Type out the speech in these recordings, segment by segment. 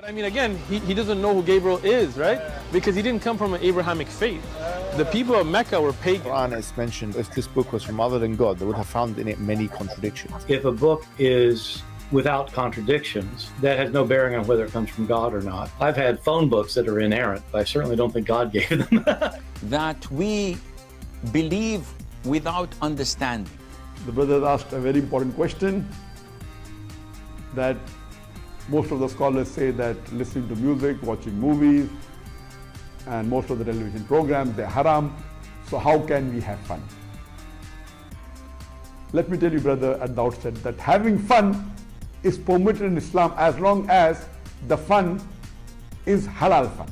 But I mean, again, he doesn't know who Gabriel is, right? Because he didn't come from an Abrahamic faith. The people of Mecca were pagan. The Quran is mentioned, if this book was from other than God, they would have found in it many contradictions. If a book is without contradictions, that has no bearing on whether it comes from God or not. I've had phone books that are inerrant, but I certainly don't think God gave them. That we believe without understanding. The brother asked a very important question, that most of the scholars say that listening to music, watching movies, and most of the television programs, they're haram. So how can we have fun? Let me tell you, brother, at the outset, that having fun is permitted in Islam as long as the fun is halal fun.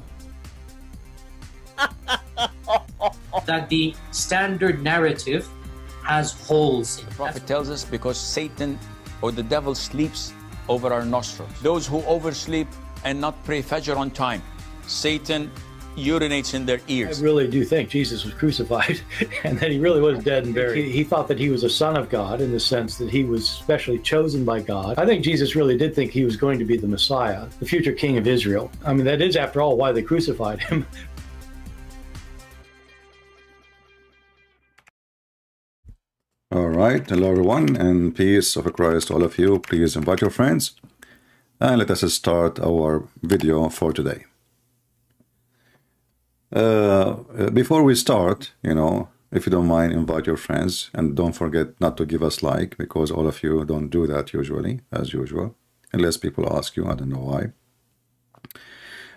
That the standard narrative has holes in it. The Prophet tells us because Satan or the devil sleeps over our nostrils. Those who oversleep and not pray Fajr on time, Satan urinates in their ears. I really do think Jesus was crucified and that he really was dead and buried. He thought that he was a son of God in the sense that he was specially chosen by God. I think Jesus really did think he was going to be the Messiah, the future king of Israel. I mean, that is, after all, why they crucified him. All right, hello everyone, and peace of Christ to all of you. Please invite your friends, and let us start our video for today. Before we start, if you don't mind, invite your friends, and don't forget not to give us like, because all of you don't do that usually, as usual, unless people ask you. I don't know why.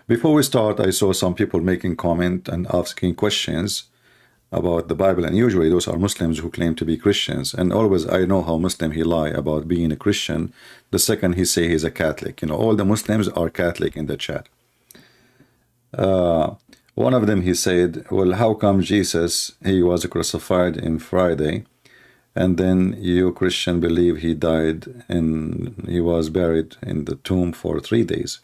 Before we start, I saw some people making comment and asking questions about the Bible, and usually those are Muslims who claim to be Christians, and always I know how Muslim he lie about being a Christian the second he say he's a Catholic. All the Muslims are Catholic in the chat. One of them, he said, well, how come Jesus, he was crucified in Friday, and then you Christian believe he died and he was buried in the tomb for 3 days?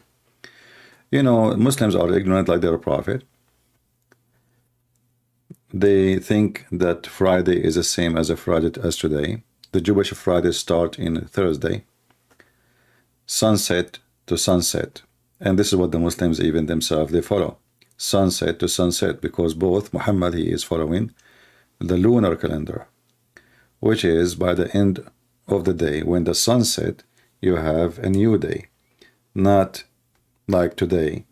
Muslims are ignorant like their prophet. They think that Friday is the same as a Friday as today. The Jewish Friday start in Thursday, sunset to sunset, and this is what the Muslims even themselves they follow, sunset to sunset, because both Muhammad, he is following the lunar calendar, which is by the end of the day when the sunset you have a new day, not like today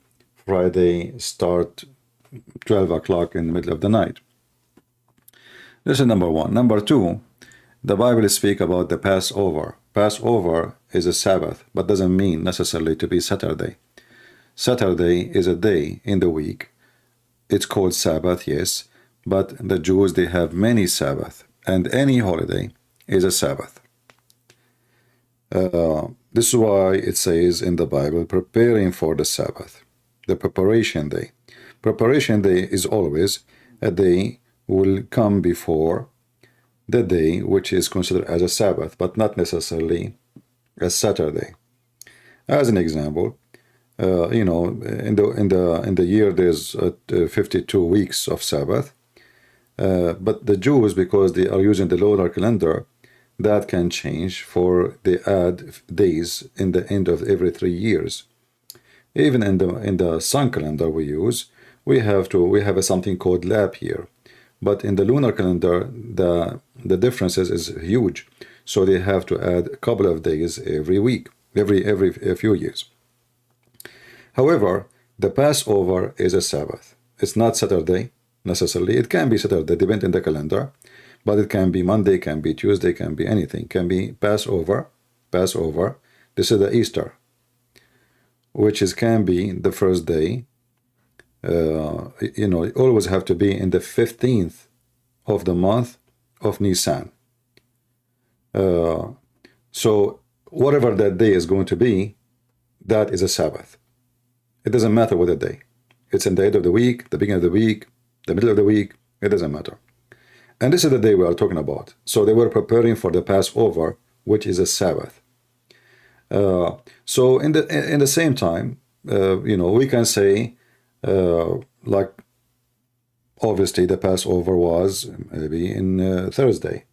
Friday start 12 o'clock in the middle of the night. This is number one. Number two, the Bible speaks about the Passover. Passover is a Sabbath, but doesn't mean necessarily to be Saturday. Saturday is a day in the week. It's called Sabbath, yes, but the Jews, they have many Sabbath, and any holiday is a Sabbath. This is why it says in the Bible, preparing for the Sabbath, the preparation day. Preparation day is always a day will come before the day which is considered as a Sabbath, but not necessarily a Saturday. As an example, in the year there's 52 weeks of Sabbath, but the Jews, because they are using the lunar calendar, that can change, for they add days in the end of every 3 years. Even in the sun calendar we use, we have something called leap year. But in the lunar calendar, the differences is huge. So they have to add a couple of days every week, every few years. However, the Passover is a Sabbath. It's not Saturday necessarily. It can be Saturday, depending on the calendar, but it can be Monday, can be Tuesday, can be anything. Can be Passover. This is the Easter, which can be the first day. You always have to be in the 15th of the month of Nisan. So whatever that day is going to be, that is a Sabbath. It doesn't matter what the day. It's in the end of the week, the beginning of the week, the middle of the week, it doesn't matter. And this is the day we are talking about. So they were preparing for the Passover, which is a Sabbath. So in the same time, we can say, like, obviously the Passover was maybe in Thursday,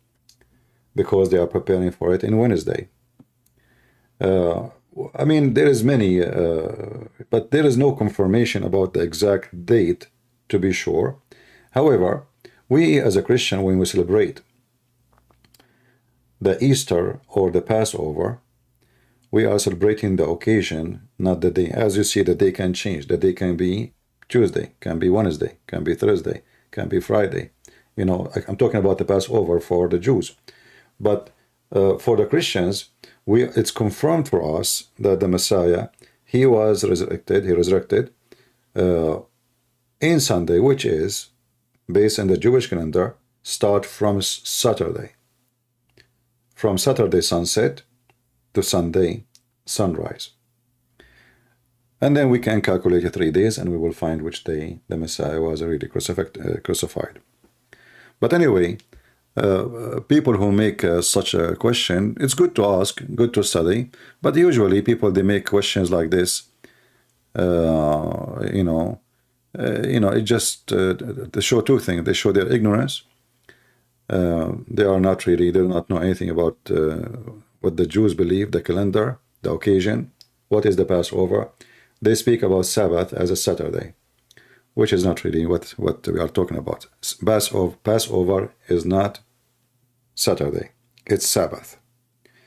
because they are preparing for it in Wednesday. I mean, there is many, but there is no confirmation about the exact date, to be sure. However, we as a Christian, when we celebrate the Easter or the Passover, we are celebrating the occasion, not the day. As you see, the day can change. The day can be Tuesday, can be Wednesday, can be Thursday, can be Friday. You know, I'm talking about the Passover for the Jews. But for the Christians, it's confirmed for us that the Messiah, he resurrected in Sunday, which is, based on the Jewish calendar, start from Saturday. From Saturday sunset to Sunday sunrise. And then we can calculate 3 days and we will find which day the Messiah was really crucified. But anyway, people who make such a question, it's good to ask, good to study, but usually people, they make questions like this, it just, they show two things. They show their ignorance. They do not know anything about what the Jews believe, the calendar, the occasion, what is the Passover. They speak about Sabbath as a Saturday, which is not really what we are talking about. Passover is not Saturday, it's Sabbath.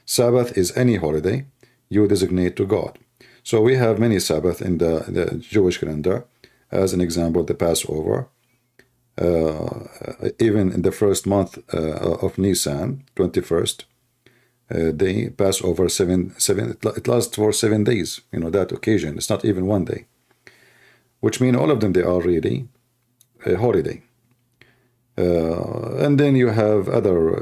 Sabbath is any holiday you designate to God. So we have many Sabbath in the Jewish calendar. As an example, the Passover, even in the first month of Nisan, 21st, they pass over it lasts for 7 days, that occasion. It's not even 1 day, which means all of them, they are really a holiday. And then you have other,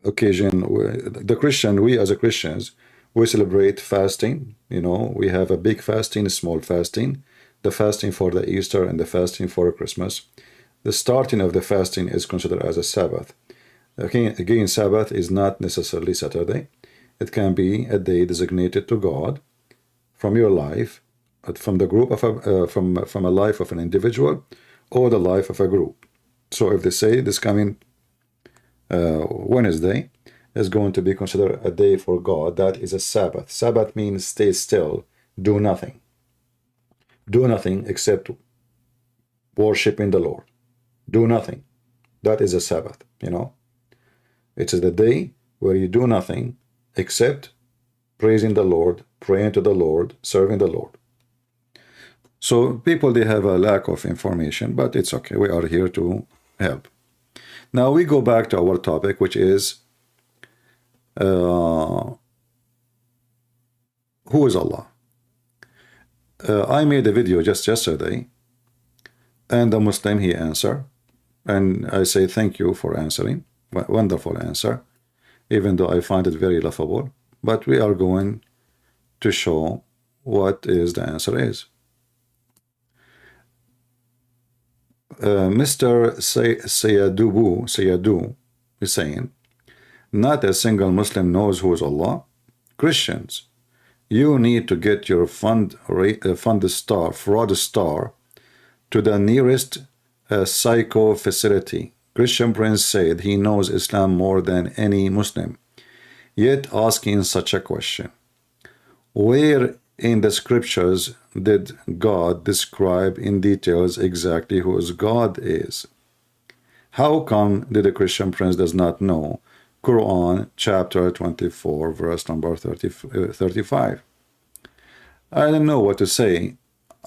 occasion. The Christian, we as a Christians, we celebrate fasting. We have a big fasting, a small fasting, the fasting for the Easter and the fasting for Christmas. The starting of the fasting is considered as a Sabbath. Again, Sabbath is not necessarily Saturday. It can be a day designated to God from your life, from the group of from a life of an individual or the life of a group. So if they say this coming Wednesday is going to be considered a day for God, that is a Sabbath. Sabbath means stay still, do nothing. Do nothing except worshiping the Lord. Do nothing. That is a Sabbath, It is the day where you do nothing except praising the Lord, praying to the Lord, serving the Lord. So people, they have a lack of information, but it's okay. We are here to help. Now we go back to our topic, which is who is Allah? I made a video just yesterday, and the Muslim, he answered, and I say thank you for answering. Wonderful answer, even though I find it very laughable. But we are going to show what is the answer is. Mr. Sayadu is saying, not a single Muslim knows who is Allah. Christians, you need to get your fraud star to the nearest psycho facility. Christian Prince said he knows Islam more than any Muslim, yet asking such a question. Where in the scriptures did God describe in details exactly who God is? How come did the Christian Prince does not know Quran chapter 24 verse number 35? I don't know what to say.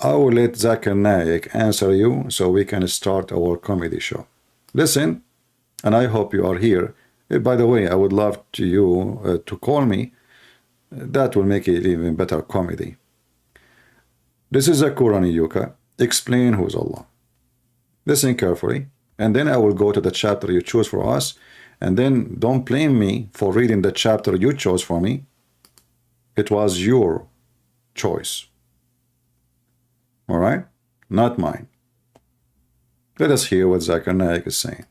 I will let Zakir Naik answer you so we can start our comedy show. Listen, and I hope you are here. By the way, I would love you to call me. That will make it even better comedy. This is a Qurani Yuka. Explain who is Allah. Listen carefully, and then I will go to the chapter you choose for us, and then don't blame me for reading the chapter you chose for me. It was your choice. All right? Not mine. Let us hear what Zakir Naik is saying.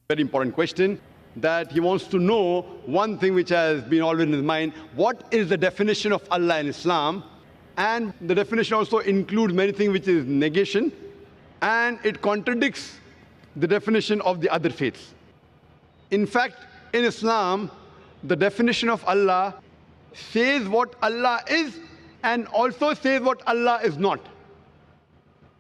Very important question, that he wants to know one thing which has been always in his mind: what is the definition of Allah in Islam? And the definition also includes many things which is negation, and it contradicts the definition of the other faiths. In fact, in Islam, the definition of Allah says what Allah is and also says what Allah is not.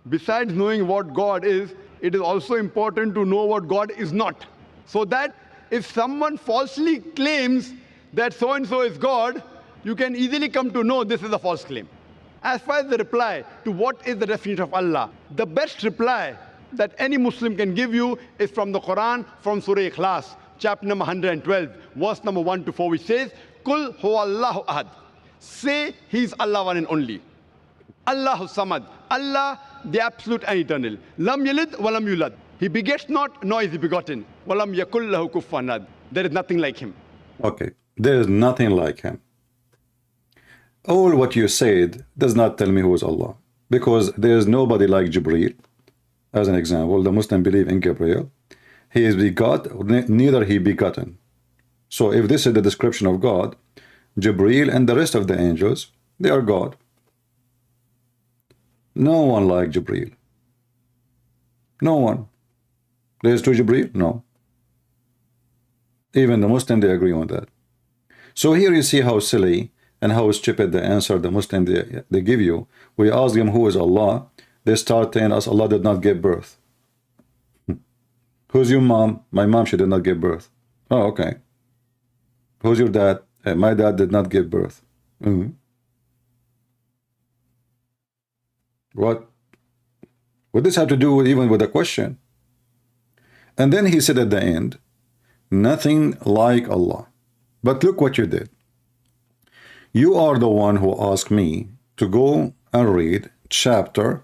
Besides knowing what God is, it is also important to know what God is not. So that if someone falsely claims that so-and-so is God, you can easily come to know this is a false claim. As far as the reply to what is the definition of Allah, the best reply that any Muslim can give you is from the Quran, from Surah Ikhlas, chapter number 112, verse number 1 to 4, which says, Kul huwallahu ahad. Say He's Allah one and only. Allahu samad. Allah, the absolute and eternal. Lam yalid walam yulad. He begets not, nor is he begotten. Walam yakul lahu kufuwan ahad. There is nothing like him. Okay, there is nothing like him. All what you said does not tell me who is Allah, because there is nobody like Jibreel. As an example, the Muslim believe in Gabriel. He is begot, neither he begotten. So if this is the description of God, Jibreel and the rest of the angels, they are God. No one like Jibreel. No one. There is two Jibreel? No. Even the Muslim, they agree on that. So here you see how silly and how stupid the answer the Muslim they give you. We ask them who is Allah. They start telling us Allah did not give birth. Who's your mom? My mom, she did not give birth. Oh, okay. Who's your dad? Hey, my dad did not give birth. What would this have to do with even with the question? And then he said at the end, nothing like Allah. But look what you did. You are the one who asked me to go and read chapter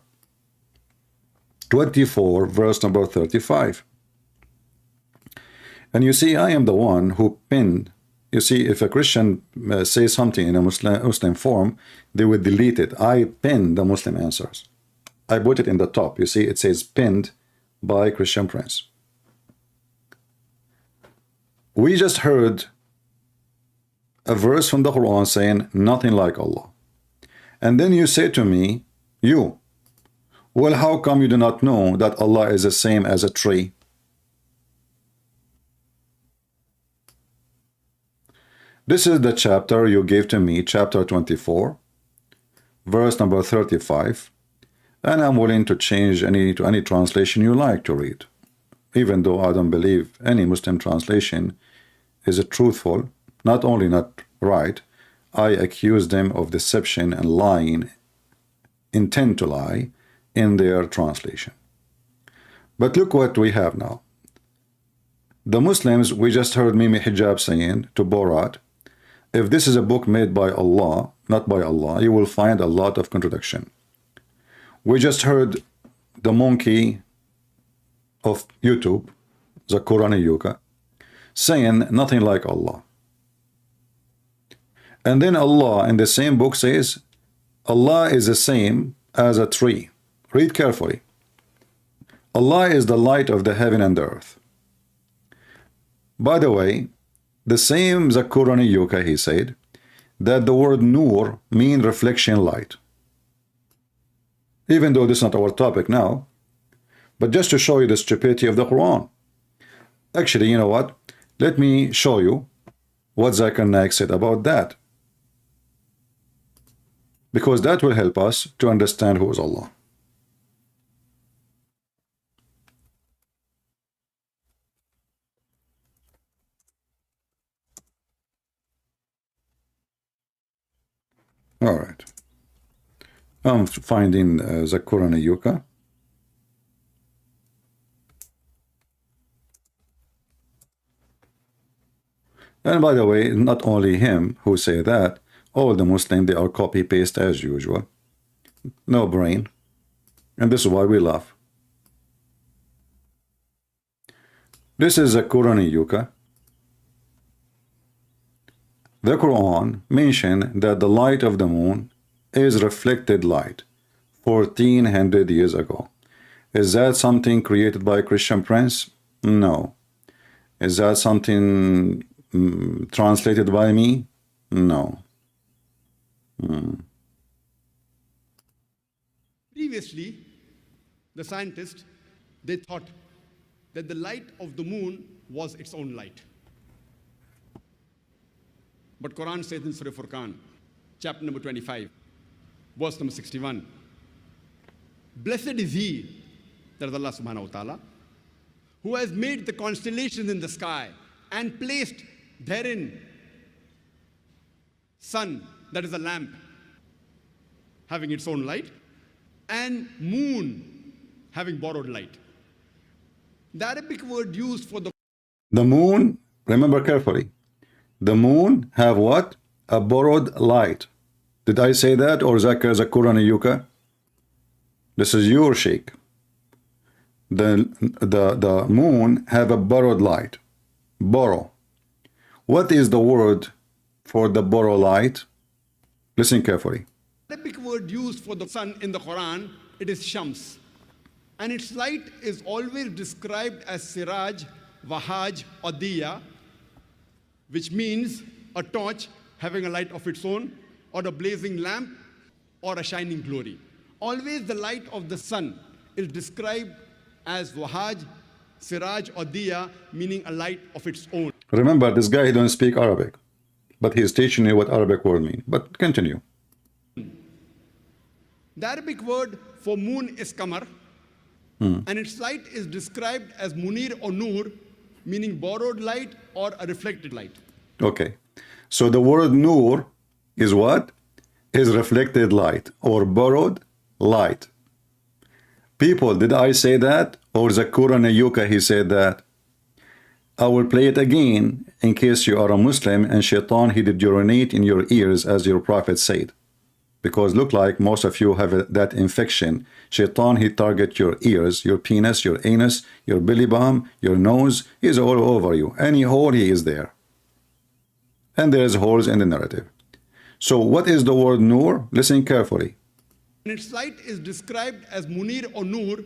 24, verse number 35. And you see, I am the one who pinned. You see, if a Christian says something in a Muslim form, they would delete it. I pinned the Muslim answers. I put it in the top. You see, it says pinned by Christian Prince. We just heard a verse from the Quran saying nothing like Allah. And then you say to me, well, how come you do not know that Allah is the same as a tree? This is the chapter you gave to me, chapter 24, verse number 35, and I'm willing to change to any translation you like to read, even though I don't believe any Muslim translation is truthful, not only not right, I accuse them of deception and lying, intend to lie, in their translation. But look what we have now. The Muslims, we just heard Mimi Hijab saying to Borat, if this is a book made by Allah, not by Allah, you will find a lot of contradiction. We just heard the monkey of YouTube, Zakurani Yuka, saying nothing like Allah. And then Allah in the same book says, Allah is the same as a tree. Read carefully. Allah is the light of the heaven and the earth. By the way, the same Zakurani Yuka, he said that the word Nur means reflection light. Even though this is not our topic now, but just to show you the stupidity of the Quran. Actually, you know what? Let me show you what Zakir Naik said about that. Because that will help us to understand who is Allah. All right. I'm finding Zakurani Yuka. And by the way, not only him who say that, all the Muslims, they are copy-paste as usual. No brain. And this is why we laugh. This is Zakurani Yuka. The Quran mentioned that the light of the moon is reflected light 1400 years ago. Is that something created by a Christian Prince? No. Is that something translated by me? No. Previously, the scientists, they thought that the light of the moon was its own light. But Quran says in Surah Furqan, chapter number 25, verse number 61, blessed is he, that is Allah subhanahu wa ta'ala, who has made the constellations in the sky and placed therein sun, that is a lamp, having its own light, and moon, having borrowed light. The Arabic word used for the moon, remember carefully, the moon have what? A borrowed light. Did I say that, or Zakir Zakurani Yuka? This is your sheikh. The moon have a borrowed light. Borrow. What is the word for the borrow light? Listen carefully. The Arabic word used for the sun in the Quran, it is Shams. And its light is always described as Siraj, Wahaj, or Diya, which means a torch having a light of its own, or a blazing lamp, or a shining glory. Always the light of the sun is described as Wahaj, Siraj, or Diya, meaning a light of its own. Remember, this guy, he don't speak Arabic, but he is teaching you what Arabic word mean. But continue. The Arabic word for moon is Qamar, and its light is described as Munir or Nur, meaning borrowed light or a reflected light. Okay. So the word Nur is what? Is reflected light or borrowed light. People, did I say that? Or Zakur Nayuka, he said that? I will play it again in case you are a Muslim and Shaitan, he did urinate in your ears as your prophet said. Because look like most of you have that infection. Shaitan, he target your ears, your penis, your anus, your belly button, your nose. He's all over you. Any hole, he is there. And there's holes in the narrative. So what is the word Nur? Listen carefully. And its light is described as Munir or Nur,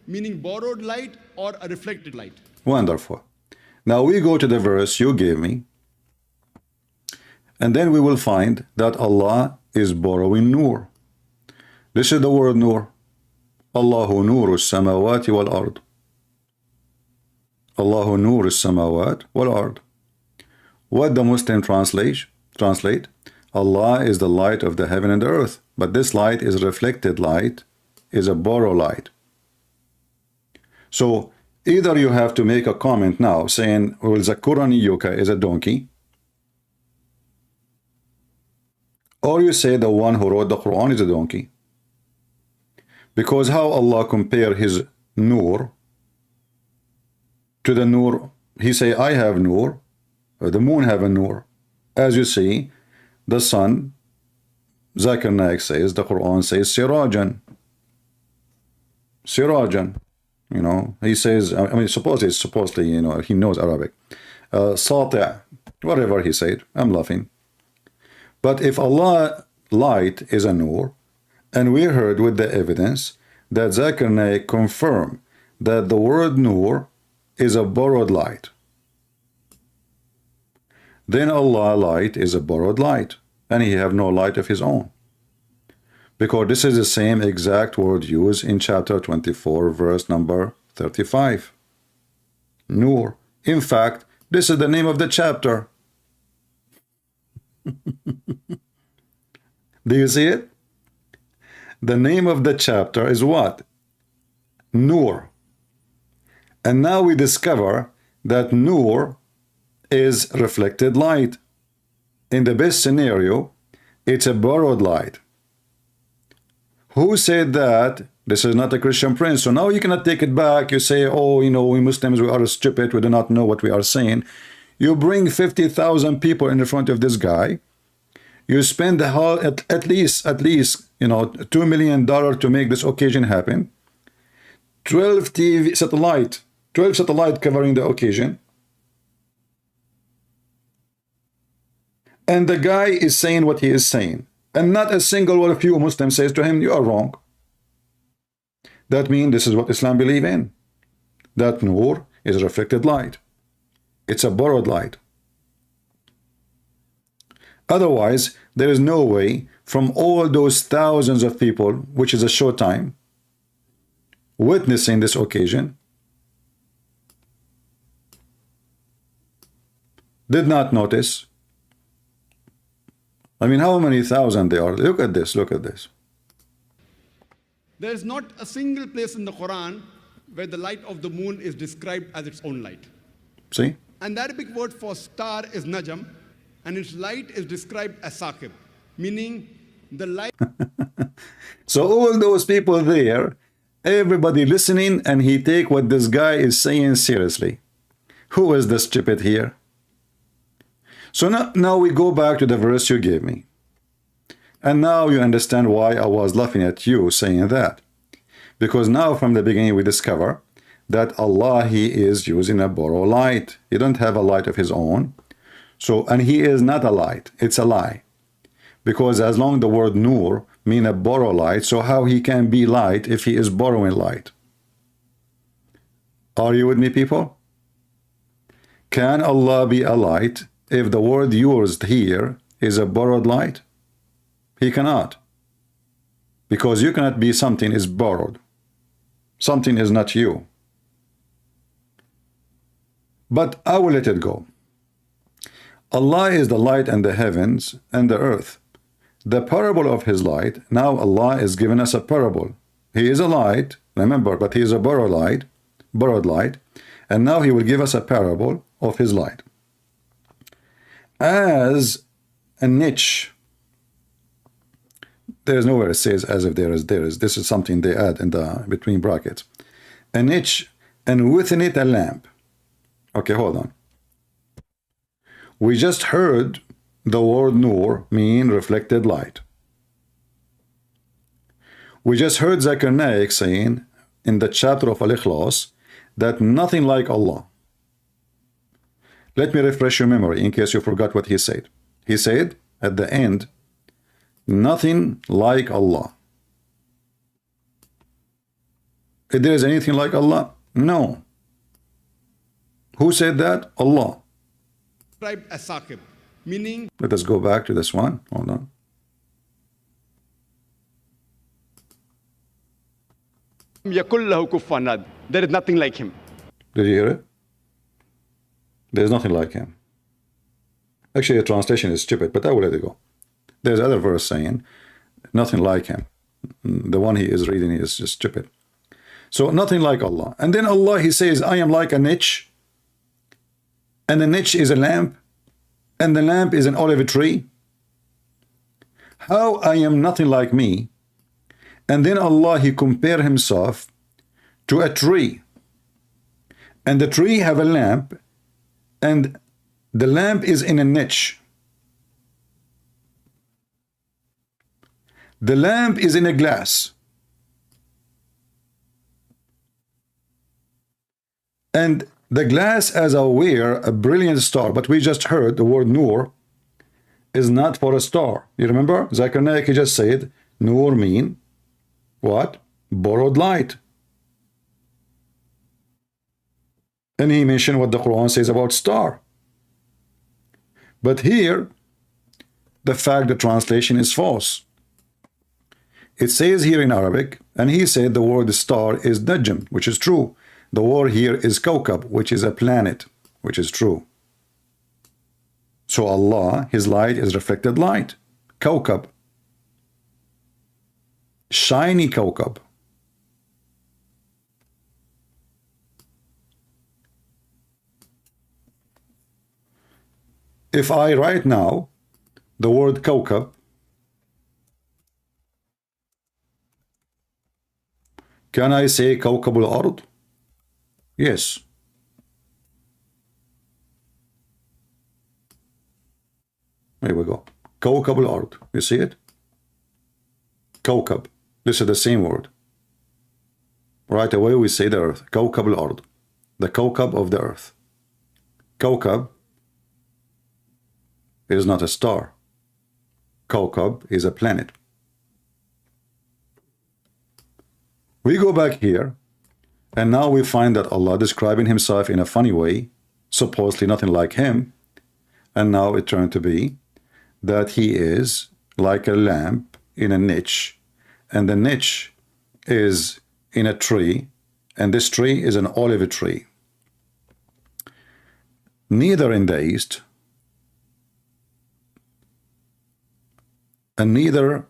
meaning borrowed light or a reflected light. Wonderful. Now we go to the verse you gave me. And then we will find that Allah is borrowing Nur. This is the word Nur. Allahu Nuru samawati wal ard. Allahu Nuru samawat wal ard. What the Muslim translate? Allah is the light of the heaven and the earth. But this light is reflected light, is a borrowed light. So either you have to make a comment now saying, well, Zakurani Yuka is a donkey, or you say the one who wrote the Quran is a donkey. Because how Allah compare his Nur to the Nur? He say, I have Nur, the moon have a Nur. As you see, the sun, Zakir Naik says, the Quran says, Sirajan. Sirajan. You know, he says, I mean, supposedly, you know, he knows Arabic. Sati', whatever he said, I'm laughing. But if Allah light is a Nur, and we heard with the evidence that Zakir Naik confirmed that the word Nur is a borrowed light, then Allah light is a borrowed light, and he have no light of his own. Because this is the same exact word used in chapter 24, verse number 35. Nur. In fact, this is the name of the chapter. Do you see it? The name of the chapter is what? Nur. And now we discover that Nur is reflected light. In the best scenario, it's a borrowed light. Who said that? This is not a Christian prince. So now you cannot take it back. You say, oh, you know, we Muslims, we are stupid. We do not know what we are saying. You bring 50,000 people in front of this guy. You spend the whole, at least, you know, $2 million to make this occasion happen. 12 satellite covering the occasion. And the guy is saying what he is saying. And not a single one of you Muslims says to him, you are wrong. That means this is what Islam believe in. That Nur is reflected light. It's a borrowed light. Otherwise, there is no way from all those thousands of people, which is a short time, witnessing this occasion, did not notice I mean, how many thousand they are? Look at this, look at this. There is not a single place in the Quran where the light of the moon is described as its own light. See? And the Arabic word for star is najam, and its light is described as saqib, meaning the light. So all those people there, everybody listening, and he take what this guy is saying seriously. Who is the stupid here? So now we go back to the verse you gave me. And now you understand why I was laughing at you saying that. Because now from the beginning we discover that Allah, he is using a borrowed light. He don't have a light of his own. So, and he is not a light, it's a lie. Because as long the word nur mean a borrow light, so how he can be light if he is borrowing light? Are you with me, people? Can Allah be a light if the word used here is a borrowed light? He cannot. Because you cannot be something is borrowed. Something is not you. But I will let it go. Allah is the light and the heavens and the earth. The parable of his light, now Allah is giving us a parable. He is a light, remember, but he is a borrowed light, and now he will give us a parable of his light. As a niche, there is nowhere it says as if there is, this is something they add in the between brackets. A niche, and within it a lamp. Okay, hold on. We just heard the word nur mean reflected light. We just heard Zakir Naik saying in the chapter of Al-Ikhlas that nothing like Allah. Let me refresh your memory in case you forgot what he said. He said at the end, nothing like Allah. If there is anything like Allah? No. Who said that? Allah. Described as saqib, meaning. Let us go back to this one. Hold on. There is nothing like him. Did you hear it? There's nothing like him. Actually, the translation is stupid, but I will let it go. There's another verse saying nothing like him. The one he is reading is just stupid. So nothing like Allah. And then Allah, he says, I am like a niche. And the niche is a lamp. And the lamp is an olive tree. How I am nothing like me. And then Allah, he compare himself to a tree. And the tree have a lamp. And the lamp is in a niche. The lamp is in a glass. And the glass as a brilliant star. But we just heard the word nur is not for a star. You remember? Zakir Naik just said nur mean what? Borrowed light. And he mentioned what the Quran says about star. But here, the fact the translation is false. It says here in Arabic, and he said the word star is najm, which is true. The word here is kawkab, which is a planet, which is true. So Allah, his light is reflected light. Kawkab. Shiny kawkab. If I write now the word kawkab, can I say kawkab al-ard? Yes. Here we go. Kawkab al-ard. You see it? Kawkab. This is the same word. Right away we say the earth. Kawkab al-ard. The kawkab of the earth. Kawkab is not a star. Kawkab is a planet. We go back here, and now we find that Allah describing himself in a funny way, supposedly nothing like him, and now it turned to be that he is like a lamp in a niche, and the niche is in a tree, and this tree is an olive tree. Neither in the East and neither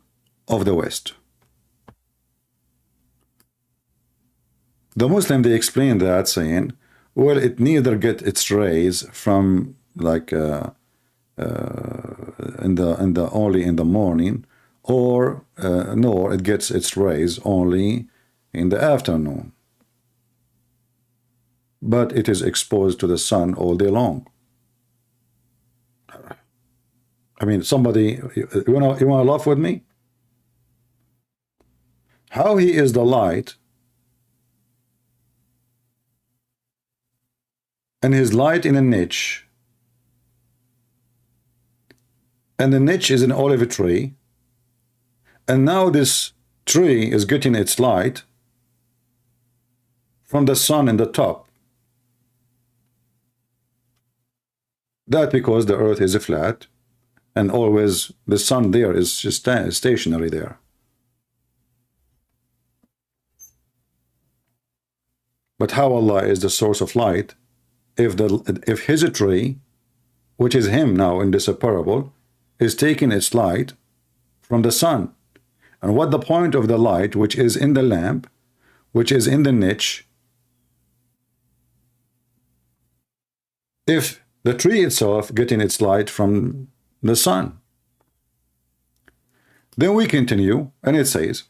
of the West. The Muslim, they explain that saying, well, it neither get its rays from like only in the morning, or nor it gets its rays only in the afternoon, but it is exposed to the sun all day long. I mean, somebody, you wanna laugh with me? How he is the light, and his light in a niche, and the niche is an olive tree, and now this tree is getting its light from the sun in the top. That because the earth is flat, and always the sun there is just stationary there. But how Allah is the source of light if his tree, which is him now in this parable, is taking its light from the sun? And what the point of the light which is in the lamp, which is in the niche, if the tree itself getting its light from the sun? Then we continue, and it says,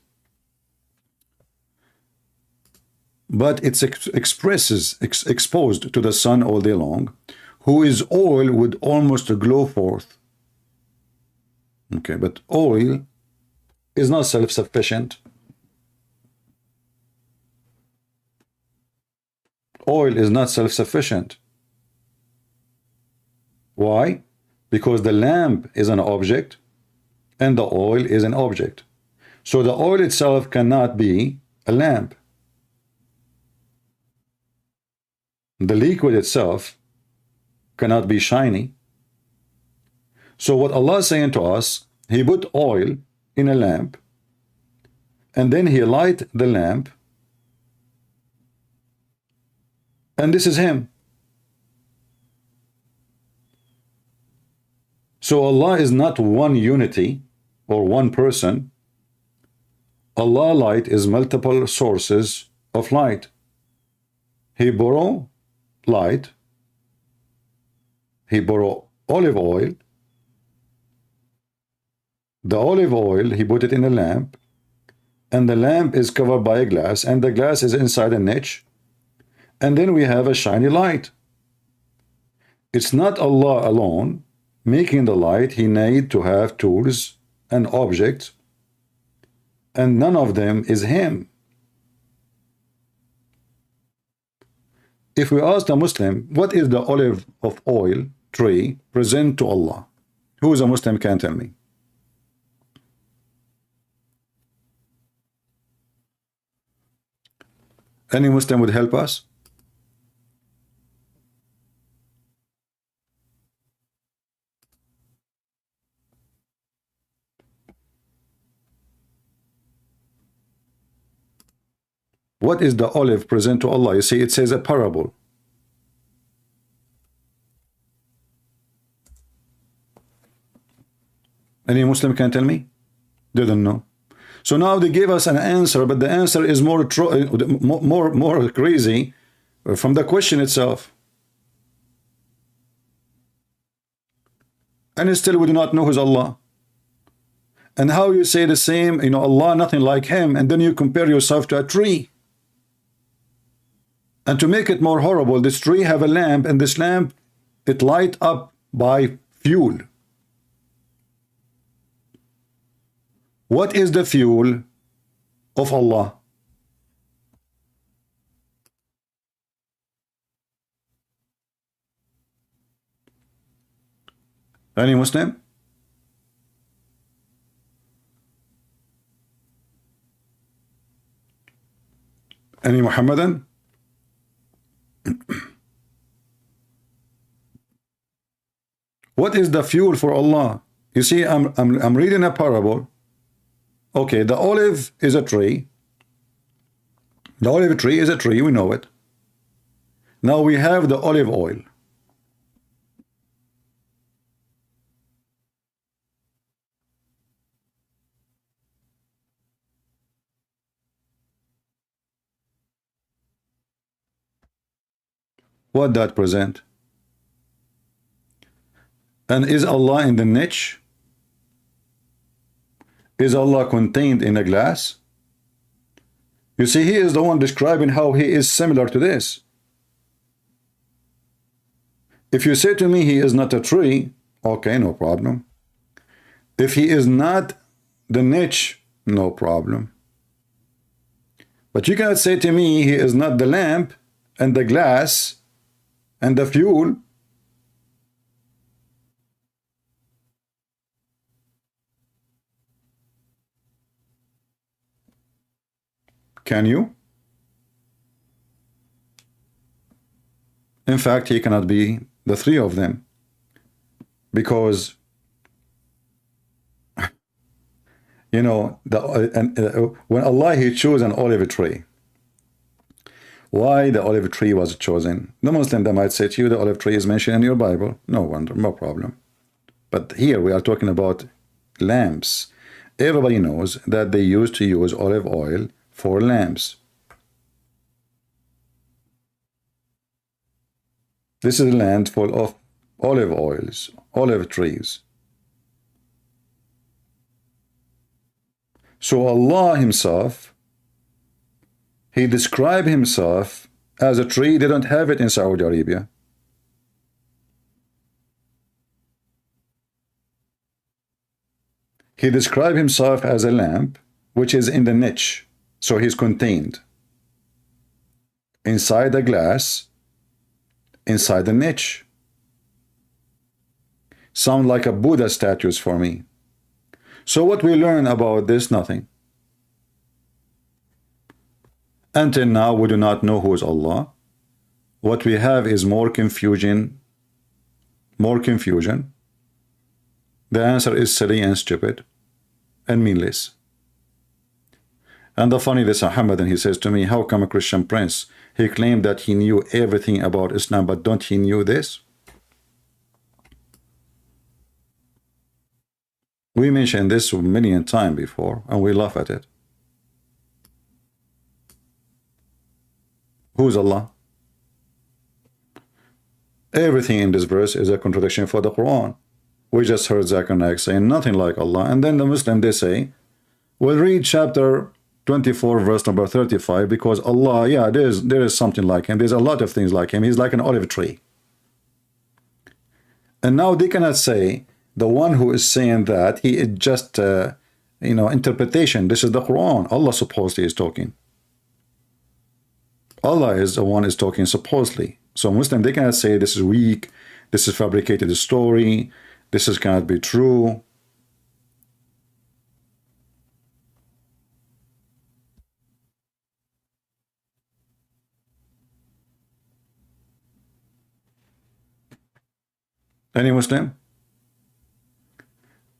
but it's exposed to the sun all day long, who is oil would almost glow forth. Okay, but oil is not self-sufficient. Oil is not self-sufficient. Why? Because the lamp is an object and the oil is an object. So the oil itself cannot be a lamp. The liquid itself cannot be shiny. So what Allah is saying to us, He put oil in a lamp, and then He light the lamp, and this is Him. So Allah is not one unity or one person. Allah light is multiple sources of light. He borrow light, He borrow olive oil. The olive oil, He put it in a lamp, and the lamp is covered by a glass, and the glass is inside a niche, and then we have a shiny light. It's not Allah alone making the light. He need to have tools and objects, and none of them is Him. If we ask a Muslim, what is the olive of oil tree present to Allah? Who is a Muslim can tell me? Any Muslim would help us? What is the olive present to Allah? You see, it says a parable. Any Muslim can tell me? Didn't know. So now they gave us an answer, but the answer is more crazy from the question itself. And still we do not know who's Allah. And how you say the same, Allah, nothing like Him, and then you compare yourself to a tree. And to make it more horrible, this tree have a lamp, and this lamp, it light up by fuel. What is the fuel of Allah? Any Muslim? Any Muhammadan? What is the fuel for Allah? You see, I'm reading a parable. Okay, the olive is a tree. The olive tree is a tree, we know it. Now we have the olive oil. What that present? And is Allah in the niche? Is Allah contained in a glass? You see, he is the one describing how he is similar to this. If you say to me he is not a tree, okay, no problem. If he is not the niche, no problem. But you cannot say to me he is not the lamp and the glass and the fuel. Can you? In fact, he cannot be the three of them, because you know when Allah he chose an olive tree. Why the olive tree was chosen? The Muslim, they might say to you the olive tree is mentioned in your Bible. No wonder, no problem. But here we are talking about lamps. Everybody knows that they used to use olive oil for lamps. This is a land full of olive oils, olive trees. So Allah himself, he described himself as a tree. They don't have it in Saudi Arabia. He described himself as a lamp, which is in the niche. So he's contained inside the glass, inside the niche. Sound like a Buddha statues for me. So what we learn about this? Nothing. Until now, we do not know who is Allah. What we have is more confusion. More confusion. The answer is silly and stupid and meaningless. And the funny, this Muhammadan, he says to me, how come a Christian prince, he claimed that he knew everything about Islam, but don't he knew this? We mentioned this a million times before, and we laugh at it. Who's Allah? Everything in this verse is a contradiction for the Quran. We just heard Zakir Naik saying nothing like Allah, and then the Muslim, they say, we'll read chapter 24 verse number 35, because Allah, yeah, there is something like him. There's a lot of things like him. He's like an olive tree. And now they cannot say the one who is saying that he is just interpretation. This is the Quran. Allah supposedly is talking. Allah is the one is talking supposedly. So Muslim, they cannot say this is weak, this is fabricated story, this is cannot be true. Any Muslim?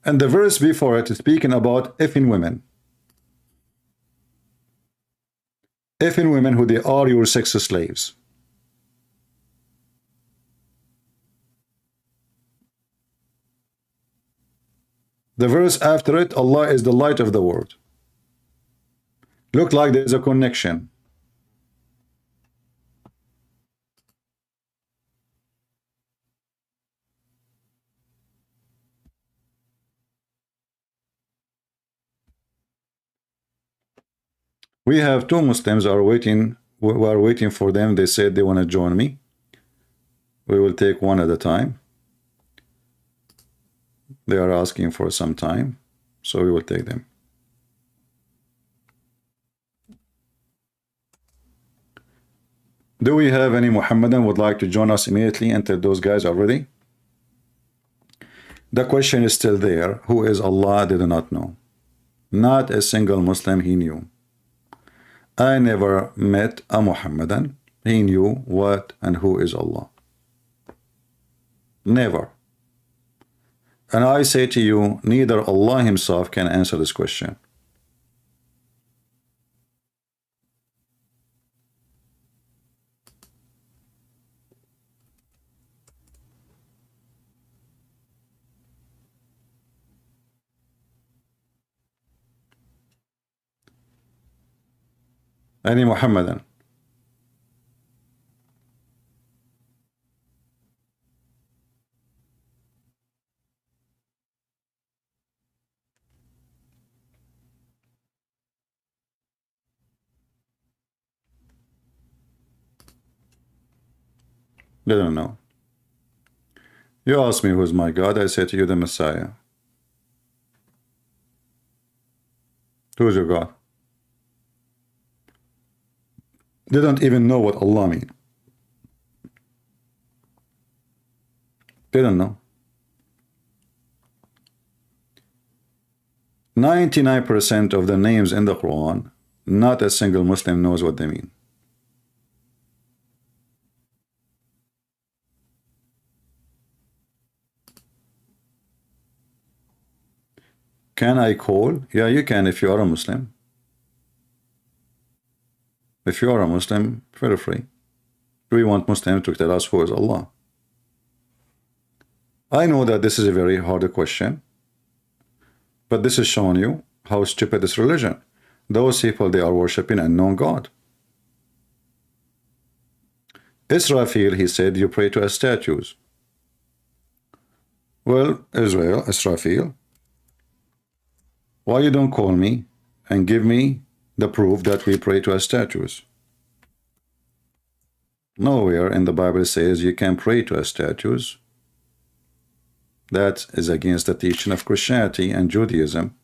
And the verse before it is speaking about effing women. Effing women who they are your sex slaves. The verse after it, Allah is the light of the world. Look like there's a connection. We have two Muslims are waiting. We are waiting for them. They said they want to join me. We will take one at a time. They are asking for some time, so we will take them. Do we have any Muhammadan would like to join us immediately until those guys are ready? The question is still there. Who is Allah? They do not know. Not a single Muslim he knew. I never met a Muhammadan. He knew what and who is Allah. Never. And I say to you, neither Allah himself can answer this question. Any Muhammadan? They don't know. You ask me who's my God, I say to you the Messiah. Who's your God? They don't even know what Allah means. They don't know. 99% of the names in the Quran, not a single Muslim knows what they mean. Can I call? Yeah, you can if you are a Muslim. If you are a Muslim, feel free. We want Muslims to tell us who is Allah. I know that this is a very hard question, but this is showing you how stupid this religion. Those people, they are worshipping an unknown God. Israfil, he said, you pray to a statues. Well, Israel, Israfil, why you don't call me and give me the proof that we pray to a statues? Nowhere in the Bible says you can pray to a statues. That is against the teaching of Christianity and Judaism.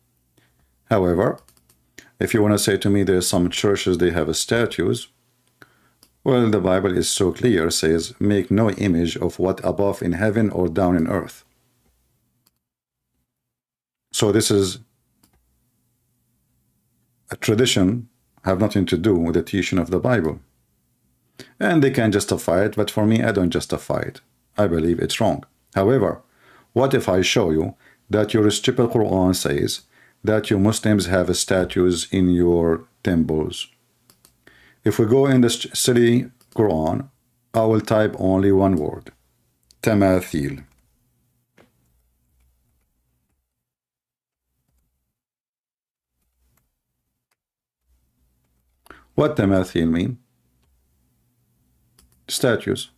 However, if you want to say to me there's some churches they have statues, well, the Bible is so clear, says, make no image of what above in heaven or down in earth. So this is a tradition, have nothing to do with the teaching of the Bible. And they can justify it, but for me, I don't justify it. I believe it's wrong. However, what if I show you that your stupid Quran says that you Muslims have statues in your temples? If we go in the silly Quran, I will type only one word, tamathil. What tamathil mean? Statues.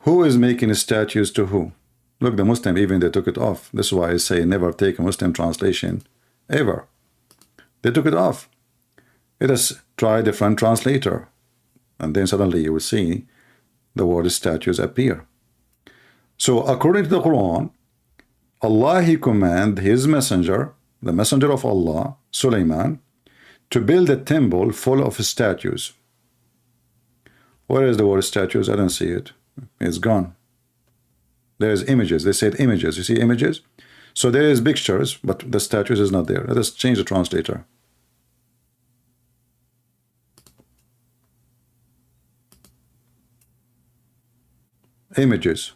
Who is making statues to who? Look, the Muslim, even they took it off. This is why I say never take a Muslim translation, ever. They took it off. Let us try a different translator. And then suddenly you will see the word statues appear. So according to the Quran, Allah, he commanded his messenger, the messenger of Allah, Sulaiman, to build a temple full of statues. Where is the word statues? I don't see it. It's gone. There's images. They said images. You see images? So there is pictures, but the statues is not there. Let us change the translator. Images.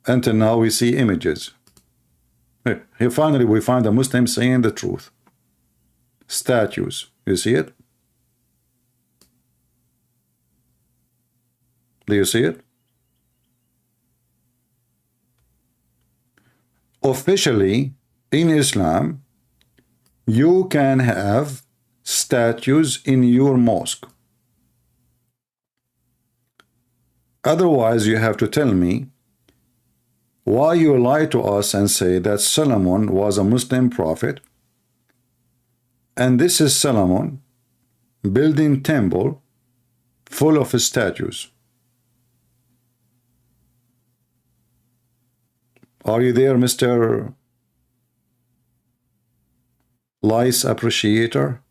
Until now we see images. Here finally we find a Muslim saying the truth. Statues. You see it? Do you see it? Officially, in Islam, you can have statues in your mosque. Otherwise, you have to tell me why you lie to us and say that Solomon was a Muslim prophet, and this is Solomon building temple full of statues. Are you there, Mr. Lice Appreciator?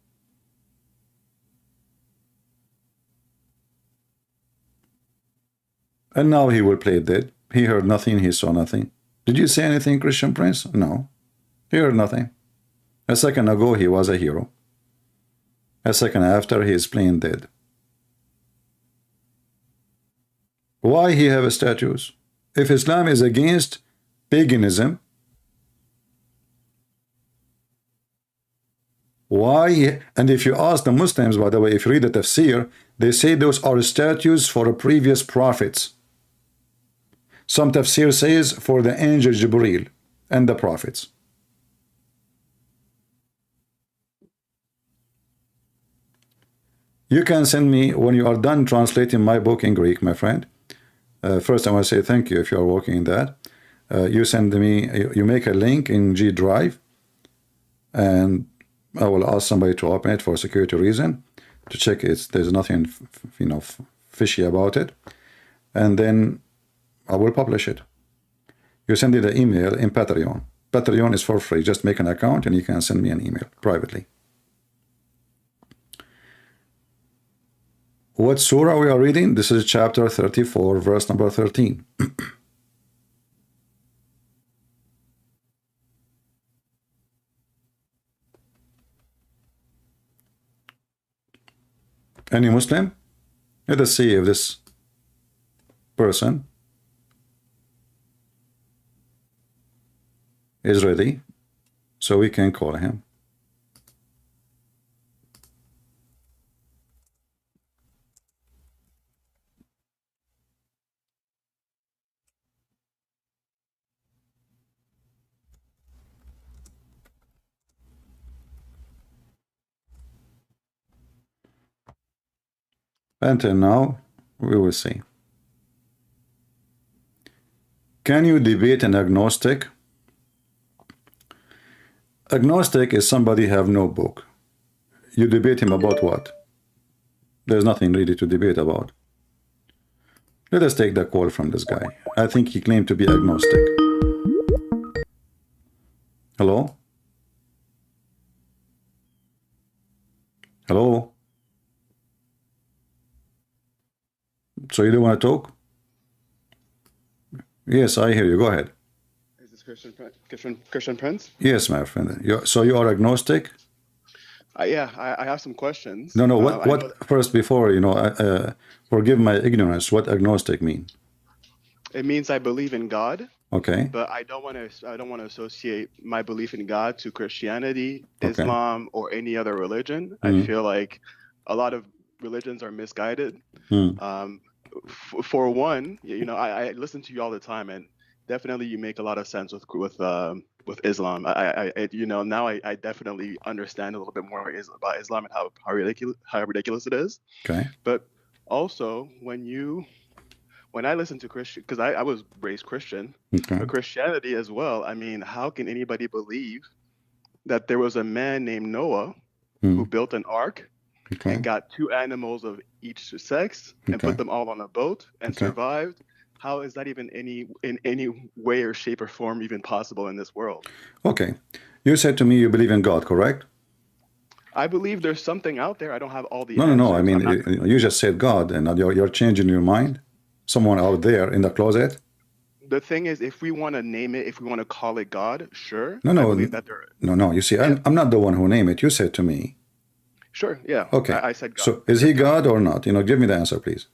And now he will play dead. He heard nothing, he saw nothing. Did you say anything, Christian Prince? No. He heard nothing. A second ago, he was a hero. A second after, he is playing dead. Why he have statues? If Islam is against paganism, why? And if you ask the Muslims, by the way, if you read the tafsir, they say those are statues for previous prophets. Some tafsir says for the angel Jibreel and the prophets. You can send me, when you are done translating my book in Greek, my friend, first I want to say thank you if you are working in that. You send me, you make a link in G Drive, and I will ask somebody to open it for security reason, to check there's nothing, fishy about it, and then I will publish it. You send it an email in Patreon. Patreon is for free. Just make an account and you can send me an email privately. What surah we are reading? This is chapter 34, verse number 13. Any Muslim? Let us see if this person is ready, so we can call him. Until now, we will see. Can you debate an agnostic? Agnostic is somebody have no book. You debate him about what? There's nothing really to debate about. Let us take the call from this guy. I think he claimed to be agnostic. Hello? Hello? So you don't want to talk? Yes, I hear you. Go ahead. Is this Christian Prince? Yes, my friend. So you are agnostic? Yeah, I have some questions. No. What first, before forgive my ignorance. What agnostic mean? It means I believe in God. Okay. But I don't want to associate my belief in God to Christianity, Islam, or any other religion. I feel like a lot of religions are misguided. For one, I listen to you all the time, and definitely you make a lot of sense with Islam. Now I definitely understand a little bit more about Islam and how ridiculous it is. Okay. But also when I listen to Christian, because I was raised Christian, but Christianity as well. I mean, how can anybody believe that there was a man named Noah who built an ark and got two animals of each sex and put them all on a boat and survived? How is that even in any way or shape or form even possible in this world? Okay. You said to me you believe in God, correct? I believe there's something out there. I don't have all the answers. No. I mean, you just said God, and you're changing your mind? Someone out there in the closet? The thing is, if we want to name it, if we want to call it God, sure. No. You see, I'm not the one who named it. You said to me. Sure, yeah. Okay. I said God. So is he God or not? Give me the answer, please.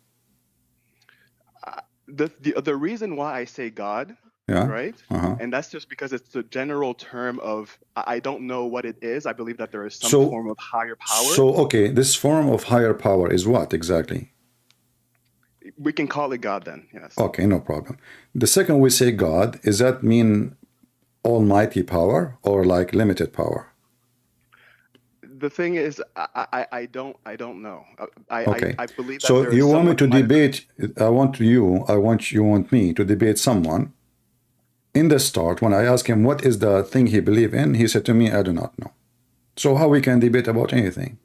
The reason why I say God, right? And that's just because it's the general term of, I don't know what it is. I believe that there is some form of higher power. So, okay, this form of higher power is what exactly? We can call it God then, yes. Okay, no problem. The second we say God, does that mean almighty power or like limited power? The thing is, I don't know. I believe that so you want me to debate? I want me to debate someone. In the start, when I asked him what is the thing he believe in, he said to me, "I do not know." So how we can debate about anything?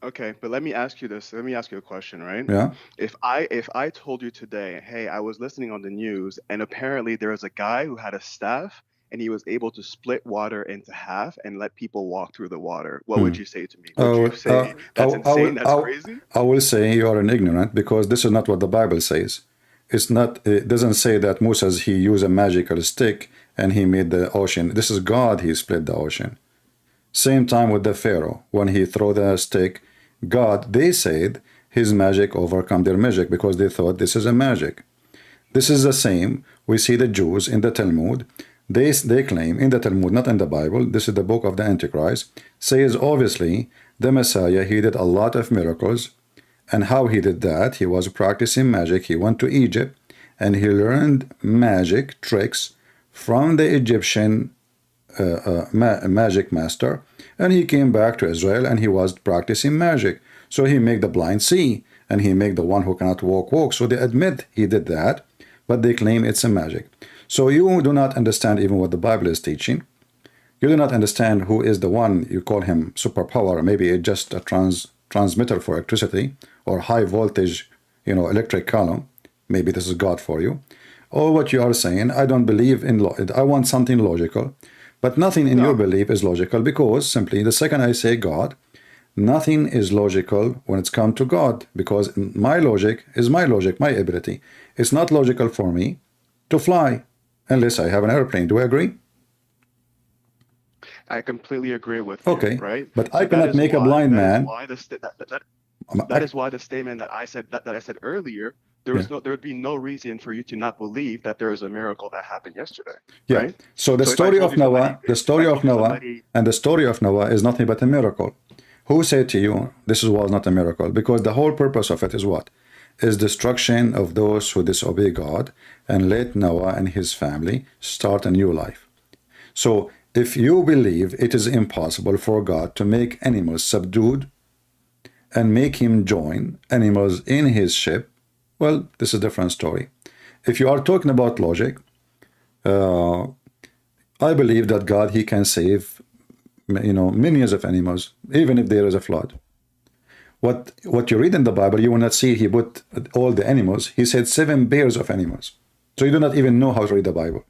Okay, but let me ask you this. Let me ask you a question, right? Yeah. If I told you today, hey, I was listening on the news, and apparently there was a guy who had a staff, and he was able to split water into half and let people walk through the water, what would you say to me? Would you say that's insane, that's crazy? I will say you are an ignorant, because this is not what the Bible says. It doesn't say that Moses, he used a magical stick and he made the ocean. This is God, he split the ocean. Same time with the Pharaoh, when he threw the stick, God, they said his magic overcome their magic because they thought this is a magic. This is the same. We see the Jews in the Talmud. They claim in the Talmud, not in the Bible, this is the book of the Antichrist, says obviously the Messiah, he did a lot of miracles. And how he did that? He was practicing magic. He went to Egypt and he learned magic tricks from the Egyptian magic master. And he came back to Israel and he was practicing magic. So he made the blind see and he made the one who cannot walk. So they admit he did that, but they claim it's a magic. So you do not understand even what the Bible is teaching. You do not understand who is the one you call him superpower. Maybe it's just a transmitter for electricity or high voltage, electric column. Maybe this is God for you. Or what you are saying, I don't believe in I want something logical. But nothing in your belief is logical, because simply the second I say God, nothing is logical when it's come to God, because my logic is my logic, my ability. It's not logical for me to fly unless I have an airplane. Do I agree? I completely agree with you. Okay, right? But I cannot make a blind man. That is why the statement that I said earlier, there would be no reason for you to not believe that there is a miracle that happened yesterday. Yeah. Right? So the story of Noah, and the story of Noah is nothing but a miracle. Who said to you this was not a miracle? Because the whole purpose of it is what? Is destruction of those who disobey God, and let Noah and his family start a new life. So if you believe it is impossible for God to make animals subdued and make him join animals in his ship, well, this is a different story. If you are talking about logic, I believe that God, he can save, millions of animals, even if there is a flood. What you read in the Bible, you will not see he put all the animals. He said 7 pairs of animals. So you do not even know how to read the Bible.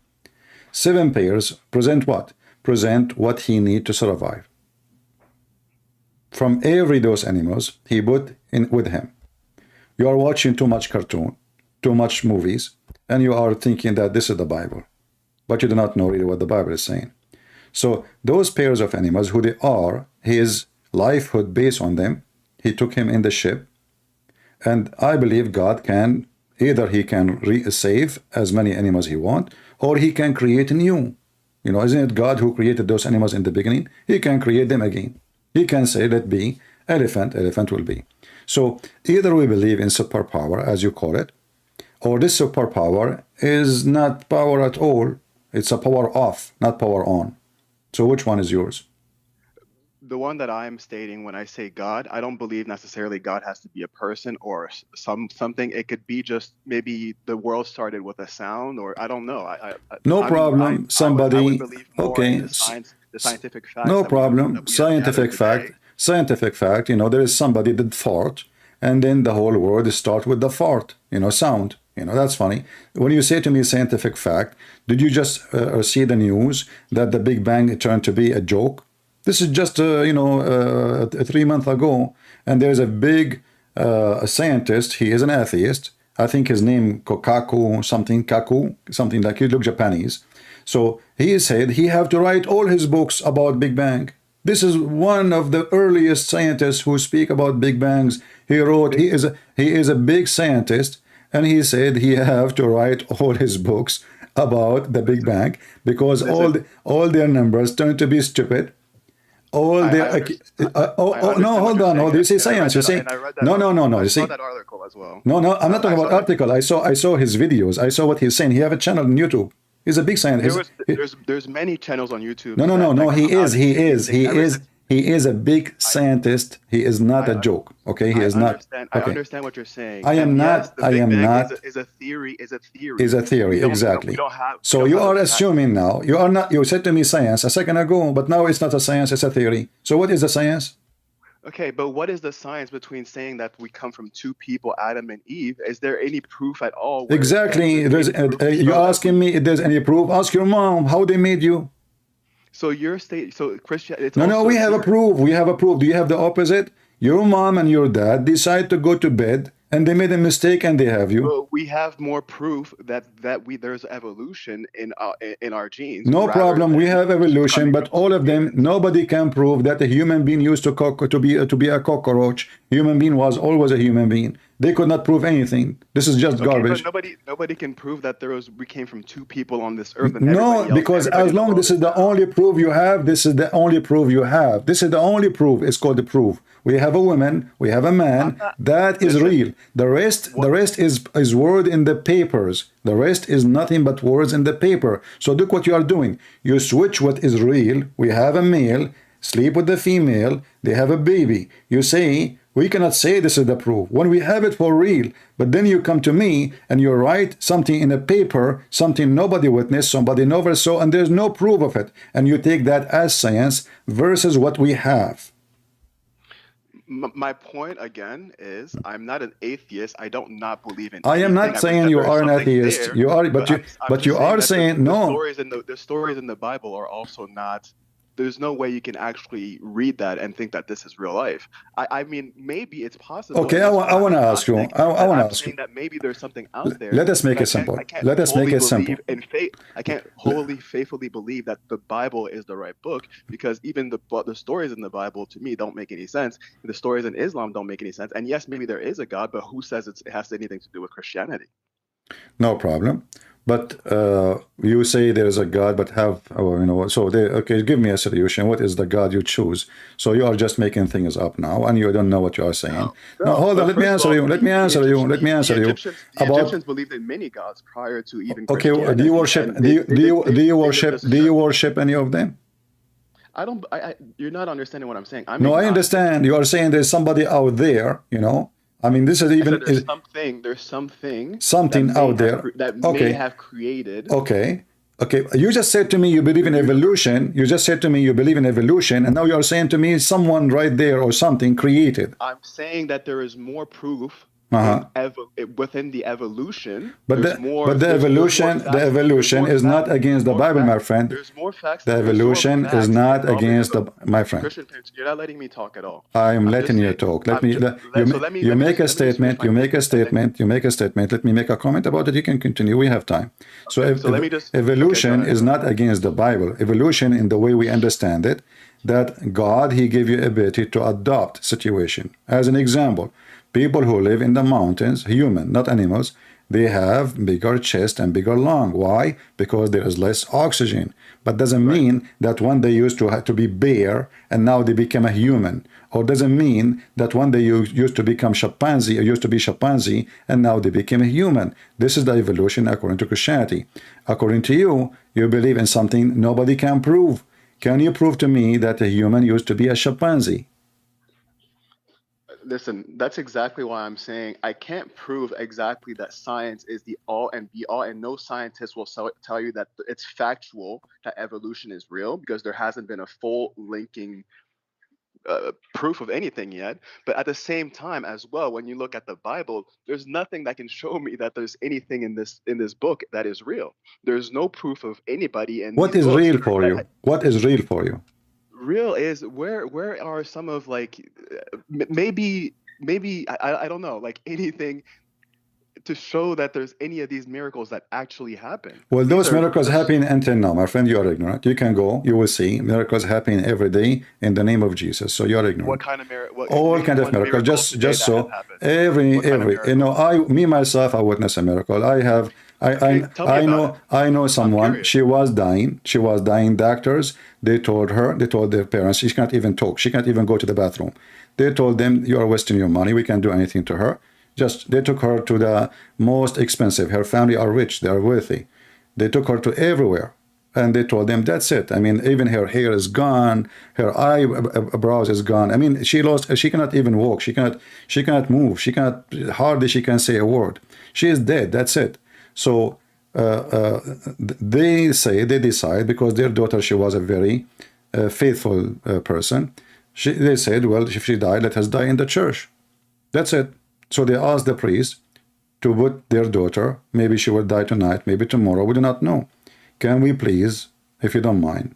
7 pairs present what? Present what he need to survive. From every those animals, he put in with him. You are watching too much cartoon, too much movies, and you are thinking that this is the Bible. But you do not know really what the Bible is saying. So those pairs of animals, who they are, his livelihood based on them, he took him in the ship. And I believe God can, either he can save as many animals he wants, or he can create new. Isn't it God who created those animals in the beginning? He can create them again. He can say, let be elephant, elephant will be. So either we believe in superpower, as you call it, or this superpower is not power at all. It's a power off, not power on. So which one is yours? The one that I'm stating when I say God, I don't believe necessarily God has to be a person or something. It could be just maybe the world started with a sound, or I don't know. No problem. Somebody. I would believe more Okay. in the scientific facts. No problem. Scientific fact. Scientific fact. There is somebody that fart, and then the whole world start with the fart. Sound. That's funny. When you say to me scientific fact, did you just see the news that the Big Bang turned to be a joke? This is just, 3 months ago, and there's a big scientist. He is an atheist. I think his name Kaku, something like, he look Japanese. So he said he have to write all his books about Big Bang. This is one of the earliest scientists who speak about Big Bangs. He is a big scientist, and he said he have to write all his books about the Big Bang because all their numbers turn to be stupid. Hold on. You see science. You see, no. You see, that article as well. No. I'm not talking about article. I saw his videos. I saw what he's saying. He have a channel on YouTube. He's a big scientist. There's many channels on YouTube. No. He is a big scientist. He is not a joke. Okay, he is not. Okay. I understand what you're saying. I am not. Is a theory. Is a theory, exactly. So you are assuming now. You are not. You said to me science a second ago, but now it's not a science. It's a theory. So what is the science? Okay, but what is the science between saying that we come from 2 people, Adam and Eve? Is there any proof at all? Exactly. You're asking me if there's any proof. Ask your mom how they made you. So Christian. No. We have a proof. We have a proof. Do you have the opposite? Your mom and your dad decide to go to bed, and they made a mistake, and they have you. Well, we have more proof that there's evolution in our genes. No problem. We have evolution, but all of them, nobody can prove that a human being used to be a cockroach. Human being was always a human being. They could not prove anything. This is just garbage. But nobody can prove that we came from 2 people on this earth. No, because as long this is the only proof you have, this is the only proof you have. This is the only proof. It's called the proof. We have a woman, we have a man. That is real. The rest is word in the papers. The rest is nothing but words in the paper. So look what you are doing. You switch what is real. We have a male sleep with the female. They have a baby. You say We cannot say this is the proof when we have it for real. But then you come to me and you write something in a paper, something nobody witnessed, somebody never saw, and there's no proof of it. And you take that as science versus what we have. My point again is, I'm not an atheist. I don't not believe in. I am not saying you are an atheist. There, you are, but you are saying no. The stories in the Bible are also not. There's no way you can actually read that and think that this is real life. I mean, maybe it's possible. Okay, I want to ask you. I want to ask you that maybe there's something out there. Let us make it simple. Let us make it simple. I can't wholly faithfully believe that the Bible is the right book, because even the stories in the Bible to me don't make any sense. The stories in Islam don't make any sense. And yes, maybe there is a God, but who says it has anything to do with Christianity? No problem. But you say there is a God, but have, you know, so okay, give me a solution. What is the God you choose? So you are just making things up now, and you don't know what you are saying. No, hold on, let me answer you. Let me answer you. Let me answer you. The Egyptians believed in many gods prior to even. Okay, do you worship? Do you worship any of them? I don't. You're not understanding what I'm saying. No, I understand. You are saying there's somebody out there, you know. I mean, this is even there's something out there that may have created. Okay. You just said to me you believe in evolution. You just said to me you believe in evolution, and now you are saying to me someone right there or something created. I'm saying that there is more proof within the evolution. But the evolution is not against the Bible, my friend. There's more facts. The evolution is not against my friend. Christian, you're not letting me talk at all. I am letting you talk. You make a statement. You make a statement. Let me make a comment about it. You can continue. We have time. So evolution is not against the Bible. Evolution, in the way we understand it, that God, he gave you ability to adopt situation. As an example, people who live in the mountains, human, not animals, they have bigger chest and bigger lung. Why? Because there is less oxygen. But doesn't mean that one they used to have to be bear and now they become a human. Or doesn't mean that one they used to become chimpanzee or used to be chimpanzee and now they became a human. This is the evolution according to Christianity. According to you, you believe in something nobody can prove. Can you prove to me that a human used to be a chimpanzee? Listen, that's exactly why I'm saying I can't prove exactly that science is the all and be all, and no scientist will tell you that it's factual that evolution is real, because there hasn't been a full linking proof of anything yet. But at the same time as well, when you look at the Bible, there's nothing that can show me that there's anything in this book that is real. There's no proof of anybody in what is real for you? What is real for you? Real is where are some of, like, maybe I don't know, like anything to show that there's any of these miracles that actually happen. Well, those miracles happen until now, my friend. You are ignorant. You can go, you will see miracles happen every day in the name of Jesus. So you're ignorant. What kind of miracle? All kind of miracles. Just so every you know, me myself, I witnessed a miracle. I know someone. She was dying. Doctors, they told their parents she can't even talk. She can't even go to the bathroom. They told them, you are wasting your money. We can't do anything to her. They took her to the most expensive. Her family are rich. They are wealthy. They took her to everywhere. And they told them, that's it. I mean, even her hair is gone. Her eyebrows is gone. I mean, she cannot even walk. She cannot move. Hardly she can say a word. She is dead. That's it. So they decide, because their daughter, she was a very faithful person. They said, well, if she died, let us die in the church. That's it. So they asked the priest to put their daughter, maybe she will die tonight, maybe tomorrow, we do not know. Can we please, if you don't mind,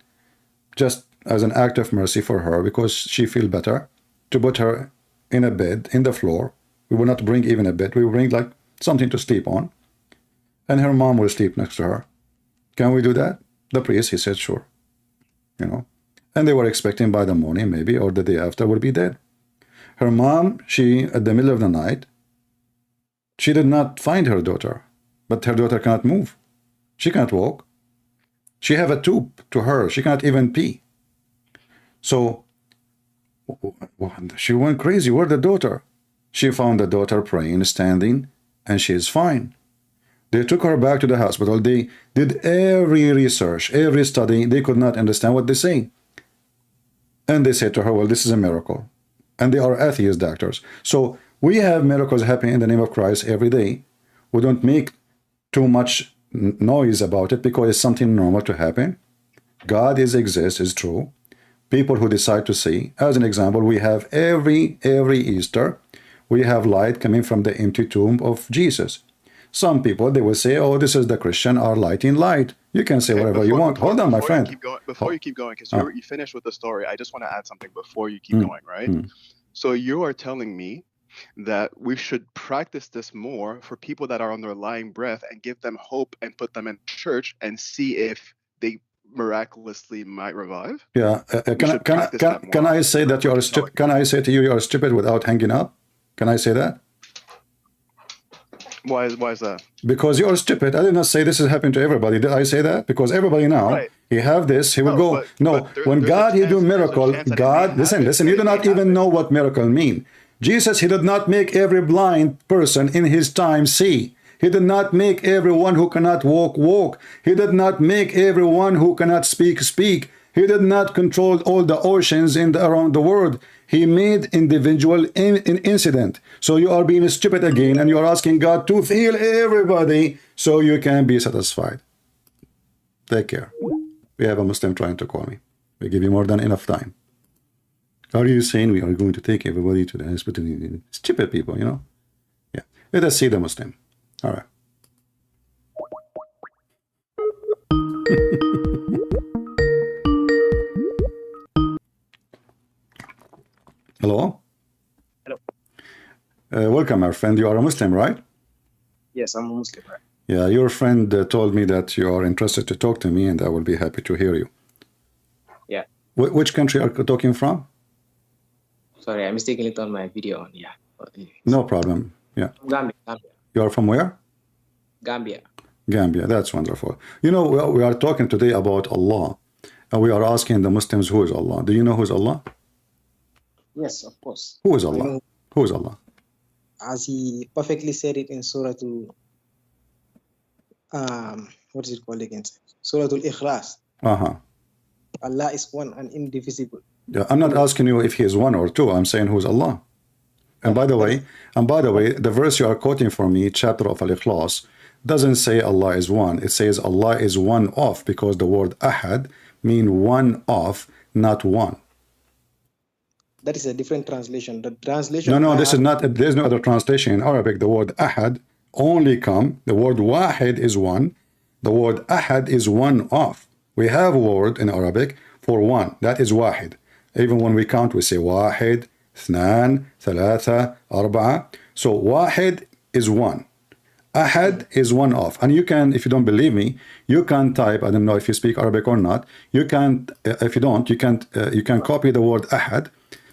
just as an act of mercy for her, because she feel better, to put her in a bed, in the floor. We will not bring even a bed. We will bring like something to sleep on. And her mom will sleep next to her. Can we do that? The priest, he said, sure. You know, and they were expecting by the morning, maybe, or the day after, will be dead. Her mom, at the middle of the night, she did not find her daughter, but her daughter cannot move. She can't walk. She have a tube to her. She can't even pee. So she went crazy. Where's the daughter? She found the daughter praying, standing, and she is fine. They took her back to the hospital. They did every research, every study. They could not understand what they say. And they said to her, well, this is a miracle. and they are atheist doctors. So we have miracles happening in the name of Christ every day. We don't make too much noise about it because it's something normal to happen. God exists is true. People who decide to see, as an example, we have every Easter, we have light coming from the empty tomb of Jesus. Some people, they will say, oh, this is the Christian are lighting light. You can say whatever you want. Hold on, my friend. Before you keep going, because you finished with the story, I just want to add something before you keep going, right? So you are telling me that we should practice this more for people that are on their lying breath and give them hope and put them in church and see if they miraculously might revive? Yeah. Can I say that you are stupid? Can I say to you, you are stupid without hanging up? Can I say that? Why is that? Because you are stupid. I did not say this is happening to everybody. Did I say that? Because everybody now, he have this, he will go. When God, he do miracle, God, listen, you do not even know what miracle mean. Jesus, he did not make every blind person in his time see. He did not make everyone who cannot walk. He did not make everyone who cannot speak. He did not control all the oceans around the world. He made individual incident. So you are being stupid again, and you are asking God to heal everybody so you can be satisfied. Take care. We have a Muslim trying to call me. We give you more than enough time. Are you saying we are going to take everybody to the hospital? Stupid people, you know? Yeah. Let us see the Muslim. All right. Hello? Hello. Welcome, our friend. You are a Muslim, right? Yes, I'm a Muslim. Right? Yeah, your friend told me that you are interested to talk to me, and I will be happy to hear you. Yeah. Which country are you talking from? Sorry, I mistakenly turned my video on. Yeah. No problem. Yeah. Gambia. You are from where? Gambia. Gambia. That's wonderful. You know, we are talking today about Allah, and we are asking the Muslims, who is Allah? Do you know who is Allah? Yes, of course. Who is Allah? Who is Allah? As he perfectly said it in Surah what is it called again? Surah Al-Ikhlas. Allah is one and indivisible. Yeah, I'm not asking you if he is one or two. I'm saying who is Allah. And by the way, the verse you are quoting for me, chapter of Al-Ikhlas, doesn't say Allah is one. It says Allah is one of, because the word ahad mean one of, not one. That is a different translation. The translation. No, this is not. There's no other translation in Arabic. The word ahad only come. The word wahid is one. The word ahad is one of. We have a word in Arabic for one. That is wahid. Even when we count, we say wahid, اثنان, ثلاثة, أربعة. So wahid is one. Ahad is one of. And you can, if you don't believe me, you can type, I don't know if you speak Arabic or not, you can, if you don't, you can copy the word ahad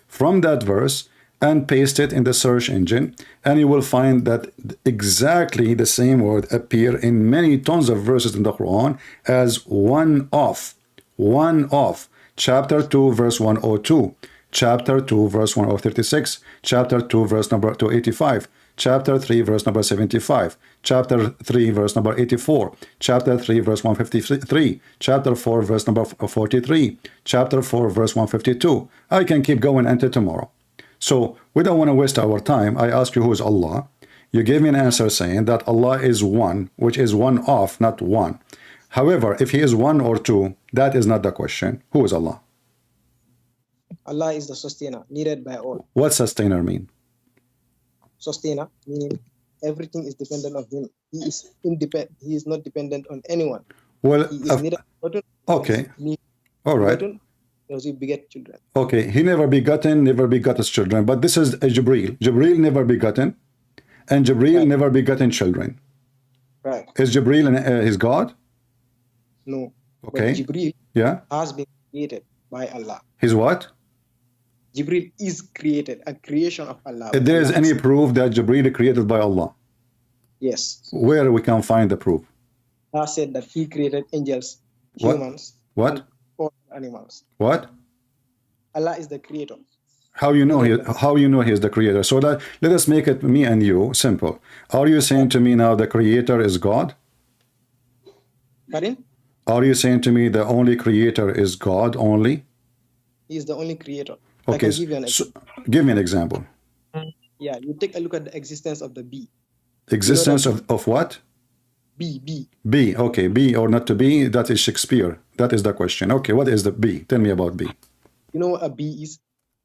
from that verse and paste it in the search engine, and you will find that exactly the same word appear in many tons of verses in the Quran as one of. One of. Chapter 2, verse 102. Chapter 2, verse 136. Chapter 2, verse number 285. Chapter 3, verse number 75. Chapter 3, verse number 84. Chapter 3, verse 153. Chapter 4, verse number 43. Chapter 4, verse 152. I can keep going until tomorrow. So we don't want to waste our time. I ask you, who is Allah? You gave me an answer saying that Allah is one, which is one of, not one. However, if he is one or two, that is not the question. Who is Allah? Allah is the sustainer, needed by all. What sustainer mean? Sustainer, meaning everything is dependent on him. He is independent. He is not dependent on anyone. Well, he is neither begotten, okay. All right. Does he beget children? Okay, he never begotten, never begot his children. But this is a Jibreel. Jibreel never begotten, and Jibreel never begotten children. Right. Is Jibreel his God? No. Okay. But Jibreel has been created by Allah. His what? Jibreel is created, a creation of Allah. If there is any proof that Jibreel is created by Allah? Yes. Where we can find the proof? Allah said that he created angels, humans, what? Or animals. What? Allah is the creator. How you know he is the creator? So that let us make it me and you simple. Are you saying to me now the creator is God? Pardon? Are you saying to me the only creator is God only? He is the only creator. Okay, I can give you an example. Give me an example. Yeah, you take a look at the existence of the bee. Existence of what? Bee. Bee. Okay, be or not to be, that is Shakespeare. That is the question. Okay, what is the bee? Tell me about bee. You know what a bee is?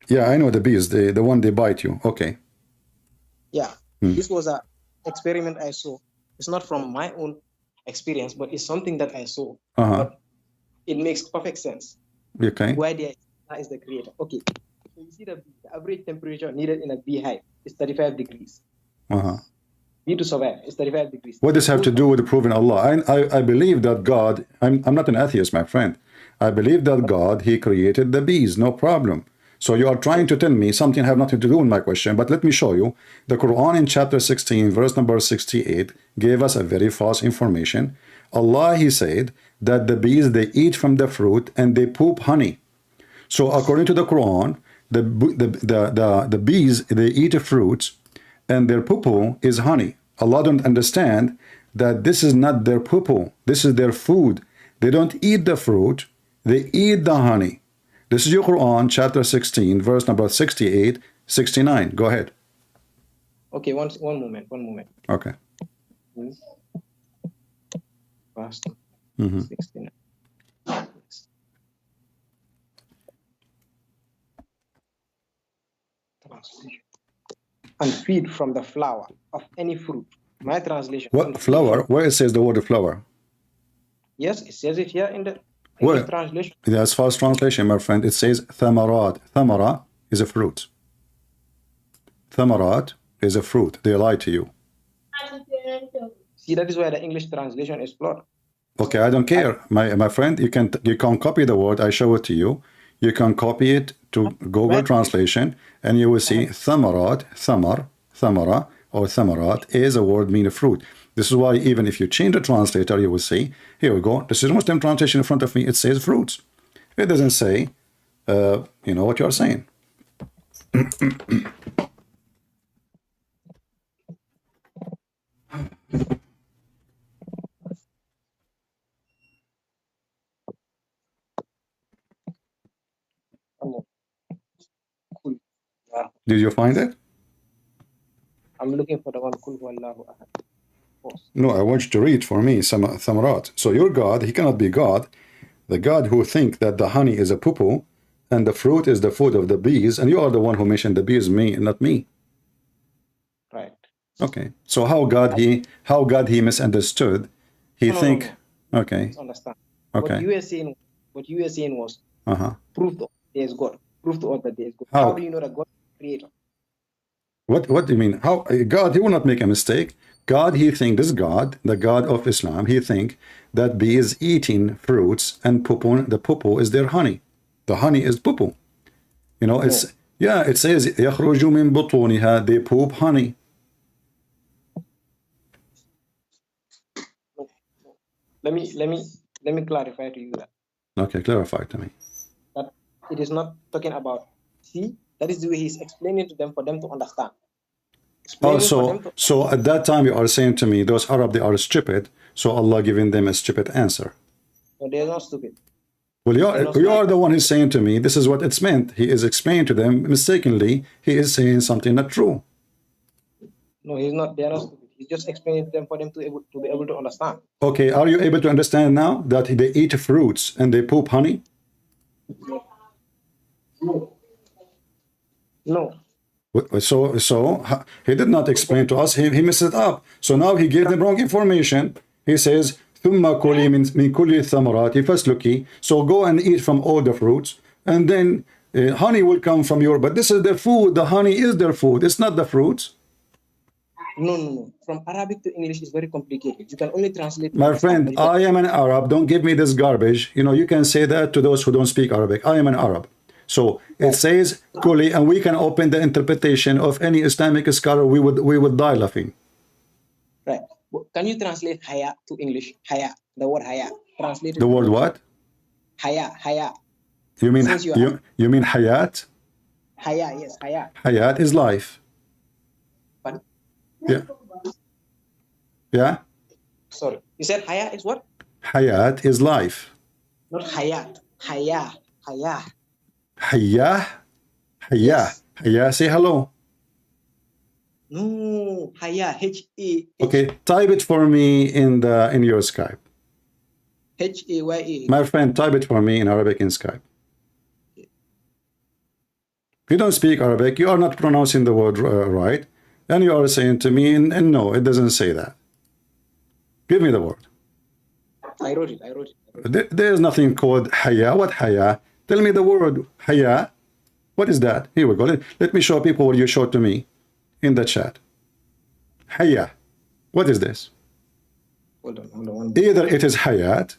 Yeah, I know the bees, the one they bite you. Okay. Yeah, this was an experiment I saw. It's not from my own experience, but it's something that I saw. But it makes perfect sense. Okay. Why there is the creator. Okay, so you see the average temperature needed in a beehive is 35 degrees. Bee to survive is 35 degrees. What does this have to do with proving Allah? I believe that God, I'm not an atheist, my friend. I believe that God, he created the bees, no problem. So you are trying to tell me something have nothing to do with my question, but let me show you. The Quran in chapter 16, verse number 68, gave us a very false information. Allah, he said that the bees, they eat from the fruit and they poop honey. So according to the Quran, the bees, they eat fruits and their poo-poo is honey. Allah don't understand that this is not their poo-poo. This is their food. They don't eat the fruit. They eat the honey. This is your Quran, chapter 16, verse number 68, 69. Go ahead. Okay, one moment. Okay. Verse 69. And feed from the flower of any fruit. My translation. What flower? Where it says the word flower? Yes, it says it here in the English translation. That's false translation, my friend. It says thamarat. Thamara is a fruit. Thamarat is a fruit. They lie to you. See, that is why the English translation is flawed. Okay, I don't care, my friend. You can copy the word. I show it to you. You can copy it to Google translation, and you will see thamarat, thamara, or thamarat is a word meaning fruit. This is why even if you change the translator, you will see, here we go. This is Muslim translation in front of me. It says fruits. It doesn't say, you know what you are saying. Did you find it? I'm looking for the one. Kul huwallahu ahad. No, I want you to read for me some thamarat. So your God, he cannot be God. The God who think that the honey is a poo-poo and the fruit is the food of the bees, and you are the one who mentioned the bees, me, not me. Right. Okay. So how God he misunderstood? He think. No. Okay. Understand. Okay. What you were saying was proof that there is God. Proof to all that there is God. How do you know that God is the creator? What do you mean? How God, he will not make a mistake. God, he think this God, the God of Islam, he think that bee is eating fruits and poo-poo, the poo-poo is their honey. The honey is poo-poo. You know, it's it says يَخْرُجُ مِن بُطُونِهَا, they poop honey. Let me clarify to you that. Okay, clarify to me. That it is not talking about. See, that is the way he's explaining to them for them to understand. So at that time you are saying to me, those Arab, they are stupid, so Allah giving them a stupid answer. No, they are not stupid. Well, you are the one who's saying to me, this is what it's meant. He is explaining to them mistakenly. He is saying something not true. No, he's not. They are not stupid. He's just explaining to them for them to be able to understand. Okay, are you able to understand now that they eat fruits and they poop honey? No. So he did not explain to us. He messed it up. So now he gave them wrong information. He says, ثُمَّ كُلِي مِن كُلِّ الثَّمَرَاتِ فَاسْلُكِي. So go and eat from all the fruits, and then honey will come from your. But this is their food. The honey is their food. It's not the fruits. No. From Arabic to English is very complicated. You can only translate. My friend, I am an Arab. Don't give me this garbage. You know, you can say that to those who don't speak Arabic. I am an Arab. So it says Kuli, and we can open the interpretation of any Islamic scholar. We would die laughing. Right. Can you translate haya to English? Haya. The word haya. Translate the word what? Haya. You mean you mean hayat? Haya, yes, haya. Hayat is life. But yeah. Sorry. You said haya is what? Hayat is life. Not hayat. Haya. Hayah? Haya. Yes. Haya, say hello. No, Haya, H-A. Okay, type it for me in your Skype. H-A-Y-A. My friend, type it for me in Arabic in Skype. If you don't speak Arabic, you are not pronouncing the word right, and you are saying to me, and no, it doesn't say that. Give me the word. I wrote it. There is nothing called haya. What haya? Tell me the word haya. What is that? Here we go. Let me show people what you showed to me in the chat. Haya. What is this? Hold on. Either it is hayat,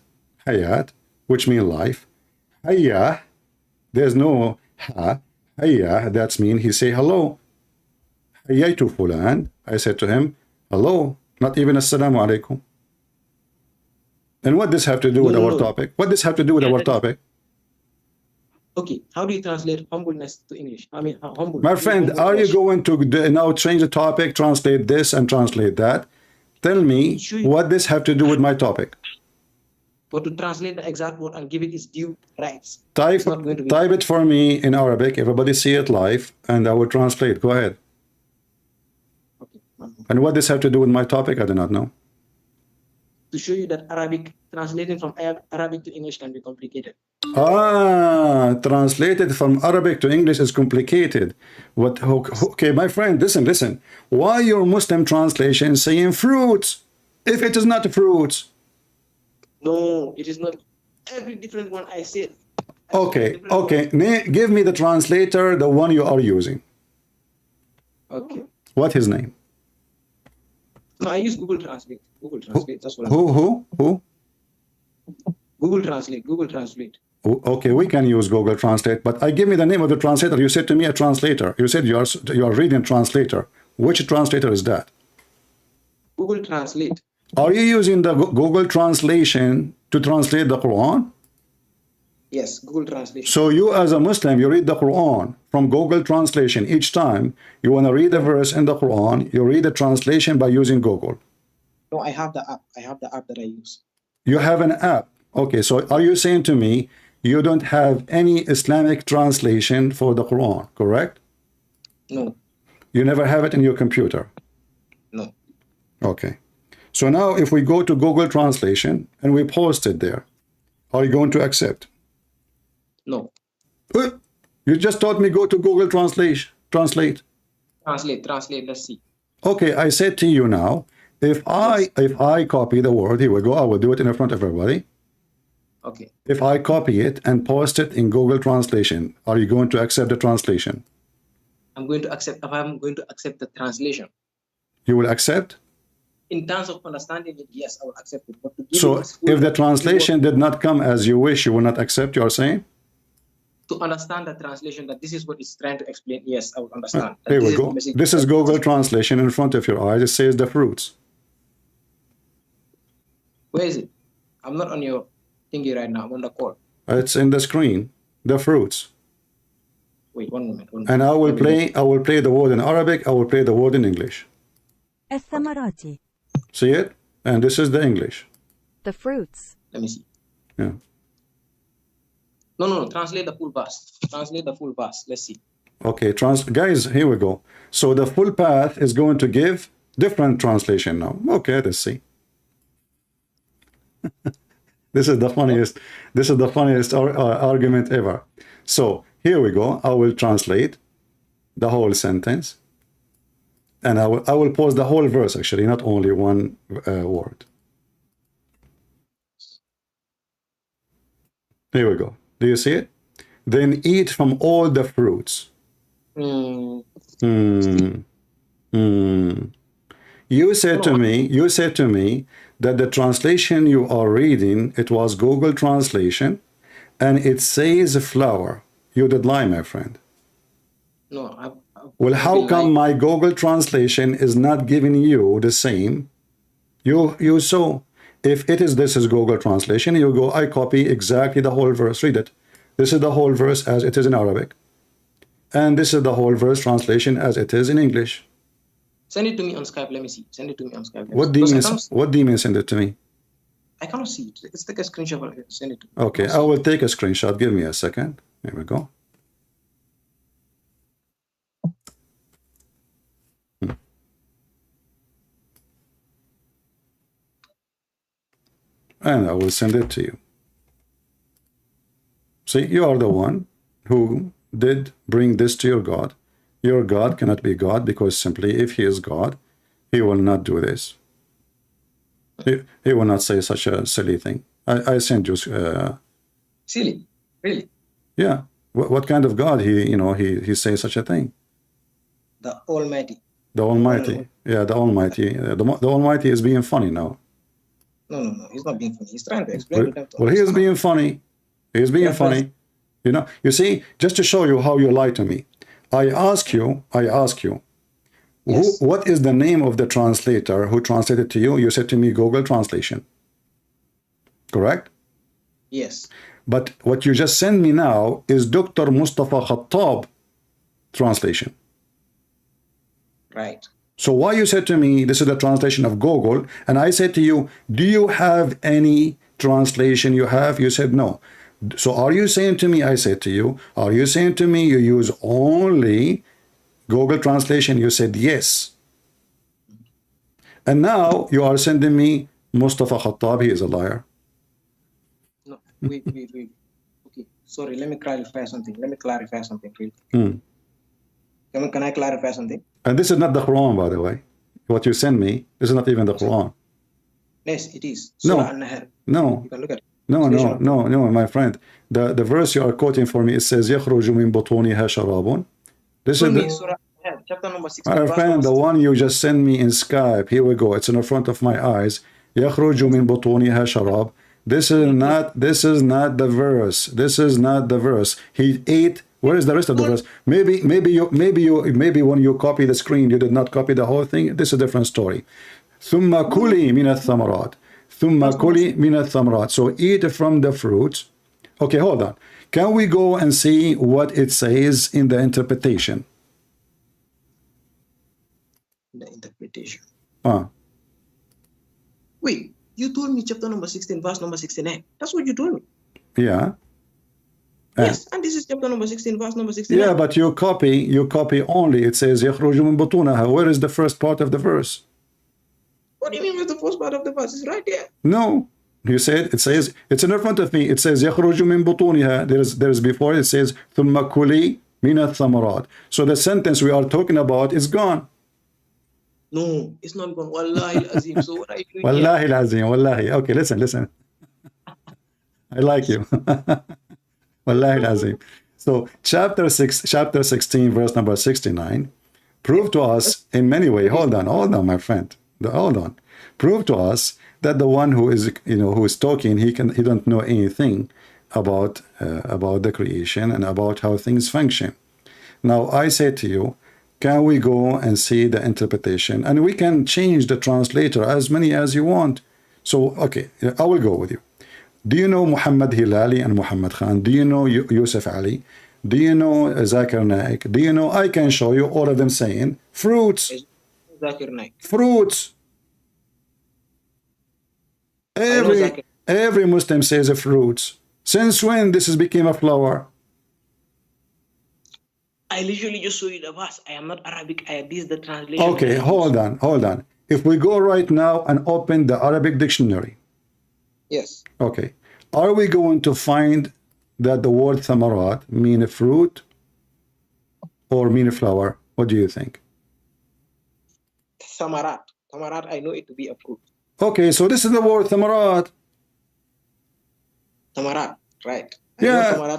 which means life. Haya, there's no ha. Haya, that's mean he say hello. Hayaitu fulan. I said to him, hello. Not even assalamu alaikum. And what does this have to do with our topic? What does this have to do with our topic? Okay, how do you translate humbleness to English? I mean, humble. My friend, are you going to now change the topic, translate this and translate that? Tell me what this have to do with my topic. But to translate the exact word and give it its due rights. Type it for me in Arabic. Everybody see it live, and I will translate. Go ahead. Okay. And what this have to do with my topic? I do not know. To show you that Arabic, translating from Arabic to English can be complicated. Translated from Arabic to English is complicated. What? Okay, my friend, listen. Why your Muslim translation saying fruits if it is not fruits? No, it is not. Every different one I said. Okay. Give me the translator, the one you are using. Okay. What his name? No, I use Google Translate. That's what Who? Google Translate. Okay, we can use Google Translate, but give me the name of the translator. You said to me a translator. You said you are reading translator. Which translator is that? Google Translate. Are you using the Google translation to translate the Quran? Yes, Google Translation. So you as a Muslim, you read the Quran from Google Translation. Each time you want to read a verse in the Quran, you read the translation by using Google. No, I have the app. I have the app that I use. You have an app. Okay, so are you saying to me you don't have any Islamic translation for the Quran, correct? No. You never have it in your computer? No. Okay. So now if we go to Google Translation and we post it there, are you going to accept? No. You just taught me go to Google Translate. Translate, let's see. Okay, I said to you now, if I copy the word, here we go, I will do it in front of everybody. Okay. If I copy it and post it in Google Translation, are you going to accept the translation? I'm going to accept the translation. You will accept? In terms of understanding it, yes, I will accept it. But so if the translation did not come as you wish, you will not accept, you are saying? To understand the translation, that this is what it's trying to explain, yes, I will understand. Here we go. This is Google Translation in front of your eyes. It says the fruits. Where is it? I'm not on your thingy right now. I'm on the call. It's in the screen. The fruits. Wait, one moment. And I will play the word in Arabic. I will play the word in English. الثمرات. See it? And this is the English. The fruits. Let me see. Yeah. No. Translate the full verse. Let's see. Okay, guys, here we go. So the full path is going to give different translation now. Okay, let's see. This is the funniest argument ever. So here we go. I will translate the whole sentence. And I will post the whole verse, actually, not only one word. Here we go. Do you see it? Then eat from all the fruits. You said to me that the translation you are reading, it was Google Translation, and it says flower. You did lie, my friend. No, well, how come my Google Translation is not giving you the same? You saw. If this is Google Translation, you go, I copy exactly the whole verse. Read it. This is the whole verse as it is in Arabic. And this is the whole verse translation as it is in English. Send it to me on Skype. Let me see. Send it to me on Skype. What do you mean send it to me? I cannot see it. Let's take a screenshot of it. Send it to me. Okay, I will take a screenshot. Give me a second. Here we go. and I will send it to you. See, you are the one who did bring this to your God. Your God cannot be God, because simply if he is God, he will not do this. He will not say such a silly thing. I send you silly, really? Yeah. What kind of God he says such a thing? The Almighty. The Almighty. Yeah, the Almighty. The Almighty is being funny now. No. He's not being funny. He's trying to explain to them. Well, he is being funny. He is being funny. You see, just to show you how you lie to me. I ask you, yes. What is the name of the translator who translated to you? You said to me, Google Translation. Correct? Yes. But what you just sent me now is Dr. Mustafa Khattab translation. Right. So why you said to me, this is the translation of Google, and I said to you, do you have any translation you have? You said no. So are you saying to me, I said to you, are you saying to me you use only Google Translation? You said yes. And now you are sending me Mustafa Khattab, he is a liar. No, wait. Okay, sorry, let me clarify something. Really. Can I clarify something? And this is not the Quran, by the way. What you send me, this is not even the Quran. Yes, it is. No. No. You can look at it. No, my friend. The verse you are quoting for me, it says, يَخْرُجُ مِن بُطُونِهَا شَرَابٌ. This is the... Chapter number 16. My friend, the one you just sent me in Skype, here we go. It's in the front of my eyes. يَخْرُجُ مِن بُطُونِهَا شَرَابٌ. This is not the verse. This is not the verse. He ate. Where is the rest of the verse? Maybe when you copy the screen, you did not copy the whole thing. This is a different story. ثُمَّ كُلِي مِنَ الثَّمَرَاتِ. ثُمَّ كُلِي مِنَ الثَّمَرَاتِ. So eat from the fruits. Okay, hold on. Can we go and see what it says in the interpretation? The interpretation. Wait, you told me chapter number 16, verse number 69. That's what you told me. Yeah. Yes, and this is chapter number 16, verse number 69. Yeah, but you copy only. It says يَخْرُجُ مِن بُطُونَهَا. Where is the first part of the verse? What do you mean with the first part of the verse? It's right there. No. You said, it says, it's in front of me. It says يَخْرُجُ مِن بُطُونِهَا. There's before it says ثُمَّ كُلِي مِنَ الثَّمَرَاتِ. So the sentence we are talking about is gone. No, it's not gone. Wallahi al-azim. So what are you doing? Wallahi al-azim. Wallahi. Okay, listen. I like you. Wallahi al-azim. So chapter 16, verse number 69, prove to us in many ways. Hold on, my friend. Hold on. Prove to us that the one who is talking, he don't know anything about the creation and about how things function. Now I say to you, can we go and see the interpretation? And we can change the translator as many as you want. So, okay, I will go with you. Do you know Muhammad Hilali and Muhammad Khan? Do you know Yusuf Ali? Do you know Zakir Naik? Do you know, I can show you all of them saying, fruits. Zakir Naik. Fruits. Every Muslim says fruits. Since when this has become a flower? I literally just show you the verse. I am not Arabic. This is the translation. Okay, hold on. If we go right now and open the Arabic dictionary. Yes. Okay. Are we going to find that the word thamarat mean a fruit or mean a flower? What do you think? Thamarat. Thamarat, I know it to be a fruit. Okay, so this is the word thamarat. Thamarat, right. Yeah.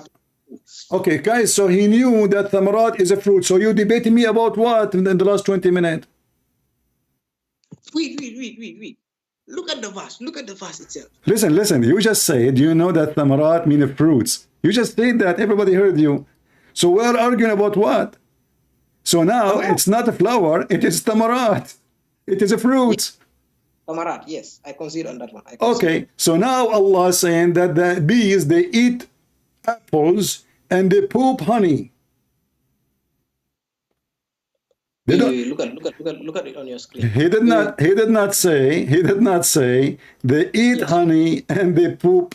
Okay, guys, so he knew that thamarat is a fruit. So you debating me about what in the last 20 minutes? Wait. Look at the verse. Look at the verse itself. Listen. You just said you know that thamarat mean fruits. You just said that. Everybody heard you. So we're arguing about what? So now it's not a flower. It is thamarat. It is a fruit. Thamarat, yes. I concede on that one. Okay, so now Allah is saying that the bees, they eat apples and they poop honey. Look at it on your screen. He did not say they eat honey and they poop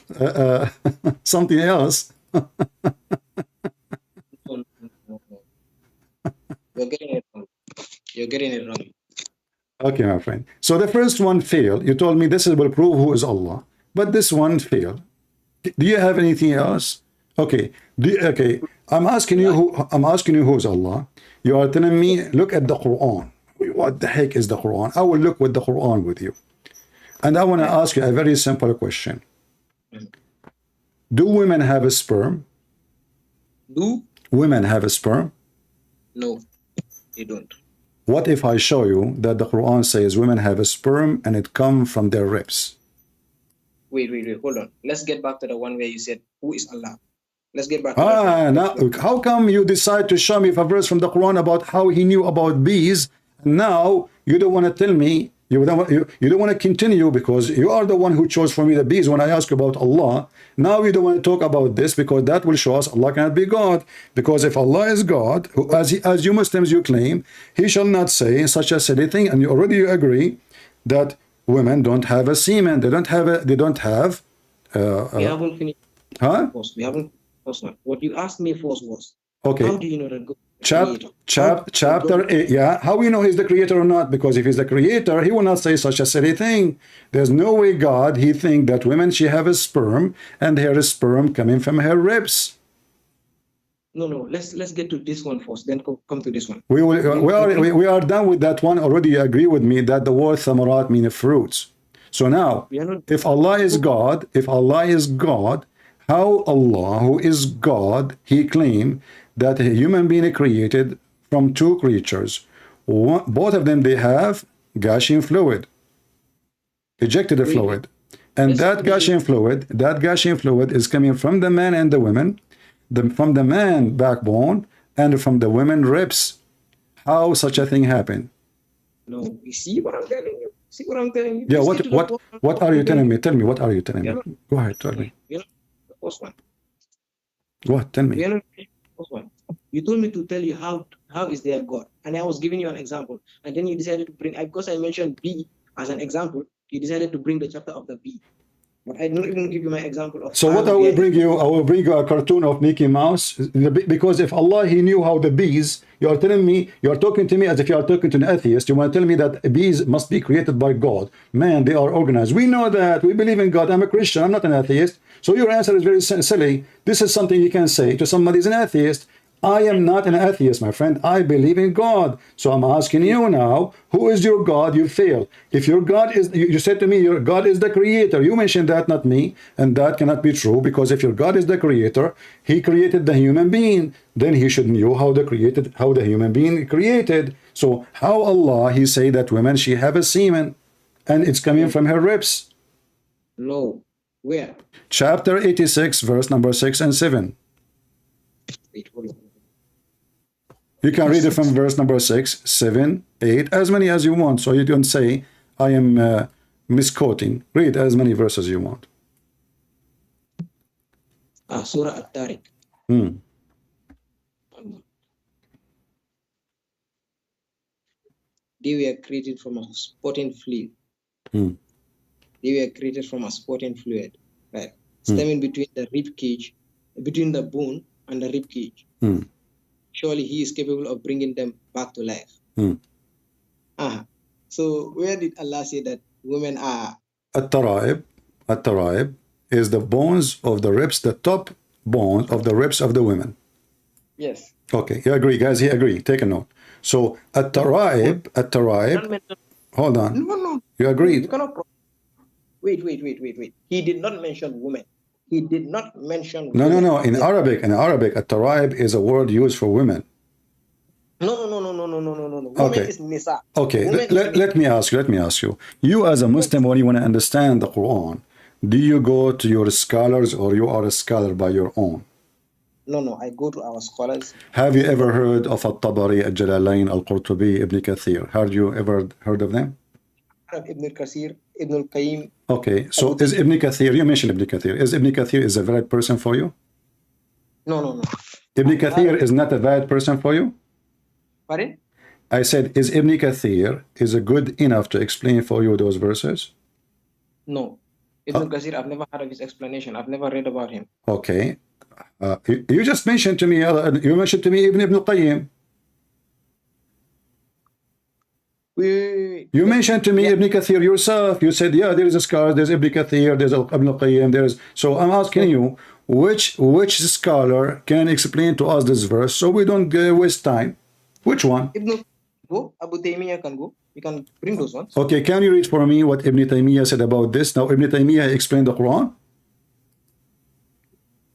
something else. No. You're getting it wrong. Okay, my friend. So the first one failed. You told me this will prove who is Allah. but this one failed. Do you have anything else? Okay. Okay. I'm asking you who's Allah. You are telling me, look at the Quran. What the heck is the Quran? I will look with the Quran with you. And I want to ask you a very simple question. Do women have a sperm? Do women have a sperm? No, they don't. What if I show you that the Quran says women have a sperm and it comes from their ribs? Wait, hold on. Let's get back to the one where you said, who is Allah? Let's get back to now, how come you decide to show me a verse from the Quran about how he knew about bees? Now you don't want to tell me, you don't want to continue because you are the one who chose for me the bees when I ask about Allah. Now you don't want to talk about this because that will show us Allah cannot be God. Because if Allah is God, as you Muslims you claim, he shall not say such a silly thing, and you already agree that women don't have a semen. They don't have. We haven't finished. Huh? We haven't. What you asked me first was, okay. How do you know that God? Chapter 8, yeah. How we know he's the creator or not? Because if he's the creator, he will not say such a silly thing. There's no way God, he think that women, she have a sperm, and her sperm coming from her ribs. No. Let's get to this one first, then come to this one. We are done with that one already. You agree with me that the word thamarat means fruits. So now, if Allah is God, how Allah, who is God, he claimed that a human being created from two creatures. Both of them, they have gushing fluid, ejected fluid. And that gushing fluid is coming from the man and the women, from the man backbone, and from the women ribs. How such a thing happened? No, you see what I'm telling you? See what I'm telling you? Yeah, what are you telling me? Tell me, what are you telling me? Go ahead, tell me. The first one. What? Tell me. You told me to tell you how is there God, and I was giving you an example, and then you decided to bring, because I mentioned bee as an example, you decided to bring the chapter of the bee, but I didn't even give you my example of. So what I will bring you? I will bring you a cartoon of Mickey Mouse, because if Allah, he knew how the bees, you are telling me, you are talking to me as if you are talking to an atheist. You want to tell me that bees must be created by God? Man, they are organized. We know that. We believe in God. I'm a Christian. I'm not an atheist. So your answer is very silly. This is something you can say to somebody who's an atheist. I am not an atheist, my friend. I believe in God. So I'm asking you now, who is your God? You fail. If your God is, you said to me, your God is the creator. You mentioned that, not me. And that cannot be true, because if your God is the creator, he created the human being. Then he should know how the human being created. So how Allah, he say that women, she have a semen and it's coming from her ribs? No. Where? Chapter 86, verse number 6 and 7. Wait, hold on. You can read it from verse number 6, 7, 8, as many as you want. So you don't say, I am misquoting. Read as many verses you want. Surah At-Tariq. They were created from a spotting fluid. They were created from a spotting fluid, right? Stemming between the rib cage, between the bone and the rib cage. Surely he is capable of bringing them back to life. So where did Allah say that women are? At-Taraib is the bones of the ribs, the top bones of the ribs of the women. Yes. Okay, you agree, guys? He agree. Take a note. So At-Taraib, hold on. No. You agreed. Wait. He did not mention women. He did not mention No. women. In Arabic, At-Taraib is a word used for women. No. Women is nisa. Okay, let me ask you. You as a Muslim, when you want to understand the Quran, do you go to your scholars or you are a scholar by your own? No, I go to our scholars. Have you ever heard of Al-Tabari, Al-Jalalain, Al-Qurtubi, Ibn Kathir? Have you ever heard of them? Ibn Kathir, Ibn al-Qayyim. Okay, so is Ibn Kathir, you mentioned Ibn Kathir, is Ibn Kathir is a valid person for you? No. Ibn Kathir is not a valid person for you? Pardon? I said, is Ibn Kathir is a good enough to explain for you those verses? No. Ibn Kathir, I've never heard of his explanation. I've never read about him. Okay. You just mentioned to me, Ibn al-Qayyim. Wait. You mentioned to me Ibn Kathir yourself. You said, yeah, there is a scholar, there's Ibn Kathir, there's Ibn al-Qayyim, there's... So I'm asking you, which scholar can explain to us this verse so we don't waste time? Which one? Ibn go. Abu Taymiyyah can go. You can bring those ones. Okay, can you read for me what Ibn Taymiyyah said about this? Now, Ibn Taymiyyah explained the Quran?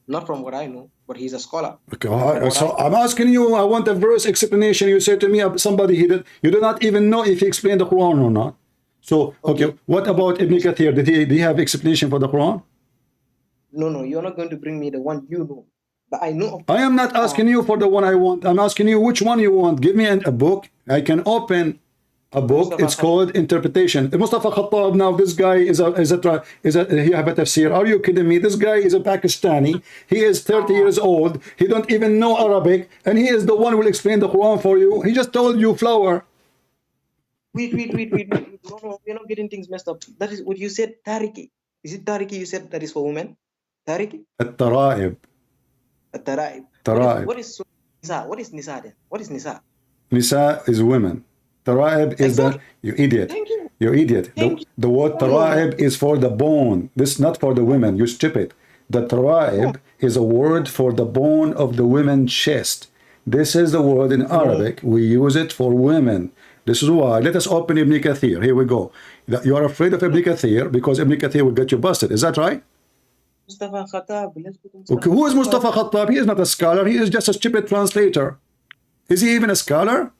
Not from what I know, but he's a scholar. Okay, so I'm asking you, I want a verse explanation. You said to me, somebody he did, you do not even know if he explained the Quran or not. So, okay, what about Ibn Kathir? Did he have explanation for the Quran? No, you're not going to bring me the one you know. But I know. I am not asking you for the one I want. I'm asking you which one you want. Give me a book. I can open a book. It's called Interpretation. Mustafa Khattab. Now this guy is he have a tafsir. Are you kidding me? This guy is a Pakistani. He is 30 years old. He don't even know Arabic, and he is the one who will explain the Quran for you. He just told you flower. Wait. No, we're not getting things messed up. That is what you said. Tariki. Is it Tariki? You said that is for women. Tariki. At-Tara'ib. At-Tara'ib. Tara'ib. What is Nisa? What is Nisa then? What is Nisa? Nisa is women. Tara'ib is the... You idiot. Thank you. You idiot. The word Tara'ib is for the bone. This is not for the women. You stupid. The Tara'ib is a word for the bone of the women's chest. This is the word in Arabic. We use it for women. This is why. Let us open Ibn Kathir. Here we go. You are afraid of Ibn Kathir because Ibn Kathir will get you busted. Is that right? Mustafa Khattab. Okay, who is Mustafa Khattab? He is not a scholar. He is just a stupid translator. Is he even a scholar?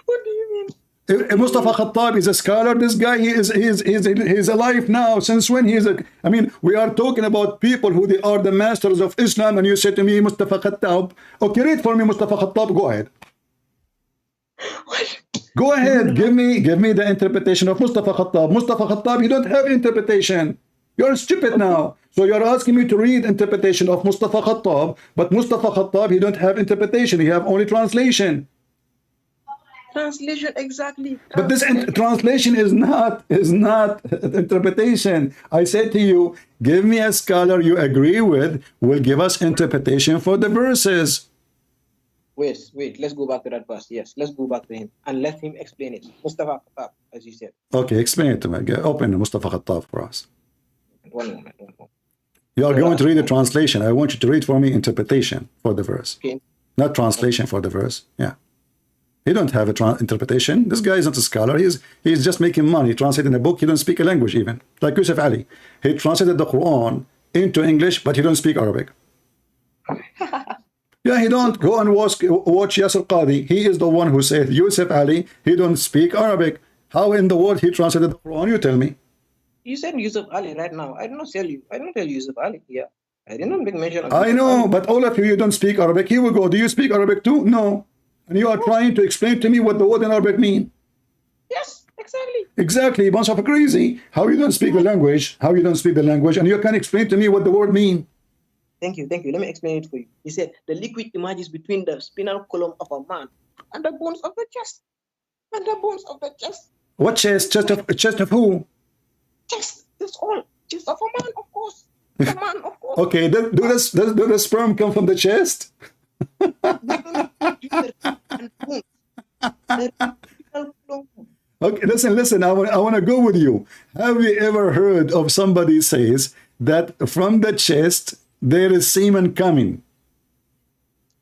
What do you mean? Mustafa Khattab is a scholar. This guy, he's alive now. Since when he is a... I mean, we are talking about people who they are the masters of Islam, and you say to me, Mustafa Khattab. Okay, read for me, Mustafa Khattab. Go ahead. What? Go ahead. Give me the interpretation of Mustafa Khattab. Mustafa Khattab, you don't have interpretation. You're stupid now. So you're asking me to read interpretation of Mustafa Khattab, but Mustafa Khattab, he don't have interpretation. He have only translation. Translation, exactly. But this translation is not interpretation. I said to you, give me a scholar you agree with, will give us interpretation for the verses. Wait, let's go back to that verse. Yes, let's go back to him and let him explain it. Mustafa Khattab, as you said. Okay, explain it to me. Open Mustafa Khattab for us. One moment. You are going to read the translation. I want you to read for me interpretation for the verse. Okay. Not translation for the verse. Yeah. He don't have a interpretation. This guy is not a scholar. He's just making money, translating a book. He don't speak a language even. Like Yusuf Ali. He translated the Quran into English, but he don't speak Arabic. Yeah, he don't. Go and watch Yasir Qadi. He is the one who said, Yusuf Ali, he don't speak Arabic. How in the world he translated the Quran? You tell me. You said Yusuf Ali right now. I did not tell you. I don't tell Yusuf Ali. Yeah. I did not make mention of I know, but all of you don't speak Arabic. Here we go. Do you speak Arabic too? No. And you are trying to explain to me what the word in Arabic mean. Yes, exactly. Exactly. Bunch of crazy. How you don't speak the language? How you don't speak the language? And you can explain to me what the word mean. Thank you. Let me explain it for you. He said the liquid emerges between the spinal column of a man and the bones of the chest. And the bones of the chest. What chest? Chest of who? Chest. That's all. Chest of a man, of course. The man, of course. Okay. Does the sperm come from the chest? Okay, listen. I want to go with you. Have you ever heard of somebody says that from the chest there is semen coming?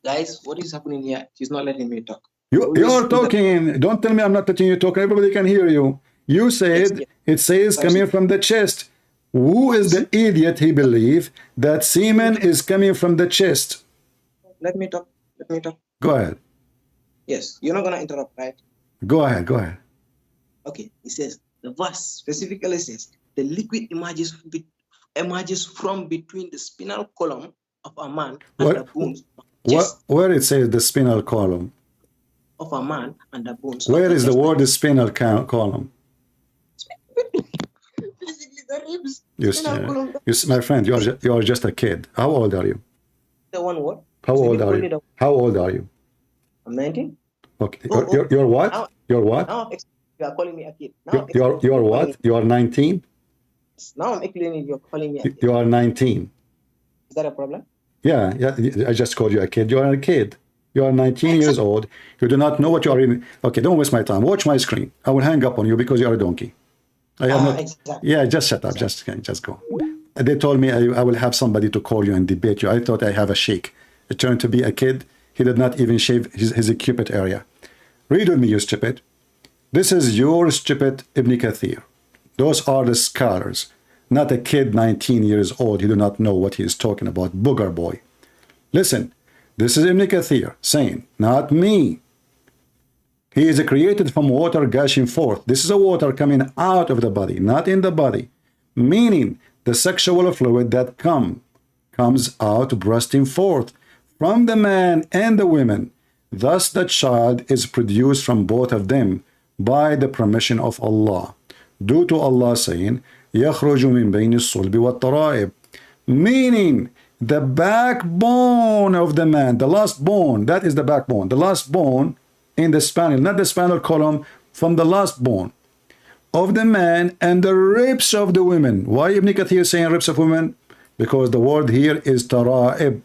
Guys, what is happening here? She's not letting me talk. You're talking. Don't tell me I'm not letting you talk. Everybody can hear you. You said it says coming from the chest. Who is the idiot he believe that semen is coming from the chest? Let me talk. Go ahead. Yes, you're not going to interrupt, right? Go ahead. Okay, it says, the verse specifically says, the liquid emerges from between the spinal column of a man and the bones. Where it says the spinal column? Of a man and the bones. Where is the word spinal column? Basically, the ribs. My friend, you are just a kid. How old are you? The one what? How old are you? I'm 19. Okay. You're what? Now, you're what? Now you are calling me a kid. You're what? You are 19? Now I'm explaining you're calling me a kid. You are 19. Is that a problem? Yeah. I just called you a kid. You are a kid. You are 19 years old. You do not know what you are in. Okay, don't waste my time. Watch my screen. I will hang up on you because you are a donkey. I have not. Exactly. Yeah, just shut up. Just go. They told me I will have somebody to call you and debate you. I thought I have a sheikh. It turned to be a kid. He did not even shave his cupid area. Read with me, you stupid. This is your stupid Ibn Kathir. Those are the scholars, not a kid 19 years old. You do not know what he is talking about. Booger boy. Listen, this is Ibn Kathir saying, not me. He is created from water gushing forth. This is a water coming out of the body, not in the body. Meaning the sexual fluid that comes out bursting forth from the man and the women. Thus the child is produced from both of them by the permission of Allah. Due to Allah saying, يَخْرُجُ مِنْ بَيْنِ الصُّلْبِ وَالتَّرَائِبِ. Meaning the backbone of the man, the last bone, that is the backbone, the last bone in the spinal, not the spinal column, from the last bone of the man and the ribs of the women. Why Ibn Kathir is saying ribs of women? Because the word here is tara'ib.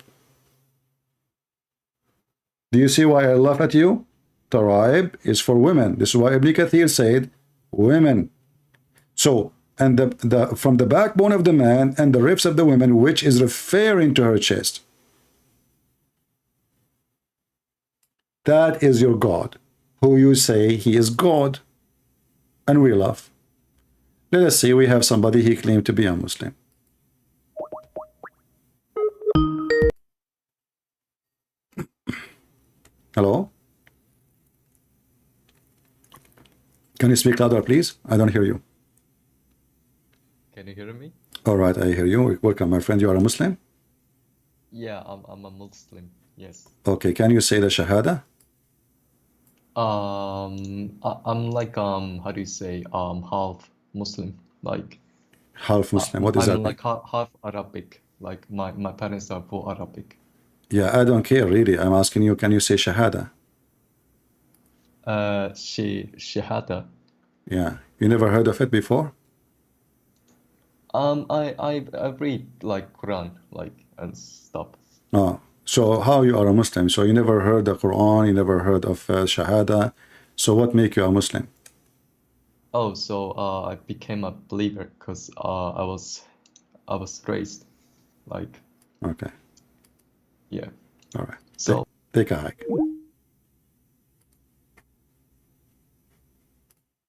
Do you see why I laugh at you? Tara'ib is for women. This is why Ibn Kathir said women. So, and from the backbone of the man and the ribs of the women, which is referring to her chest. That is your God, who you say he is God. And we laugh. Let us see, we have somebody he claimed to be a Muslim. Hello? Can you speak louder, please? I don't hear you. Can you hear me? All right, I hear you. Welcome, my friend. You are a Muslim? Yeah, I'm a Muslim. Yes. Okay, can you say the Shahada? I'm like how do you say half Muslim, like half Muslim. What is that? I'm like half Arabic. Like my parents are full Arabic. Yeah, I don't care really. I'm asking you, can you say Shahada? Shahada. Yeah, you never heard of it before? I read like Quran like and stuff. Oh, so how you are a Muslim? So you never heard the Quran, you never heard of Shahada. So what make you a Muslim? Oh, so I became a believer because I was raised like. Okay. Yeah. All right. So take a hike.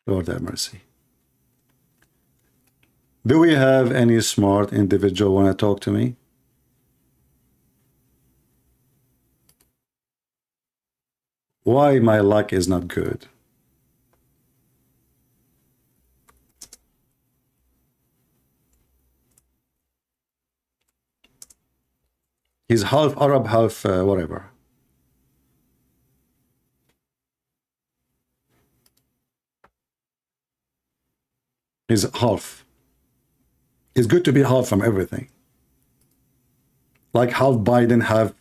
Lord have mercy. Do we have any smart individual want to talk to me? Why my luck is not good? He's half Arab, half whatever. He's half. It's good to be half from everything. Like half Biden, half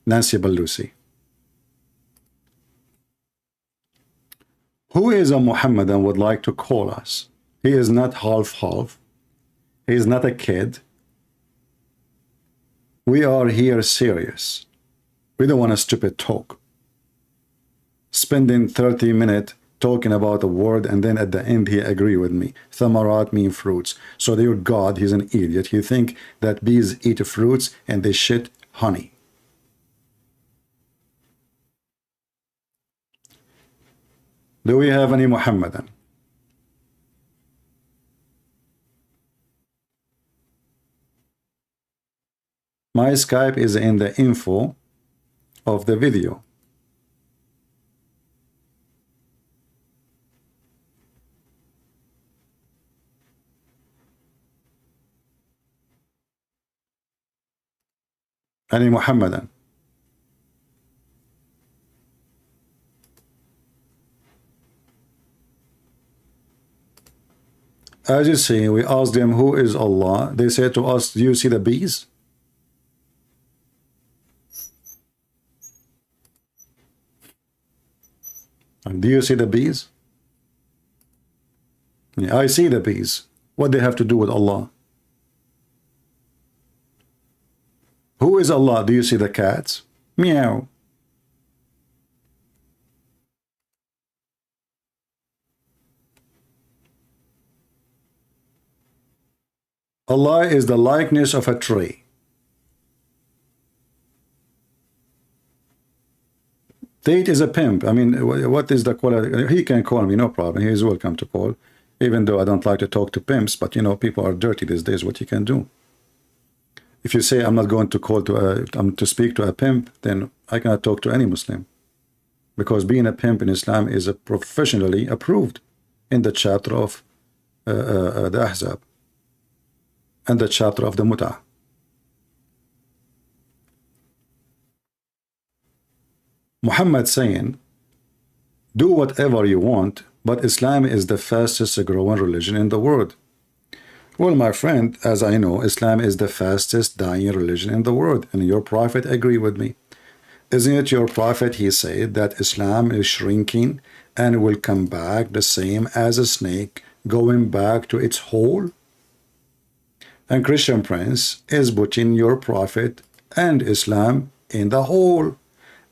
Nancy Pelosi. Who is a Muhammadan would like to call us? He is not half-half. He is not a kid. We are here serious. We don't want a stupid talk. Spending 30 minutes talking about a word and then at the end he agree with me. Thamarat mean fruits. So your God, he's an idiot. He think that bees eat fruits and they shit honey. Do we have any Muhammadan? My Skype is in the info of the video. Any Muhammadan? As you see, we asked them, who is Allah? They said to us, do you see the bees? And do you see the bees? Yeah, I see the bees. What they have to do with Allah? Who is Allah? Do you see the cats? Meow. Allah is the likeness of a tree. Tate is a pimp. I mean, what is the quality? He can call me, no problem. He is welcome to call, even though I don't like to talk to pimps. But you know, people are dirty these days. What you can do? If you say I'm not going to call to speak to a pimp, then I cannot talk to any Muslim, because being a pimp in Islam is professionally approved in the chapter of the Ahzab and the chapter of the Mut'ah. Muhammad saying, do whatever you want, but Islam is the fastest growing religion in the world. Well, my friend, as I know, Islam is the fastest dying religion in the world, and your prophet agree with me. Isn't it your prophet, he said that Islam is shrinking and will come back the same as a snake going back to its hole? And Christian Prince is putting your prophet and Islam in the hole.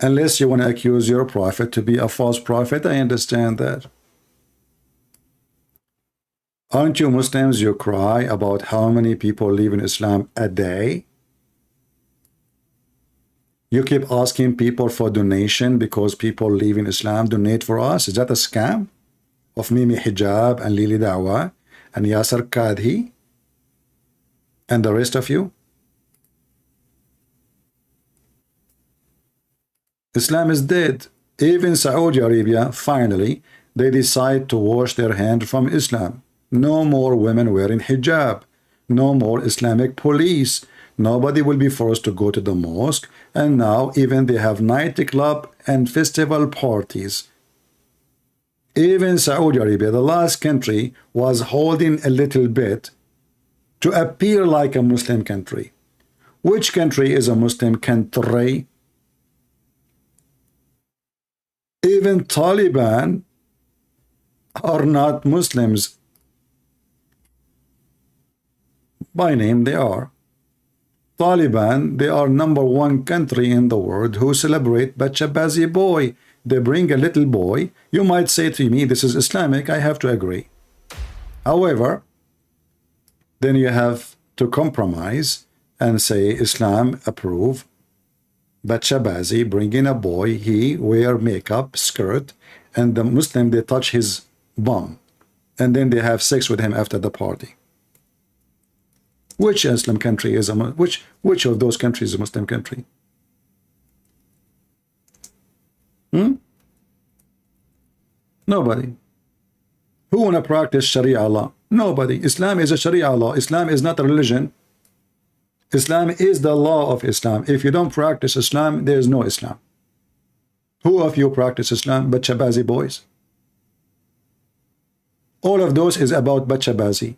Unless you want to accuse your prophet to be a false prophet, I understand that. Aren't you Muslims, you cry about how many people leave in Islam a day? You keep asking people for donation because people leave in Islam, donate for us. Is that a scam? Of Mimi Hijab and Lili Dawah and Yasser Kadhi and the rest of you? Islam is dead. Even Saudi Arabia, finally, they decide to wash their hand from Islam. No more women wearing hijab. No more Islamic police. Nobody will be forced to go to the mosque. And now even they have nightclub and festival parties. Even Saudi Arabia, the last country, was holding a little bit to appear like a Muslim country. Which country is a Muslim country? Even Taliban are not Muslims. By name they are. Taliban, they are #1 country in the world who celebrate Bachabazi boy. They bring a little boy. You might say to me, this is Islamic. I have to agree. However, then you have to compromise and say Islam approve Bachabazi, bring in a boy, he wear makeup, skirt, and the Muslim, they touch his bum, and then they have sex with him after the party. Which Islam country is which of those countries is a Muslim country? Nobody. Who wanna practice Sharia law? Nobody. Islam is a Sharia law. Islam is not a religion. Islam is the law of Islam. If you don't practice Islam, there is no Islam. Who of you practice Islam? Bachabazi boys. All of those is about Bachabazi.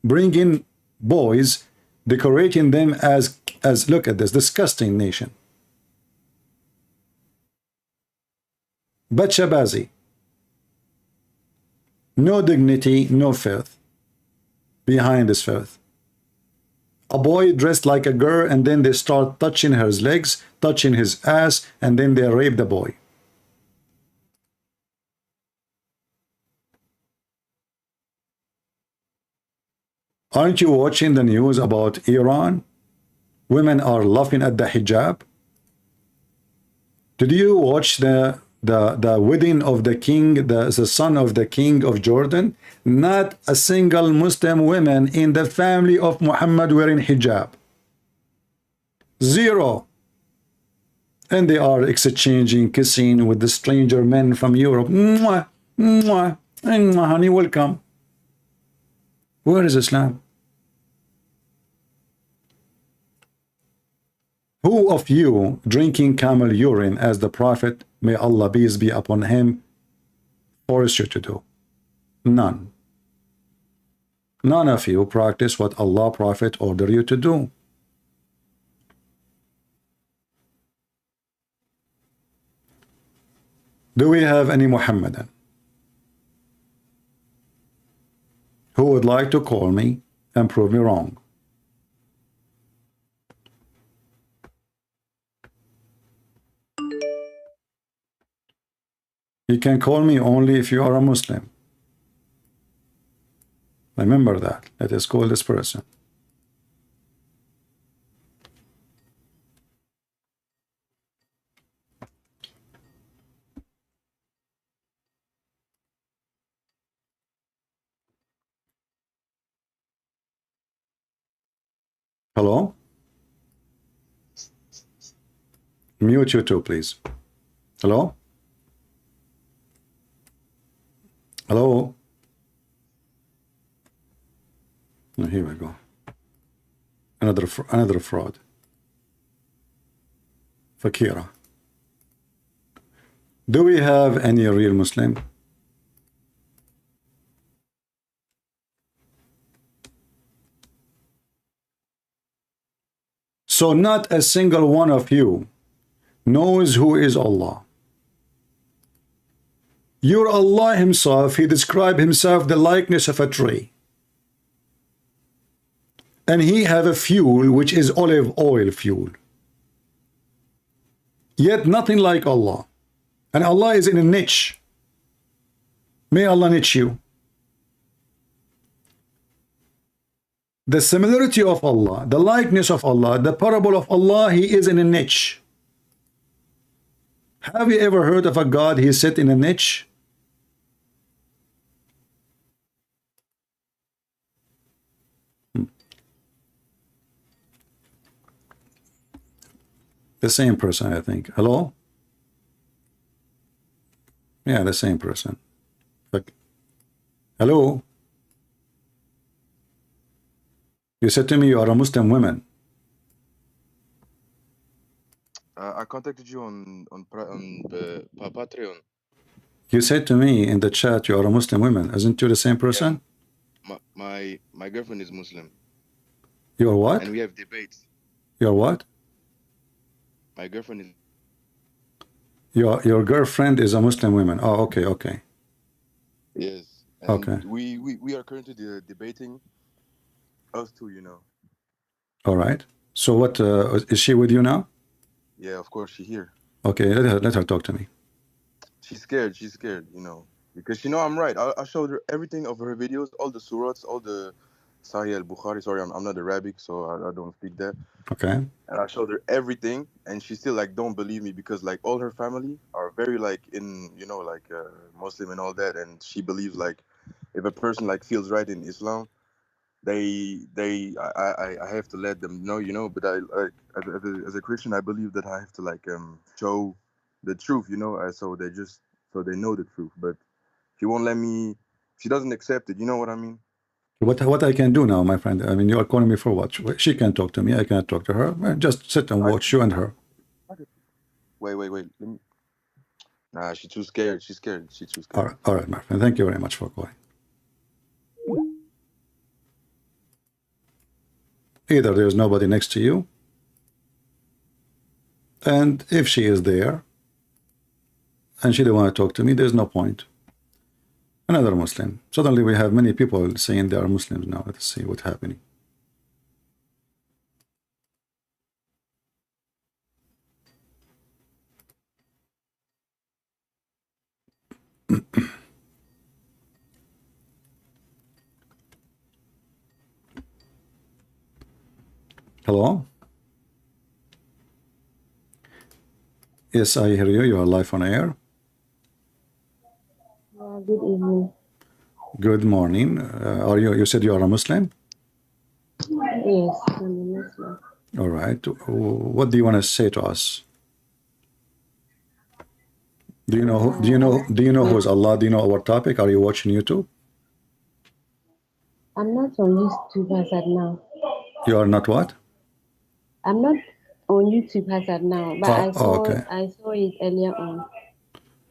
Bringing boys, decorating them as look at this disgusting nation. Bachabazi. No dignity, no faith behind this faith. A boy dressed like a girl, and then they start touching his legs, touching his ass, and then they rape the boy. Aren't you watching the news about Iran? Women are laughing at the hijab. Did you watch the wedding of the king, the son of the king of Jordan? Not a single Muslim woman in the family of Muhammad wearing hijab. Zero. And they are exchanging, kissing with the stranger men from Europe. Mwah, mwah, mwah, honey, welcome. Where is Islam? Who of you drinking camel urine as the Prophet, may Allah peace be upon him, forced you to do? None. None of you practice what Allah Prophet ordered you to do. Do we have any Muhammadan who would like to call me and prove me wrong? You can call me only if you are a Muslim. Remember that. Let us call this person. Hello? Mute you too, please. Hello? Hello? Oh, here we go. Another fraud. Fakira. Do we have any real Muslim? So not a single one of you knows who is Allah. Your Allah himself, he described himself the likeness of a tree. And he have a fuel which is olive oil fuel. Yet nothing like Allah. And Allah is in a niche. May Allah niche you. The similarity of Allah, the likeness of Allah, the parable of Allah, he is in a niche. Have you ever heard of a God he sit in a niche? The same person, I think. Hello? Yeah, the same person. But, hello? You said to me you are a Muslim woman. I contacted you on Patreon. You said to me in the chat you are a Muslim woman. Isn't you the same person? Yeah. My girlfriend is Muslim. You are what? And we have debates. You are what? My girlfriend is. Your girlfriend is a Muslim woman. Oh, okay, okay. Yes. And okay. We are currently debating. Us too, you know. All right. So what is she with you now? Yeah, of course she's here. Okay, let her talk to me. She's scared, you know, because she know I'm right. I showed her everything of her videos, all the surahs, all the Sahih al-Bukhari. Sorry, I'm not Arabic, so I don't speak that. Okay. And I showed her everything, and she still like don't believe me because like all her family are very like in, you know, like Muslim and all that, and she believes like if a person like feels right in Islam, I have to let them know, you know. But I like as a Christian, I believe that I have to like show the truth, you know, so they know the truth. But she won't let me. She doesn't accept it. You know what I mean? What I can do now, my friend? I mean, you are calling me for what? She can talk to me. I can't talk to her. Just sit and watch you and her. Wait. Let me... Nah, she's too scared. She's scared. She's too scared. All right, my friend. Thank you very much for calling. Either there's nobody next to you, and if she is there, and she don't want to talk to me, there's no point. Another Muslim. Suddenly we have many people saying they are Muslims now. Let's see what's happening. Hello? Yes, I hear you. You are live on air. Good evening. Good morning. Are you said you are a Muslim? Yes, I'm a Muslim. All right. What do you want to say to us? Do you know who is Allah? Do you know our topic? Are you watching YouTube? I'm not on YouTube as at now. You are not what? I'm not on YouTube as at now, but I saw it earlier on.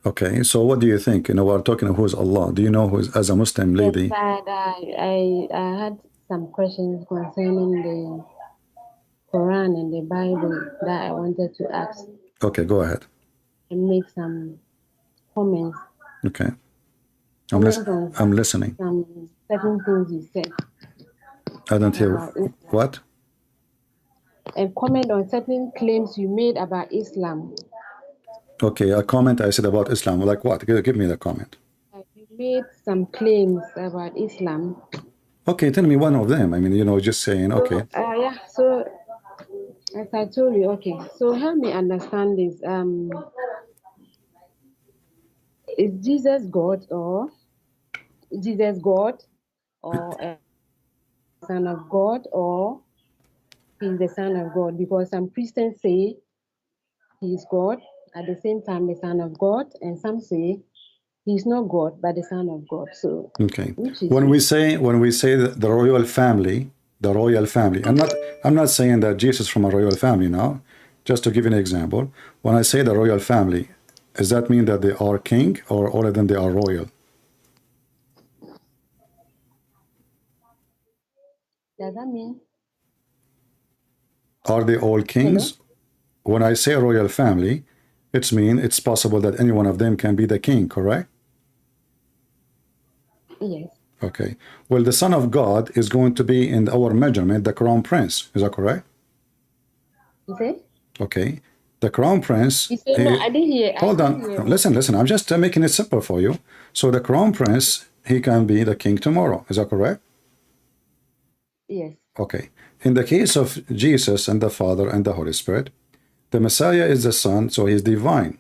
Okay, so what do you think? You know, we're talking who's Allah. Do you know who is, as a Muslim lady? Yes, I had some questions concerning the Quran and the Bible that I wanted to ask. Okay, go ahead. And make some comments. Okay. I'm listening. Some certain things you said. I don't hear. What? And comment on certain claims you made about Islam. Okay, a comment I said about Islam. Like what? Give me the comment. You made some claims about Islam. Okay, tell me one of them. I mean, you know, just saying, okay. Yeah, so as I told you, okay. So help me understand this. Is Jesus God or a son of God, or he's the Son of God, because some Christians say he's God, at the same time the Son of God, and some say he's not God but the Son of God. So okay, when we say the royal family, I'm not saying that Jesus is from a royal family now. Just to give you an example, when I say the royal family, does that mean that they are king, or all of them they are royal? Does that mean? Are they all kings? Hello? When I say royal family, it's possible that any one of them can be the king, correct? Yes. Okay. Well, the Son of God is going to be, in our measurement, the crown prince. Is that correct? Is it? Okay. The crown prince. You said, no, I didn't hear. Hold on. Listen. I'm just making it simple for you. So the crown prince, he can be the king tomorrow. Is that correct? Yes. Okay. In the case of Jesus and the Father and the Holy Spirit, the Messiah is the Son, so he is divine.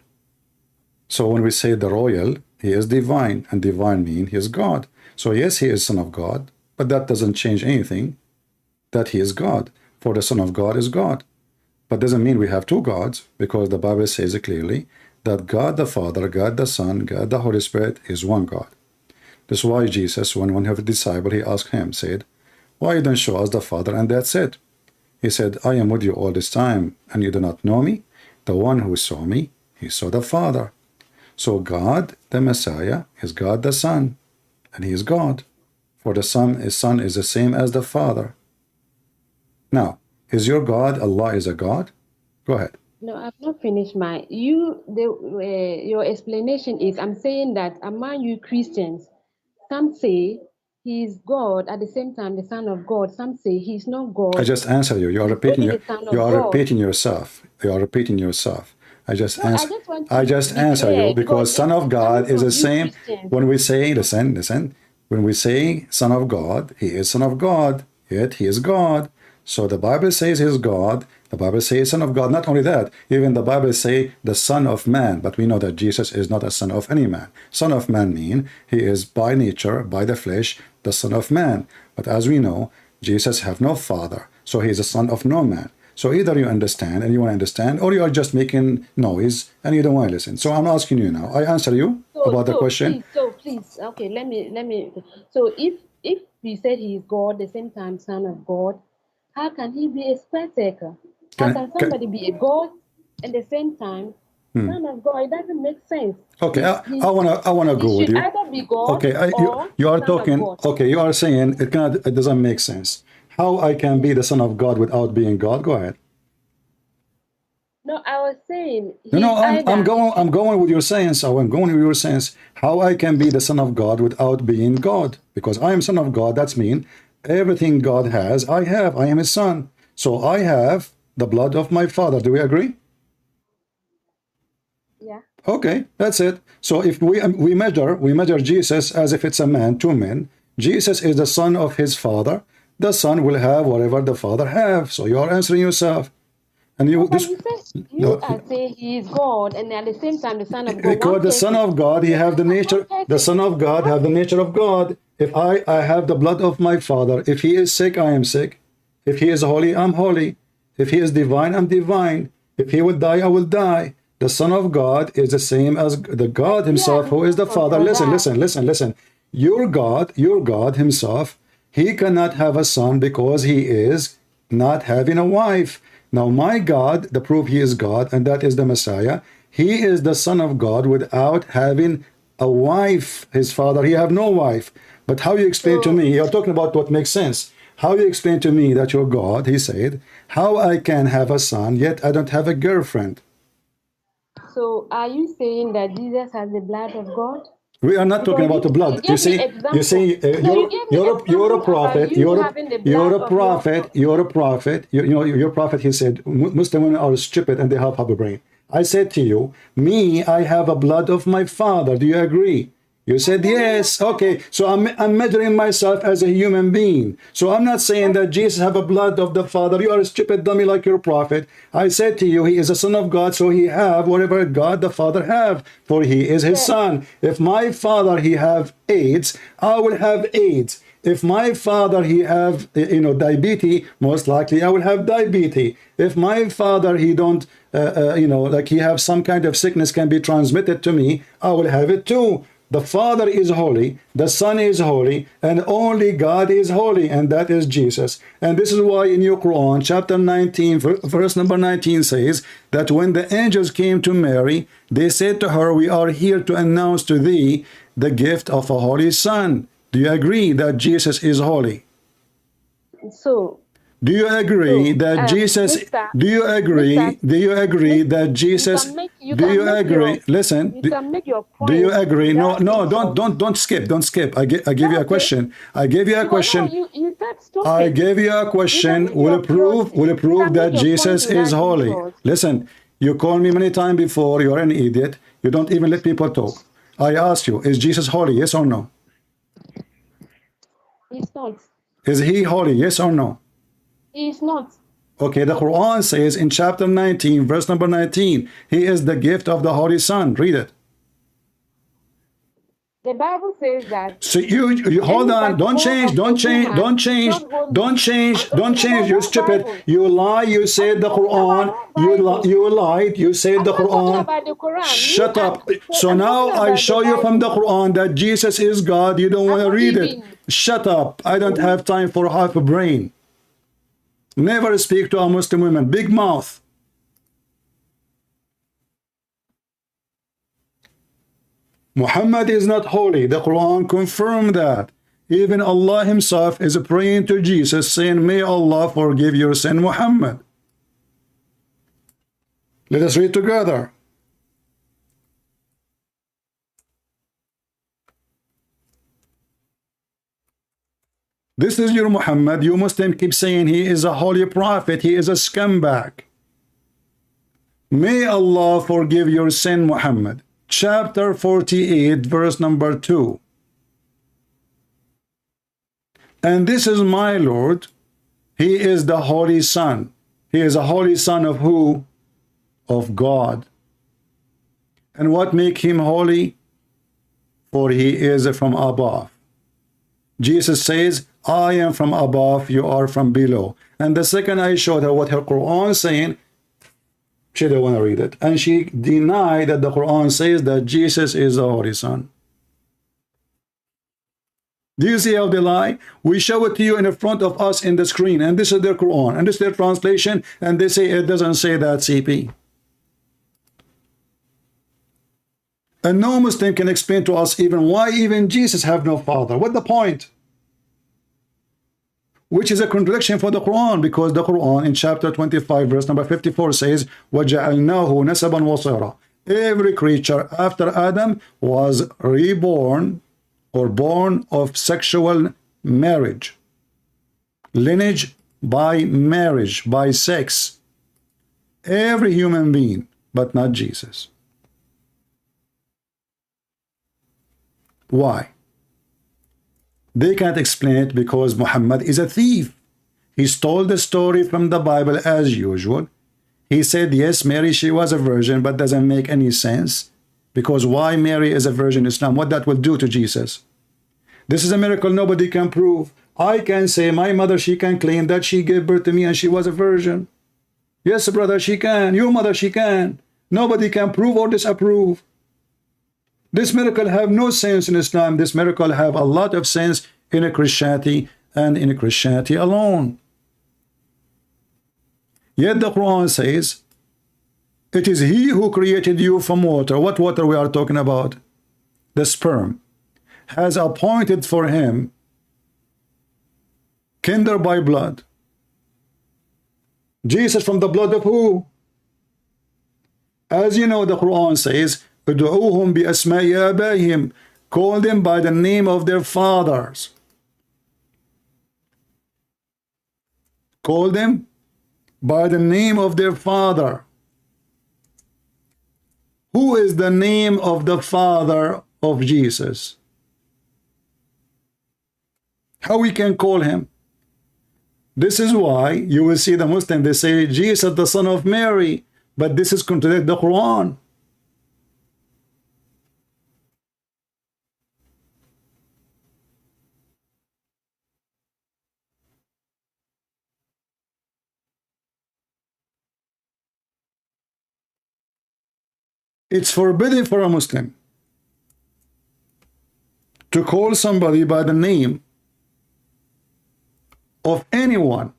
So when we say the royal, he is divine, and divine means he is God. So yes, he is Son of God, but that doesn't change anything that he is God, for the Son of God is God. But doesn't mean we have two gods, because the Bible says it clearly that God the Father, God the Son, God the Holy Spirit is one God. That's why Jesus, when one of the disciples, he asked him, said, why you don't show us the Father, and that's it? He said, I am with you all this time, and you do not know me. The one who saw me, he saw the Father. So God, the Messiah, is God the Son, and he is God. For the Son is the same as the Father. Now, is your God Allah is a God? Go ahead. No, I've not finished my. Your explanation is, I'm saying that among you Christians, some say he's God, at the same time the Son of God. Some say he's not God. I just answered you. You are repeating yourself. You are repeating yourself. I just answer you, because Son of God is the same. When we say, listen, when we say Son of God, he is Son of God, yet he is God. So the Bible says he is God. The Bible says Son of God. Not only that, even the Bible say the Son of Man. But we know that Jesus is not a son of any man. Son of Man mean he is by nature, by the flesh, the Son of Man. But as we know, Jesus have no father, so he is a son of no man. So either you understand and you want to understand, or you are just making noise and you don't want to listen. So I'm asking you now. I answer you about the question. Please, okay, let me. So if we said he is God, the same time Son of God, how can he be a caretaker? How can somebody be a God and the same time Son of God? It doesn't make sense. Okay, I wanna go with you. Either be God, okay, you are talking. Okay, you are saying it doesn't make sense. How I can be the Son of God without being God? Go ahead. No, I was saying. I'm going with your saying. So I'm going with your saying. How I can be the Son of God without being God? Because I am Son of God. That's mean everything God has, I have. I am His Son. So I have the blood of my Father. Do we agree? Yeah. Okay, that's it. So if we measure Jesus as if it's a man, two men. Jesus is the Son of His Father. The Son will have whatever the Father have. So you are answering yourself. And you are saying he is God, and at the same time the Son of God. Because the Son of God, he have the nature. The Son of God have the nature of God. If I have the blood of my Father. If he is sick, I am sick. If he is holy, I'm holy. If he is divine, I'm divine. If he will die, I will die. The Son of God is the same as the God Himself, who is the Father. Listen. Your God Himself, He cannot have a son because He is not having a wife. Now, my God, the proof He is God, and that is the Messiah, He is the Son of God without having a wife. His Father, He have no wife. But how you explain to me, you're talking about what makes sense. How you explain to me that you're God, He said, how I can have a son, yet I don't have a girlfriend? So are you saying that Jesus has the blood of God? We are not talking about the blood. You say you're a prophet. You're a prophet. Your prophet. He said Muslim women are stupid and they have a brain. I said to you, I have a blood of my Father. Do you agree? You said yes. Okay, so I'm measuring myself as a human being. So I'm not saying that Jesus have a blood of the Father. You are a stupid dummy like your prophet. I said to you, He is a Son of God, so He have whatever God the Father have, for He is His Son. If my Father He have AIDS, I will have AIDS. If my father, he have, diabetes, most likely I will have diabetes. If my father, he don't, like he have some kind of sickness can be transmitted to me, I will have it too. The Father is holy, the Son is holy, and only God is holy, and that is Jesus. And this is why in your Quran, chapter 19, verse number 19 says that when the angels came to Mary, they said to her, we are here to announce to thee the gift of a holy Son. Do you agree that Jesus is holy? So, do you agree that Jesus, do you agree that Jesus, do you agree, listen, do you agree, no, don't skip, I give you a question, I gave you a question, I gave you a question, will it prove that Jesus is holy? Listen, you called me many times before, you're an idiot, you don't even let people talk. I asked you, is Jesus holy, yes or no? He's not. Is he holy, yes or no? He is not. Okay, the Quran says in chapter 19, verse number 19, he is the gift of the Holy Son. Read it. The Bible says that. So you hold on, don't change, you stupid. You lie, you said the Quran, you lied, you said the Quran. Shut up. So now I show you from the Quran that Jesus is God, you don't want to read it. Shut up. I don't have time for half a brain. Never speak to a Muslim woman. Big mouth. Muhammad is not holy. The Quran confirmed that. Even Allah himself is praying to Jesus saying, may Allah forgive your sin, Muhammad. Let us read together. This is your Muhammad. You Muslim keep saying he is a holy prophet. He is a scumbag. May Allah forgive your sin, Muhammad. Chapter 48, verse number 2. And this is my Lord. He is the Holy Son. He is a Holy Son of who? Of God. And what make him holy? For he is from above. Jesus says, I am from above, you are from below. And the second I showed her what her Quran is saying, she didn't want to read it. And she denied that the Quran says that Jesus is the Holy Son. Do you see how they lie? We show it to you in the front of us in the screen, and this is their Quran, and this is their translation, and they say it doesn't say that, CP. And no Muslim can explain to us even why even Jesus have no father. What the point? Which is a contradiction for the Quran, because the Quran in chapter 25 verse number 54 says وَجَعَلْنَاهُ نَسَبًا وَصِيرًا. Every creature after Adam was reborn or born of sexual marriage, lineage by marriage, by sex. Every human being, but not Jesus. Why? They can't explain it because Muhammad is a thief. He stole the story from the Bible as usual. He said, yes, Mary, she was a virgin, but doesn't make any sense. Because why Mary is a virgin in Islam? What that will do to Jesus? This is a miracle nobody can prove. I can say my mother, she can claim that she gave birth to me and she was a virgin. Yes, brother, she can. Your mother, she can. Nobody can prove or disapprove. This miracle have no sense in Islam. This miracle have a lot of sense in a Christianity and in a Christianity alone. Yet the Quran says, it is he who created you from water. What water we are talking about? The sperm. Has appointed for him kinder by blood. Jesus from the blood of who? As you know, the Quran says, ادعوهم بأسماء آبائهم. Call them by the name of their fathers. Call them by the name of their father. Who is the name of the father of Jesus? How we can call him? This is why you will see the Muslim, they say Jesus the son of Mary, but this is contradict the Quran. It's forbidden for a Muslim to call somebody by the name of anyone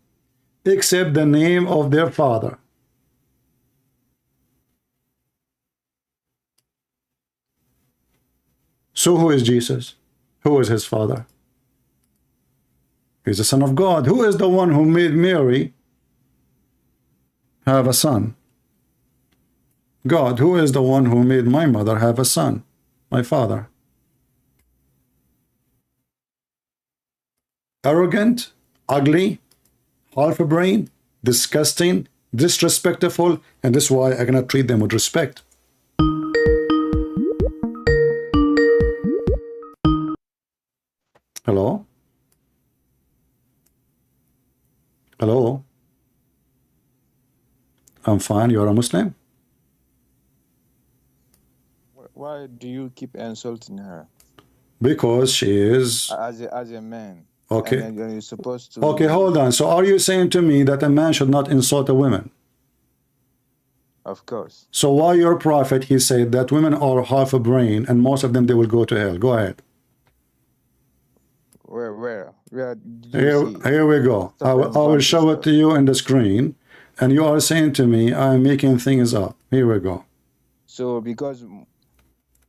except the name of their father. So who is Jesus? Who is his father? He's the Son of God. Who is the one who made Mary have a son? God. Who is the one who made my mother have a son? My father. Arrogant, ugly, half a brain, disgusting, disrespectful, and this is why I cannot treat them with respect. Hello? Hello? I'm fine. You're a Muslim? Why do you keep insulting her? Because she is... As a man. Okay. And you're supposed to... Okay, hold on. So are you saying to me that a man should not insult a woman? Of course. So why your prophet, he said that women are half a brain and most of them, they will go to hell. Go ahead. Where did you see? Here we go. I will show it to you in the screen. And you are saying to me, I'm making things up. Here we go. So because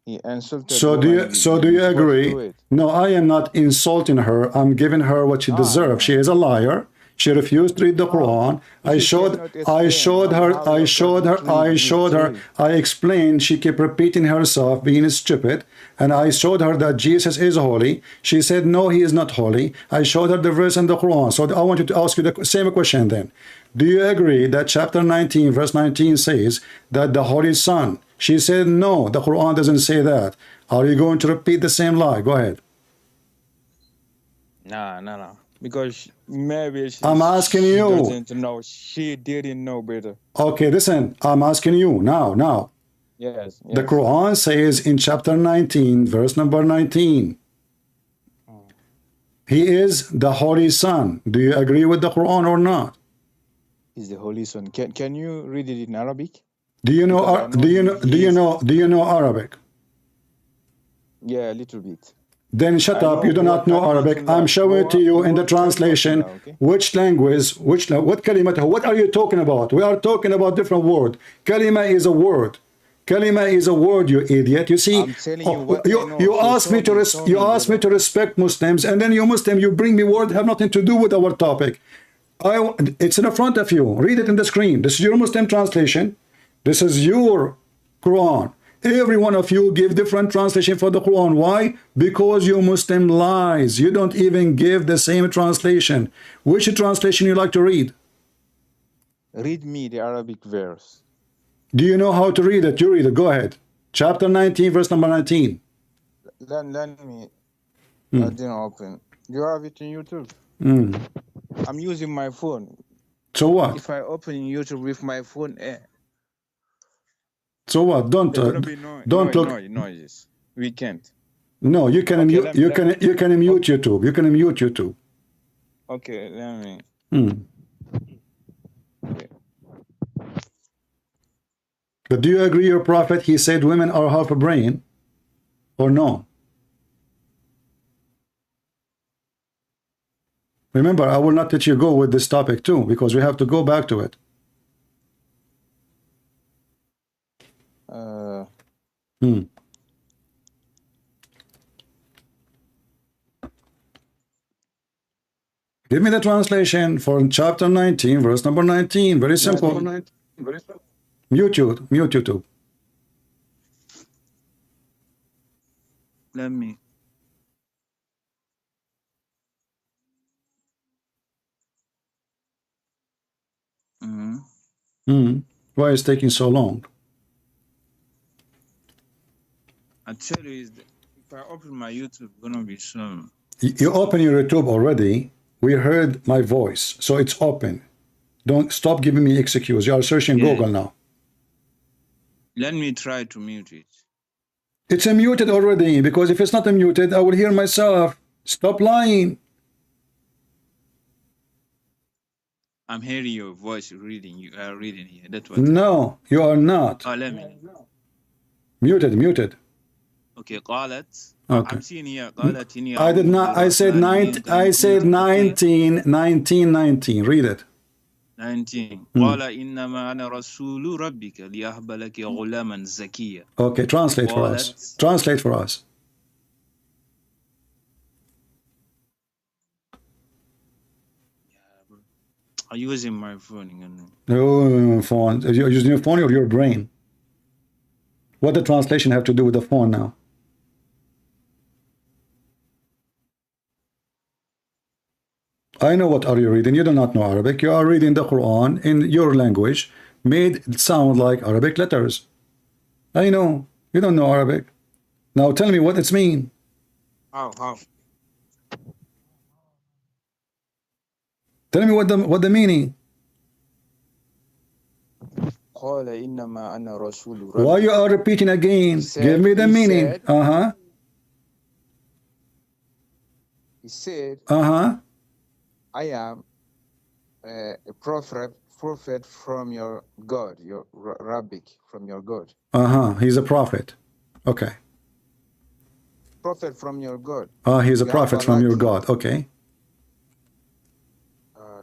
he insulted do you agree? No, I am not insulting her. I'm giving her what she deserves. She is a liar. She refused to read the Quran. I showed her. I explained. She kept repeating herself, being stupid. And I showed her that Jesus is holy. She said, no, he is not holy. I showed her the verse in the Quran. So I want you to ask you the same question then. Do you agree that chapter 19, verse 19 says that the Holy Son? She said, no, the Quran doesn't say that. Are you going to repeat the same lie? Go ahead. No. Because maybe I'm asking you. Doesn't know. She didn't know better. Okay, listen. I'm asking you now. Yes. The Quran says in chapter 19, verse number 19, he is the Holy Son. Do you agree with the Quran or not? He's the Holy Son. Can you read it in Arabic? Do you know Arabic? Yeah, a little bit. Then shut up. You do not know Arabic. I'm showing it to you in the translation. Which language? What kalima? What are you talking about? We are talking about different word. Kalima is a word. Kalima is a word, you idiot. You see, you ask me to respect Muslims, and then you Muslim, you bring me word have nothing to do with our topic. It's in the front of you. Read it in the screen. This is your Muslim translation. This is your Quran. Every one of you give different translation for the Quran. Why? Because you Muslim lies. You don't even give the same translation. Which translation you like to read? Read me the Arabic verse. Do you know how to read it? You read it. Go ahead. Chapter 19, verse number 19. Let me. I didn't open. You have it in YouTube. I'm using my phone. So what? If I open YouTube with my phone, so what? Don't look. Noises. We can't. No, you can mute. You can mute YouTube. You can mute YouTube. Okay, let me. Okay. But do you agree, your prophet? He said women are half a brain, or no? Remember, I will not let you go with this topic too, because we have to go back to it. Give me the translation for chapter 19, verse number 19. Very simple. Mute YouTube. Let me. Why is it taking so long? I tell you, if I open my YouTube, it's gonna be some. You open your YouTube already. We heard my voice, so it's open. Don't stop giving me excuse. You are searching Google now. Let me try to mute it. It's muted already, because if it's not muted, I will hear myself. Stop lying. I'm hearing your voice reading. You are reading here. That's what. No, you are not. Oh, let me. Muted. Okay, قالت. Okay. I'm seeing here. قالت إني I did not. I said 19. Read it. 19. قال إنما أنا رسول ربك لأهب لك غلاما زكيا. Okay, translate for us. Translate for us. I'm using my phone. Oh, phone. You're using your phone or your brain? What the translation have to do with the phone now? I know what are you reading. You do not know Arabic. You are reading the Quran in your language, made it sound like Arabic letters. I know. You don't know Arabic. Now tell me what it's mean. How? Tell me what the meaning. Why you are repeating again? Give me the meaning. He said, I am a prophet from your God, your Rabbi, from your God. He's a prophet. Okay. Prophet from your God. He's a prophet from your God. Okay.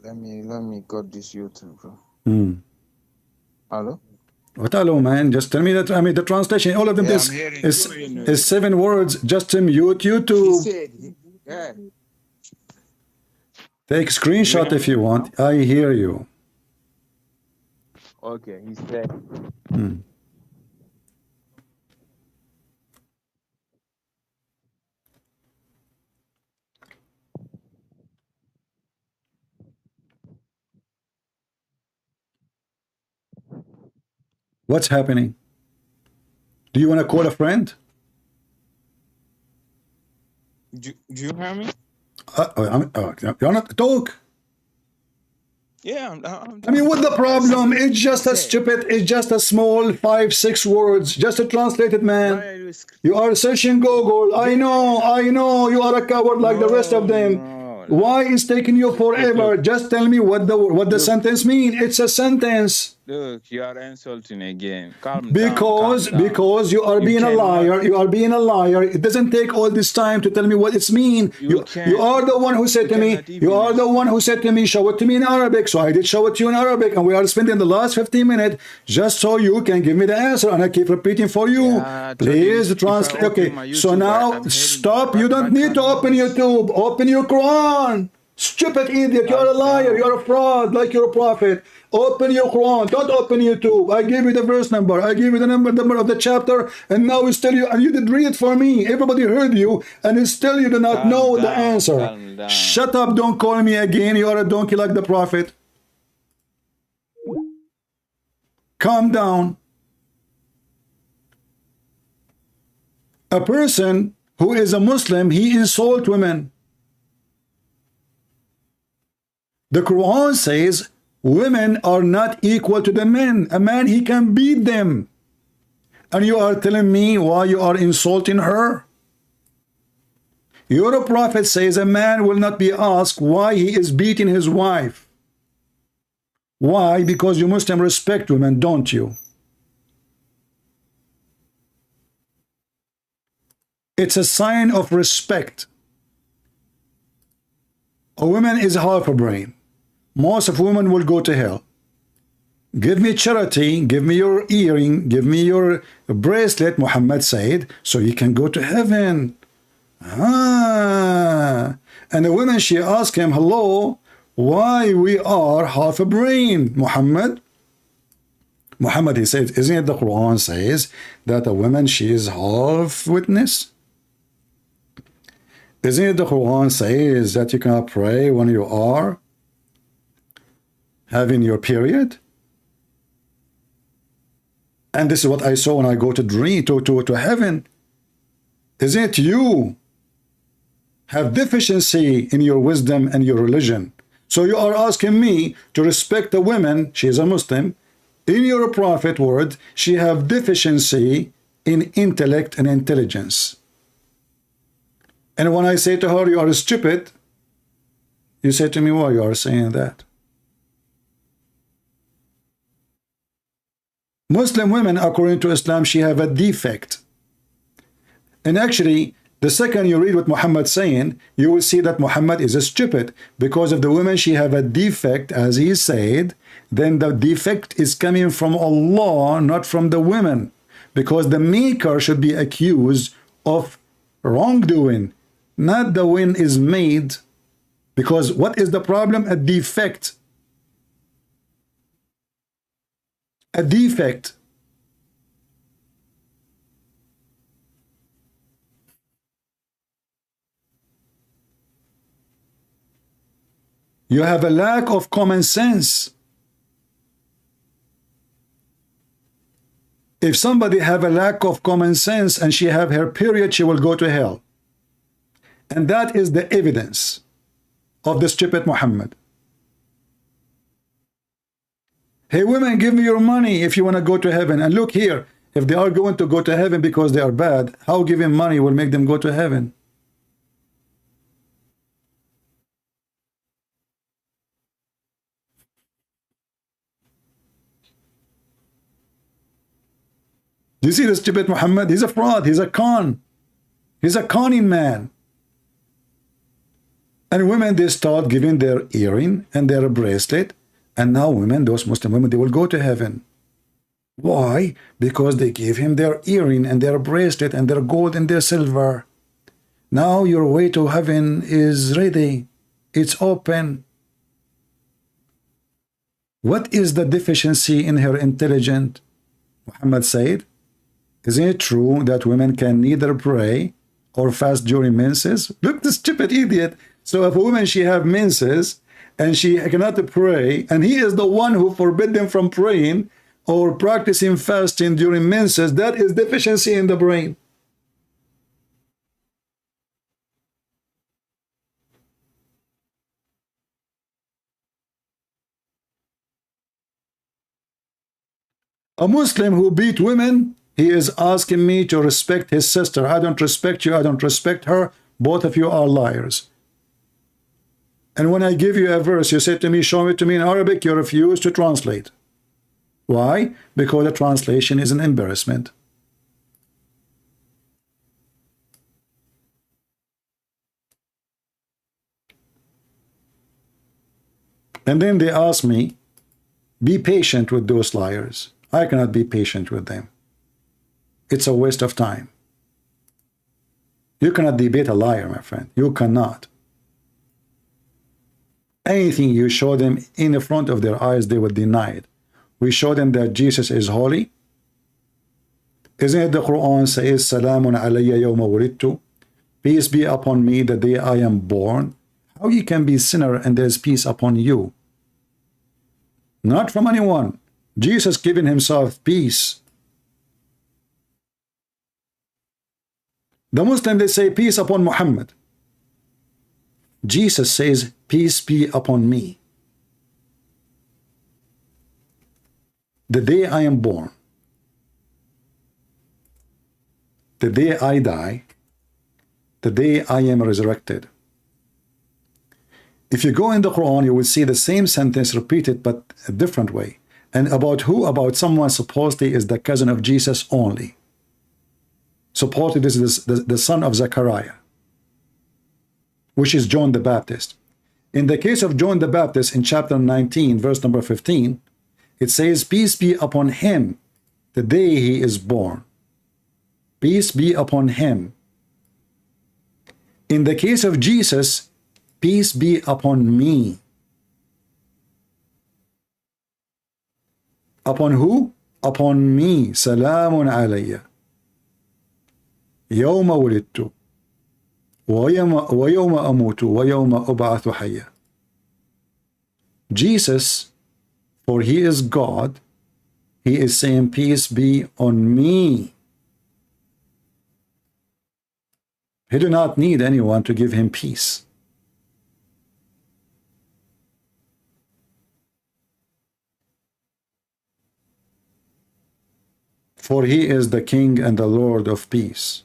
Let me got this YouTube, bro. Hello? What hello, man? Just tell me that. I mean, the translation. All of them. This is 7 words. Just to mute YouTube. He said, yeah. Take screenshot if you want. I hear you. Okay, he said. What's happening? Do you want to call a friend? Do you hear me? You're not talk. Yeah, I mean, what's the problem? It's just a stupid. It's just a small 5-6 words. Just a translated man. You are searching Google. I know. You are a coward like the rest of them. Why is taking you forever? Just tell me what the sentence mean. It's a sentence. Look, you are insulting again. Calm because you are being a liar. You are being a liar. It doesn't take all this time to tell me what it's mean. You are the one who said to me. You are the one who said to me, show it to me in Arabic. So I did show it to you in Arabic, and we are spending the last 15 minutes just so you can give me the answer, and I keep repeating for you. Please translate. Okay. So now stop. You don't need to open YouTube. Open your Quran. Stupid idiot. You're a liar. You're a fraud. Like you're a prophet. Open your Quran. Don't open YouTube. I gave you the verse number. I gave you the number of the chapter, and now it's still you. And you did read it for me. Everybody heard you, and it's still you do not know the answer. Shut up. Don't call me again. You are a donkey like the prophet. Calm down. A person who is a Muslim, he insults women. The Quran says women are not equal to the men. A man, he can beat them. And you are telling me why you are insulting her? Your prophet says a man will not be asked why he is beating his wife. Why? Because you Muslims respect women, don't you? It's a sign of respect. A woman is half a brain. Most of women will go to hell. Give me charity, give me your earring, give me your bracelet, Muhammad said, so you can go to heaven. And the woman, she asked him, hello, why we are half a brain, Muhammad? Muhammad, he said, isn't it the Quran says that a woman, she is half witness? Isn't it the Quran says that you cannot pray when you are having your period? And this is what I saw when I go to dream to heaven. Isn't it you have deficiency in your wisdom and your religion? So you are asking me to respect a woman, she is a Muslim, in your prophet word, she have deficiency in intellect and intelligence. And when I say to her, you are stupid, you say to me, why you are saying that? Muslim women, according to Islam, she have a defect. And actually, the second you read what Muhammad saying, you will see that Muhammad is a stupid, because if the women she have a defect, as he said, then the defect is coming from Allah, not from the women, because the maker should be accused of wrongdoing, not the one is made. Because what is the problem? A defect. A defect. You have a lack of common sense. If somebody have a lack of common sense and she have her period, she will go to hell. And that is the evidence of the stupid Muhammad. Hey women, give me your money if you want to go to heaven. And look here, if they are going to go to heaven because they are bad, how giving money will make them go to heaven? Do you see the stupid Muhammad? He's a fraud. He's a con. He's a conning man. And women, they start giving their earring and their bracelet. And now women, those Muslim women, they will go to heaven. Why? Because they gave him their earring and their bracelet and their gold and their silver. Now your way to heaven is ready. It's open. What is the deficiency in her intelligence? Muhammad said, isn't it true that women can neither pray or fast during menses? Look, the stupid idiot. So if a woman, she have menses and she cannot pray, and he is the one who forbid them from praying or practicing fasting during menses, that is deficiency in the brain. A Muslim who beat women, he is asking me to respect his sister. I don't respect you, I don't respect her. Both of you are liars. And when I give you a verse, you say to me, show it to me in Arabic, you refuse to translate. Why? Because the translation is an embarrassment. And then they ask me, be patient with those liars. I cannot be patient with them. It's a waste of time. You cannot debate a liar, my friend. You cannot. Anything you show them in the front of their eyes, they will deny it. We show them that Jesus is holy. Isn't it the Quran says, Salamun alayya yawma wulidtu? Peace be upon me the day I am born. How you can be sinner and there's peace upon you? Not from anyone. Jesus giving himself peace. The Muslim, they say peace upon Muhammad. Jesus says peace be upon me. The day I am born, the day I die, the day I am resurrected. If you go in the Quran, you will see the same sentence repeated but a different way. And about who? About someone supposedly is the cousin of Jesus only. Supposedly this is the son of Zechariah, which is John the Baptist. In the case of John the Baptist, in chapter 19, verse number 15, it says, peace be upon him the day he is born. Peace be upon him. In the case of Jesus, peace be upon me. Upon who? Upon me. Salamun alayya. يوم ولدت ويوم أموت ويوم أبعث حيا. Jesus, for he is God, he is saying peace be on me. He do not need anyone to give him peace. For he is the King and the Lord of peace.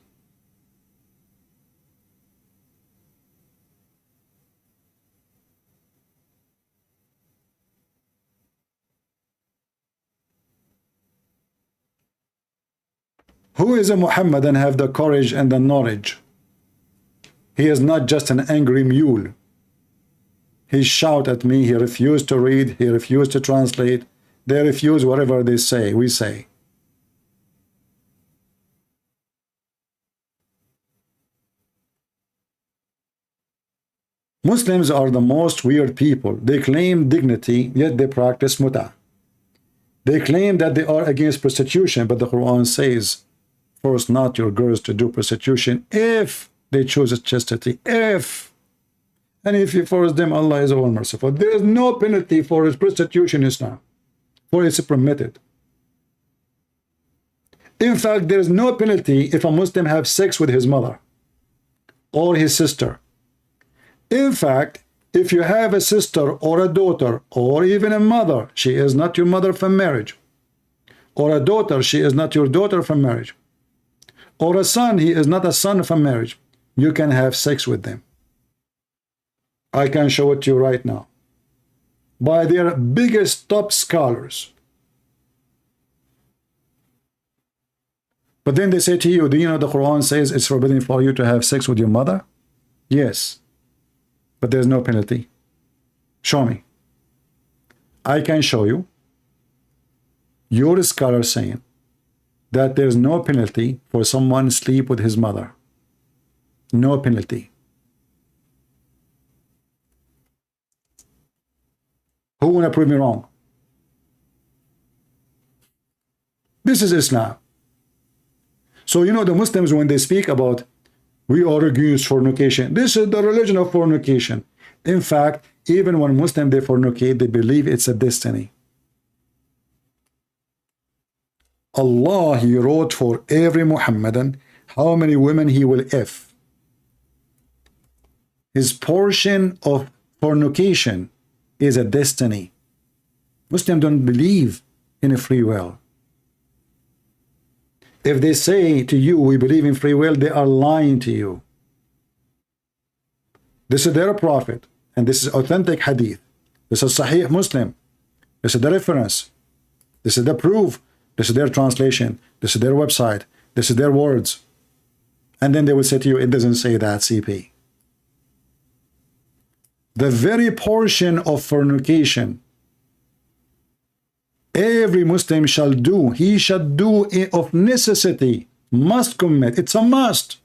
Who is a Muhammad and have the courage and the knowledge? He is not just an angry mule. He shout at me, he refused to read, he refused to translate. They refuse whatever they say, we say. Muslims are the most weird people. They claim dignity, yet they practice muta. They claim that they are against prostitution, but the Quran says, force not your girls to do prostitution if they choose chastity. If. And if you force them, Allah is all merciful. There is no penalty for prostitution in Islam, for it's permitted. In fact, there is no penalty if a Muslim have sex with his mother or his sister. In fact, if you have a sister or a daughter or even a mother, she is not your mother from marriage. Or a daughter, she is not your daughter from marriage. Or a son, he is not a son from marriage. You can have sex with them. I can show it to you right now. By their biggest top scholars. But then they say to you, do you know the Quran says it's forbidden for you to have sex with your mother? Yes. But there's no penalty. Show me. I can show you. Your scholar saying that there's no penalty for someone sleep with his mother. No penalty. Who wanna prove me wrong? This is Islam. So you know the Muslims, when they speak about we are against fornication, this is the religion of fornication. In fact, even when Muslims they fornicate, they believe it's a destiny. Allah, he wrote for every Muhammadan how many women he will F. His portion of fornication is a destiny. Muslims don't believe in a free will. If they say to you, we believe in free will, they are lying to you. This is their prophet, and this is authentic hadith. This is Sahih Muslim. This is the reference. This is the proof. This is their translation. This is their website. This is their words. And then they will say to you, it doesn't say that, CP. The very portion of fornication every Muslim shall do, he shall do of necessity, must commit. It's a must.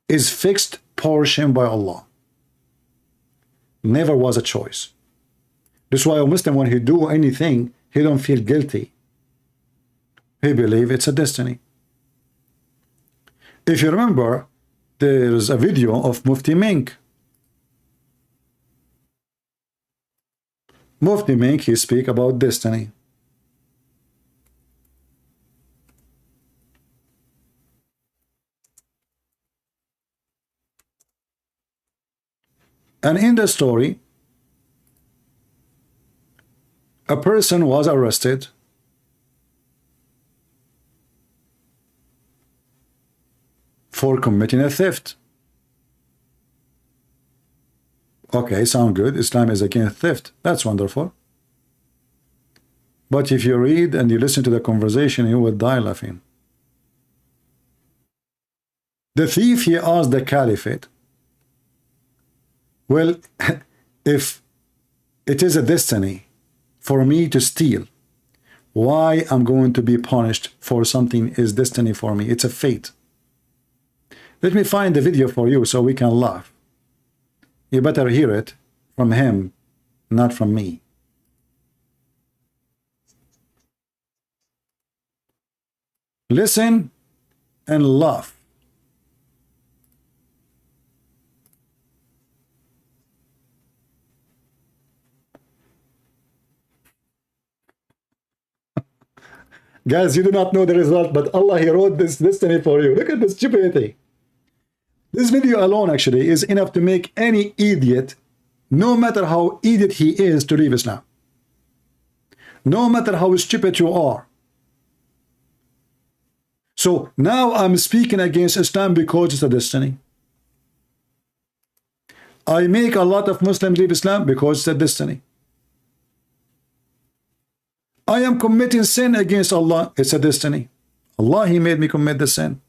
Is fixed portion by Allah. Never was a choice. That's why a Muslim, when he do anything, he don't feel guilty. He believe it's a destiny. If you remember, there's a video of Mufti Menk. Mufti Menk, he speak about destiny. And in the story, a person was arrested for committing a theft. Okay, sound good. Islam is against theft. That's wonderful. But if you read and you listen to the conversation, you will die laughing. The thief, he asked the caliphate, well, if it is a destiny for me to steal, why I'm going to be punished for something is destiny for me? It's a fate. Let me find the video for you so we can laugh. You better hear it from him, not from me. Listen and laugh. Guys, you do not know the result, but Allah, he wrote this destiny for you. Look at the stupidity. This video alone actually is enough to make any idiot, no matter how idiot he is, to leave Islam. No matter how stupid you are. So now I'm speaking against Islam because it's a destiny. I make a lot of Muslims leave Islam because it's a destiny. I am committing sin against Allah. It's a destiny. Allah, He made me commit the sin.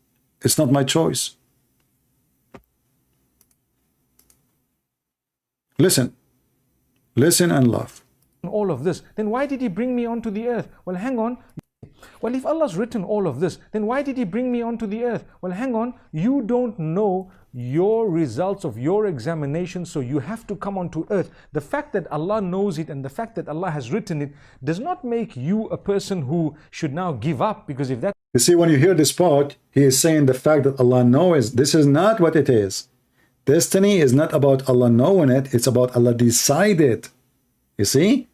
It's not my choice. Listen. Listen and love. All of this, then why did He bring me onto the earth? Well, hang on. Well, if Allah's written all of this, then why did He bring me onto the earth? Well, hang on. You don't know your results of your examination, so you have to come onto earth. The fact that Allah knows it and the fact that Allah has written it does not make you a person who should now give up, because if that... You see, when you hear this part, he is saying the fact that Allah knows, this is not what it is. Destiny is not about Allah knowing it, it's about Allah decide it. You see?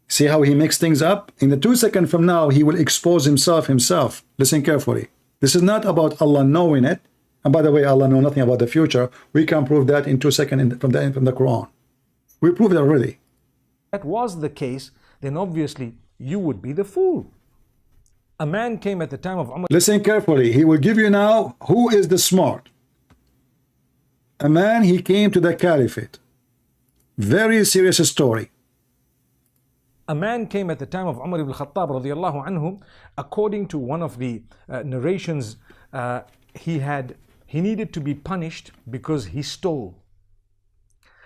See how he mixed things up? In the 2 seconds from now, he will expose himself. Listen carefully. This is not about Allah knowing it. And by the way, Allah knows nothing about the future. We can prove that in 2 seconds from the Quran. We proved it already. That was the case, then obviously you would be the fool. A man came at the time of Umar. Listen carefully. He will give you now who is the smart. A man, he came to the caliphate. Very serious story. A man came at the time of Umar ibn Khattab radiallahu anhu. According to one of the narrations, he needed to be punished because he stole.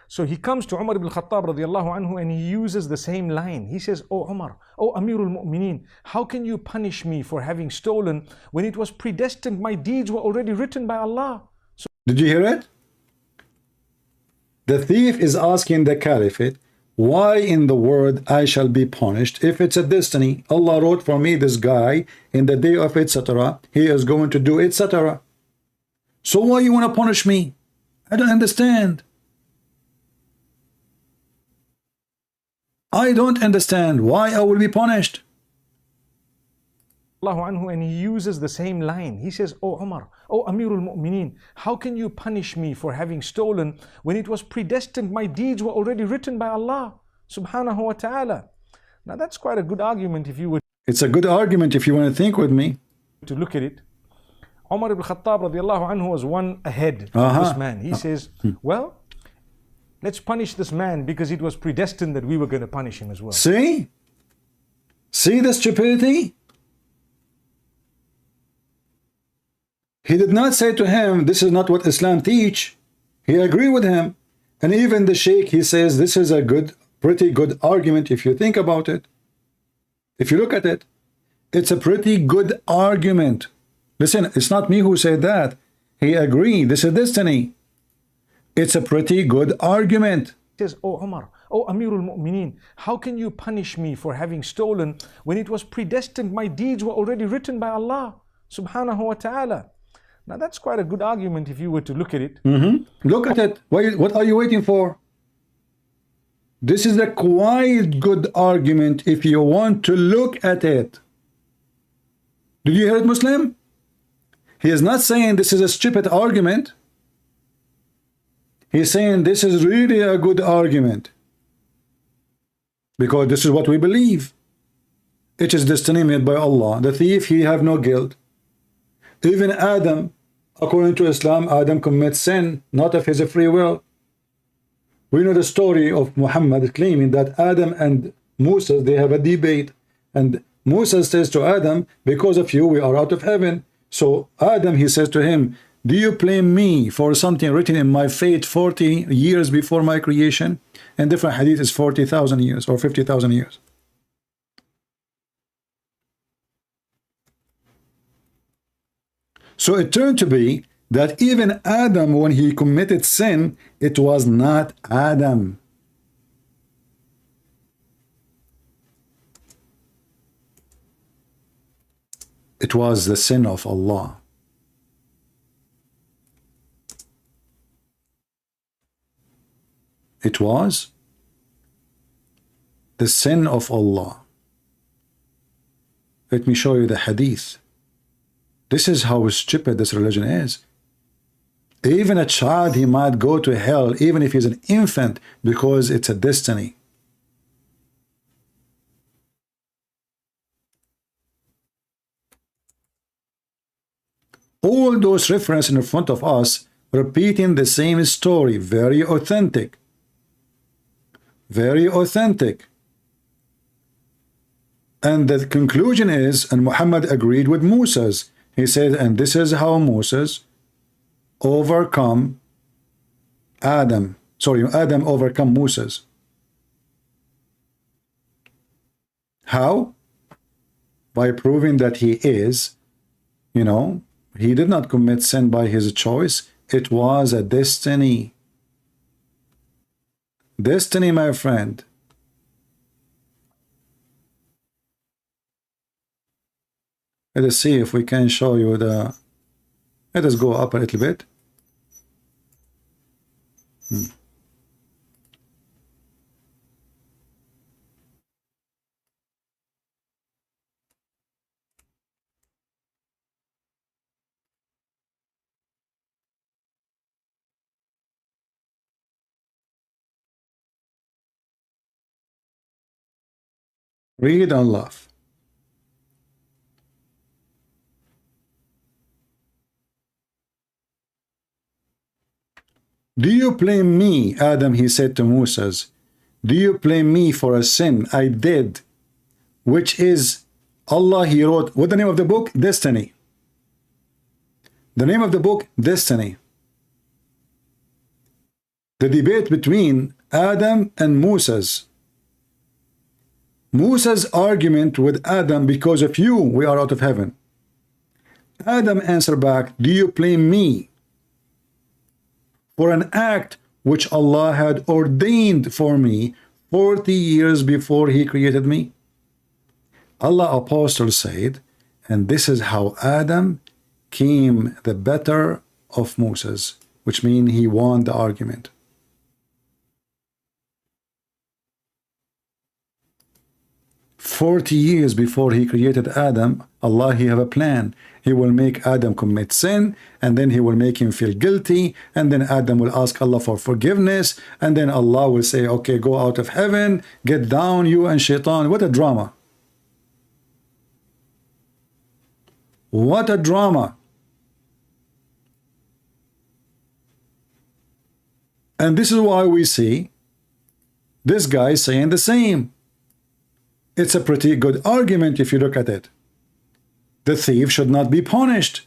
So he comes to Umar ibn Khattab radiallahu anhu and he uses the same line. He says, "Oh Umar, oh Amirul Mu'mineen, how can you punish me for having stolen when it was predestined? My deeds were already written by Allah." So did you hear it? The thief is asking the caliphate, why in the world I shall be punished if it's a destiny? Allah wrote for me this guy in the day of etc. He is going to do etc. So why you want to punish me? I don't understand. I don't understand why I will be punished. And he uses the same line. He says, "Oh Umar, oh Amirul Mu'mineen, how can you punish me for having stolen when it was predestined? My deeds were already written by Allah subhanahu wa ta'ala." Now that's quite a good argument if you would. It's a good argument if you want to think with me. To look at it. Umar ibn Khattab radiallahu anhu was one ahead of this man. He says, well, let's punish this man because it was predestined that we were going to punish him as well. See? See the stupidity? He did not say to him, this is not what Islam teach. He agreed with him. And even the sheikh, he says, this is a pretty good argument if you think about it. If you look at it, it's a pretty good argument. Listen, it's not me who said that. He agreed. This is destiny. It's a pretty good argument. He says, "Oh Umar, oh Amirul Mu'mineen, how can you punish me for having stolen when it was predestined? My deeds were already written by Allah subhanahu wa ta'ala." Now that's quite a good argument if you were to look at it. Look at it. What are you waiting for? This is a quite good argument if you want to look at it. Did you hear it, Muslim? He is not saying this is a stupid argument. He's saying this is really a good argument. Because this is what we believe. It is destiny made by Allah. The thief, he have no guilt. Even Adam, according to Islam, Adam commits sin, not of his free will. We know the story of Muhammad claiming that Adam and Musa, they have a debate. And Musa says to Adam, because of you, we are out of heaven. So Adam, he says to him, do you blame me for something written in my fate 40 years before my creation? And different hadith is 40,000 years or 50,000 years. So it turned to be that even Adam, when he committed sin, it was not Adam. It was the sin of Allah. It was the sin of Allah. Let me show you the hadith. This is how stupid this religion is. Even a child, he might go to hell, even if he's an infant, because it's a destiny. All those references in front of us, repeating the same story, very authentic. Very authentic. And the conclusion is, and Muhammad agreed with Moses. He said, and this is how Moses overcome Adam. Sorry, Adam overcome Moses. How? By proving that he is, you know, he did not commit sin by his choice. It was a destiny. Destiny, my friend. Let us see if we can show you the... Let us go up a little bit. Read and laugh. Do you blame me, Adam, he said to Moses, do you blame me for a sin I did, which is Allah, he wrote, what the name of the book? Destiny. The name of the book, Destiny. The debate between Adam and Moses. Moses' argument with Adam, because of you, we are out of heaven. Adam answered back, do you blame me for an act which Allah had ordained for me 40 years before he created me? Allah Apostle said, and this is how Adam came the better of Moses, which means he won the argument. "40 years before he created Adam, Allah, he have a plan. He will make Adam commit sin, and then he will make him feel guilty, and then Adam will ask Allah for forgiveness, and then Allah will say, okay, go out of heaven, get down, you and Shaitan." What a drama. What a drama. And this is why we see this guy saying the same. It's a pretty good argument if you look at it. The thief should not be punished,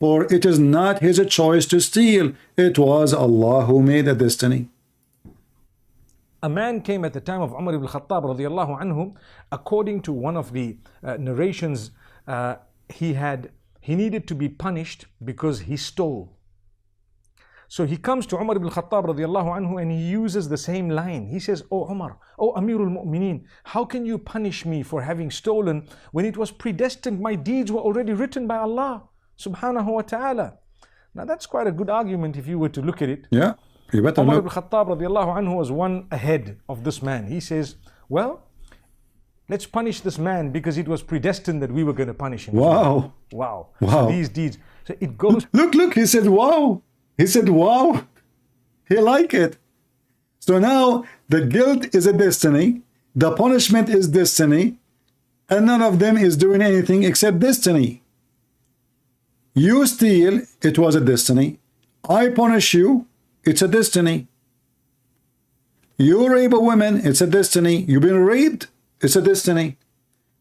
for it is not his choice to steal. It was Allah who made the destiny. A man came at the time of Umar ibn Khattab radiallahu anhu. According to one of the narrations, he needed to be punished because he stole. So he comes to Umar ibn Khattab radiallahu anhu and he uses the same line. He says, "Oh Umar, oh Amirul Mu'mineen, how can you punish me for having stolen when it was predestined? My deeds were already written by Allah subhanahu wa ta'ala." Now that's quite a good argument if you were to look at it. Yeah, you better Umar look. ibn Khattab radiallahu anhu was one ahead of this man. He says, well, let's punish this man because it was predestined that we were going to punish him. Wow. Wow. Wow. So these deeds. So it goes. Look, he said, wow. He said, wow. He liked it. So now the guilt is a destiny. The punishment is destiny. And none of them is doing anything except destiny. You steal, it was a destiny. I punish you, it's a destiny. You rape a woman, it's a destiny. You've been raped, it's a destiny.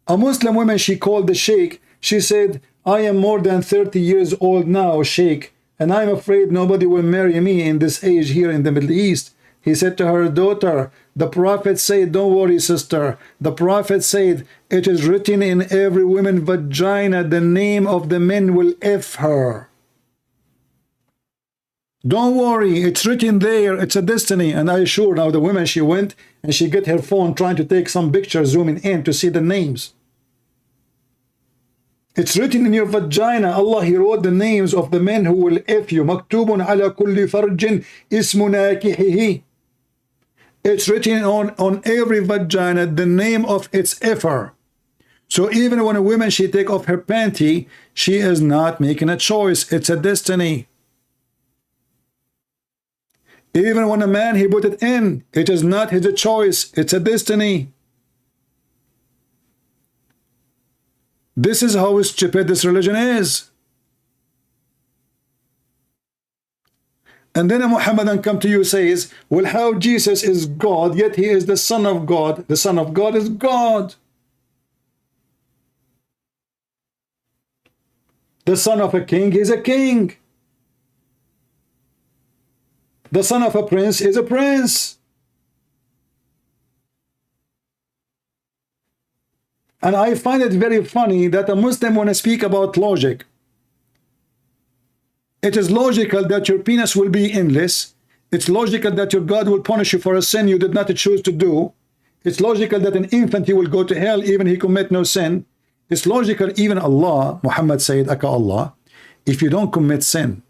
A Muslim woman, she called the sheikh. She said, I am more than 30 years old now, sheikh, and I'm afraid nobody will marry me in this age here in the Middle East. He said to her, daughter, the Prophet said, don't worry, sister. The Prophet said, it is written in every woman's vagina, the name of the men will F her. Don't worry, it's written there, it's a destiny. And I assure now the woman, she went and she get her phone trying to take some picture, zooming in to see the names. It's written in your vagina. Allah, he wrote the names of the men who will F you. Maktubun ala kulli farjin ismu nakihihi. It's written on every vagina the name of its effer. So even when a woman, she take off her panty, she is not making a choice. It's a destiny. Even when a man, he put it in, it is not his choice. It's a destiny. This is how stupid this religion is. And then a Muhammadan come to you says, well, how Jesus is God, yet he is the Son of God. The Son of God is God. The son of a king is a king. The son of a prince is a prince. And I find it very funny that a Muslim, when I speak about logic, it is logical that your penis will be endless. It's logical that your God will punish you for a sin you did not choose to do. It's logical that an infant, he will go to hell even he commit no sin. It's logical, even Allah, Muhammad said, Aka Allah, if you don't commit sin,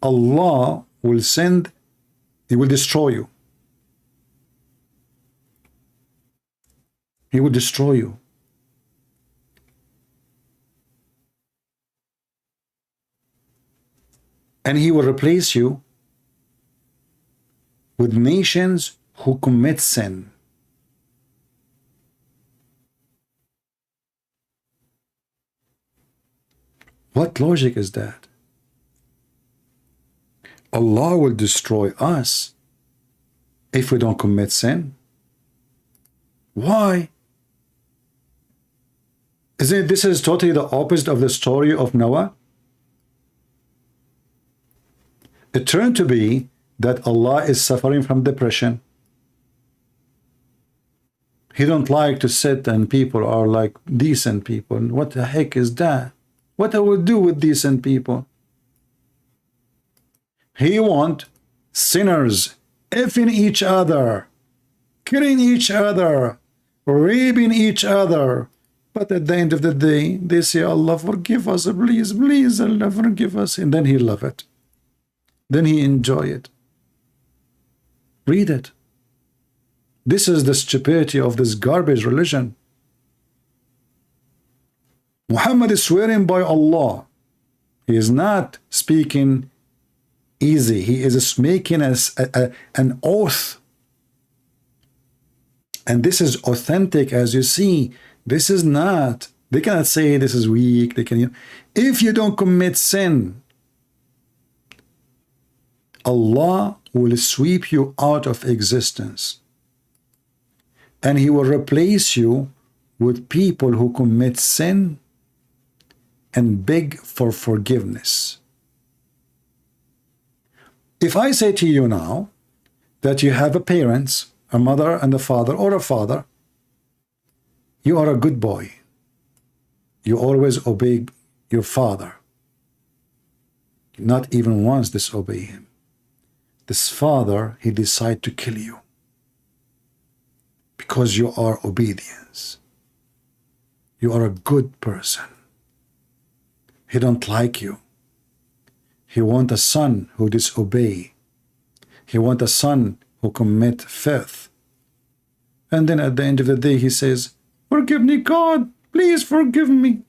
Allah will send, he will destroy you. He will destroy you. And he will replace you with nations who commit sin. What logic is that? Allah will destroy us if we don't commit sin. Why? Isn't it, this is totally the opposite of the story of Noah? It turned to be that Allah is suffering from depression. He don't like to sit and people are like decent people. What the heck is that? What I will do with decent people? He want sinners effing each other, killing each other, raping each other. But at the end of the day, they say, Allah forgive us, please, please, Allah forgive us. And then he love it. Then he enjoy it. Read it. This is the stupidity of this garbage religion. Muhammad is swearing by Allah. He is not speaking easy. He is making an oath. And this is authentic, as you see. This is not, they cannot say this is weak. They can, if you don't commit sin, Allah will sweep you out of existence. And he will replace you with people who commit sin and beg for forgiveness. If I say to you now that you have a parents, a mother and a father, or a father, you are a good boy. You always obey your father. Not even once disobey him. This father, he decide to kill you because you are obedience. You are a good person. He don't like you. He want a son who disobey. He want a son who commit theft. And then at the end of the day, he says, forgive me, God, please forgive me.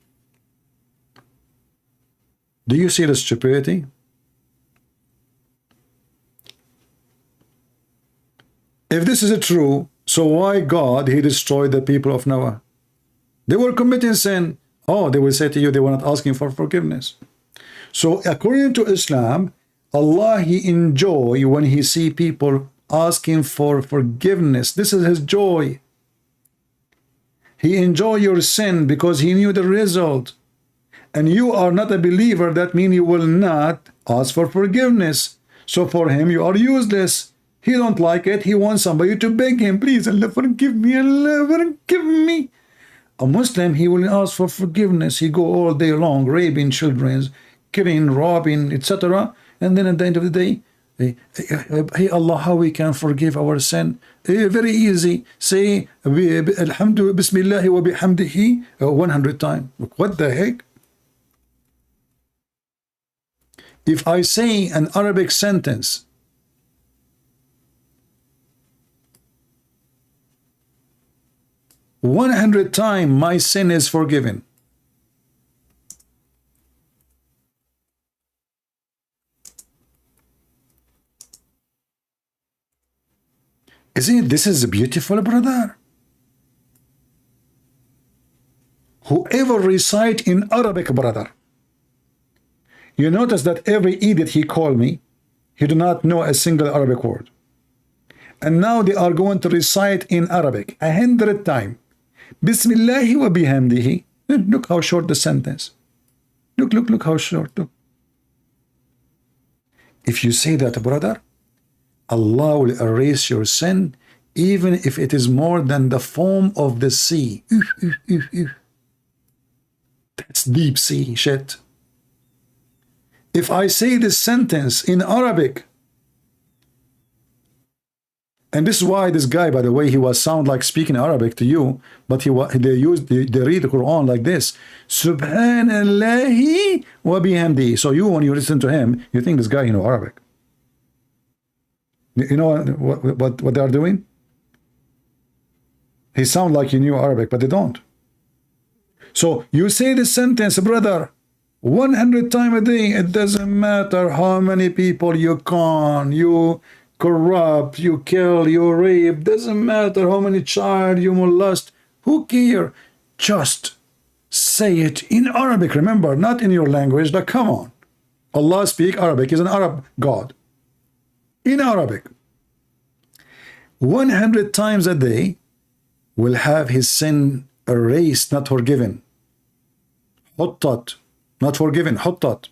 Do you see the stupidity? If this is true, so why God, he destroyed the people of Noah? They were committing sin. Oh, they will say to you, they were not asking for forgiveness. So according to Islam, Allah, he enjoy when he see people asking for forgiveness. This is his joy. He enjoy your sin because he knew the result. And you are not a believer, that means you will not ask for forgiveness. So for him, you are useless. He don't like it. He wants somebody to beg him, please, Allah forgive me, Allah forgive me. A Muslim, he will ask for forgiveness. He go all day long, raping children, killing, robbing, etc. And then at the end of the day, hey Allah, how we can forgive our sin? Very easy. Say, Alhamdulillah, Bismillah wa bihamdihi 100 times. What the heck? If I say an Arabic sentence, "100 times my sin is forgiven." Isn't it, this is beautiful, brother? Whoever recite in Arabic, brother, you notice that every idiot he called me, he do not know a single Arabic word. And now they are going to recite in Arabic 100 times. Bismillahi wa bihamdihi. Look how short the sentence. Look how short. Look. If you say that, brother, Allah will erase your sin, even if it is more than the foam of the sea. That's deep sea shit. If I say this sentence in Arabic, and this is why this guy, by the way, he was sound like speaking Arabic to you, but they read the Quran like this. Subhanallahi wa bihamdi. So you, when you listen to him, you think this guy, you know Arabic. You know what they are doing? He sound like you knew Arabic, but they don't. So you say this sentence, brother, 100 times a day. It doesn't matter how many people you con, you corrupt, you kill, you rape. Doesn't matter how many child you molest. Who care? Just say it in Arabic. Remember, not in your language. Like, come on. Allah speak Arabic. He's an Arab God. In Arabic. 100 times a day will have his sin erased, not forgiven. Huttat, not forgiven. Huttat.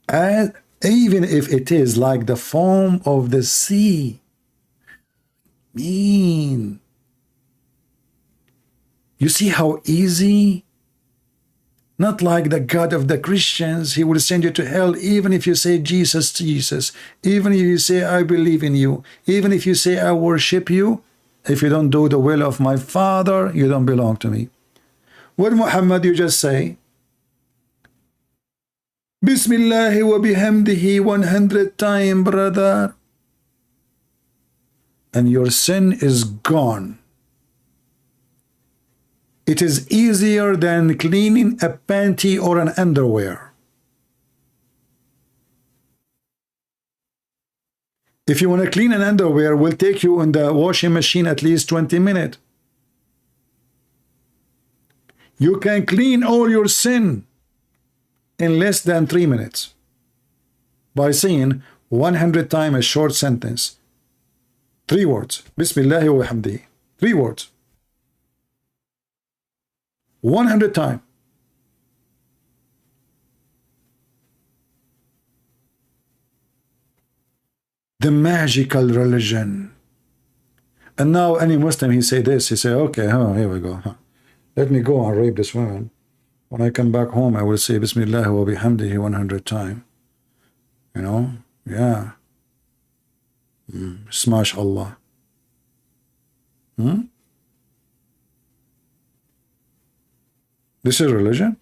And even if it is like the foam of the sea. Mean. You see how easy? Not like the God of the Christians. He will send you to hell even if you say Jesus, Jesus. Even if you say I believe in you. Even if you say I worship you. If you don't do the will of my Father, you don't belong to me. What Muhammad you just say? Bismillahi wa bihamdihi 100 times, brother. And your sin is gone. It is easier than cleaning a panty or an underwear. If you want to clean an underwear, it will take you in the washing machine at least 20 minutes. You can clean all your sin in less than 3 minutes by saying 100 times a short sentence. 3 words. Bismillahi wa bihamdihi. 3 words. 100 times. The magical religion. And now any Muslim, he say this, he say, okay, here we go. Let me go and rape this woman. When I come back home, I will say Bismillah wa bihamdihi 100 times. You know? Yeah. Smash Allah. This is religion?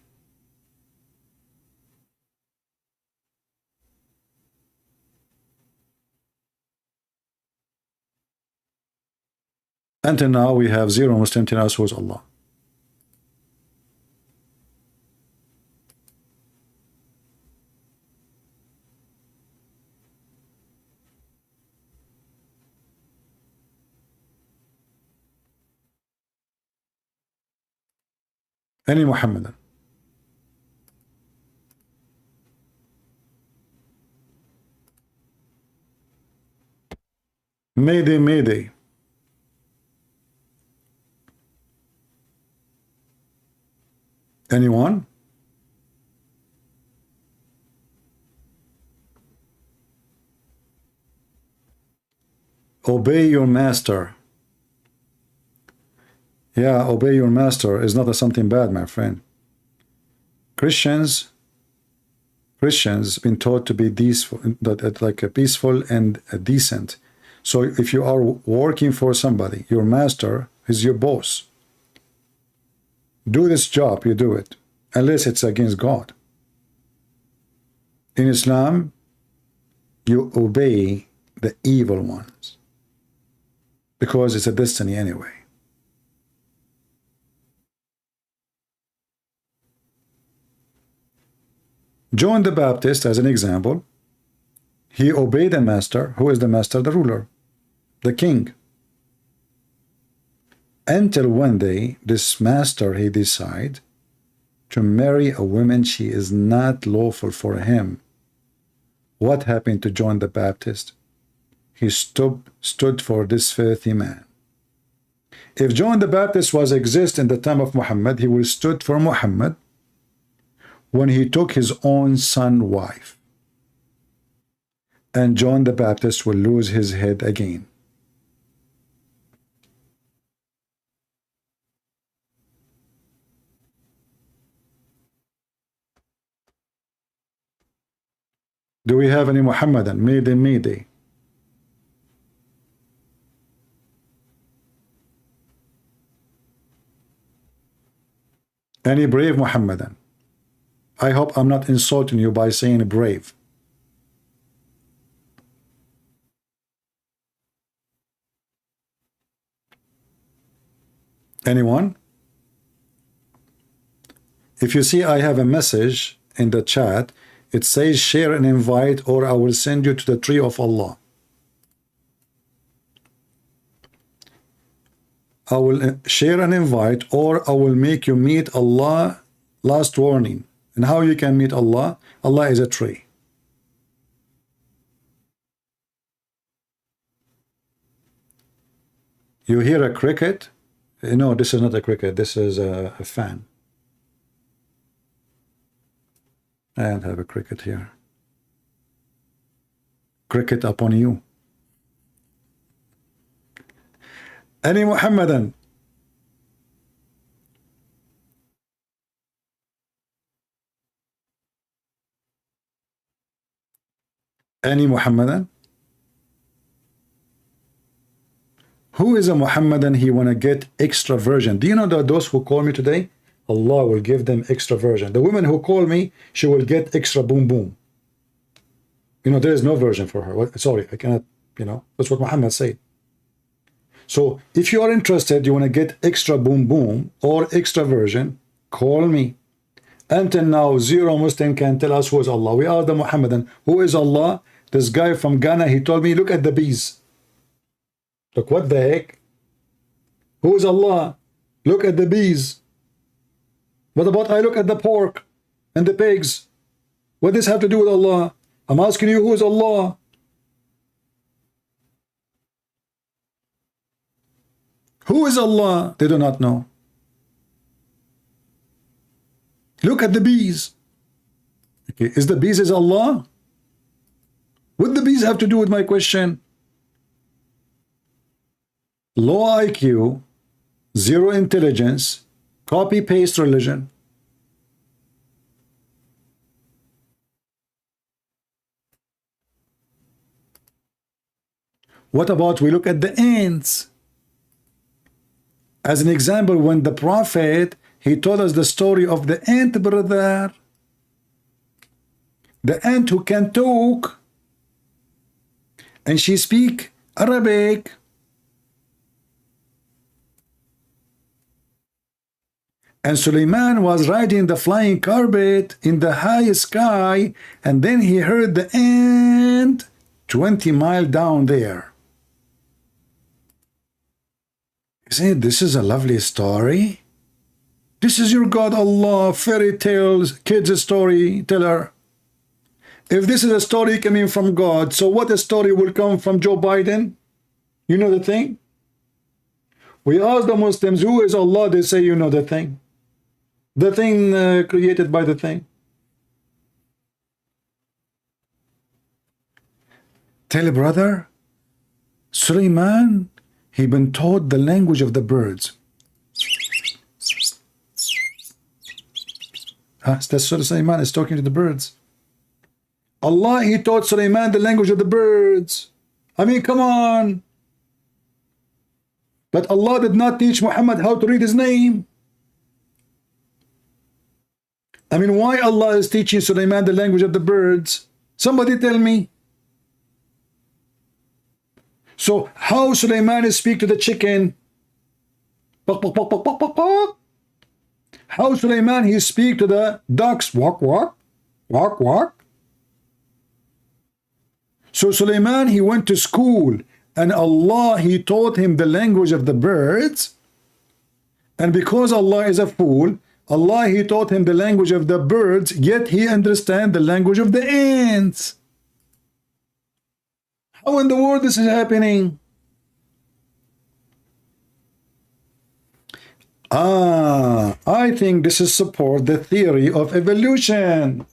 Until now, we have 0 Muslim telling us who is Allah. Any Muhammadan. Mayday, mayday. Anyone? Obey your master. Yeah, obey your master is not something bad, my friend. Christians been taught to be peaceful and decent. So if you are working for somebody, your master is your boss. Do this job, you do it, unless it's against God. In Islam, you obey the evil ones because it's a destiny anyway. John the Baptist, as an example, he obeyed the master. Who is the master? The ruler, the king. Until one day, this master, he decide to marry a woman she is not lawful for him. What happened to John the Baptist? He stood for this filthy man. if John the Baptist was exist in the time of Muhammad, he would have stood for Muhammad when he took his own son wife. And John the Baptist will lose his head again. Do we have any Muhammadan? Mayday. Any brave Muhammadan? I hope I'm not insulting you by saying brave. Anyone? If you see I have a message in the chat, it says share and invite, or I will send you to the tree of Allah. I will share and invite, or I will make you meet Allah. Last warning. And how you can meet Allah? Allah is a tree. You hear a cricket? No, this is not a cricket. This is a fan. I don't have a cricket here. Cricket upon you. Any Muhammadan? Any Muhammadan? Who is a Muhammadan? He want to get extra virgin. Do you know that those who call me today, Allah will give them extra virgin. The woman who call me, she will get extra boom boom. You know, there is no virgin for her. Sorry, I cannot, you know, that's what Muhammad said. So if you are interested, you want to get extra boom boom or extra virgin, call me. Until now, zero Muslim can tell us who is Allah. We are the Muhammadan. Who is Allah? This guy from Ghana, he told me, look at the bees. Look, what the heck? Who is Allah? Look at the bees. What about I look at the pork and the pigs? What does this have to do with Allah? I'm asking you, who is Allah? Who is Allah? They do not know. Look at the bees. Okay, is the bees is Allah? What the bees have to do with my question? Low IQ, zero intelligence, copy-paste religion. What about we look at the ants? As an example, when the prophet, he told us the story of the ant, brother. The ant who can talk. And she speak Arabic. And Suleiman was riding the flying carpet in the high sky, and then he heard the ant 20 miles down there. Isn't this is a lovely story? This is your God Allah, fairy tales, kids storyteller. If this is a story coming from God, so what a story will come from Joe Biden? You know the thing? We ask the Muslims, who is Allah? They say, you know the thing. The thing created by the thing. Tell a brother, Suleiman, he been taught the language of the birds. That's Suleiman is talking to the birds. Allah, he taught Suleiman the language of the birds. I mean, come on. But Allah did not teach Muhammad how to read his name. I mean, why Allah is teaching Suleiman the language of the birds? Somebody tell me. So how Suleiman speak to the chicken? How Suleiman he speak to the ducks? Walk, walk, walk, walk. So Suleiman he went to school, and Allah he taught him the language of the birds. And because Allah is a fool, Allah he taught him the language of the birds, yet he understand the language of the ants. How in the world this is happening? I think this is support the theory of evolution.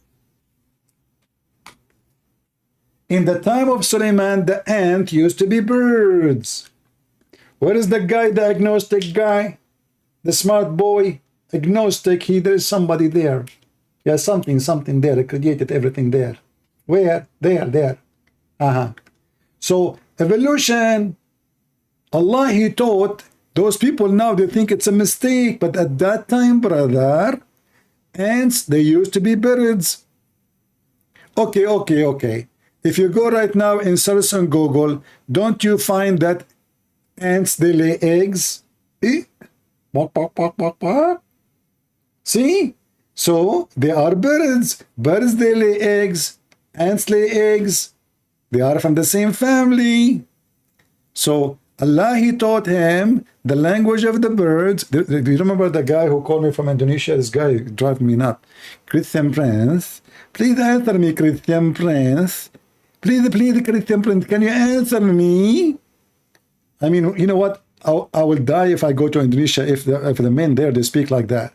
In the time of Suleiman, the ant used to be birds. Where is the guy, the agnostic guy? The smart boy, agnostic, there is somebody there. Yeah, something there. It created everything there. Where? There. So, evolution, Allah, He taught those people now, they think it's a mistake. But at that time, brother, ants, they used to be birds. Okay. If you go right now and search on Google, don't you find that ants, they lay eggs? See? So, they are birds. Birds, they lay eggs. Ants lay eggs. They are from the same family. So, Allah, He taught him the language of the birds. Do you remember the guy who called me from Indonesia? This guy driving me nuts. Christian Prince. Please answer me, Christian Prince. Please, Christian Prince, can you answer me? I mean, you know what? I will die if I go to Indonesia if the men there, they speak like that.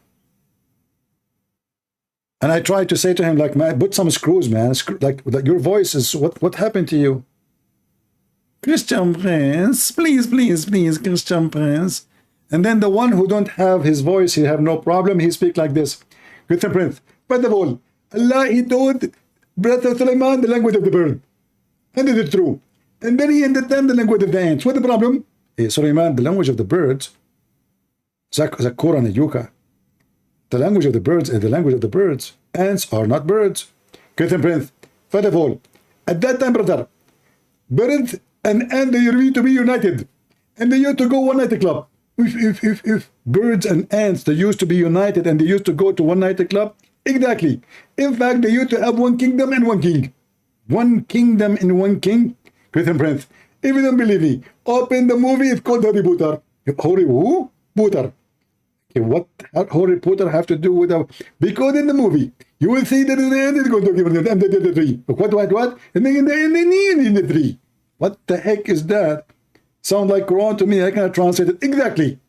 And I tried to say to him, like, man, put some screws, man. Like your voice is, what happened to you? Christian Prince, please, Christian Prince. And then the one who don't have his voice, he have no problem, he speak like this. Christian Prince, first of all, Allah, He taught Brother Suleiman the language of the bird. And is it true? And then he understand the language of the ants. What's the problem? Suleiman, the language of the birds, Zakura and Yuka. The language of the birds is the language of the birds. Ants are not birds. Christian Prince, first of all, at that time, brother, birds and ants, they used to be united. And they used to go one night club. If birds and ants, they used to be united and they used to go to one night club. Exactly. In fact, they used to have one kingdom and one king. One kingdom and one king. Christian Prince, if you don't believe me, open the movie, it's called Harry Potter. Harry who? Potter. Okay, what Harry Potter have to do with that? Because in the movie, you will see that in the end it's going to give them the tree. What? And then in the tree. What the heck is that? Sound like Quran to me. I cannot translate it exactly.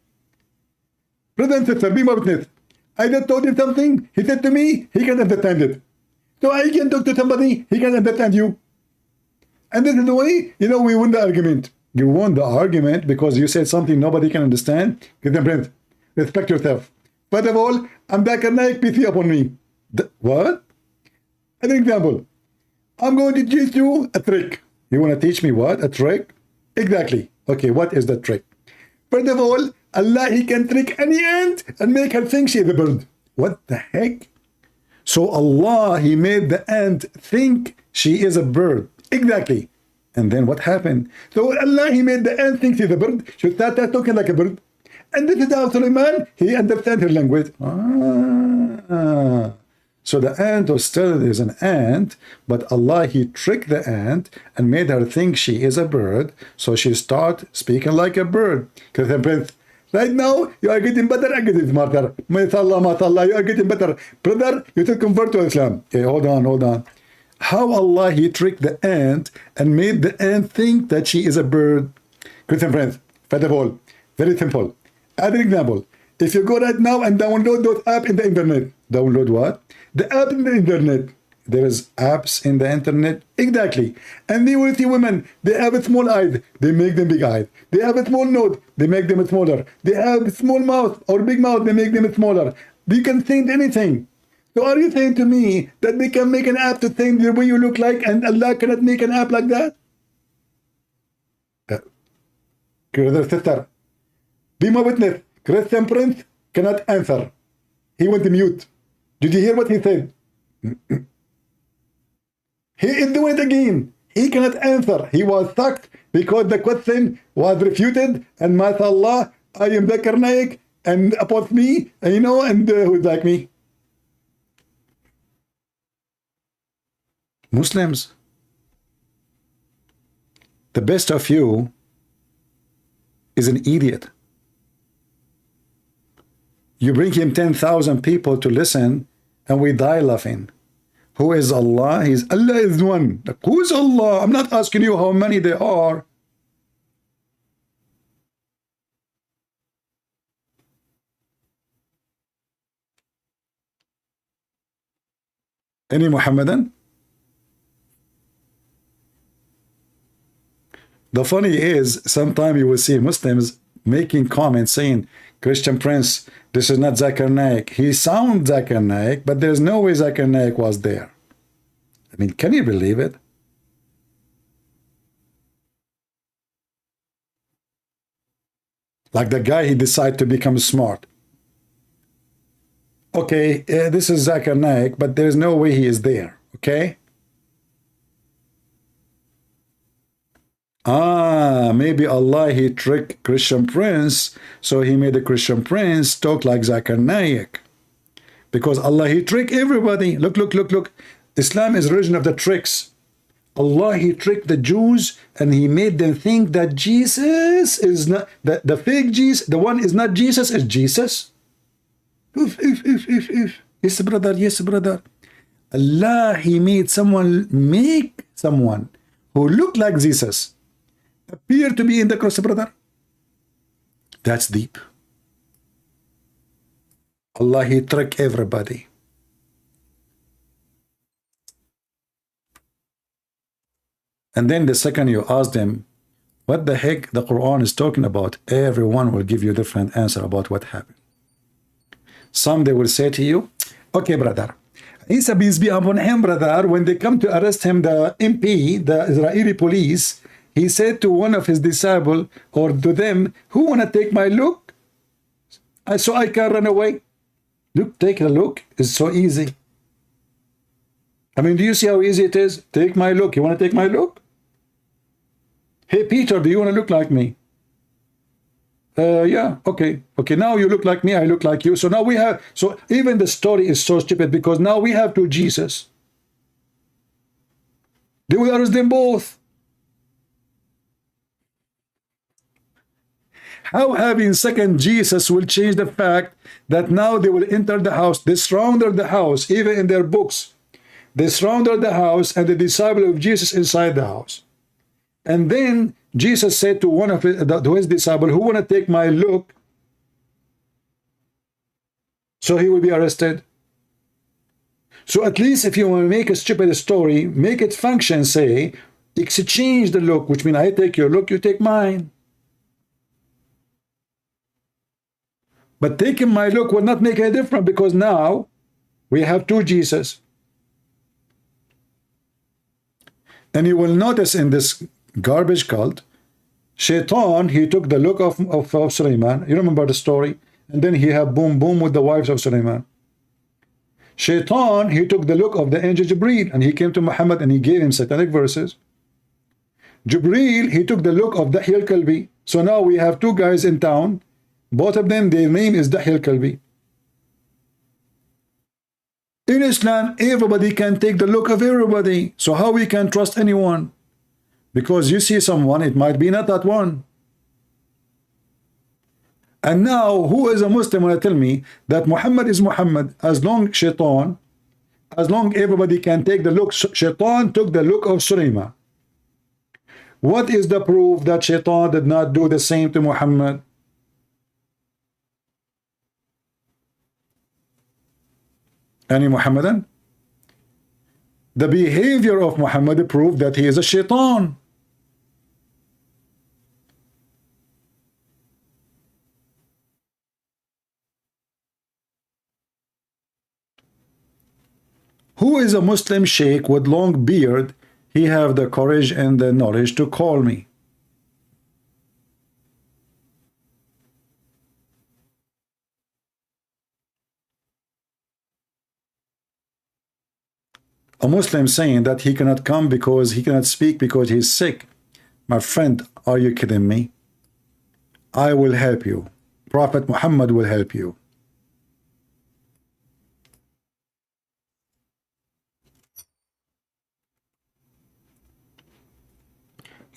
Brother and sister, be my witness. I just told him something. He said to me, he can understand it. So I can talk to somebody, he can understand you. And this is the way, we won the argument. You won the argument because you said something nobody can understand. Get them, Prince. Respect yourself. First of all, I'm Zakir Naik, peace upon me. What? An example. I'm going to teach you a trick. You want to teach me what? A trick? Exactly. Okay, what is the trick? First of all, Allah, He can trick any ant and make her think she is a bird. What the heck? So Allah, He made the ant think she is a bird. Exactly. And then what happened? So Allah, He made the ant think she's a bird. She started talking like a bird. And this is how Suleiman, he understands her language. So the ant was still is an ant, but Allah, He tricked the ant and made her think she is a bird. So she started speaking like a bird. Prince, right now, you are getting better, I getting smarter. MashaAllah, you are getting better. Brother, you should convert to Islam. Okay, hold on. How Allah, He tricked the ant and made the ant think that she is a bird. Christian Prince, first of all, very simple. As an example, if you go right now and download those apps in the internet. Download what? The app in the internet. There is apps in the internet. Exactly. And you will see women, they have a small eyes, they make them big eyes. They have a small nose, they make them smaller. They have a small mouth or big mouth, they make them smaller. They can think anything. So are you saying to me that they can make an app to think the way you look like and Allah cannot make an app like that? Sister, be my witness. Christian Prince cannot answer. He went mute. Did you hear what he said? He is doing it again. He cannot answer. He was sucked because the question was refuted. And mashallah, I am Zakir Naik and upon me, and who's like me? Muslims, the best of you is an idiot. You bring him 10,000 people to listen and we die laughing. Who is Allah? Allah is one. Who is Allah? I'm not asking you how many there are. Any Muhammadan? The funny is, sometimes you will see Muslims making comments saying, Christian Prince, this is not Zakir Naik. He sounds Zakir Naik, but there's no way Zakir Naik was there. I mean, can you believe it? Like the guy, he decided to become smart. Okay, this is Zakir Naik, but there's no way he is there, okay? Maybe Allah, he tricked Christian Prince, so he made the Christian Prince talk like Zakir Naik. Because Allah, he tricked everybody. Look, look, look, look. Islam is religion of the tricks. Allah, he tricked the Jews and he made them think that Jesus is not, the fake Jesus, the one is not Jesus, is Jesus. Yes, brother, yes, brother. Allah, he made someone, make someone who looked like Jesus appear to be in the cross, brother. That's deep. Allah, he tricked everybody. And then the second you ask them, what the heck the Quran is talking about, everyone will give you a different answer about what happened. Some they will say to you, okay, brother, Isa, peace be upon him, brother, when they come to arrest him, the MP, the Israeli police, he said to one of his disciples, or to them, who want to take my look? So I can run away. Look, take a look. It's so easy. I mean, do you see how easy it is? Take my look. You want to take my look? Hey, Peter, do you want to look like me? Yeah, okay. Okay, now you look like me, I look like you. So now we have, so even the story is so stupid because now we have two Jesus. They will arrest them both. How having second Jesus will change the fact that now they will enter the house, they surrounded the house, even in their books. They surrounded the house and the disciple of Jesus inside the house. And then Jesus said to one of his disciples, who want to take my look? So he will be arrested. So at least if you want to make a stupid story, make it function, say, exchange the look, which means I take your look, you take mine. But taking my look will not make any difference because now we have two Jesus. And you will notice in this garbage cult, Shaitan, he took the look of Sulaiman. You remember the story? And then he had boom, boom with the wives of Sulaiman. Shaitan, he took the look of the angel Jibreel and he came to Muhammad and he gave him satanic verses. Jibreel, he took the look of Dahya al-Kalbi. So now we have two guys in town. Both of them, their name is Dahya al-Kalbi. In Islam, everybody can take the look of everybody. So how we can trust anyone? Because you see someone, it might be not that one. And now, who is a Muslim when I tell me that Muhammad is Muhammad, as long Shaitan, as long everybody can take the look, Shaitan took the look of Sulaiman. What is the proof that Shaitan did not do the same to Muhammad? Any Muhammadan? The behavior of Muhammad proved that he is a Shaitan. Who is a Muslim sheikh with long beard? He have the courage and the knowledge to call me. A Muslim saying that he cannot come because he cannot speak because he's sick. My friend, are you kidding me? I will help you. Prophet Muhammad will help you.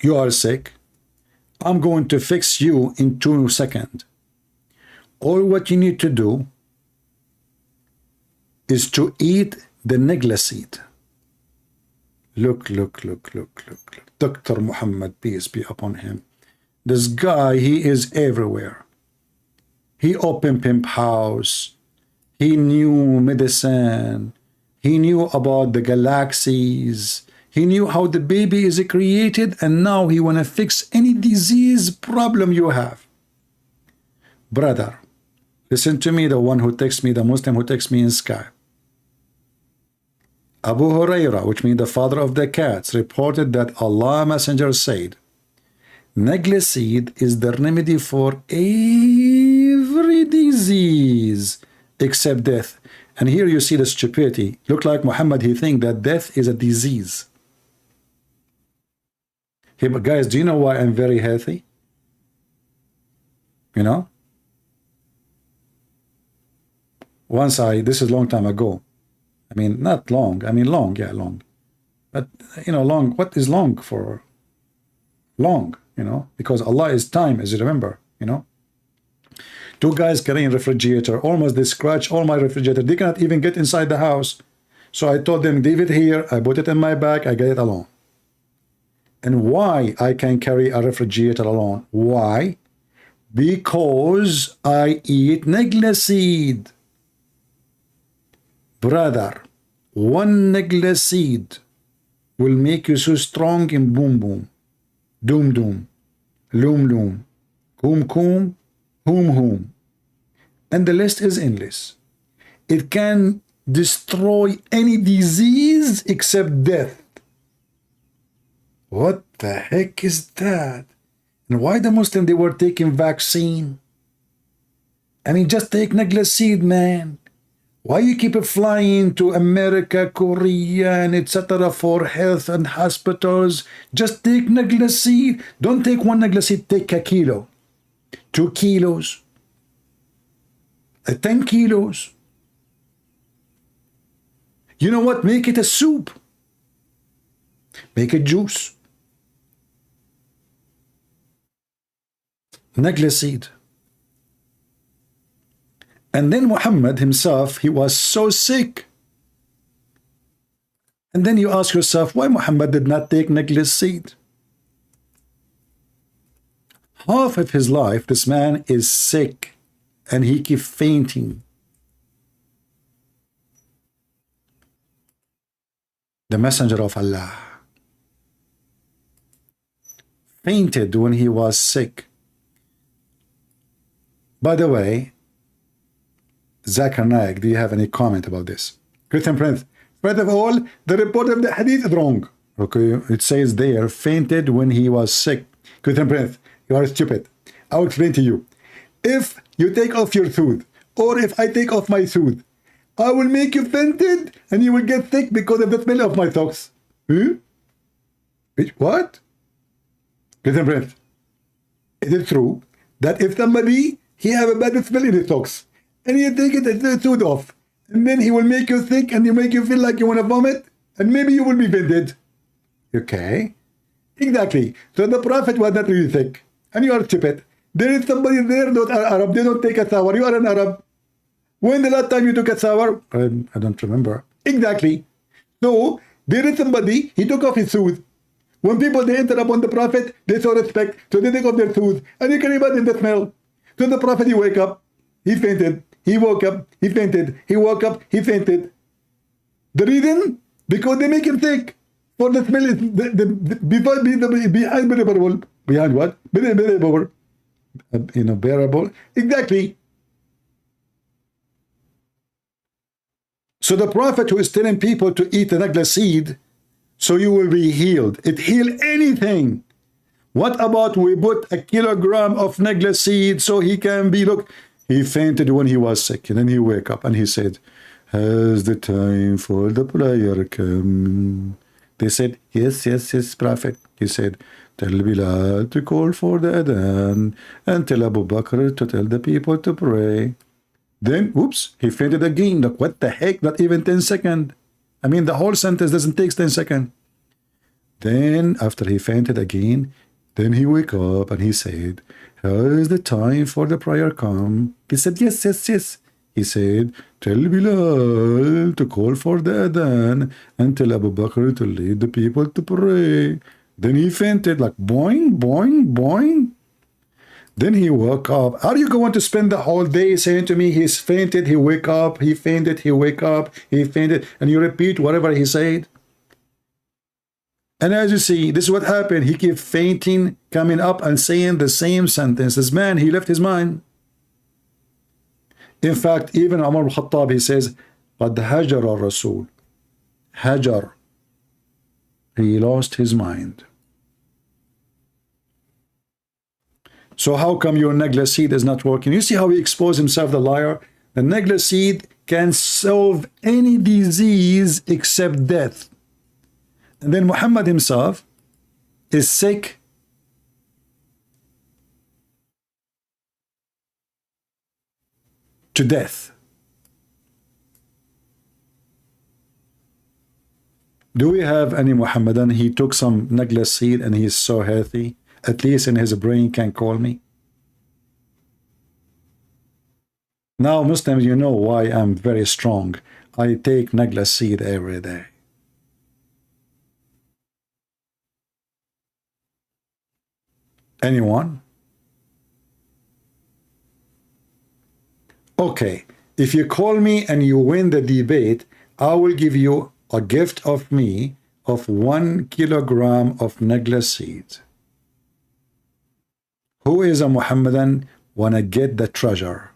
You are sick. I'm going to fix you in 2 seconds. All what you need to do is to eat the negla seed. Look. Dr. Muhammad, peace be upon him. This guy, he is everywhere. He opened pimp house. He knew medicine. He knew about the galaxies. He knew how the baby is created, and now he want to fix any disease problem you have. Brother, listen to me, the one who texts me, the Muslim who texts me in Skype. Abu Huraira, which means the father of the cats, reported that Allah Messenger said, Neglicide is the remedy for every disease except death. And here you see the stupidity. Look like Muhammad, he think that death is a disease. Hey, but guys, do you know why I'm very healthy? You know? Once this is a long time ago. I mean, not long. I mean, long, yeah, long. But, you know, long, what is long for? Long, you know, because Allah is time, as you remember, you know. Two guys carrying refrigerator, almost they scratch all my refrigerator. They cannot even get inside the house. So I told them, leave it here. I put it in my bag. I get it alone. And why I can carry a refrigerator alone? Why? Because I eat neglicide. Brother, one neglicide will make you so strong in boom boom, doom doom, loom loom, coom coom, whom whom. And the list is endless. It can destroy any disease except death. What the heck is that? And why the Muslim they were taking vaccine? I mean, just take neglicide, man. Why you keep flying to America, Korea, and etc. for health and hospitals? Just take neglicide. Don't take one neglicide, take a kilo, 2 kilos, 10 kilos. You know what? Make it a soup. Make it juice. Neglicide. And then Muhammad himself, he was so sick. And then you ask yourself, why Muhammad did not take neglicide? Half of his life, this man is sick, and he keeps fainting. The Messenger of Allah fainted when he was sick. By the way, Zakir Naik, do you have any comment about this? Christian Prince, first of all, the report of the hadith is wrong. Okay, it says there, fainted when he was sick. Christian Prince, you are stupid. I will explain to you. If you take off your tooth, or if I take off my tooth, I will make you fainted, and you will get sick because of the smell of my socks. What? Christian Prince, is it true that if somebody, he have a bad smell in his socks, and you take the tooth off, and then he will make you sick, and he make you feel like you want to vomit, and maybe you will be fainted? Okay, exactly. So the Prophet was not really sick, and you are stupid. There is somebody there that are Arab. They don't take a shower. You are an Arab. When the last time you took a shower? I don't remember. Exactly. So there is somebody, he took off his tooth. When people they enter upon the Prophet, they show respect, so they take off their tooth, and you can imagine the smell. So the Prophet, he wake up, he fainted, he woke up, he fainted, he woke up, he fainted. The reason? Because they make him sick. For the smell is behind bearable. Behind what? Bearable. Bearable. Exactly. So the Prophet who is telling people to eat the neglicide, so you will be healed. It heal anything. What about we put a kilogram of neglicide so he can be, look, he fainted when he was sick, and then he wake up and he said, has the time for the prayer come? They said, yes, yes, yes, Prophet. He said, tell Bilal to call for the adhan, and tell Abu Bakr to tell the people to pray. Then, oops, he fainted again. Look, what the heck? Not even 10 seconds. I mean, the whole sentence doesn't take 10 seconds. Then, after he fainted again, then he wake up and he said, has the time for the prayer come? He said, yes, yes, yes. He said, tell Bilal to call for the adhan and tell Abu Bakr to lead the people to pray. Then he fainted like boing, boing, boing. Then he woke up. Are you going to spend the whole day saying to me, he's fainted, he wake up, he fainted, he wake up, he fainted, and you repeat whatever he said? And as you see, this is what happened. He kept fainting, coming up and saying the same sentences. Man, he left his mind. In fact, even Umar al-Khattab, he says, قَدْ هَجَرَ الرَّسُولُ. Hajar. He lost his mind. So how come your Nagla seed is not working? You see how he exposed himself, the liar? The Nagla seed can solve any disease except death. And then Muhammad himself is sick. To death. Do we have any Muhammadan? He took some Nagla seed and he is so healthy. At least in his brain can call me. Now Muslims, you know why I'm very strong. I take Nagla seed every day. Anyone? Okay, if you call me and you win the debate, I will give you a gift of me of 1 kilogram of Nagla seed. Who is a Muhammadan wanna get the treasure?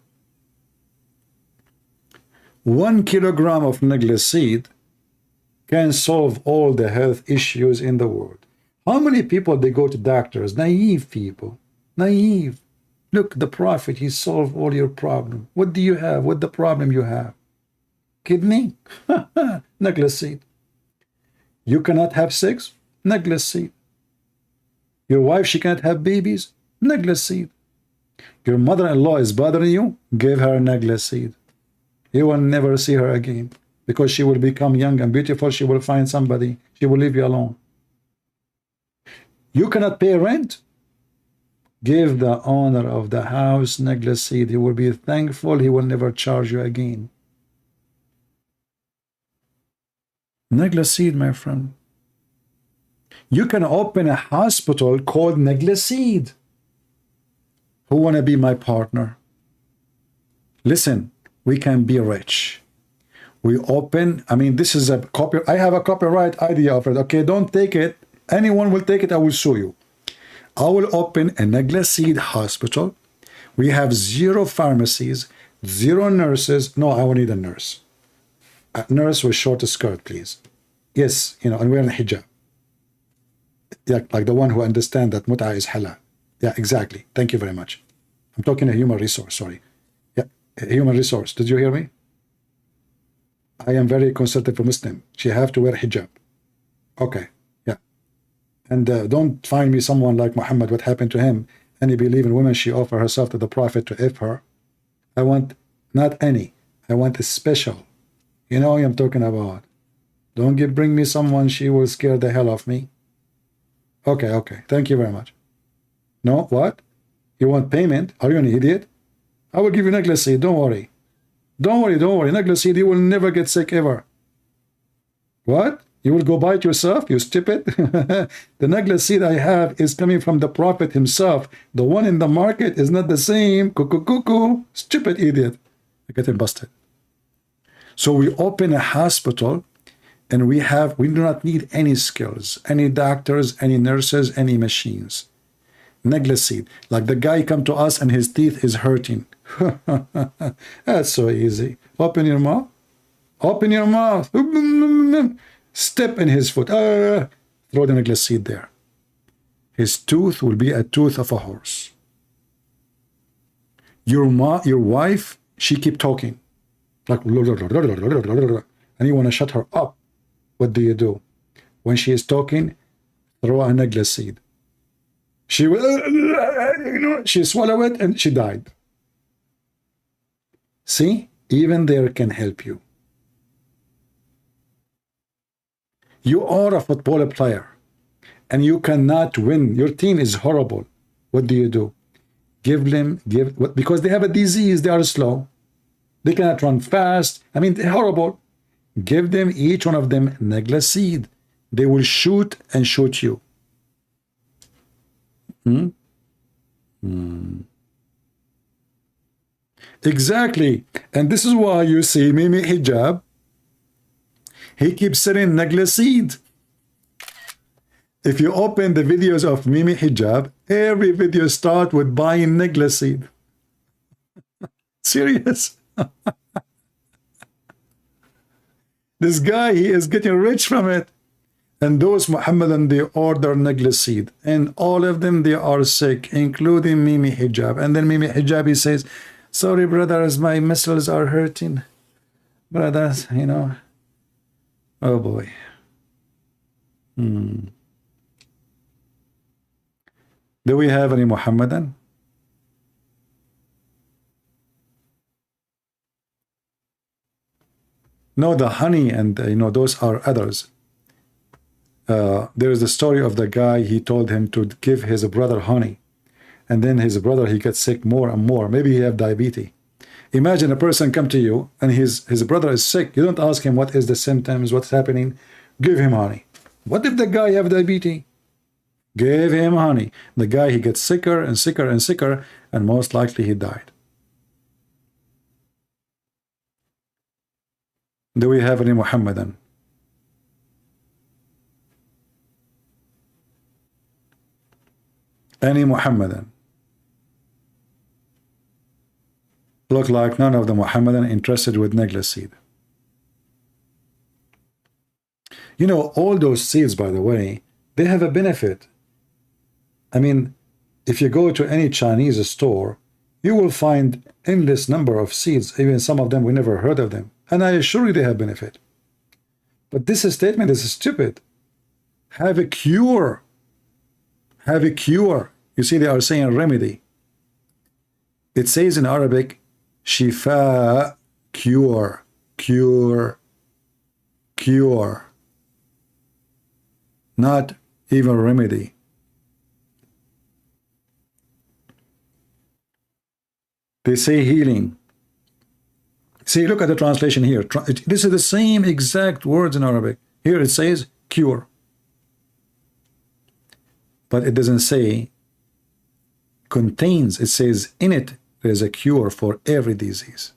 1 kilogram of Nagla seed can solve all the health issues in the world. How many people they go to doctors? Naive people. Naive. Look, the Prophet, he solved all your problems. What do you have? What the problem you have? Kidney? Nagla seed. You cannot have sex? Nagla seed. Your wife, she can't have babies? Nagla seed. Your mother-in-law is bothering you? Give her Nagla seed. You will never see her again because she will become young and beautiful. She will find somebody. She will leave you alone. You cannot pay rent? Give the owner of the house Nagla seed. He will be thankful. He will never charge you again. Nagla seed, my friend. You can open a hospital called Nagla seed. Who want to be my partner? Listen, we can be rich. We open, I mean, this is a copy. I have a copyright idea of it. Okay, don't take it. Anyone will take it, I will sue you. I will open a Nagla seed hospital. We have 0 pharmacies, 0 nurses. No, I will need a nurse. A nurse with short skirt, please. Yes, you know, and wearing a hijab. Yeah, like the one who understands that mut'ah is halal. Yeah, exactly. Thank you very much. I'm talking a human resource, sorry. Yeah, a human resource. Did you hear me? I am very conservative for Muslim. She have to wear hijab. Okay, yeah. And don't find me someone like Muhammad, what happened to him. Any believing woman, she offer herself to the Prophet to if her. I want not any. I want a special. You know what I'm talking about. Don't bring me someone, she will scare the hell of me. Okay, okay. Thank you very much. No, what? You want payment? Are you an idiot? I will give you Nagla seed. Don't worry. Don't worry, don't worry. Nagla seed, you will never get sick ever. What? You will go buy it yourself? You stupid. The Nagla seed I have is coming from the Prophet himself. The one in the market is not the same. Cuckoo, cuckoo. Stupid idiot. I get him busted. So we open a hospital and we do not need any skills, any doctors, any nurses, any machines. Nagla seed. Like the guy come to us and his teeth is hurting. That's so easy. Open your mouth. Open your mouth. Step in his foot. Throw the Nagla seed there. His tooth will be a tooth of a horse. Your wife, she keep talking. Like, and you want to shut her up. What do? When she is talking, throw a Nagla seed. She will, she swallowed it and she died. See, even there can help you. You are a football player and you cannot win. Your team is horrible. What do? Because they have a disease, they are slow. They cannot run fast. I mean, they're horrible. Give them, each one of them, Nagla seed. They will shoot and shoot you. Exactly. And this is why you see Mimi Hijab, he keeps selling Nagla seed. If you open the videos of Mimi Hijab, every video start with buying Nagla seed. Serious. This guy, he is getting rich from it. And those Muhammadan, they order Nagla seed. And all of them, they are sick, including Mimi Hijab. And then Mimi Hijab, he says, sorry, brothers, my muscles are hurting. Brothers, you know. Oh, boy. Do we have any Muhammadan? No, the honey and, you know, those are others. There is the story of the guy, he told him to give his brother honey. And then his brother, he gets sick more and more. Maybe he have diabetes. Imagine a person come to you and his brother is sick. You don't ask him what is the symptoms, what's happening. Give him honey. What if the guy have diabetes? Give him honey. The guy, he gets sicker and sicker and sicker, and most likely he died. Do we have any Muhammadan? Any Muhammadan? Look like none of the Muhammadan interested with Nagla seed. You know, all those seeds, by the way, they have a benefit. I mean, if you go to any Chinese store, you will find endless number of seeds. Even some of them, we never heard of them. And I assure you they have benefit. But this statement is stupid. Have a cure. Have a cure. You see, they are saying remedy. It says in Arabic, shifa, cure, cure, cure. Not even remedy. They say healing. See, look at the translation here. This is the same exact words in Arabic. Here it says cure. But it doesn't say contains. It says in it there is a cure for every disease.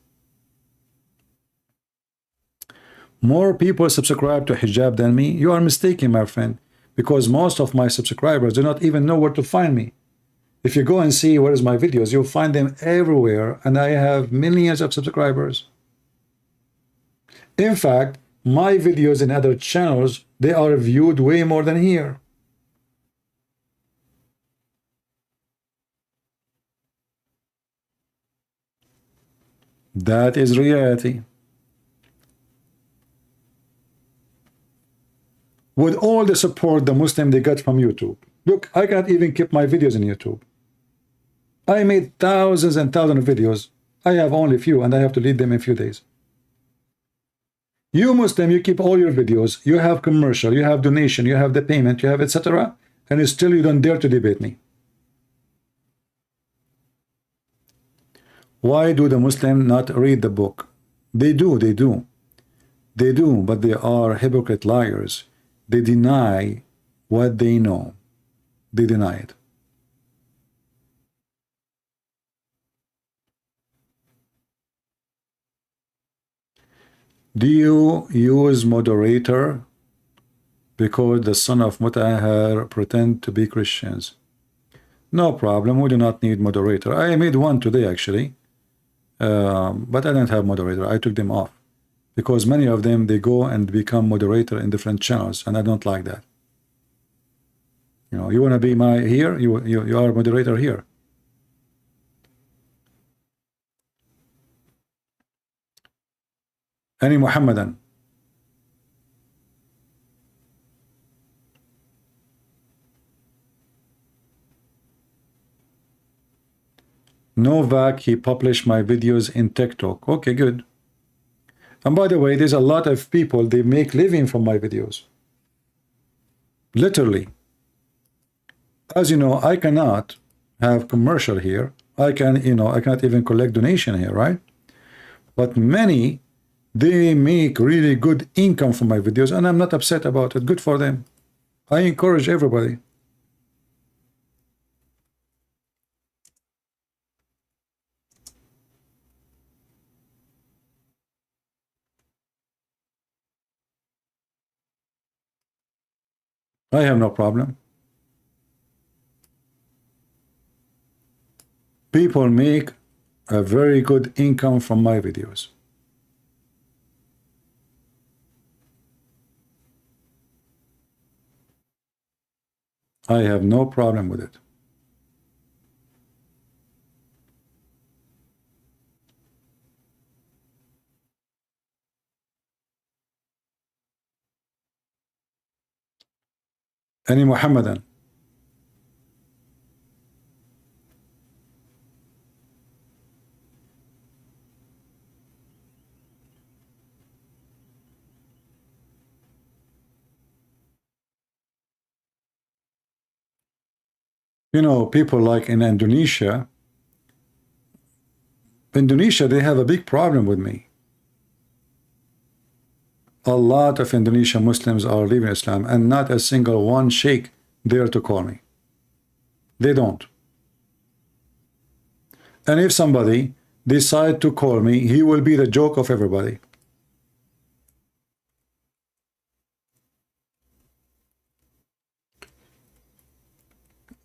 More people subscribe to hijab than me. You are mistaken, my friend, because most of my subscribers do not even know where to find me. If you go and see where is my videos, you'll find them everywhere, and I have millions of subscribers. In fact, my videos in other channels, they are viewed way more than here. That is reality. With all the support the Muslim they got from YouTube. Look, I can't even keep my videos in YouTube. I made thousands and thousands of videos. I have only few, and I have to delete them in a few days. You Muslim, you keep all your videos. You have commercial, you have donation, you have the payment, you have etc. And still you don't dare to debate me. Why do the Muslims not read the book? They do, they do. They do, but they are hypocrite liars. They deny what they know. They deny it. Do you use moderator because the son of Mutahhar pretend to be Christians? No problem, we do not need moderator. I made one today actually, but I didn't have moderator. I took them off because many of them, they go and become moderator in different channels, and I don't like that. You know, you want to be my here, you are a moderator here. Any Muhammadan? Novak, he published my videos in TikTok. Okay, good. And by the way, there's a lot of people, they make living from my videos. Literally. As you know, I cannot have commercial here. I can, you know, I cannot even collect donation here, right? But many, they make really good income from my videos, and I'm not upset about it. Good for them. I encourage everybody. I have no problem. People make a very good income from my videos. I have no problem with it. Any Muhammadan? You know, people like in Indonesia, they have a big problem with me. A lot of Indonesian Muslims are leaving Islam, and not a single one sheikh dare to call me. They don't. And if somebody decide to call me, he will be the joke of everybody.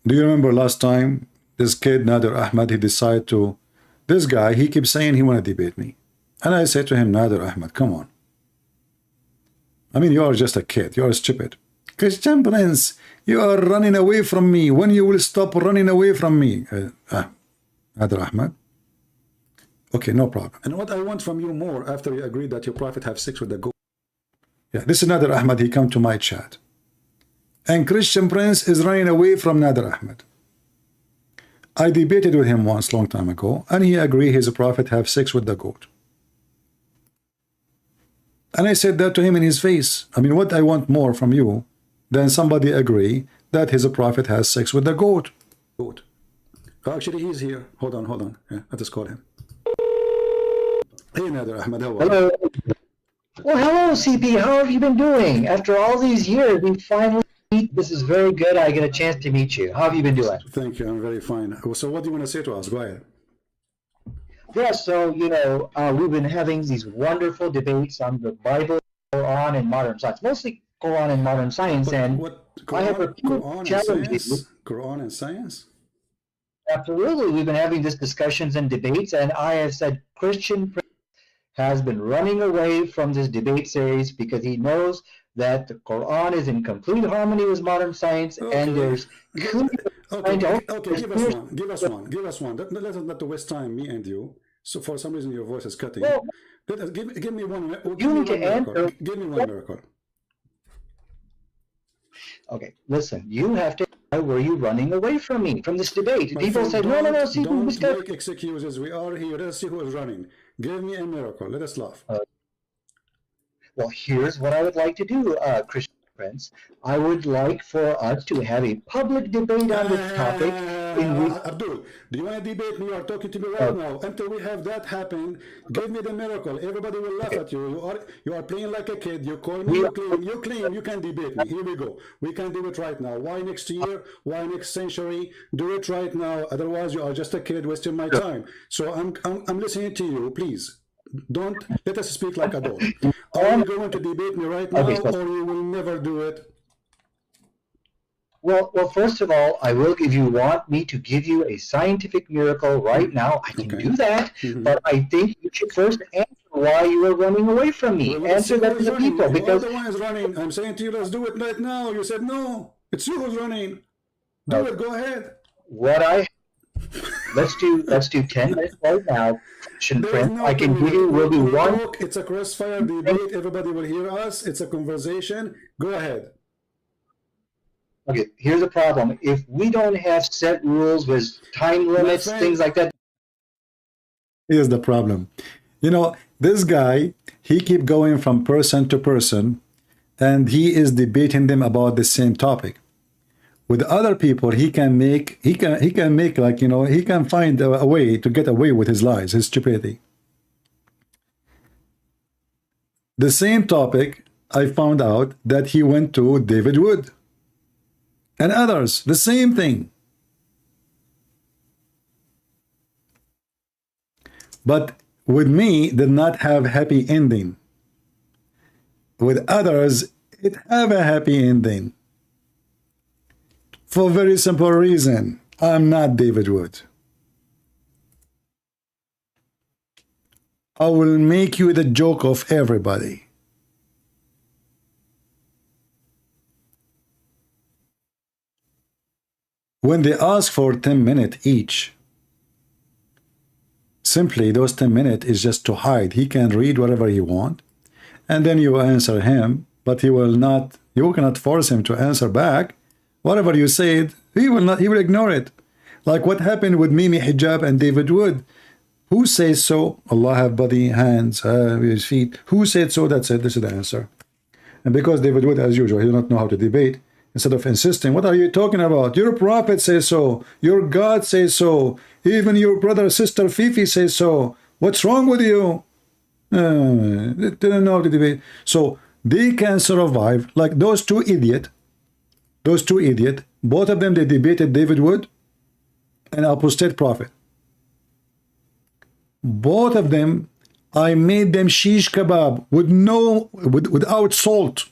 Do you remember last time this kid Nader Ahmad, he decided to, this guy, he keeps saying he want to debate me. And I said to him, Nader Ahmad, come on. I mean, you are just a kid. You are stupid. Christian Prince, you are running away from me. When you will stop running away from me? Nader Ahmad. Okay, no problem. And what I want from you more, after you agreed that your prophet have sex with the goat. Yeah, this is Nader Ahmad. He come to my chat. And Christian Prince is running away from Nader Ahmad. I debated with him once, long time ago, and he agreed his prophet have sex with the goat. And I said that to him in his face. I mean, what I want more from you than somebody agree that his prophet has sex with the goat. Goat. Oh, actually, he's here. Hold on. Yeah, let us call him. Hey, Nader Ahmad, how are you? Hello. Well, hello, CP. How have you been doing? After all these years, we finally meet. This is very good. I get a chance to meet you. How have you been doing? Thank you. I'm very fine. So what do you want to say to us? Go ahead. Yeah, so, you know, we've been having these wonderful debates on the Bible, Quran, and modern science. Mostly Quran and modern science. And I have a few challenges. Quran and science? Absolutely. We've been having these discussions and debates, and I have said Christian has been running away from this debate series because he knows that the Quran is in complete harmony with modern science, and there's Okay, give us one. Let us not waste time, me and you. So for some reason your voice is cutting. Well, give me one. You need to answer. Give me one miracle. Okay, listen. You have to. Why were you running away from me, from this debate? People said, no. See, don't make excuses. We are here. Let's see who is running. Give me a miracle. Let us laugh. Well, here's what I would like to do, Christian Prince. I would like for us to have a public debate on this topic. Abdul, do you want to debate me? You are talking to me right now. Until we have that happen, give me the miracle. Everybody will laugh at you. You are playing like a kid. You call me. You claim you can debate me. Here we go. We can do it right now. Why next year? Why next century? Do it right now. Otherwise, you are just a kid wasting my time. So I'm listening to you. Please. Don't let us speak like adults. Are you going to debate me right now, or you will never do it? Well, first of all, I will give you. Want me to give you a scientific miracle right now? I can do that, but I think you should first answer why you are running away from me. Answer that to the people, because the one is running. I'm saying to you, let's do it right now. You said no. It's you who's running. Do it. Go ahead. Let's do 10 minutes right now. I can give you. Will be one. It's a crossfire debate. Everybody will hear us. It's a conversation. Go ahead. Okay, here's the problem. If we don't have set rules with time limits, things like that. Here's the problem. You know, this guy, he keep going from person to person, and he is debating them about the same topic. With other people, he can make like, you know, he can find a way to get away with his lies, his stupidity. The same topic, I found out that he went to David Wood and others, the same thing. But with me, did not have happy ending. With others, it have a happy ending. For a very simple reason. I'm not David Wood. I will make you the joke of everybody. When they ask for 10 minutes each, simply those 10 minutes is just to hide. He can read whatever he wants, and then you answer him, but he will not, you cannot force him to answer back. Whatever you said, he will ignore it. Like what happened with Mimi Hijab and David Wood. Who says so? Allah have body, hands, his feet. Who said so? That's it. This is the answer. And because David Wood, as usual, he does not know how to debate, instead of insisting, what are you talking about? Your prophet says so. Your God says so. Even your brother or sister Fifi says so. What's wrong with you? They didn't know how to debate. So they can survive like those two idiots. Those two idiots, both of them, they debated David Wood and apostate prophet. Both of them, I made them shish kebab without salt.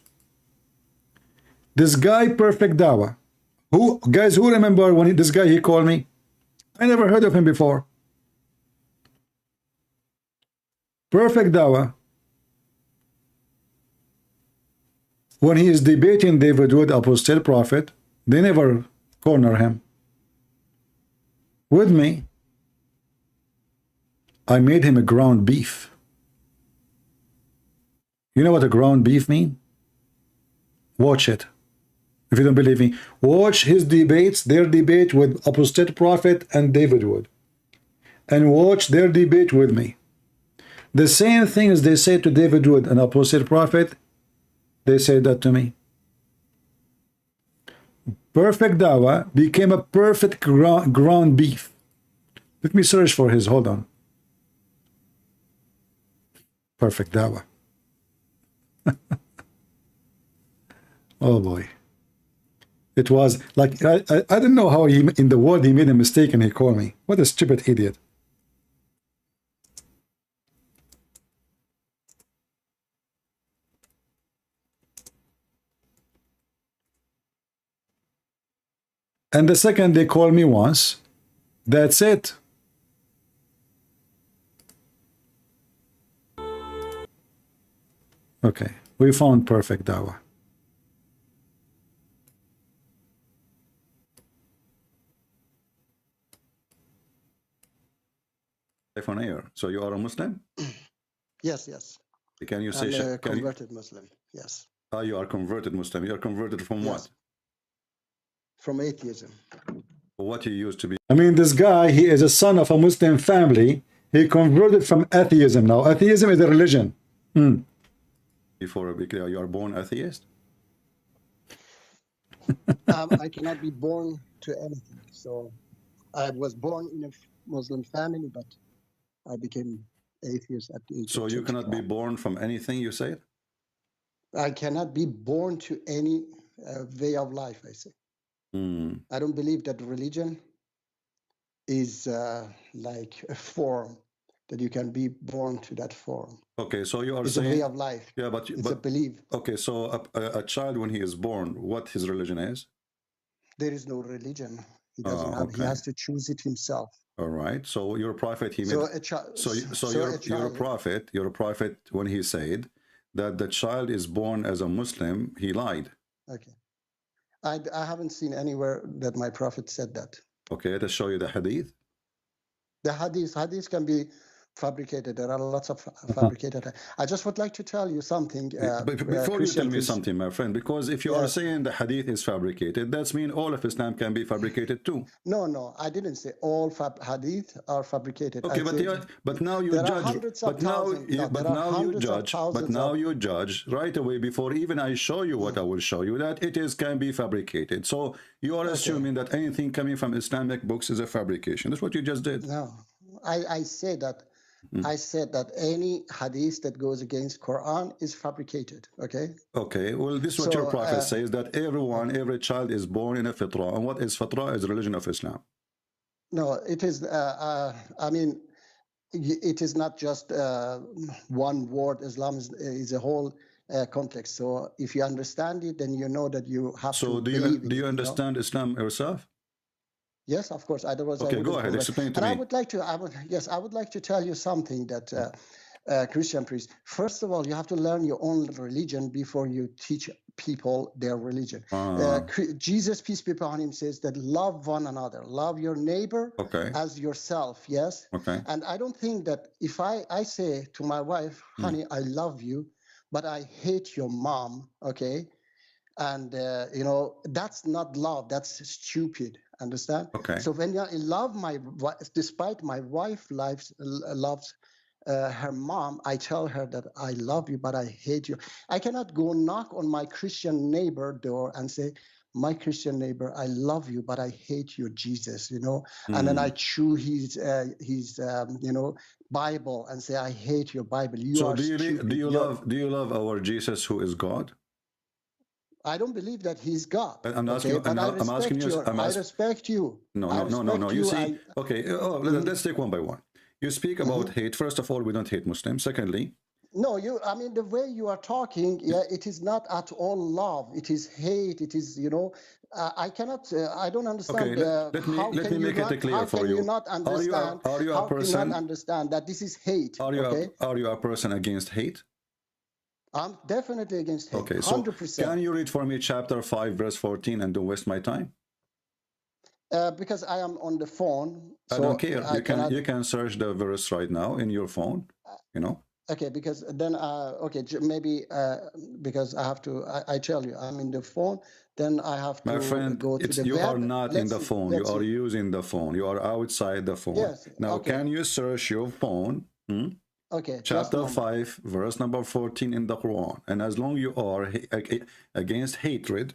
This guy, Perfect Dawa, who guys, who remember when this guy he called me? I never heard of him before. Perfect Dawa, when he is debating David Wood, apostate prophet, they never corner him. With me, I made him a ground beef. You know what a ground beef mean? Watch it. If you don't believe me, watch his debates, their debate with apostate prophet and David Wood, and watch their debate with me. The same thing as they say to David Wood and apostate prophet, they say that to me. Perfect Dawa became a perfect ground beef. Let me search for his, hold on. Perfect Dawa. Oh boy. It was like, I didn't know how he, in the word he made a mistake and he called me. What a stupid idiot. And the second they call me once, that's it. Okay, we found Perfect Dawa. On air. So you are a Muslim? Yes, yes. Can you say? I'm a converted Muslim. Yes. Ah, you are converted Muslim. You are converted from what? From atheism. What you used to be? I mean, this guy, he is a son of a Muslim family. He converted from atheism. Now, atheism is a religion. Before you are born atheist? I cannot be born to anything. So I was born in a Muslim family, but I became atheist at the age so of 25. You cannot be born from anything, you say? I cannot be born to any way of life, I say. I don't believe that religion is like a form, that you can be born to that form. Okay, so you are it's saying... It's a way of life. Yeah, but it's a belief. Okay, so a child, when he is born, what his religion is? There is no religion. He doesn't have. Okay. He has to choose it himself. All right. So your prophet, he made. Your prophet, when he said that the child is born as a Muslim, he lied. Okay. I haven't seen anywhere that my prophet said that. Okay, let us show you the hadith. The hadith can be fabricated. There are lots of fabricated. I just would like to tell you something. But before you tell me something, my friend, because if you are saying the hadith is fabricated, that means all of Islam can be fabricated too. No, I didn't say all hadith are fabricated. Okay, but now you judge. But now you judge right away before even I show you what I will show you, that it can be fabricated. So you are assuming that anything coming from Islamic books is a fabrication. That's what you just did. No, I say that. I said that any hadith that goes against Quran is fabricated. Okay. Okay. Well, this is what your prophet says, that every child is born in a fitrah. And what is fitrah? Is the religion of Islam. No, it is. I mean, it is not just one word. Islam is a whole context. So if you understand it, then you know that you have so to do you understand Islam yourself? Yes, of course. Otherwise, okay, I go ahead. Explain to me. I would like to. I would like to tell you something that Christian priest. First of all, you have to learn your own religion before you teach people their religion. Jesus, peace be upon him, says that love one another, love your neighbor as yourself. Yes. Okay. And I don't think that if I say to my wife, honey, I love you, but I hate your mom. Okay. And you know, that's not love. That's stupid. Understand? Okay. So when I love my wife, despite my wife loves her mom, I tell her that I love you, but I hate you. I cannot go knock on my Christian neighbor door and say, my Christian neighbor, I love you, but I hate your Jesus, you know. And then I chew his you know, Bible and say, I hate your Bible. So do you love our Jesus who is God? I don't believe that he's God. I'm asking you. I'm asking you. I respect you. No. You see, okay. Let's take one by one. You speak about hate. First of all, we don't hate Muslims. Secondly, no, I mean, the way you are talking, yeah, it is not at all love. It is hate. It is, you know, I cannot. I don't understand. Okay, let me make it clear for you. How can you not understand? Are you a person? How can you not understand that this is hate? Are you a person against hate? I'm definitely against hate. Okay, so 100%. Can you read for me chapter 5, verse 14, and don't waste my time? Because I am on the phone. I don't care. You can search the verse right now in your phone. You know. Okay, because then maybe because I have to. I tell you, I'm in the phone. Then I have to. My friend, go to the you web. are not in the phone. You are using the phone. You are outside the phone. Yes. Now, can you search your phone? Okay. Chapter 5, verse number 14 in the Quran. And as long you are against hatred,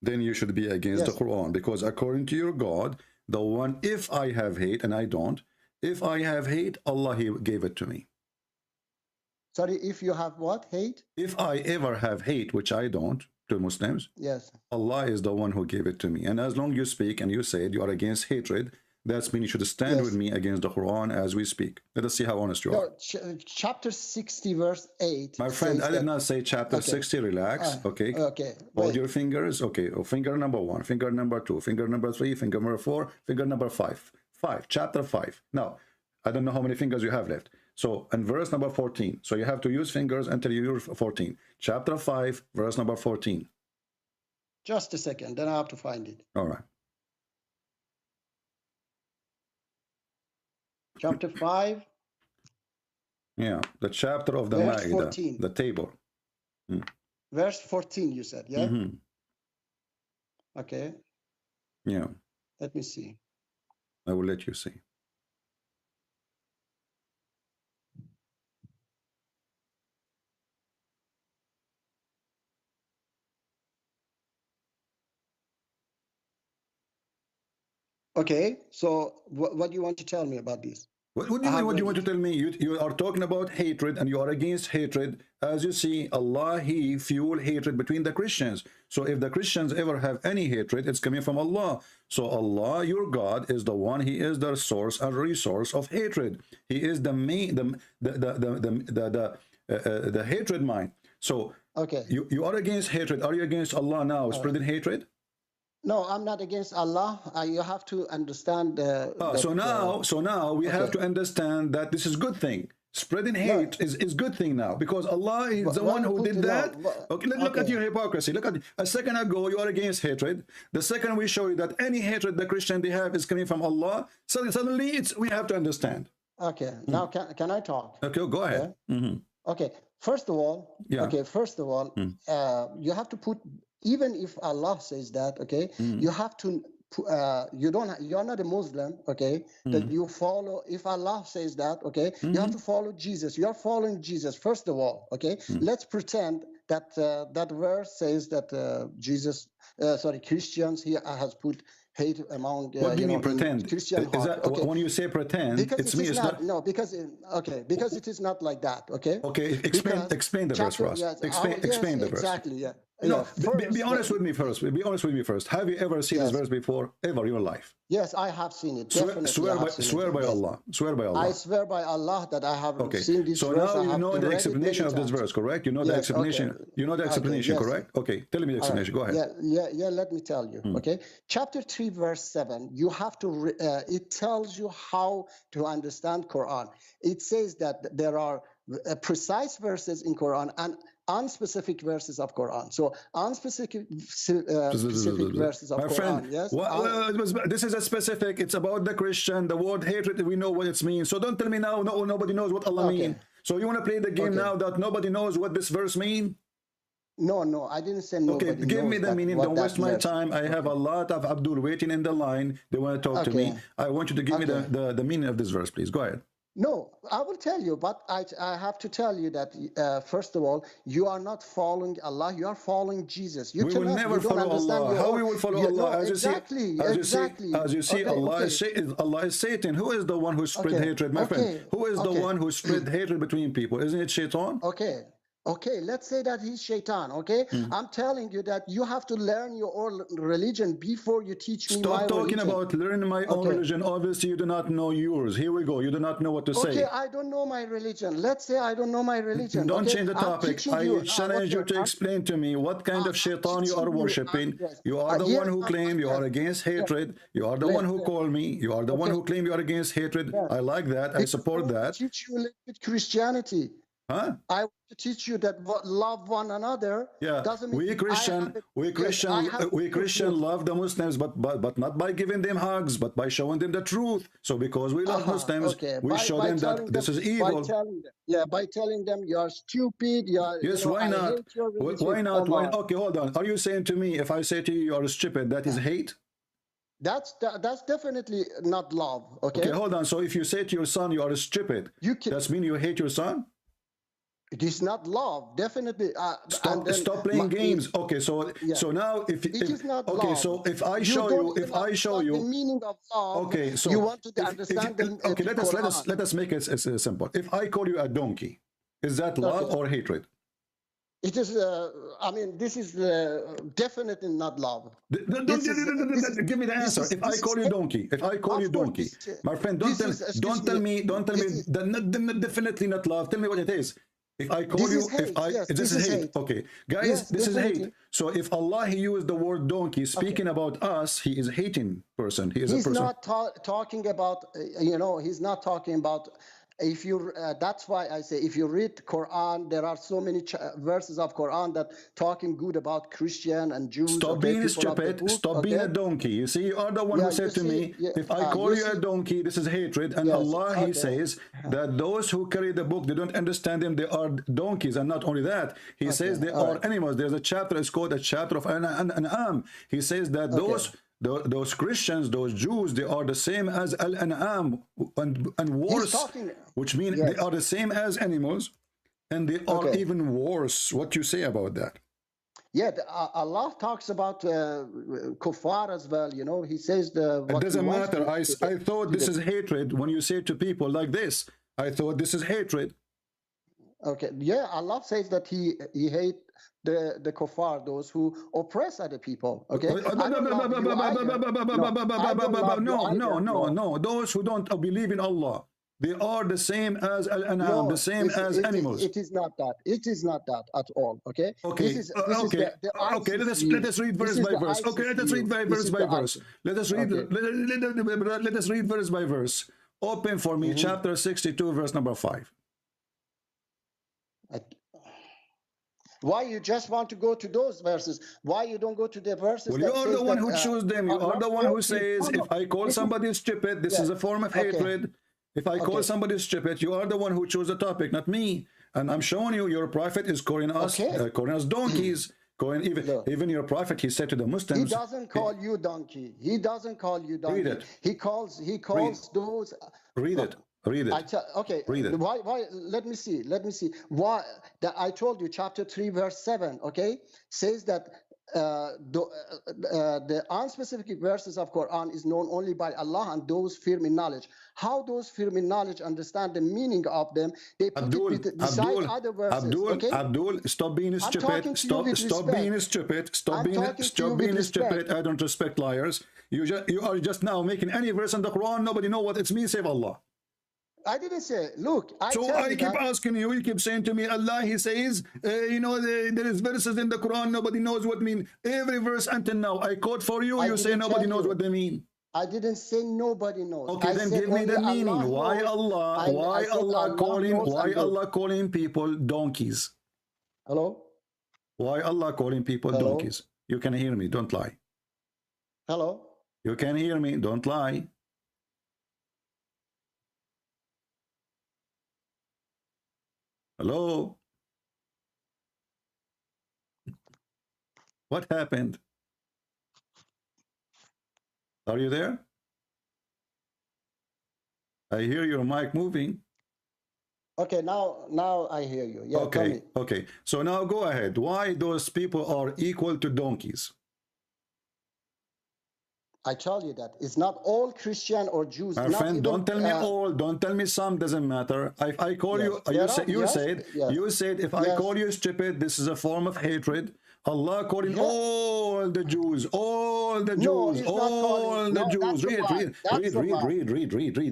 then you should be against the Quran. Because according to your God, the one, if I have hate, and I don't, if I have hate, Allah, He gave it to me. Sorry, if you have what? Hate? If I ever have hate, which I don't, to Muslims, yes, Allah is the one who gave it to me. And as long you speak and you say you are against hatred, that's mean you should stand with me against the Quran as we speak. Let us see how honest you are. Chapter 60, verse 8. My friend, I did not say chapter 60. Relax. Okay. Hold your fingers. Okay. Finger number 1, finger number 2, finger number 3, finger number 4, finger number 5. Chapter 5. Now, I don't know how many fingers you have left. So, in verse number 14. So, you have to use fingers until you use 14. Chapter 5, verse number 14. Just a second. Then I have to find it. All right. Chapter 5. Yeah, the chapter of the Ma'idah, the table. Verse 14, you said, yeah? Okay. Yeah. Let me see. I will let you see. Okay, so what do you want to tell me about this? What do you mean? What do you want to tell me? You are talking about hatred, and you are against hatred. As you see, Allah, He fuel hatred between the Christians. So if the Christians ever have any hatred, it's coming from Allah. So Allah, your God, is the one. He is the source and resource of hatred. He is the main, the hatred mind. So okay, you are against hatred. Are you against Allah now, spreading hatred? No, I'm not against Allah. You have to understand. So now we have to understand that this is good thing. Spreading hate is good thing now, because Allah is the one who did that. Okay, look at your hypocrisy. Look at a second ago you are against hatred. The second we show you that any hatred the Christian they have is coming from Allah. So suddenly we have to understand. Okay, now can I talk? Okay, go ahead. Okay, first of all, you have to put. Even if Allah says that, okay, you have to. You're not a Muslim, okay? That you follow. If Allah says that, okay, you have to follow Jesus. You're following Jesus first of all, okay? Let's pretend that that verse says that Jesus Christians. He has put hate among what do you mean pretend? Christian Is that, okay. when you say pretend, because it's it me. is It's not. No, because it is not like that. Okay. Okay. Explain the verse for us. Yes, explain the verse. Exactly. Yeah. No, be honest with me first. Be honest with me first. Have you ever seen this verse before, ever in your life? Yes, I have seen it. Swear by Allah. Swear by Allah. I swear by Allah that I have seen this so verse. So now you know the explanation of this verse, correct? You know the explanation. Okay. You know the explanation, correct? Okay, tell me the explanation. Go ahead. Yeah. Let me tell you. Okay, chapter 3, verse 7. You have to. It tells you how to understand Quran. It says that there are precise verses in Quran and unspecific verses of Quran. So unspecific specific verses of My Quran. Friend, Yes. This is a specific. It's about the Christian. The word hatred. We know what it means. So don't tell me now. No, nobody knows what Allah means. So you want to play the game now that nobody knows what this verse means? No, I didn't say nobody. Okay, give me the meaning. Don't waste my time. I have a lot of Abdul waiting in the line. They want to talk to me. I want you to give me the meaning of this verse, please. Go ahead. No, I will tell you, but I have to tell you that first of all, you are not following Allah. You are following Jesus. We will never follow Allah. How we will follow Allah? As you see, Allah is Satan. Who is the one who spread hatred, my friend? Who is the one who spread hatred between people? Isn't it Shaitan? Okay, let's say that he's Shaitan, okay? I'm telling you that you have to learn your own religion before you teach me my religion. Stop talking about learning my own religion. Obviously, you do not know yours. Here we go. You do not know what to say. Okay, I don't know my religion. Let's say I don't know my religion. Don't change the topic. I challenge you to explain to me what kind of Shaitan you are worshipping. You are the one who claim you are against hatred. You are the one who call me. You are the one who claim you are against hatred. I like that. I support that. I teach you a little bit Christianity. Huh? I want to teach you that love one another. Doesn't mean we Christian love the Muslims, but not by giving them hugs, but by showing them the truth. So because we love Muslims, we show them that this is evil. By telling them you are stupid. Yes, why not? Why not? Okay, hold on. Are you saying to me, if I say to you, you are stupid, that is hate? That's definitely not love. Okay, hold on. So if you say to your son, you are stupid, does mean you hate your son? It is not love, definitely. Stop playing games. Okay, so now if it is not love. So if I show you the meaning of love. Okay, so you want to understand them. Okay, let us make it simple. If I call you a donkey, is that love or hatred? It is. I mean, this is definitely not love. Give me the answer. If I call you donkey, my friend, don't tell me. Definitely not love. Tell me what it is. If I call you, this is hate. Okay, guys, this is hate. So if Allah, He used the word donkey, speaking about us, He is a hating person. He is a person. He's not talking about. He's not talking about. If you, that's why I say, if you read Quran, there are so many verses of Quran that talking good about Christian and Jews. Stop being stupid. Stop being a donkey. You see, you are the one who said to me, if I call you a donkey, this is hatred. And Allah, He says that those who carry the book, they don't understand them. They are donkeys. And not only that, He says they are animals. There's a chapter, it's called a chapter of An'am. He says that those Christians, those Jews, they are the same as Al-An'am and worse, which means they are the same as animals, and they are even worse. What you say about that? Yeah, Allah talks about kuffar as well. He says it doesn't matter. I thought this is hatred when you say to people like this. I thought this is hatred. Okay, yeah, Allah says that He hates the kuffar, those who oppress other people. Okay. No. Those who don't believe in Allah, they are the same as Al-An'am, the same as animals. It is not that. It is not that at all. Okay. Okay. Let us read verse by verse. Okay. Let us read verse by verse. Let us read verse by verse. Open for me chapter 62, verse number 5. Why you just want to go to those verses? Why you don't go to the verses? Well, you are the one who chooses them. You are the one who says, if I call somebody stupid, this is a form of hatred. If I call somebody stupid, you are the one who chose the topic, not me. And I'm showing you, your prophet is calling us donkeys. Even your prophet, he said to the Muslims, he doesn't call you donkey. He doesn't call you donkey. Read it. He calls those. Read it. Read it. Read it. Why? Let me see. Why? I told you, chapter 3, verse 7. Okay, says that the unspecific verses of Quran is known only by Allah and those firm in knowledge. How those firm in knowledge understand the meaning of them? They put it beside other verses. Abdul, stop being stupid. Stop being stupid. Stop being stupid. I don't respect liars. You are just now making any verse in the Quran. Nobody know what it means save Allah. I didn't say, look, I keep asking you, you keep saying to me, Allah, he says, you know, there is verses in the Quran, nobody knows what mean. Every verse until now, I quote for you, you say nobody knows what they mean. I didn't say nobody knows. Okay, then give me the meaning. Why Allah calling people donkeys? Hello? Why Allah calling people donkeys? You can hear me, don't lie. Hello? You can hear me, don't lie. Hello? What happened? Are you there? I hear your mic moving. Okay, now I hear you. Yeah, okay. So now go ahead. Why those people are equal to donkeys? I tell you that it's not all Christian or Jews. My friend, don't tell me all, don't tell me some, doesn't matter. If I call you, you said if I call you stupid, this is a form of hatred. Allah calling all the Jews, all the Jews, all the Jews. Read.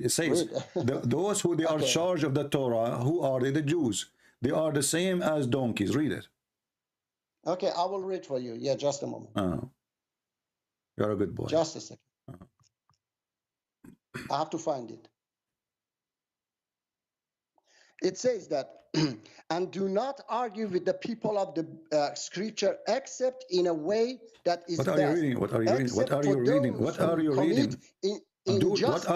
It says, those who they are charged of the Torah, who are they? The Jews. They are the same as donkeys. Read it. Okay, I will read for you. Yeah, just a moment. You're a good boy. Just a second. I have to find it. It says that, and do not argue with the people of the scripture except in a way that is What are you reading? What are you reading? What are you reading? What are you reading? Abdul, what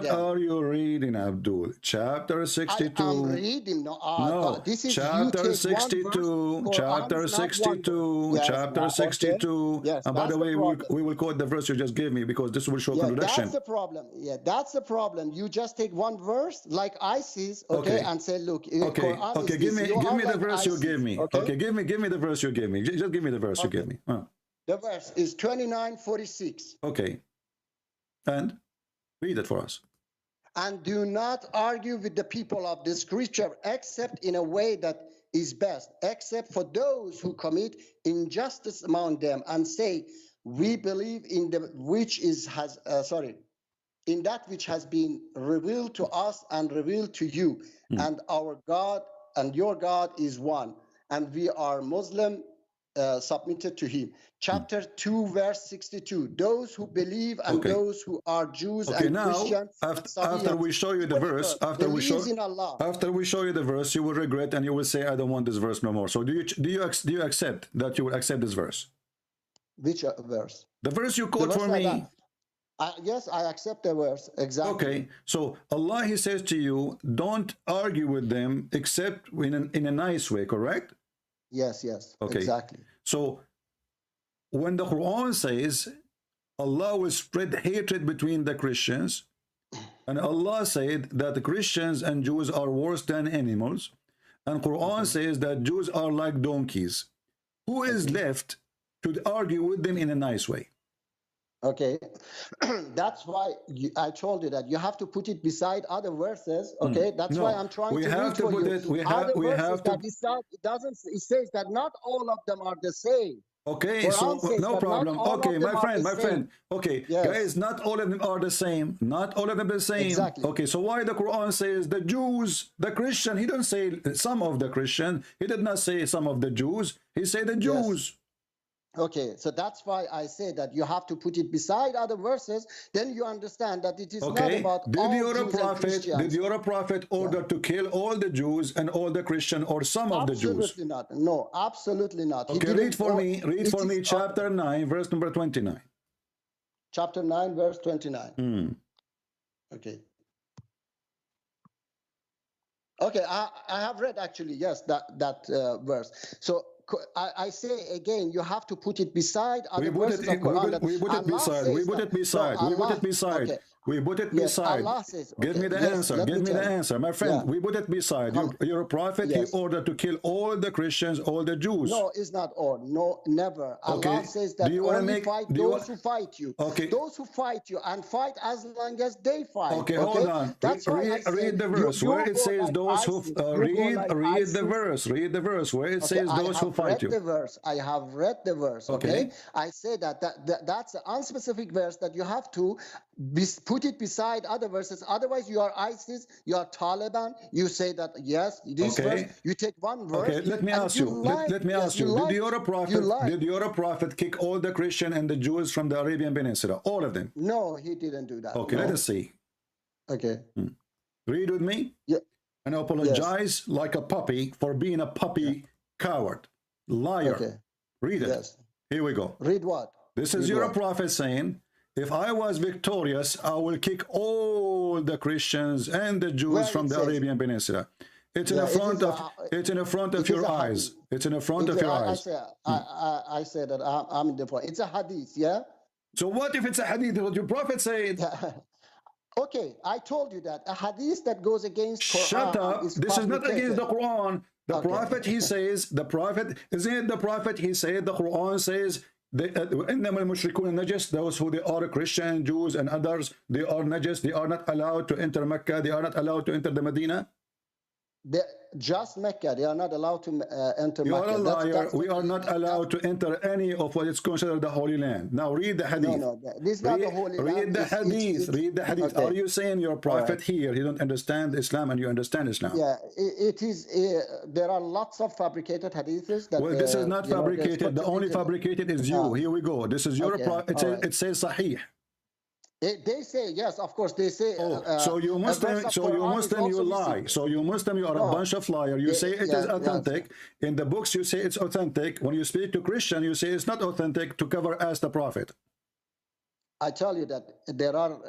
are you reading, Abdul? Chapter 62. I'm reading. No, this is chapter 62. Chapter 62. Chapter 62. Yes, and by the way, we will quote the verse you just gave me because this will show contradiction. That's the problem. Yeah, that's the problem. You just take one verse like ISIS, and say, look. Okay. Give me the verse you gave me. Okay, give me the verse you gave me. Just give me the verse you gave me. The verse is 29:46. Okay. And read it for us. And do not argue with the people of the scripture except in a way that is best, except for those who commit injustice among them and say, we believe in the in that which has been revealed to us and revealed to you, and our God and your God is one, and we are Muslim submitted to him. Chapter 2 verse 62, those who believe and those who are Jews and Christians. After we show you the verse, after we show you the verse, you will regret and you will say, I don't want this verse no more. So do you accept that you will accept this verse? Which verse? The verse you quote for me. Yes, I accept the verse, exactly. Okay, so Allah, he says to you, don't argue with them except in a nice way, correct? Yes, okay. Exactly. So when the Quran says Allah will spread hatred between the Christians, and Allah said that the Christians and Jews are worse than animals, and Quran says that Jews are like donkeys, who is left to argue with them in a nice way? Okay, that's why I told you that you have to put it beside other verses. Okay, that's why I'm trying to read for you. It says that not all of them are the same. Okay, so no problem. Okay, my friend. Okay, guys, not all of them are the same. Not all of them the same. Exactly. Okay, so why the Quran says the Jews, the Christian? He don't say some of the Christian. He did not say some of the Jews. He said the Jews. Yes. Okay, so that's why I say that you have to put it beside other verses. Then you understand that it is not about Did your prophet order to kill all the Jews and all the Christian or some of the Jews? Absolutely not. No, absolutely not. Okay, read for me chapter 9, verse number 29. Chapter 9, verse 29. Okay. Okay, I have read actually, yes, that verse. So I say again, you have to put it beside other verses of Quran. We put it beside. We put it Yes, beside. Allah says, Give me the yes, answer. let Give me tell the you. answer. My friend, Yeah. we put it beside. You're a prophet. Yes. He ordered to kill all the Christians, all the Jews. No, it's not all. No, never. Okay. Allah says that Do you wanna only make- fight do you those who fight you. Okay. Those who fight you and fight as long as they fight. Okay, hold on. That's why I said Read the verse you where it go says like those who ISIS. You go like read the ISIS. verse. Read the verse where it Okay, says those who fight you. I have read the verse. I have read the verse. Okay, I say that's an unspecific verse that you have to put it beside other verses. Otherwise, you are ISIS, you are Taliban. You say that yes, this Okay. verse. You take one verse. Okay, let me and ask you. lie. Let me Yes, ask you. lie. Did your prophet kick all the Christian and the Jews from the Arabian Peninsula? All of them. No, he didn't do that. Okay, no. let us see. Okay. Read with me. Yeah. And apologize like a puppy for being a puppy coward. Liar. Okay. Read it. Yes. Here we go. Read what? This is Read your what? prophet saying, if I was victorious, I will kick all the Christians and the Jews Where from it the says- Arabian Peninsula. It's in Yeah, the it front is of it's in the front of it is your a eyes. hadith. It's in the front of your eyes. I say that I'm in the front. It's a hadith, yeah? So what if it's a hadith? What your prophet said? Okay, I told you that. A hadith that goes against Quran Shut up. This is not against the Quran. The Okay. prophet, he says, the prophet, isn't it the prophet, he said, the Quran says, إنما المشركون نجس, those who they are Christian, Jews and others, they are najis, they are not allowed to enter Mecca, they are not allowed to enter the Medina. Just Mecca, they are not allowed to enter You Mecca. are a liar. That's We are not allowed to enter any of what is considered the Holy Land. Now read the hadith. No, this is not the Holy Land. Read the It's- hadith. Read the hadith. Okay. Are you saying your prophet here, he don't understand Islam and you understand Islam? Yeah, it is. There are lots of fabricated hadiths that. Well, this is not fabricated. The only fabricated is you. Here we go. This is your Okay, prophet. all right. It says Sahih. They say yes, of course. They say. So you Muslim, you lie. So you Muslim, you are a bunch of liars. You say it is authentic. In the books, you say it's authentic. When you speak to Christian, you say it's not authentic to cover as the prophet. I tell you that there are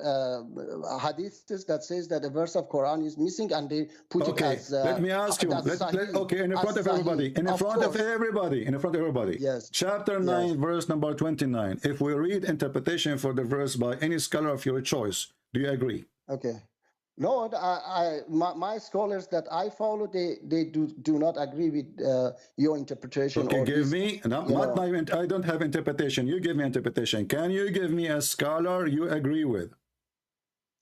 hadiths that says that a verse of Quran is missing, and they put it as. Let me ask you. Okay, in front of everybody. In front of everybody. In front of everybody. Yes. Chapter 9, verse number 29. If we read interpretation for the verse by any scholar of your choice, do you agree? Okay. No, my scholars that I follow, they do not agree with your interpretation. Okay, or give this, me. No, you know. I don't have interpretation. You give me interpretation. Can you give me a scholar you agree with?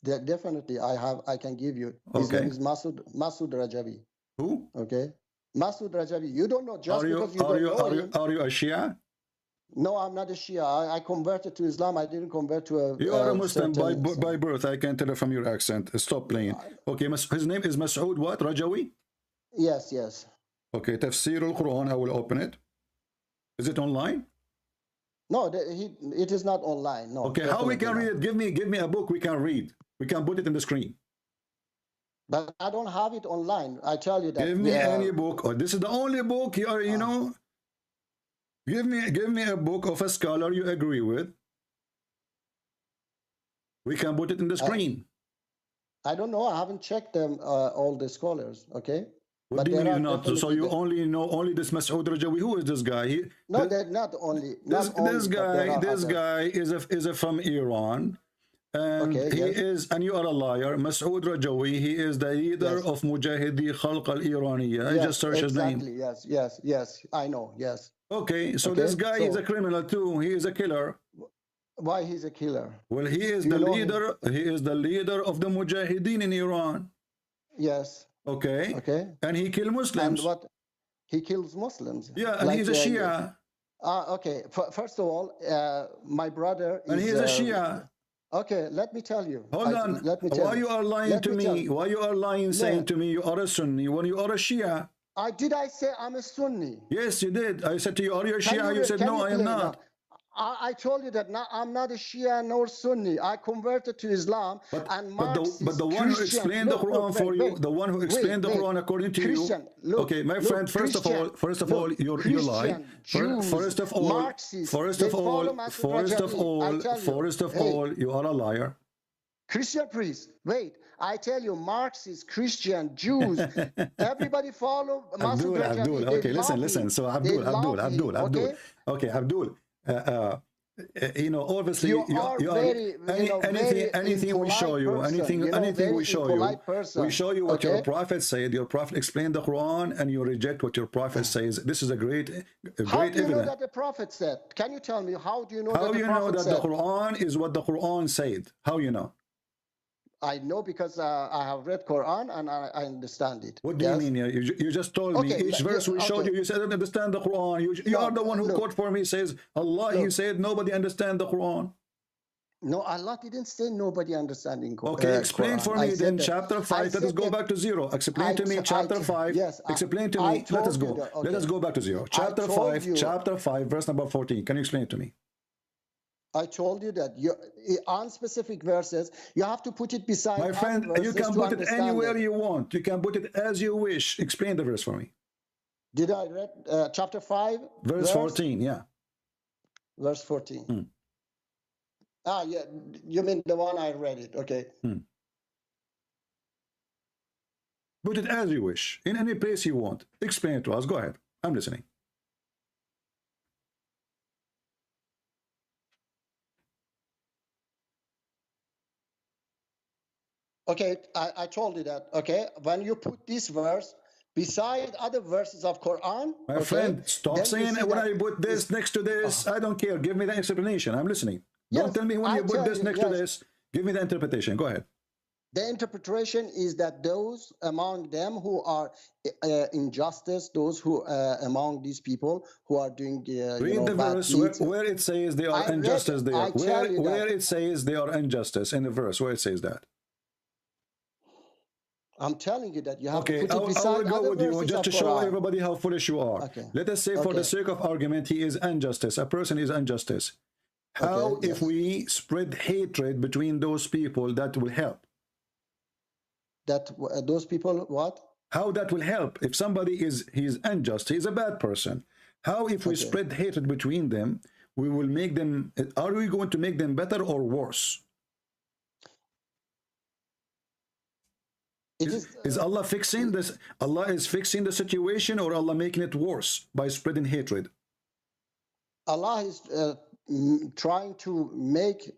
Definitely, I can give you. His Okay. name is Masood Rajavi. Who? Okay, Masood Rajavi. You don't know just Are you because you don't know him. are you a Shia? No, I'm not a Shia. I converted to Islam. I didn't convert to a. You are a Muslim certain- by birth. I can tell from your accent. Stop playing. Okay, his name is Masood what? Rajawi? Yes, yes. Okay, Tafsir al-Quran. I will open it. Is it online? No, it is not online. No. Okay, how we definitely can not. read it? Give me a book we can read. We can put it in the screen. But I don't have it online. I tell you that. Give me any book. This is the only book you are, you know. Give me a book of a scholar you agree with. We can put it in the screen. I don't know. I haven't checked them, all the scholars. Okay. What do you mean not? So you only know this Masood Rajawi? Who is this guy? No, they're not only. This guy is from Iran. And Okay, he yes. is, and you are a liar. Masood Rajawi, he is the leader of Mujahidi Khalq al-Iraniya. I just searched his name. Yes. I know. Yes. Okay, so Okay, this guy is so- a criminal too. He is a killer. Why he's a killer? Well, he is You the know leader. He is the leader of the Mujahideen in Iran. Yes. Okay. Okay. And he killed Muslims. And what? He kills Muslims. Yeah, and he's a Shia. Okay. First of all, my brother. And is, he's a Shia. Okay, let me tell you. Hold on. Let me tell Why you are lying Let to tell me? you. Why you are lying, saying to me you are a Sunni when you are a Shia? I say I'm a Sunni? Yes, you did. I said to you, are you a Can Shia? you- You said can no, you I am play not. now? I told you that I'm not a Shia nor Sunni. I converted to Islam. And But the one who explained the Quran for you, the one who explained the Quran according to you. Okay, my friend. First of all, you lie. First of all, you are a liar. Christian priest, wait, I tell you, Marxists, Christian, Jews, everybody follow Masood Rajavi. Abdul. They Okay, love listen. him. So They love him, Abdul. okay? Okay, Abdul. You know, obviously, anything we show you, anything we show you, we show you what your prophet said. Your prophet explained the Quran, and you reject what your prophet says. This is a great evidence. How do you know that the prophet said? Can you tell me how do you know how that the you prophet know that said? the Quran is what the Quran said? How you know? I know because I have read Quran and I understand it. What do you mean? You just told me each verse we showed you. You said I don't understand the Quran. You are the one who quote for me says Allah. He said nobody understand the Quran. No, Allah didn't say nobody understanding Quran. Okay, explain for me then chapter 5. Let us go back to 0. Explain to me chapter 5. Yes. Explain to me. Let us go. Let us go back to 0. Chapter 5. Chapter 5, verse number 14. Can you explain it to me? I told you that on specific verses, you have to put it beside. My friend, you can put it anywhere you want. You can put it as you wish. Explain the verse for me. Did I read chapter 5? Verse 14, yeah. Verse 14. Ah, yeah, you mean the one I read it, okay. Put it as you wish, in any place you want. Explain it to us. Go ahead. I'm listening. Okay, I told you that, okay? When you put this verse beside other verses of Quran... My friend, stop saying when I put this next to this. I don't care. Give me the explanation. I'm listening. Don't tell me when you put this next to this. Give me the interpretation. Go ahead. The interpretation is that those among them who are injustice, those who among these people who are doing read the verse where it says they are injustice there. Where it says they are injustice in the verse where it says that. I'm telling you that you have to put it beside I will go with you just to show Quran. everybody how foolish you are. Let us say for the sake of argument, he is injustice. A person is injustice. How if we spread hatred between those people, that will help? That those people what? How that will help? If somebody he's unjust, he's a bad person. How if we spread hatred between them, we will make them, are we going to make them better or worse? Is Allah fixing this? Allah is fixing the situation, or Allah making it worse by spreading hatred? Allah is trying to make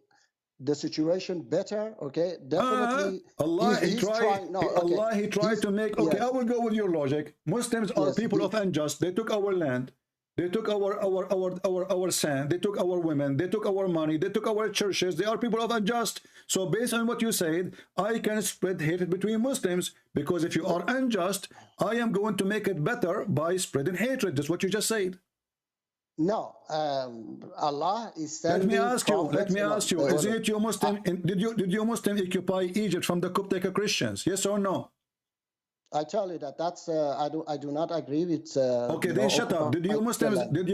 the situation better. Okay, definitely. Allah he tried to make. Okay, I will go with your logic. Muslims are people of unjust. They took our land. They took our sand, they took our women, they took our money, they took our churches. They are people of unjust. So based on what you said, I can spread hatred between Muslims, because if you are unjust, I am going to make it better by spreading hatred. That's what you just said. No, Allah is sending. Let me ask you. Is it your Muslim? Did you Muslim occupy Egypt from the Coptic Christians? Yes or no? I tell you that that's I do not agree with. Okay, then shut up. Did you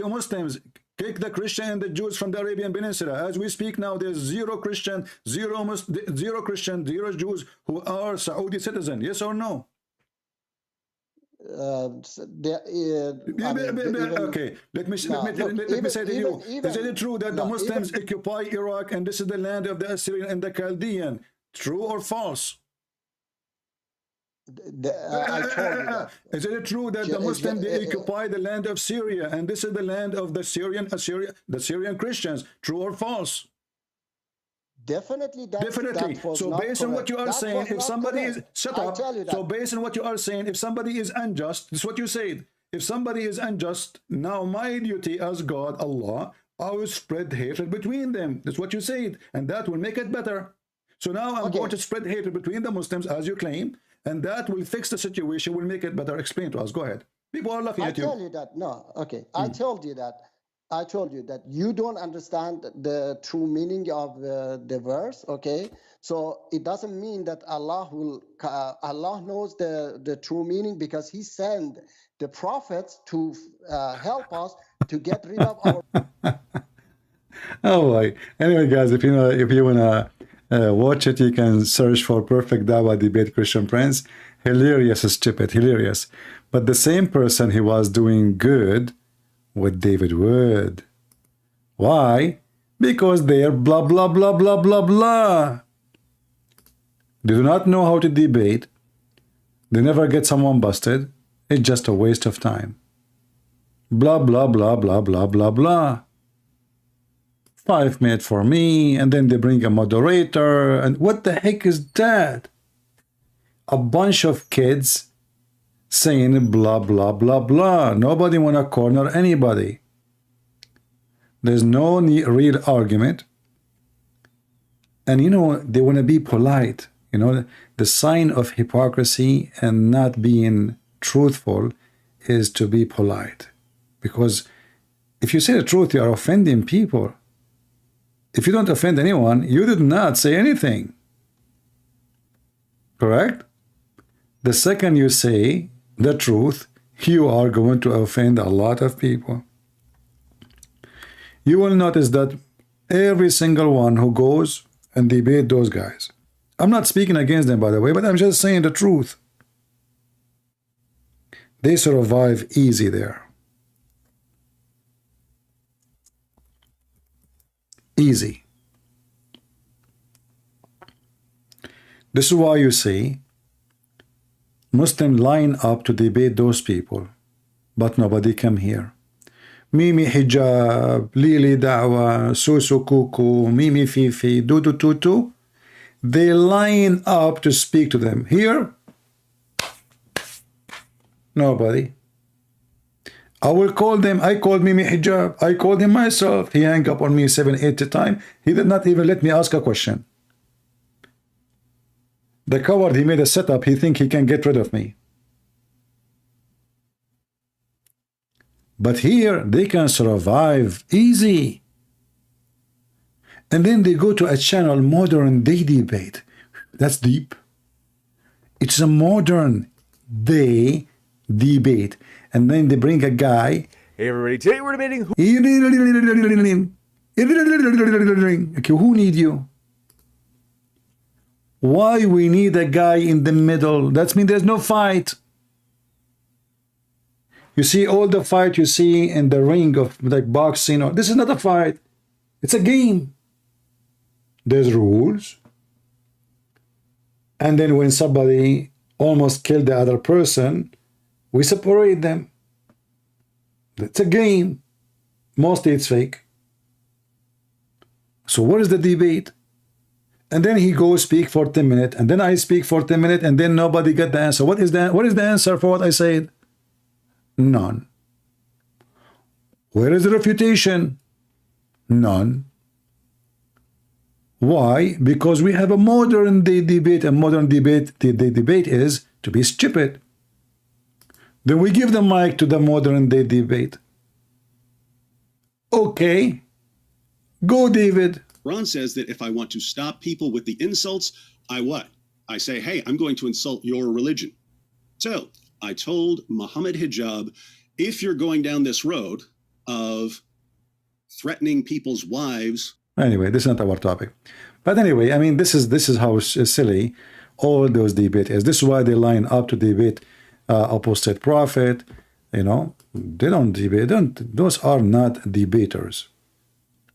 Muslims kick the Christian and the Jews from the Arabian Peninsula? As we speak now, there's zero Christian, zero Jews who are Saudi citizens. Yes or no? Okay, let me say to you, is it true that the Muslims occupy Iraq and this is the land of the Assyrian and the Chaldean? True or false? I told you that. Is it true that the Muslims they occupy the land of Syria and this is the land of the Syrian Christians? True or false? Definitely. Definitely. So based on what you are saying, if somebody is so based on what you are saying, if somebody is unjust, this is what you said. If somebody is unjust, now my duty as God, Allah, I will spread hatred between them. That's what you said, and that will make it better. So now I'm going to spread hatred between the Muslims, as you claim, and that will fix the situation, will make it better. Explain to us. Go ahead. People are laughing at you. I tell you that. No, okay. I told you that you don't understand the true meaning of the verse. Okay, so it doesn't mean that Allah knows the true meaning, because He sent the prophets to help us to get rid of our. Oh boy. Anyway, guys, if you wanna watch it, you can search for Perfect Dawah Debate Christian Prince. Hilarious, stupid, hilarious. But the same person, he was doing good with David Wood. Why? Because they are blah, blah, blah, blah, blah, blah. They do not know how to debate. They never get someone busted. It's just a waste of time. Blah, blah, blah, blah, blah, blah, blah. 5 minutes for me, and then they bring a moderator. And what the heck is that? A bunch of kids saying blah, blah, blah, blah. Nobody want to corner anybody. There's no real argument. And, you know, they want to be polite. You know, the sign of hypocrisy and not being truthful is to be polite. Because if you say the truth, you are offending people. If you don't offend anyone, you did not say anything. Correct? The second you say the truth, you are going to offend a lot of people. You will notice that every single one who goes and debate those guys, I'm not speaking against them, by the way, but I'm just saying the truth. They survive easy there. Easy. This is why you see Muslims line up to debate those people, but nobody come here. Mimi hijab, Lili da'wa, Susu kuku, Mimi fifi, Dudu tutu. They line up to speak to them. Here, nobody. I will call them. I called Mimi hijab. I called him myself. He hung up on me 7-8 times. He did not even let me ask a question. The coward, he made a setup. He think he can get rid of me. But here, they can survive easy. And then they go to a channel, Modern Day Debate. That's deep. It's a modern day debate. And then they bring a guy. Hey everybody, today we're debating Okay, who need you? Why we need a guy in the middle? That means there's no fight. You see all the fight you see in the ring of like boxing. Or this is not a fight. It's a game. There's rules. And then when somebody almost killed the other person, we separate them. It's a game. Mostly it's fake. So what is the debate? And then he goes speak for 10 minutes, and then I speak for 10 minutes, and then nobody get the answer. What is that? What is the answer for what I said? None. Where is the refutation? None. Why? Because we have a modern day debate, and modern debate, the debate is to be stupid. Then we give the mic to the modern day debate. Okay. Go, David. Ron says that if I want to stop people with the insults, I what? I say, hey, I'm going to insult your religion. So I told Muhammad Hijab, if you're going down this road of threatening people's wives. Anyway, this is not our topic. But anyway, I mean, this is how silly all those debates is. This is why they line up to debate apostate prophet. You know, they don't debate. Those are not debaters.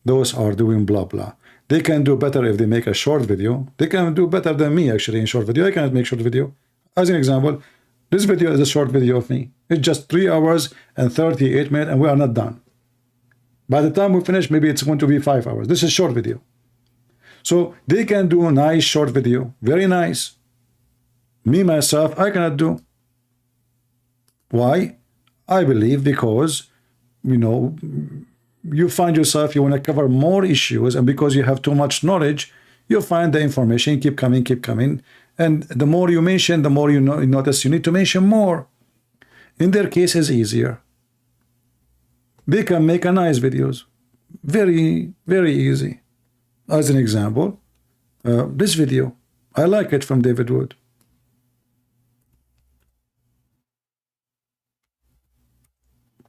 Those are doing blah blah. They can do better if they make a short video. They can do better than me actually in short video. I cannot make short video. As an example, this video is a short video of me. It's just 3 hours and 38 minutes, and we are not done. By the time we finish, maybe it's going to be 5 hours. This is short video. So they can do a nice short video. Very nice. Me, myself, I cannot do. Why? I believe because, you know, you find yourself, you want to cover more issues, and because you have too much knowledge, you find the information keep coming. And the more you mention, the more you notice you need to mention more. In their case, it's easier. They can make a nice videos. Very, very easy. As an example, this video. I like it from David Wood.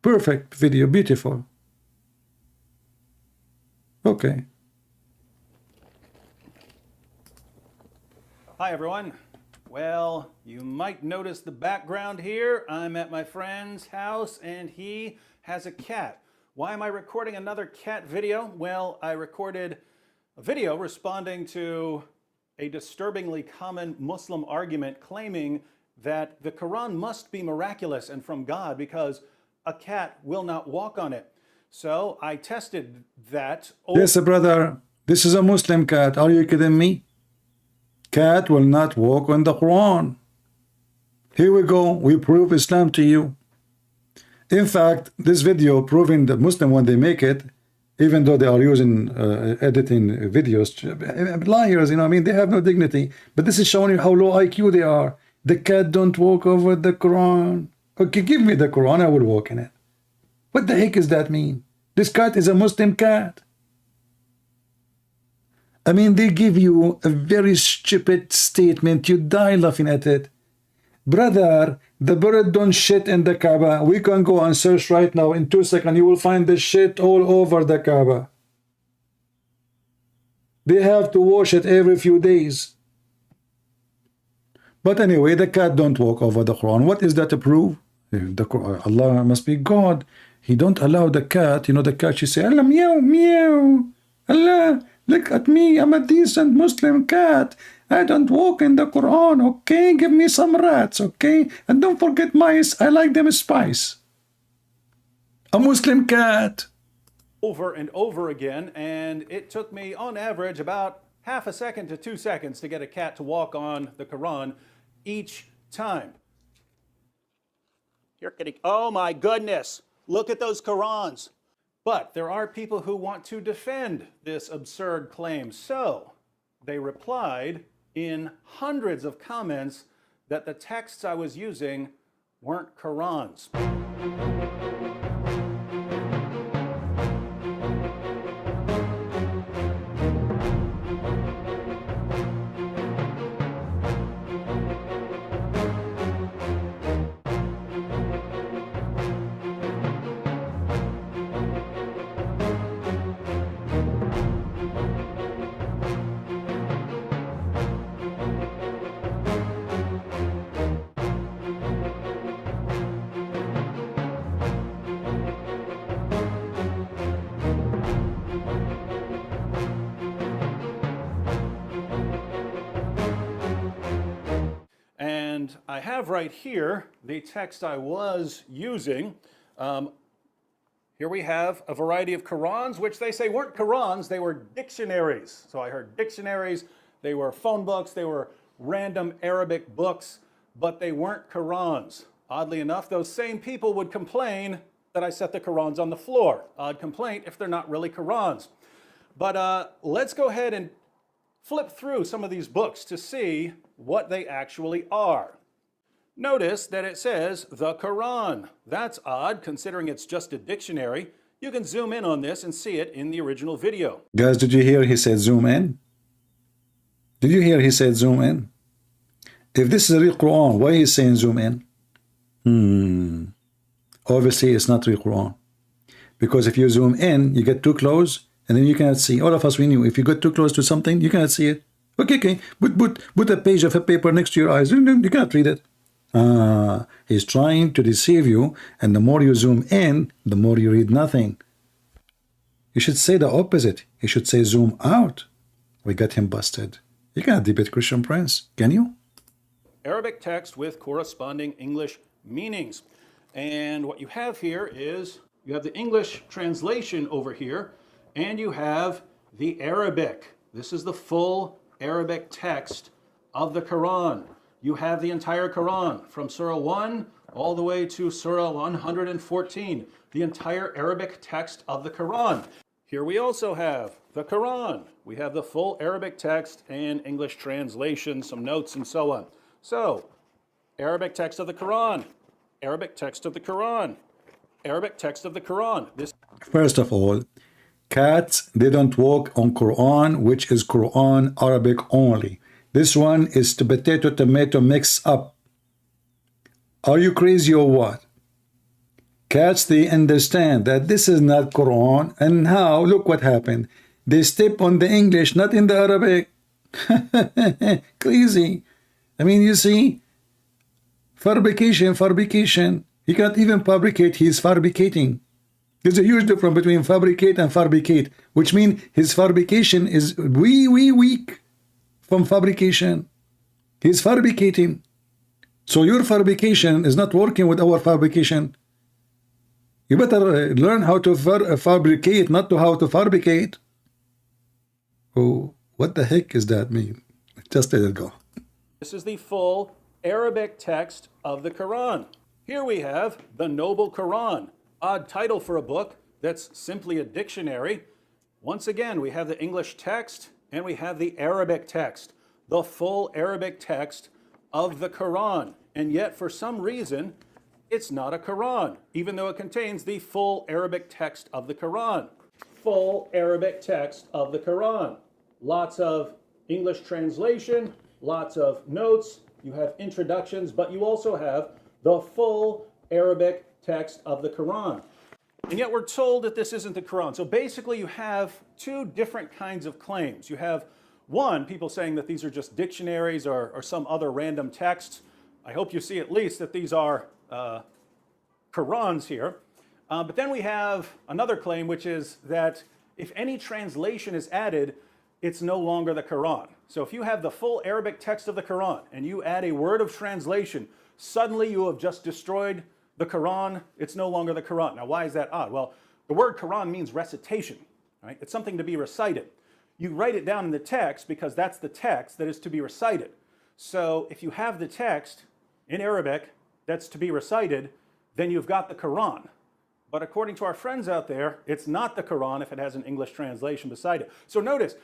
Perfect video, beautiful. Okay. Hi everyone. Well, you might notice the background here. I'm at my friend's house and he has a cat. Why am I recording another cat video? Well, I recorded a video responding to a disturbingly common Muslim argument claiming that the Quran must be miraculous and from God because a cat will not walk on it. So I tested that. Yes, brother. This is a Muslim cat. Are you kidding me? Cat will not walk on the Quran. Here we go. We prove Islam to you. In fact, this video proving the Muslim when they make it, even though they are using editing videos, liars, you know, I mean, they have no dignity. But this is showing you how low IQ they are. The cat don't walk over the Quran. Okay, give me the Quran, I will walk in it. What the heck does that mean? This cat is a Muslim cat. I mean, they give you a very stupid statement. You die laughing at it. Brother, the bird don't shit in the Kaaba. We can go and search right now. In 2 seconds, you will find the shit all over the Kaaba. They have to wash it every few days. But anyway, the cat don't walk over the Quran. What is that to prove? Allah must be God. He don't allow the cat, you know, the cat, she say, Allah, meow, meow. Allah, look at me. I'm a decent Muslim cat. I don't walk in the Quran, okay? Give me some rats, okay? And don't forget mice. I like them spice. A Muslim cat. Over and over again, and it took me, on average, about half a second to 2 seconds to get a cat to walk on the Quran each time. You're kidding. Oh my goodness. Look at those Qurans. But there are people who want to defend this absurd claim. So they replied in hundreds of comments that the texts I was using weren't Qurans. And I have right here the text I was using. Here we have a variety of Qurans, which they say weren't Qurans, they were dictionaries. So I heard dictionaries, they were phone books, they were random Arabic books, but they weren't Qurans. Oddly enough, those same people would complain that I set the Qurans on the floor. Odd complaint if they're not really Qurans. But let's go ahead and flip through some of these books to see what they actually are. Notice that it says the Quran. That's odd, considering it's just a dictionary. You can zoom in on this and see it in the original video. Guys, did you hear he said zoom in? Did you hear he said zoom in? If this is a real Quran, why is he saying zoom in? Obviously, it's not real Quran. Because if you zoom in, you get too close, and then you cannot see. All of us, we knew, if you get too close to something, you cannot see it. Okay, put a page of a paper next to your eyes. You cannot read it. He's trying to deceive you, and the more you zoom in, the more you read nothing. You should say the opposite. You should say zoom out. We got him busted. You cannot debate Christian Prince, can you? Arabic text with corresponding English meanings. And what you have here is, you have the English translation over here, and you have the Arabic. This is the full Arabic text of the Quran. You have the entire Quran from Surah 1 all the way to Surah 114, the entire Arabic text of the Quran. Here we also have the Quran. We have the full Arabic text and English translation, some notes and so on. So, Arabic text of the Quran, Arabic text of the Quran, Arabic text of the Quran. First of all, cats, they don't walk on Quran, which is Quran Arabic only. This one is the potato tomato mix up. Are you crazy or what? Cats, they understand that this is not Quran, and now look what happened. They step on the English, not in the Arabic. Crazy. I mean, you see, fabrication. He can't even fabricate, he's fabricating. There's a huge difference between fabricate and fabricate, which means his fabrication is weak from fabrication. He's fabricating. So your fabrication is not working with our fabrication. You better learn how to fabricate, not to how to fabricate. Oh, what the heck is that mean? Just let it go. This is the full Arabic text of the Quran. Here we have the Noble Quran. Odd title for a book that's simply a dictionary. Once again, we have the English text and we have the Arabic text, the full Arabic text of the Quran. And yet, for some reason, it's not a Quran, even though it contains the full Arabic text of the Quran. Full Arabic text of the Quran. Lots of English translation, lots of notes, you have introductions, but you also have the full Arabic text of the Quran. And yet we're told that this isn't the Quran. So basically you have two different kinds of claims. You have one, people saying that these are just dictionaries or some other random texts. I hope you see at least that these are Qurans here. But then we have another claim, which is that if any translation is added, it's no longer the Quran. So if you have the full Arabic text of the Quran and you add a word of translation, suddenly you have just destroyed the Quran. It's no longer the Quran. Now, why is that odd? Well, the word Quran means recitation, right? It's something to be recited. You write it down in the text because that's the text that is to be recited. So if you have the text in Arabic that's to be recited, then you've got the Quran. But according to our friends out there, it's not the Quran if it has an English translation beside it. So notice,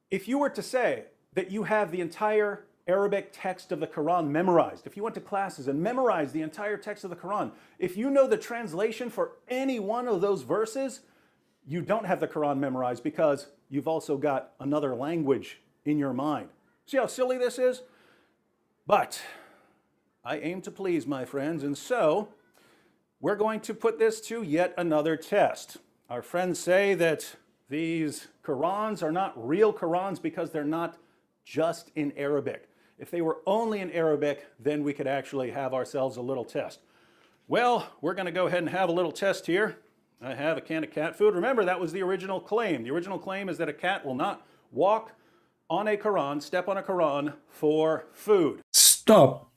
if you were to say that you have the entire Arabic text of the Quran memorized, if you went to classes and memorized the entire text of the Quran, if you know the translation for any one of those verses, you don't have the Quran memorized because you've also got another language in your mind. See how silly this is? But I aim to please, my friends, and so we're going to put this to yet another test. Our friends say that these Qurans are not real Qurans because they're not just in Arabic. If they were only in Arabic, then we could actually have ourselves a little test. Well, we're going to go ahead and have a little test here. I have a can of cat food. Remember, that was the original claim. The original claim is that a cat will not walk on a Quran, step on a Quran for food. Stop.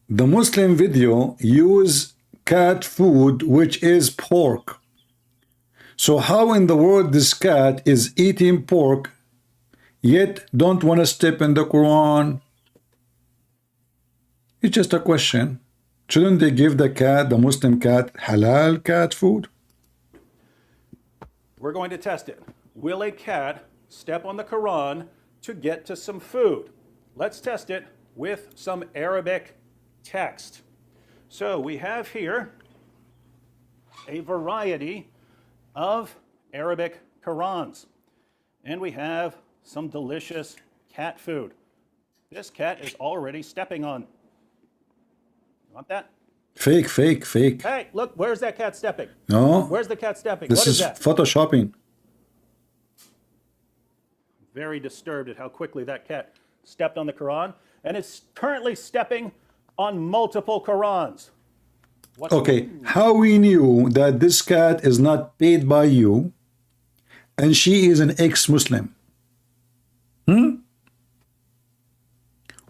The Muslim video use cat food, which is pork. So how in the world this cat is eating pork, yet don't want to step in the Quran? It's just a question. Shouldn't they give the cat, the Muslim cat, halal cat food? We're going to test it. Will a cat step on the Quran to get to some food? Let's test it with some Arabic text. So we have here a variety of Arabic Qurans, and we have some delicious cat food. This cat is already stepping on. You want that? Fake, fake, fake. Hey, look, where's that cat stepping? No. Where's the cat stepping? This What is that? photoshopping. Very disturbed at how quickly that cat stepped on the Quran, and it's currently stepping on multiple Qurans. Okay, how we knew that this cat is not paid by you and she is an ex-Muslim?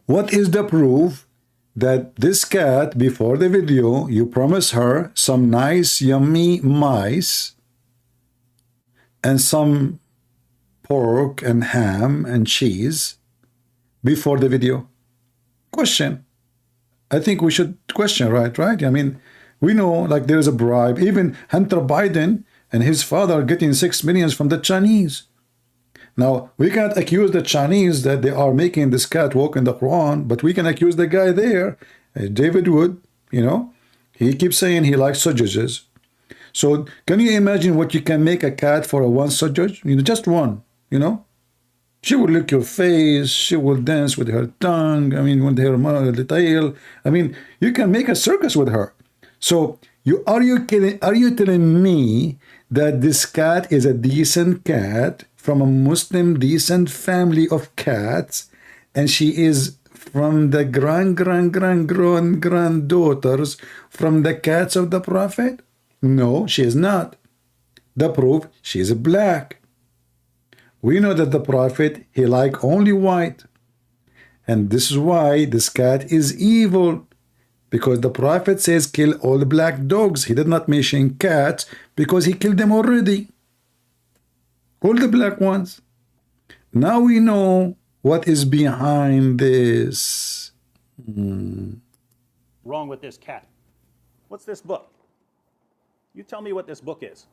What is the proof that this cat, before the video, you promised her some nice, yummy mice and some pork and ham and cheese before the video? Question. I think we should question, right? I mean, we know like there is a bribe. Even Hunter Biden and his father are getting $6 million from the Chinese. Now, we can't accuse the Chinese that they are making this cat walk in the Quran, but we can accuse the guy there, David Wood, you know. He keeps saying he likes sausages. So can you imagine what you can make a cat for a one sausage? You know, just one, you know. She will lick your face. She will dance with her tongue. I mean, with her tail. I mean, you can make a circus with her. So, are you telling me that this cat is a decent cat from a Muslim decent family of cats, and she is from the granddaughters from the cats of the Prophet? No, she is not. The proof, she is black. We know that the Prophet, he liked only white. And this is why this cat is evil. Because the Prophet says kill all the black dogs. He did not mention cats because he killed them already. All the black ones. Now we know what is behind this. Wrong with this cat. What's this book? You tell me what this book is.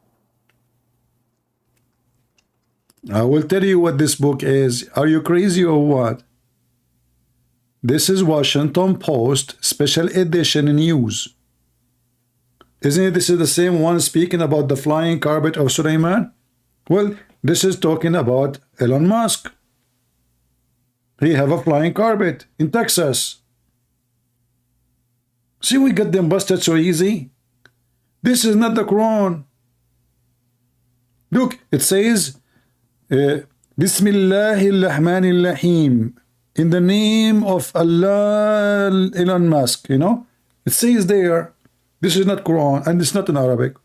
I will tell you what this book is. Are you crazy or what? This is Washington Post Special Edition News. Isn't it this is the same one speaking about the flying carpet of Sulaiman? Well, this is talking about Elon Musk. He have a flying carpet in Texas. See, we got them busted so easy. This is not the Quran. Look, it says, Bismillahirrahmanirrahim. In the name of Allah, Elon Musk, you know? It says there, this is not Quran, and it's not in Arabic.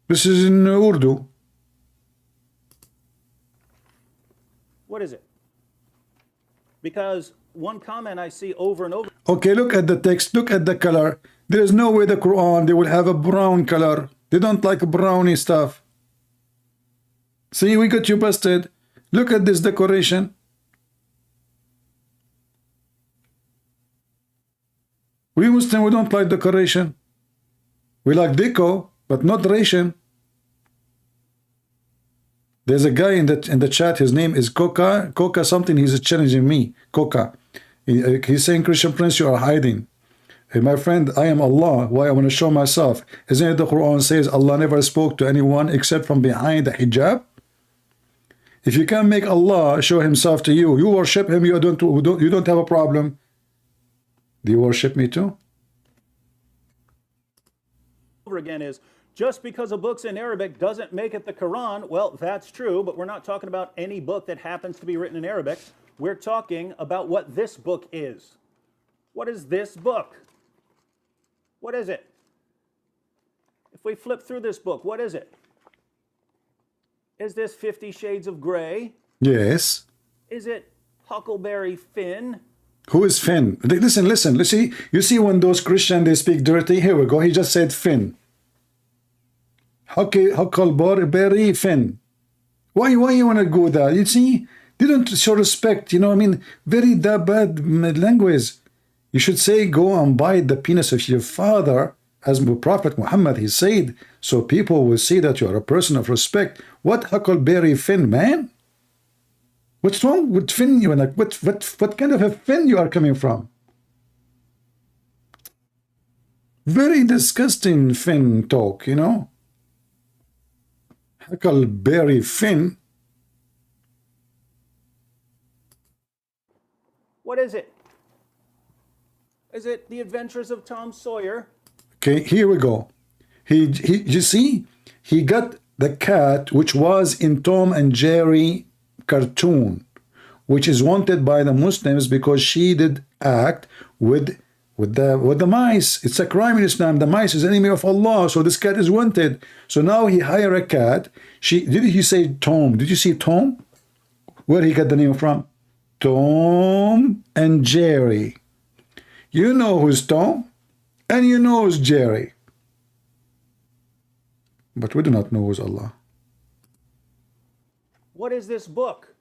This is in Urdu. What is it? Because one comment I see over and over. Okay, look at the text, look at the color. There is no way the Quran, they will have a brown color. They don't like browny stuff. See, we got you busted. Look at this decoration. We Muslims, we don't like decoration. We like deco, but not ration. There's a guy in the chat, his name is Coca something, he's challenging me. Coca. He's saying, Christian Prince, you are hiding. Hey, my friend, I am Allah. Why I want to show myself? Isn't it the Quran says Allah never spoke to anyone except from behind the hijab? If you can make Allah show himself to you, you worship him, you don't have a problem. Do you worship me too? Over again is, just because a book's in Arabic doesn't make it the Quran. Well, that's true, but we're not talking about any book that happens to be written in Arabic. We're talking about what this book is. What is this book? What is it? If we flip through this book, what is it? Is this 50 Shades of Grey? Yes. Is it Huckleberry Finn? Who is Finn? Listen. You see when those Christians, they speak dirty? Here we go. He just said Finn. Huckleberry Finn. Why you want to go there? You see, they don't show respect. You know, I mean, very bad language. You should say, go and bite the penis of your father, as Prophet Muhammad, he said, so people will see that you are a person of respect. What Huckleberry Finn, man? What's wrong with Finn? You like what kind of a Finn you are coming from? Very disgusting Finn talk, you know. Huckleberry Finn. What is it? Is it The Adventures of Tom Sawyer? Okay, here we go. You see, he got the cat which was in Tom and Jerry cartoon, which is wanted by the Muslims because she did act with the mice. It's a crime in Islam. The mice is enemy of Allah, so this cat is wanted. So now he hire a cat. Did he say Tom? Did you see Tom? Where he got the name from? Tom and Jerry. You know who's Tom, and you know who's Jerry. But we do not know who's Allah. What is this book?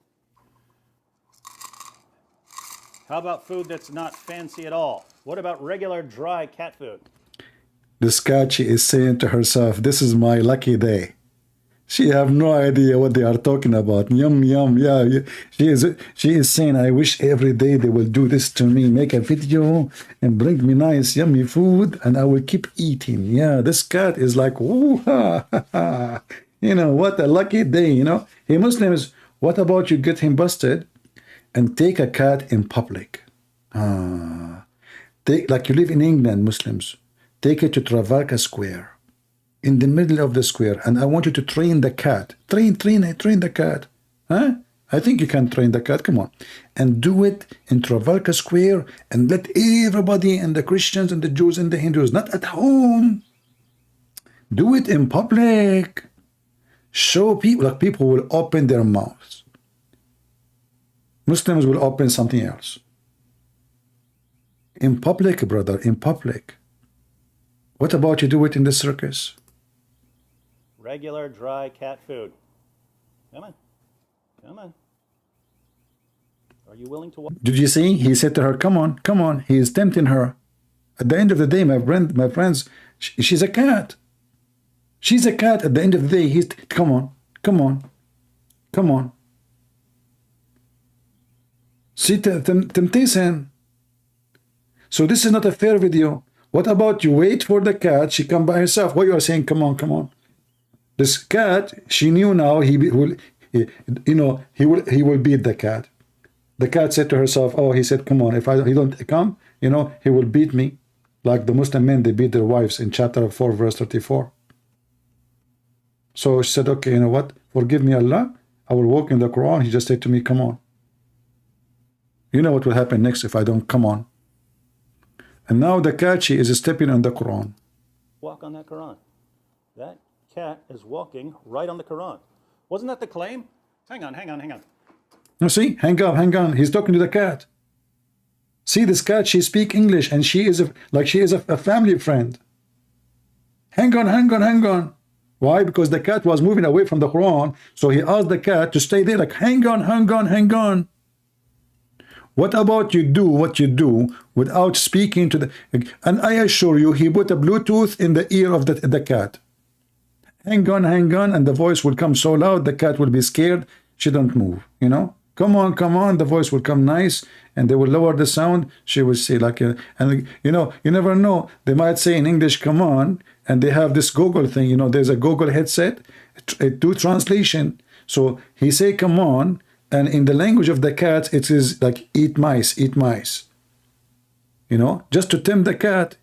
How about food that's not fancy at all? What about regular dry cat food? This cat, she is saying to herself, this is my lucky day. She have no idea what they are talking about. Yum, yum, yeah. She is saying, I wish every day they will do this to me, make a video and bring me nice, yummy food, and I will keep eating. Yeah, this cat is like, ooh, ha, ha, ha. You know, what a lucky day, you know. Hey, Muslims, what about you get him busted and take a cat in public? Like you live in England, Muslims, take it to Trafalgar Square, in the middle of the square, and I want you to train the cat. Train the cat. Huh? I think you can train the cat. Come on. And do it in Trafalgar Square and let everybody, and the Christians and the Jews and the Hindus, not at home. Do it in public. Show people, like people will open their mouths. Muslims will open something else. In public, brother, in public. What about you do it in the circus? Regular dry cat food. Come on. Come on. Are you willing to walk? Did you see? He said to her, come on, come on. He is tempting her. At the end of the day, my friends, she's a cat. She's a cat. At the end of the day, he's, come on, come on, come on. See, temptation. So this is not a fair video. What about you wait for the cat? She come by herself. What you are saying? Come on, come on. This cat, she knew now he will, you know, he will beat the cat. The cat said to herself, oh, he said, come on, if he don't come, you know, he will beat me. Like the Muslim men, they beat their wives in chapter 4, verse 34. So she said, okay, you know what? Forgive me, Allah. I will walk in the Quran. He just said to me, come on. You know what will happen next if I don't come on. And now the cat, she is stepping on the Quran. Walk on that Quran. That cat is walking right on the Quran. Wasn't that the claim? Hang on, hang on, hang on. You see, hang on. He's talking to the cat. See, this cat, she speaks English, and she is a family friend. Hang on. Why? Because the cat was moving away from the Quran, so he asked the cat to stay there. Like, hang on. What about you do what you do without speaking to the? And I assure you, he put a Bluetooth in the ear of the cat. Hang on, and the voice will come so loud, the cat will be scared. She don't move. You know. Come on, the voice will come nice, and they will lower the sound. She will say like, and you know, you never know. They might say in English, come on, and they have this Google thing. You know, there's a Google headset, do translation. So he say, come on, and in the language of the cat, it is like eat mice. You know, just to tempt the cat.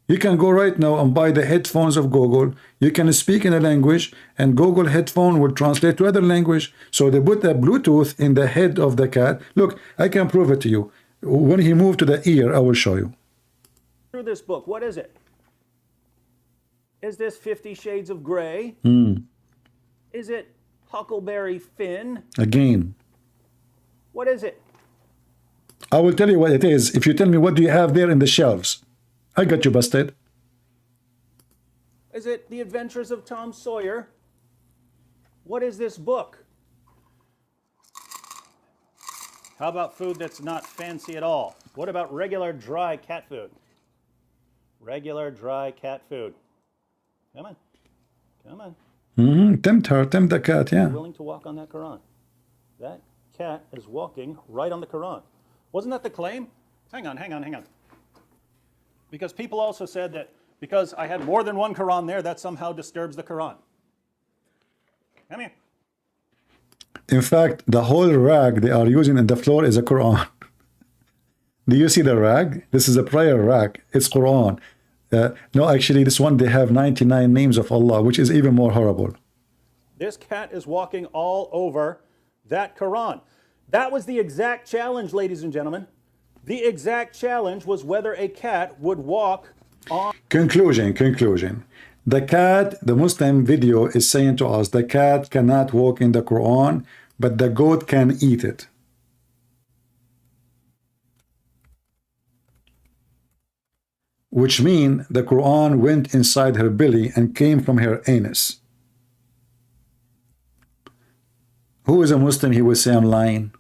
You can go right now and buy the headphones of Google. You can speak in a language, and Google headphone will translate to other language. So they put a Bluetooth in the head of the cat. Look, I can prove it to you. When he moved to the ear, I will show you. Through this book, what is it? Is this 50 Shades of Grey? Is it Huckleberry Finn? Again. What is it? I will tell you what it is. If you tell me what do you have there in the shelves, I got you busted. Is it The Adventures of Tom Sawyer? What is this book? How about food that's not fancy at all? What about regular dry cat food? Regular dry cat food. Come on. Tempt the cat, yeah. Willing to walk on that Quran. That cat is walking right on the Quran. Wasn't that the claim? Hang on. Because people also said that because I had more than one Quran there, that somehow disturbs the Quran. Come here. In fact, the whole rag they are using in the floor is a Quran. Do you see the rag? This is a prayer rag. It's Quran. No, actually, this one, they have 99 names of Allah, which is even more horrible. This cat is walking all over that Quran. That was the exact challenge, ladies and gentlemen. The exact challenge was whether a cat would walk on... Conclusion. The cat, the Muslim video is saying to us, the cat cannot walk in the Quran, but the goat can eat it. Which means the Quran went inside her belly and came from her anus. Who is a Muslim? He will say, I'm lying.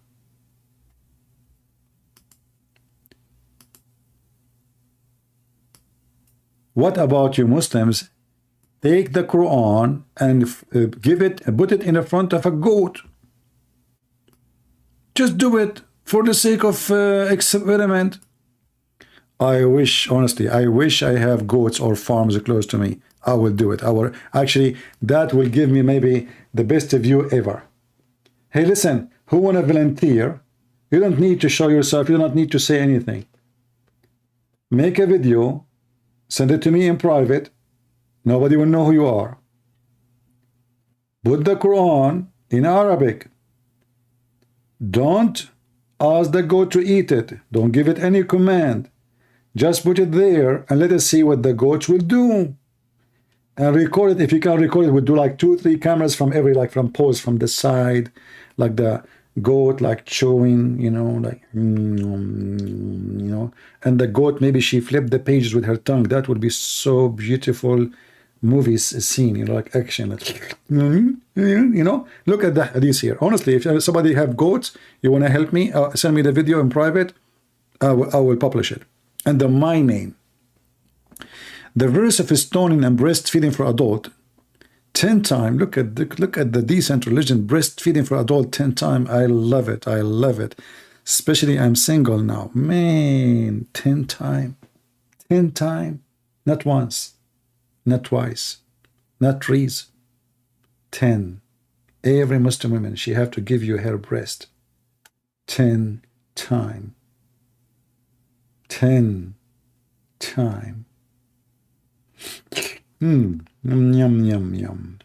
What about you Muslims? Take the Quran and put it in the front of a goat. Just do it for the sake of experiment. I wish, honestly, I wish I have goats or farms close to me. I will do it. Actually, that will give me maybe the best view ever. Hey, listen, who want to volunteer? You don't need to show yourself. You don't need to say anything. Make a video. Send it to me in private. Nobody will know who you are. Put the Quran in Arabic. Don't ask the goat to eat it. Don't give it any command. Just put it there and let us see what the goats will do. And record it. If you can record it, we'll do like 2-3 cameras from every, like from pose from the side, like the goat like chewing, you know, like, and the goat, maybe she flipped the pages with her tongue. That would be so beautiful movie scene, you know, like action, like, you know, look at the hadith here. Honestly, if somebody have goats, you want to help me, send me the video in private, I will publish it under my name. The verse of stoning and breastfeeding for adult 10 times. Look at the decent religion, breastfeeding for adult 10 times. I love it. I love it. Especially I'm single now. Man, 10 times. 10 times. Not once. Not twice. Not 3. 10. Every Muslim woman, she have to give you her breast. 10 times. 10 times. Yum, yum, yum, yum.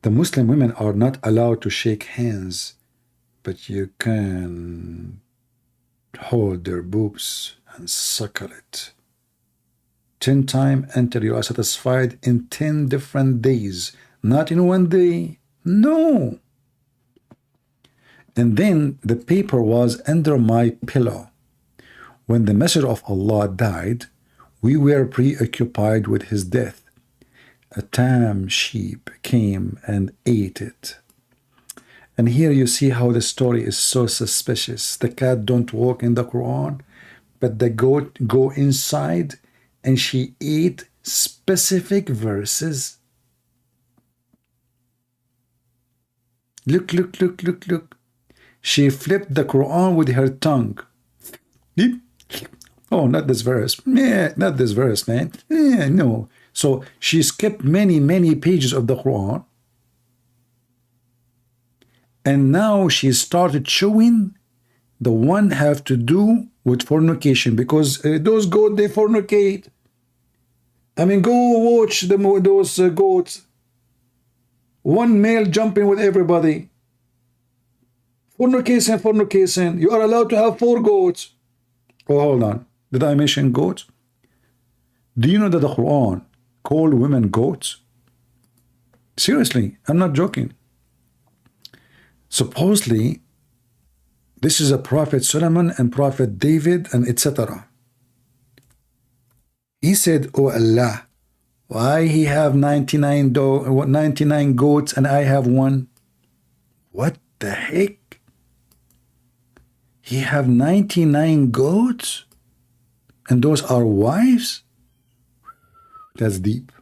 The Muslim women are not allowed to shake hands, but you can hold their boobs and suckle it. 10 times until you are satisfied in 10 different days, not in one day. No. And then the paper was under my pillow. When the Messenger of Allah died, we were preoccupied with his death. A tame sheep came and ate it. And here you see how the story is so suspicious. The cat don't walk in the Quran, but the goat go inside and she ate specific verses. Look, look, look, look, look. She flipped the Quran with her tongue. Oh, not this verse. Yeah, not this verse, man. Yeah, no. So she skipped many, many pages of the Quran. And now she started showing the one have to do with fornication, because those goats, they fornicate. I mean, go watch those goats. One male jumping with everybody. Fornication, fornication. You are allowed to have 4 goats. Oh, hold on. Did I mention goats? Do you know that the Quran called women goats? Seriously, I'm not joking. Supposedly, this is a Prophet Solomon and Prophet David and etc. He said, "Oh Allah, why he have 99 goats and I have 1? What the heck? He have 99 goats? And those are wives?" That's deep.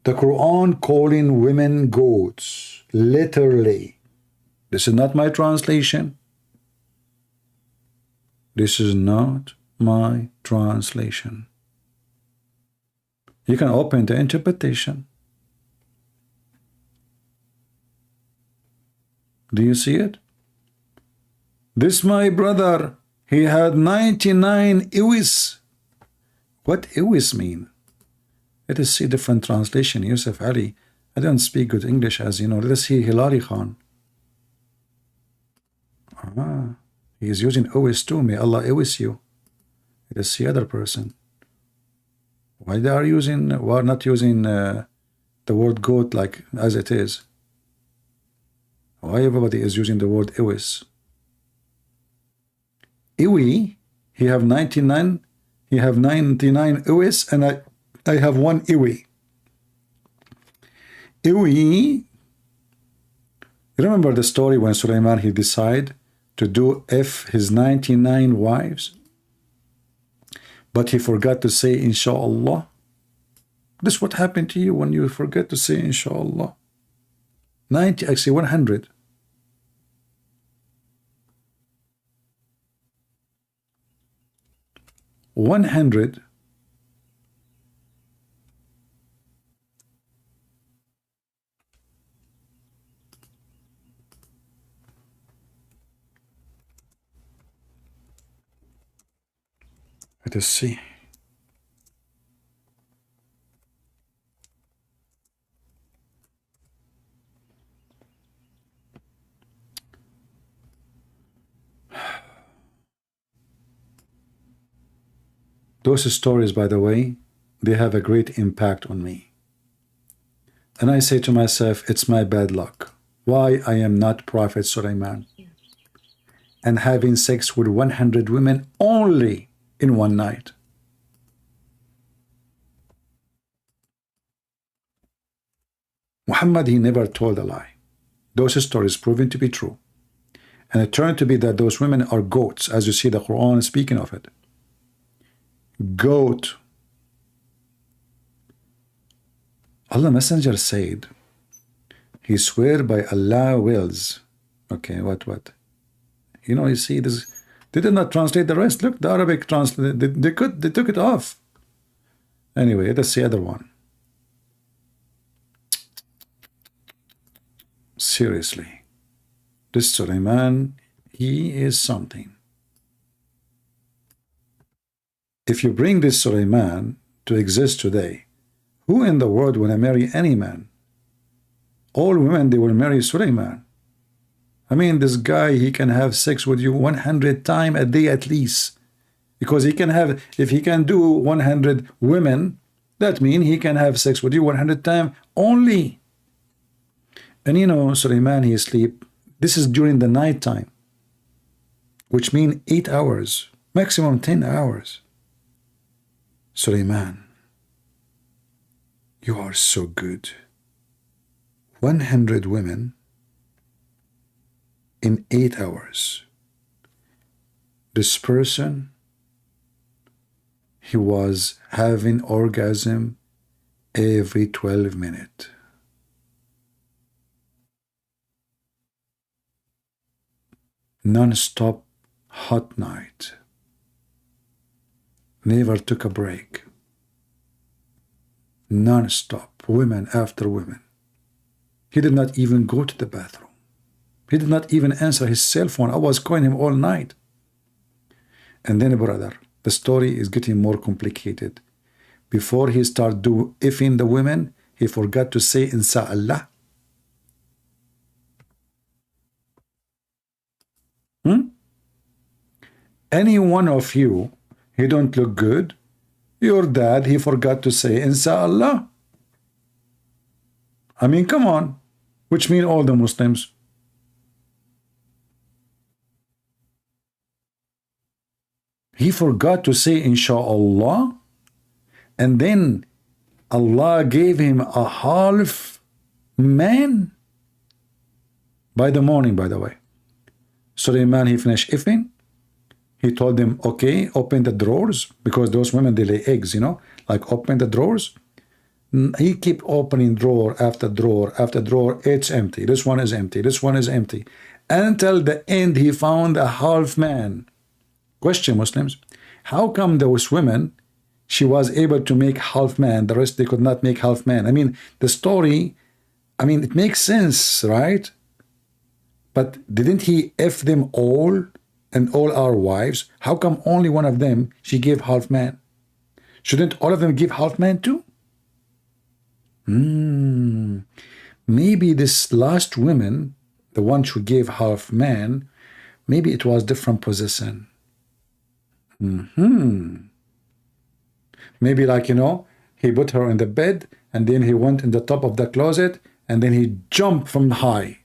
The Quran calling women goats, literally. This is not my translation. This is not my translation. You can open the interpretation. Do you see it? This my brother, he had 99 iwis. What iwis mean? Let us see different translation. Yusuf Ali, I don't speak good English, as you know. Let us see Hilary Khan. He is using iwis too. May Allah iwis you. Let us see other person. Why they are not using the word goat like as it is? Why everybody is using the word iwis? Iwi, he have 99. He have 99 iwis, and I have 1 iwi. Iwi. You remember the story when Sulaiman, he decided to do his 99 wives, but he forgot to say inshallah. This is what happened to you when you forget to say inshallah. 90, actually 100. $100. Let us see. Those stories, by the way, they have a great impact on me. And I say to myself, it's my bad luck. why I am not Prophet Sulaiman and having sex with 100 women only in one night. Muhammad, he never told a lie. Those stories proven to be true. And it turned to be that those women are goats, as you see the Quran speaking of it. Goat. Allah Messenger said, he swear by Allah wills. Okay, what? You know, you see this, they did not translate the rest. Look, the Arabic translate, they took it off. Anyway, that's the other one. Seriously, this Sulaiman, he is something. If you bring this Sulaiman to exist today, who in the world will marry any man? All women, they will marry Sulaiman. I mean, this guy, he can have sex with you 100 times a day at least. Because he can have, if he can do 100 women, that means he can have sex with you 100 times only. And you know, Sulaiman, he sleep. This is during the night time, which means 8 hours, maximum 10 hours. Sulaiman, you are so good. 100 women in 8 hours. This person, he was having orgasm every 12 minutes. Non-stop hot night. Never took a break. Non-stop, women after women. He did not even go to the bathroom. He did not even answer his cell phone. I was calling him all night. And then, brother, the story is getting more complicated. Before he started effing the women, he forgot to say Inshallah. Any one of you, he don't look good. Your dad, he forgot to say Inshallah. I mean, come on. Which mean all the Muslims. He forgot to say Inshallah. And then Allah gave him a half man. By the morning, by the way. Sulaiman, he finished effing. He told them, okay, open the drawers, because those women, they lay eggs, you know, like open the drawers. He kept opening drawer after drawer after drawer. It's empty. This one is empty. This one is empty. Until the end, he found a half man. Question, Muslims, how come those women, she was able to make half man, the rest they could not make half man? I mean, the story, I mean, it makes sense, right? But didn't he F them all and all our wives? How come only one of them she gave half man? Shouldn't all of them give half man too? Maybe this last woman, the one who gave half man, maybe it was different position. Maybe like, you know, he put her in the bed and then he went in the top of the closet and then he jumped from high.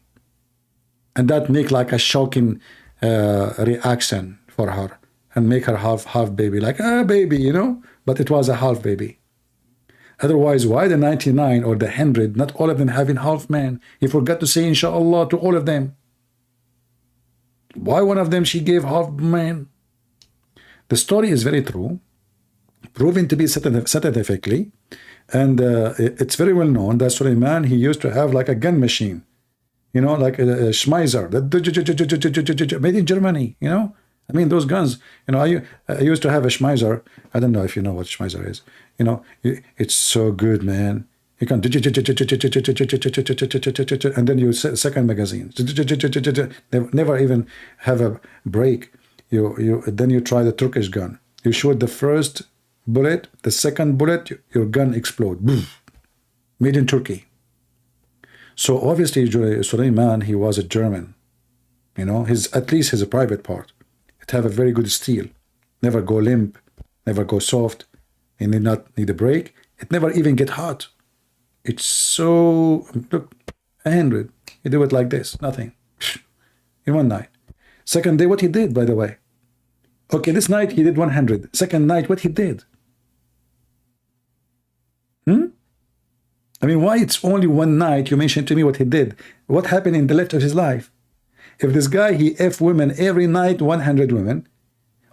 And that make like a shocking reaction for her and make her half baby, like a baby, you know, but it was a half baby. Otherwise, why the 99 or the 100, not all of them having half man? He forgot to say Inshallah to all of them. Why one of them she gave half man? The story is very true, proven to be scientifically, and it's very well known that Sulaiman, he used to have like a gun machine. You know, like a Schmeiser, made in Germany, you know? I mean, those guns, you know, I used to have a Schmeiser. I don't know if you know what Schmeiser is. You know, it's so good, man. You can, and then you second magazine. They never even have a break. Then you try the Turkish gun. You shoot the first bullet, the second bullet, your gun explodes. Made in Turkey. So obviously Sulaiman, he was a German, you know, at least his private part. It have a very good steel, never go limp, never go soft, it need not need a break, it never even get hot. It's so, look, 100, He do it like this, nothing. In one night. Second day, what he did, by the way. Okay, this night he did 100. Second night, what he did. I mean, why it's only one night you mentioned to me what he did? What happened in the rest of his life? If this guy, he F women every night, 100 women.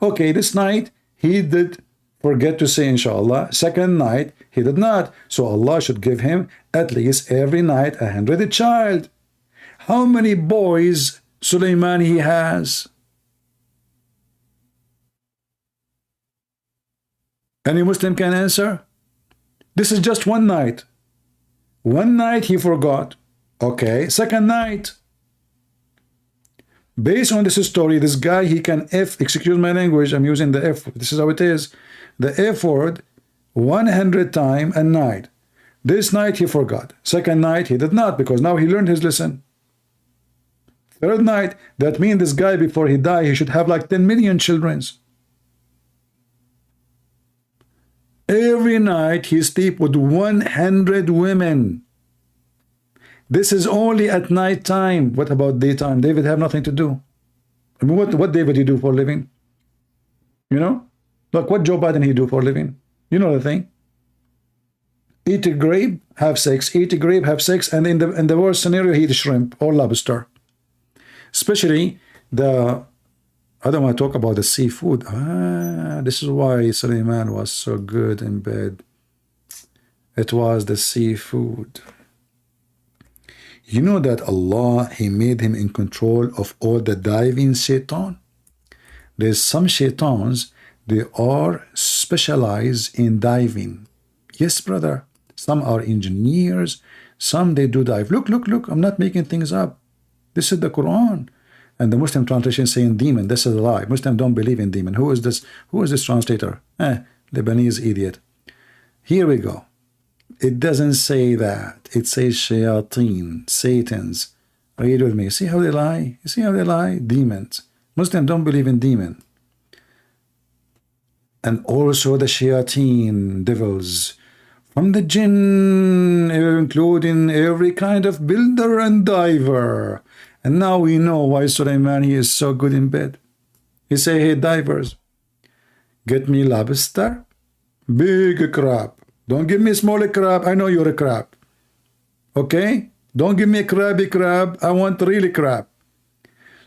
Okay, this night he did forget to say inshallah. Second night, he did not. So Allah should give him at least every night 100 child. How many boys Sulaiman he has? Any Muslim can answer? This is just one night. One night he forgot. Okay, second night. Based on this story, this guy, he can F, excuse my language, I'm using the F, this is how it is. The F word 100 times a night. This night he forgot. Second night he did not, because now he learned his lesson. Third night, that means this guy before he died, he should have like 10 million children. Every night he sleep with 100 women. This is only at night time. What about daytime? David have nothing to do. I mean, what David he do for a living? You know? Like what Joe Biden he do for a living? You know the thing. Eat a grape, have sex. Eat a grape, have sex, and in the worst scenario, he eat shrimp or lobster. Especially the, I don't want to talk about the seafood. This is why Sulaiman was so good in bed. It was the seafood. You know that Allah, He made him in control of all the diving shaitan. There's some shaitans, they are specialized in diving. Yes, brother. Some are engineers. Some they do dive. Look, look, look. I'm not making things up. This is the Quran. And the Muslim translation saying demon. This is a lie. Muslim don't believe in demon. Who is this? Who is this translator? Lebanese idiot. Here we go. It doesn't say that. It says shayateen, Satans. Read with me. See how they lie? You see how they lie? Demons. Muslims don't believe in demon. And also the shayateen, devils. From the jinn, including every kind of builder and diver. And now we know why Sulaiman, he is so good in bed. He say, hey, divers, get me lobster, big crab. Don't give me small crab. I know you're a crab. Okay? Don't give me a crabby crab. I want really crab.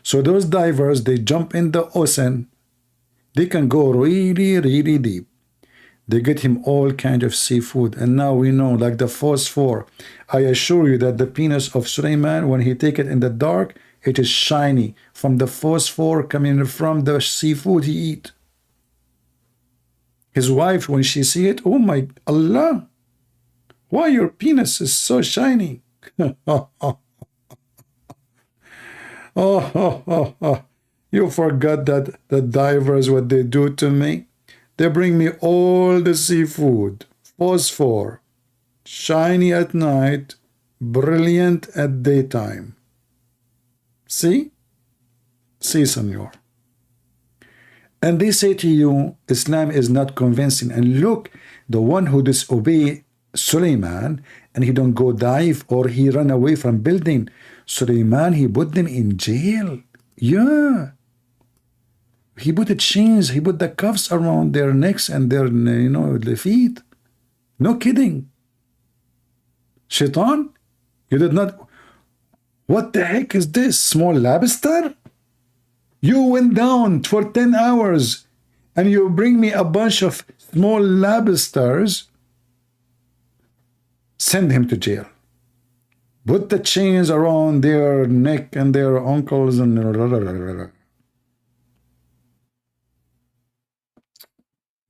So those divers, they jump in the ocean. They can go really, really deep. They get him all kind of seafood. And now we know, like the phosphor. I assure you that the penis of Sulaiman, when he take it in the dark, it is shiny from the phosphor coming from the seafood he eat. His wife, when she see it, oh my Allah, why your penis is so shiny? You forgot that the divers, what they do to me? They bring me all the seafood, phosphor, shiny at night, brilliant at daytime. See? See, senor. And they say to you, Islam is not convincing. And look, the one who disobey Sulaiman, and he don't go dive or he run away from building, Sulaiman, he put them in jail. Yeah. He put the chains, he put the cuffs around their necks and their, you know, their feet. No kidding. Shaitan, you did not. What the heck is this? Small lobster? You went down for 10 hours and you bring me a bunch of small lobsters. Send him to jail. Put the chains around their neck and their ankles and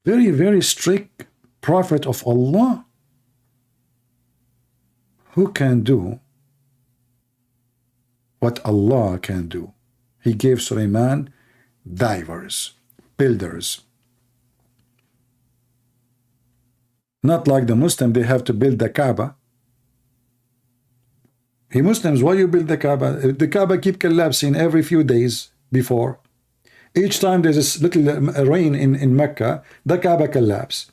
very, very strict prophet of Allah. Who can do what Allah can do? He gave Sulaiman divers, builders. Not like the Muslim, they have to build the Kaaba. Hey Muslims, why you build the Kaaba? The Kaaba keep collapsing every few days before. Each time there's a little rain in Mecca, the Kaaba collapse.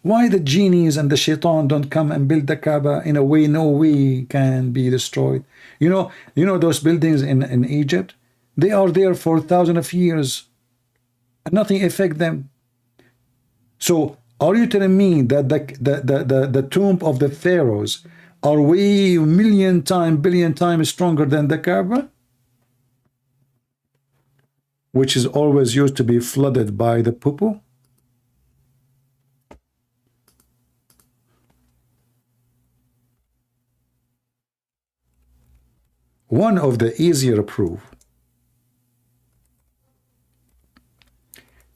Why the genies and the shaitan don't come and build the Kaaba in a way no way can be destroyed? You know those buildings in Egypt? They are there for thousands of years and nothing affect them. So are you telling me that the tomb of the pharaohs are way billion times stronger than the Kaaba, which is always used to be flooded by the poo-poo? One of the easier proof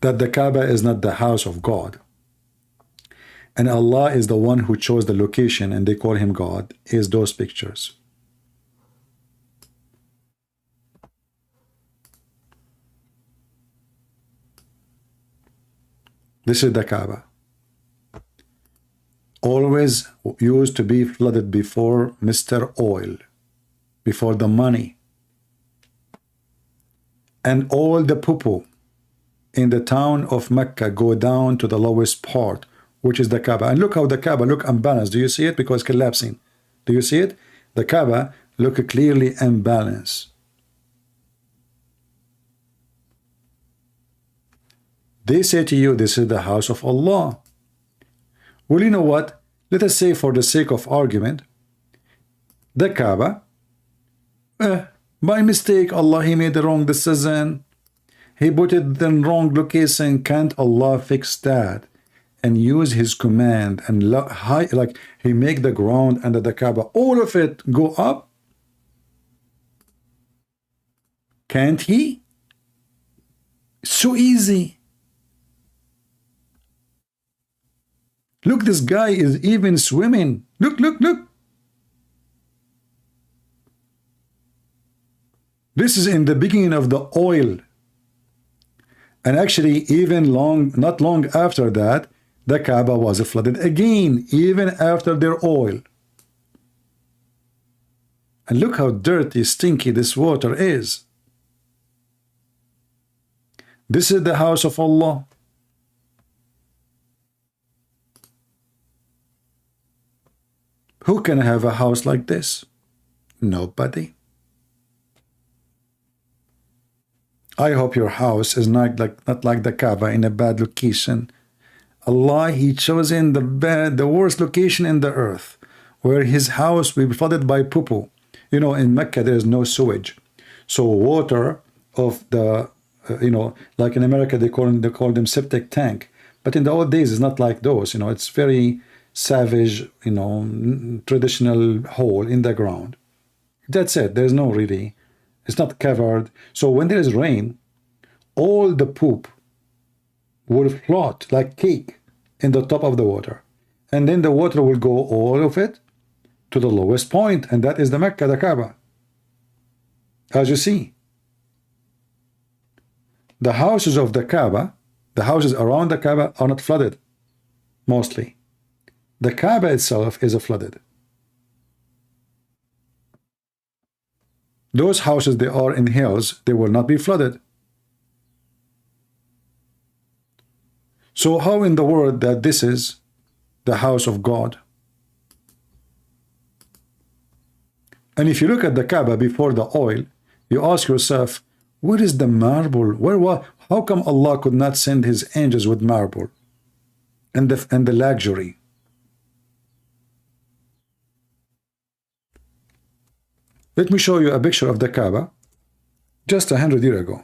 that the Kaaba is not the house of God and Allah is the one who chose the location and they call him God is those pictures. This is the Kaaba. Always used to be flooded before Mr. Oil, before the money, and all the poo-poo in the town of Mecca go down to the lowest part, which is the Kaaba. And look how the Kaaba look unbalanced. Do you see it? Because it's collapsing. Do you see it? The Kaaba look clearly unbalanced. They say to you, this is the house of Allah. Well, you know what? Let us say, for the sake of argument, the Kaaba, by mistake, Allah, he made the wrong decision. He put it in the wrong location. Can't Allah fix that and use his command and like he make the ground under the Kaaba, all of it go up? Can't he? So easy. Look, this guy is even swimming. Look, look, look. This is in the beginning of the oil. And actually, even not long after that, the Kaaba was flooded again, even after their oil. And look how dirty, stinky this water is. This is the house of Allah. Who can have a house like this? Nobody. I hope your house is not like the Kaaba in a bad location. Allah, he chosen the worst location in the earth, where his house will be flooded by poo-poo. You know, in Mecca there is no sewage, so water of the like in America they call them septic tank, but in the old days it's not like those. It's very savage, traditional hole in the ground. That's it. There's no really, it's not covered. So when there is rain, all the poop will float like cake in the top of the water, and then the water will go, all of it, to the lowest point, and that is the Mecca, the Kaaba. As you see, the houses of the Kaaba, the houses around the Kaaba are not flooded, mostly. The Kaaba itself is flooded. Those houses, they are in hills, they will not be flooded. So how in the world that this is the house of God? And if you look at the Kaaba before the oil, you ask yourself, where is the marble? How come Allah could not send his angels with marble and the luxury? Let me show you a picture of the Kaaba just 100 years ago.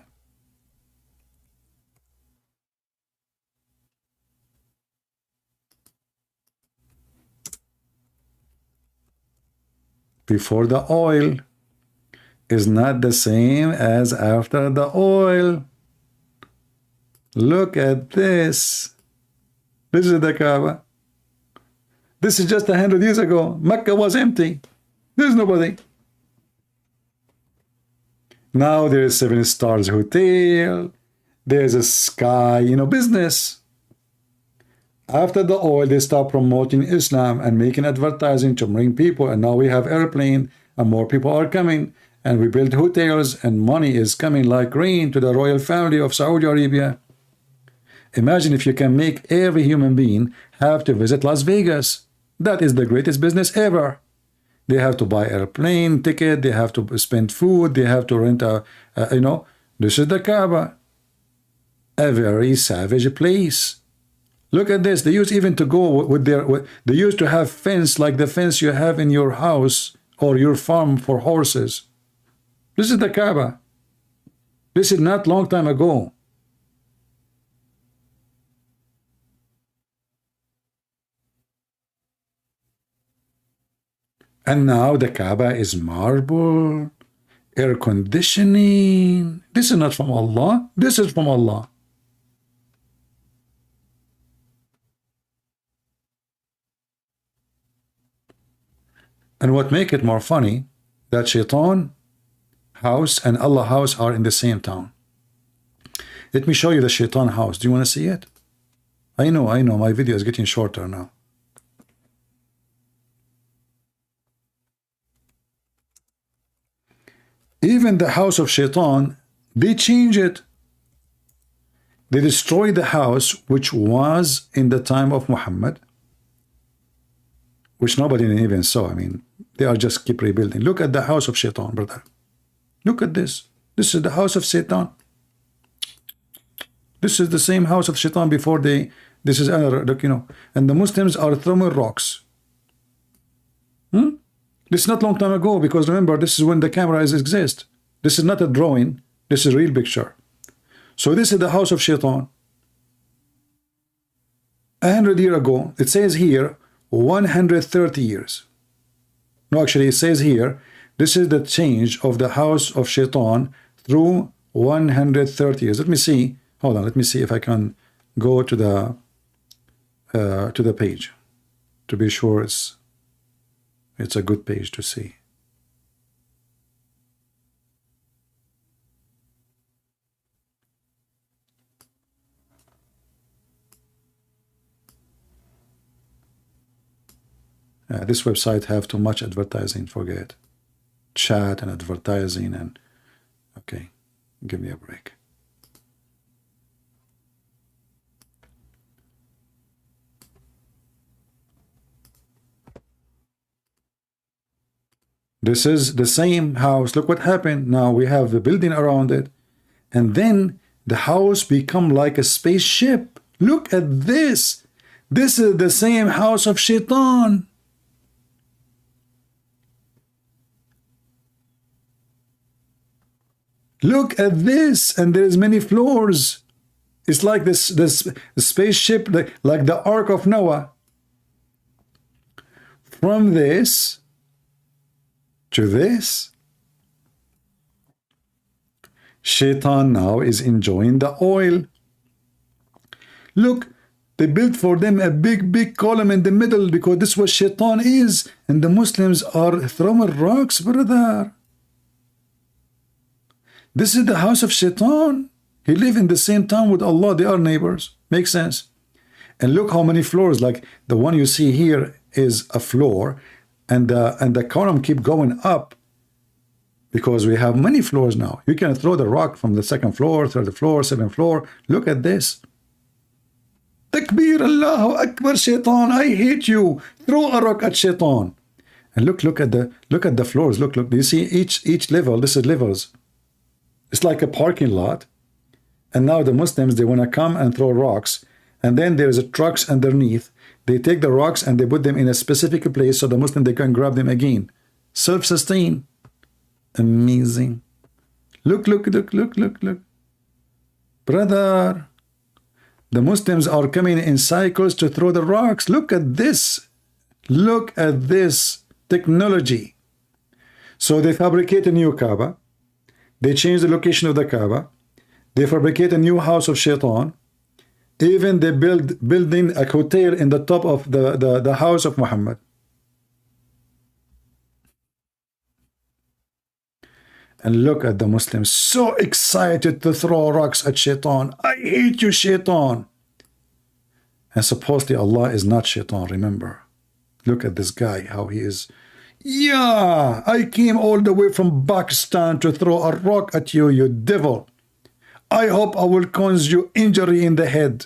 Before the oil is not the same as after the oil. Look at this. This is the Kaaba. This is just 100 years ago. Mecca was empty. There's nobody. Now there is 7 stars hotel. There's a sky, business. After the oil, they start promoting Islam and making advertising to bring people. And now we have airplane and more people are coming. And we build hotels and money is coming like rain to the royal family of Saudi Arabia. Imagine if you can make every human being have to visit Las Vegas. That is the greatest business ever. They have to buy airplane ticket, they have to spend food, they have to rent a you know, this is the Kaaba. A very savage place. Look at this. They used even to go with their, they used to have fence like the fence you have in your house or your farm for horses. This is the Kaaba. This is not long time ago. And now the Kaaba is marble, air conditioning. This is not from Allah. This is from Allah. And what make it more funny, that Shaitan house and Allah house are in the same town. Let me show you the Shaitan house. Do you want to see it? I know, my video is getting shorter now. Even the house of Shaitan, they change it. They destroy the house which was in the time of Muhammad, which nobody even saw. I mean, they are just keep rebuilding. Look at the house of Shaitan, brother. Look at this. This is the house of Satan. This is the same house of Shaitan before they, this is another, look, you know, and the Muslims are throwing rocks. This is not long time ago, because remember, this is when the cameras exist. This is not a drawing. This is a real picture. So this is the house of Shaitan. 100 years ago, it says here, 130 years. No, actually, it says here, this is the change of the house of Shaitan through 130 years. Let me see. Hold on. Let me see if I can go to the page to be sure it's a good page to see. This website have too much advertising, forget. Chat and advertising and okay, give me a break. This is the same house. Look what happened. Now we have the building around it, and then the house become like a spaceship. Look at this. This is the same house of Shaitan. Look at this, and there is many floors. It's like this spaceship, like the Ark of Noah. From this to this, Shaitan now is enjoying the oil. Look, they built for them a big column in the middle because this is what Shaitan is, and the Muslims are throwing rocks, brother. This is the house of Shaitan. He live in the same town with Allah. They are neighbors. Makes sense. And look how many floors. Like the one you see here is a floor, and the column keep going up because we have many floors now. You can throw the rock from the second floor, third floor, seventh floor. Look at this. Takbir, Allahu Akbar, Shaitan. I hate you. Throw a rock at Shaitan. And look at the floors. Look. Do you see each level? This is levels. It's like a parking lot. And now the Muslims, they want to come and throw rocks. And then there's a trucks underneath. They take the rocks and they put them in a specific place so the Muslim, they can grab them again. Self-sustain. Amazing. Look. Brother, the Muslims are coming in cycles to throw the rocks. Look at this. Look at this technology. So they fabricate a new Kaaba. They change the location of the Kaaba. They fabricate a new house of Shaitan. Even they building a hotel in the top of the house of Muhammad. And look at the Muslims, so excited to throw rocks at Shaitan. I hate you, Shaitan. And supposedly Allah is not Shaitan, remember. Look at this guy, how he is. Yeah, I came all the way from Pakistan to throw a rock at you, you devil. I hope I will cause you injury in the head.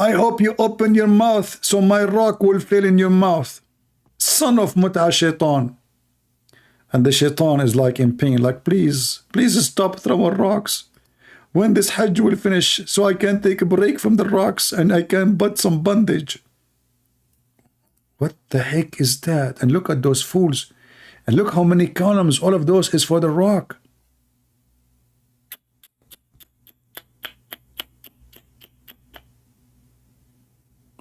I hope you open your mouth so my rock will fill in your mouth. Son of Mut'a Shaitan. And the Shaitan is like in pain, like, please stop throwing rocks. When this Hajj will finish, so I can take a break from the rocks and I can put some bandage. What the heck is that? And look at those fools. And look how many columns. All of those is for the rock.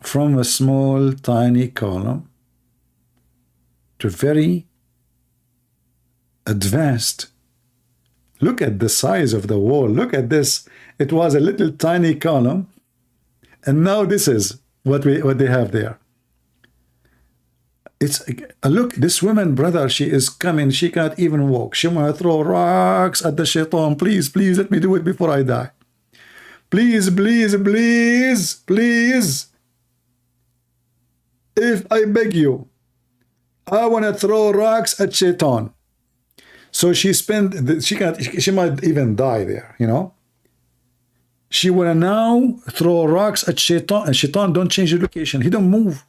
From a small, tiny column to very advanced. Look at the size of the wall. Look at this. It was a little tiny column. And now this is what they have there. It's look, this woman, brother, she is coming. She can't even walk. She want to throw rocks at the Shaitan. Please, please, let me do it before I die. Please, please, please, please. If I beg you, I want to throw rocks at Shaitan. So she might even die there, you know. She want to now throw rocks at Shaitan, and Shaitan don't change the location. He don't move.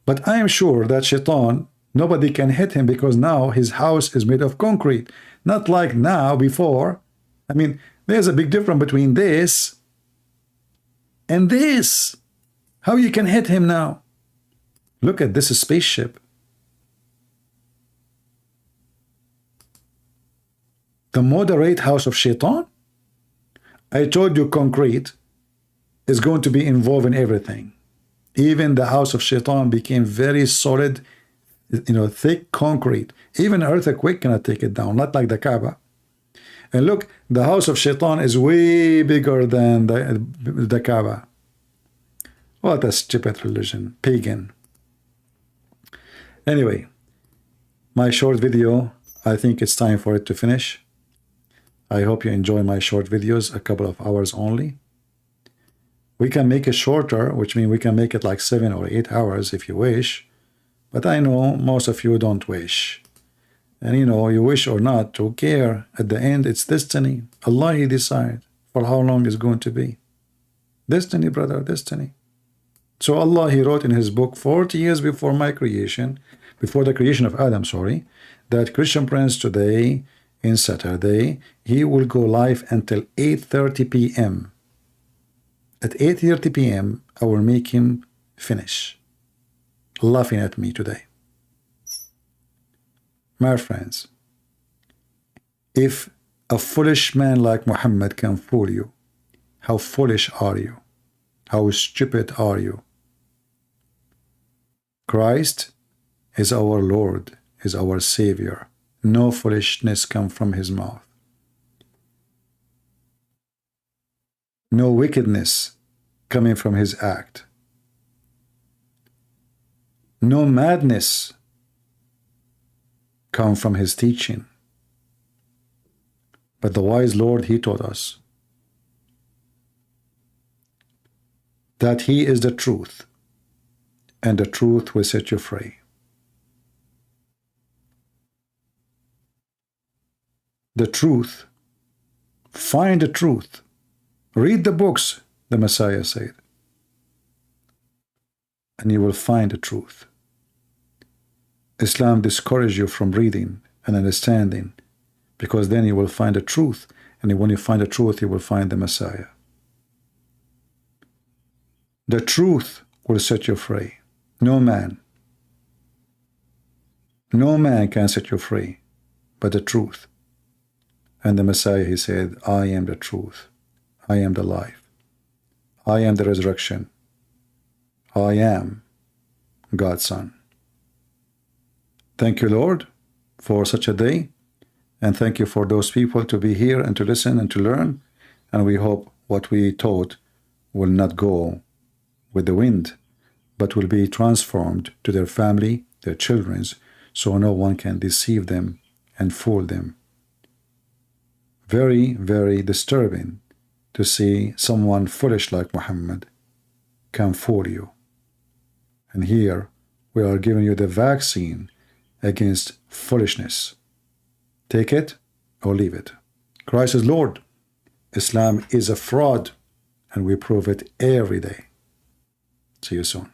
But I am sure that Shaitan, nobody can hit him because now his house is made of concrete. Not like now, before. I mean, there's a big difference between this and this. How you can hit him now? Look at this spaceship. The moderate house of Shaitan? I told you concrete is going to be involved in everything. Even the house of Shaitan became very solid, you know, thick concrete. Even an earthquake cannot take it down, not like the Kaaba. And look, the house of Shaitan is way bigger than the Kaaba. What a stupid religion, pagan. Anyway, my short video, I think it's time for it to finish. I hope you enjoy my short videos, a couple of hours only. We can make it shorter, which means we can make it like 7 or 8 hours if you wish. But I know most of you don't wish. And you know, you wish or not, who care? At the end, it's destiny. Allah, He decide for how long it's going to be. Destiny, brother, destiny. So Allah, He wrote in His book 40 years before my creation, before the creation of Adam, sorry, that Christian Prince today, in Saturday, he will go live until 8:30 p.m. At 8:30 p.m., I will make him finish laughing at me today. My friends, if a foolish man like Muhammad can fool you, how foolish are you? How stupid are you? Christ is our Lord, is our Savior. No foolishness comes from His mouth. No wickedness coming from His act. No madness come from His teaching. But the wise Lord, He taught us that He is the truth, and the truth will set you free. The truth, find the truth. Read the books, the Messiah said, and you will find the truth. Islam discourages you from reading and understanding, because then you will find the truth, and when you find the truth, you will find the Messiah. The truth will set you free. No man can set you free but the truth. And the Messiah, He said, I am the truth. I am the life. I am the resurrection. I am God's Son. Thank you, Lord, for such a day. And thank you for those people to be here and to listen and to learn. And we hope what we taught will not go with the wind, but will be transformed to their family, their children's, so no one can deceive them and fool them. Very, very disturbing to see someone foolish like Muhammad can fool you. And here we are giving you the vaccine against foolishness. Take it or leave it. Christ is Lord. Islam is a fraud, and we prove it every day. See you soon.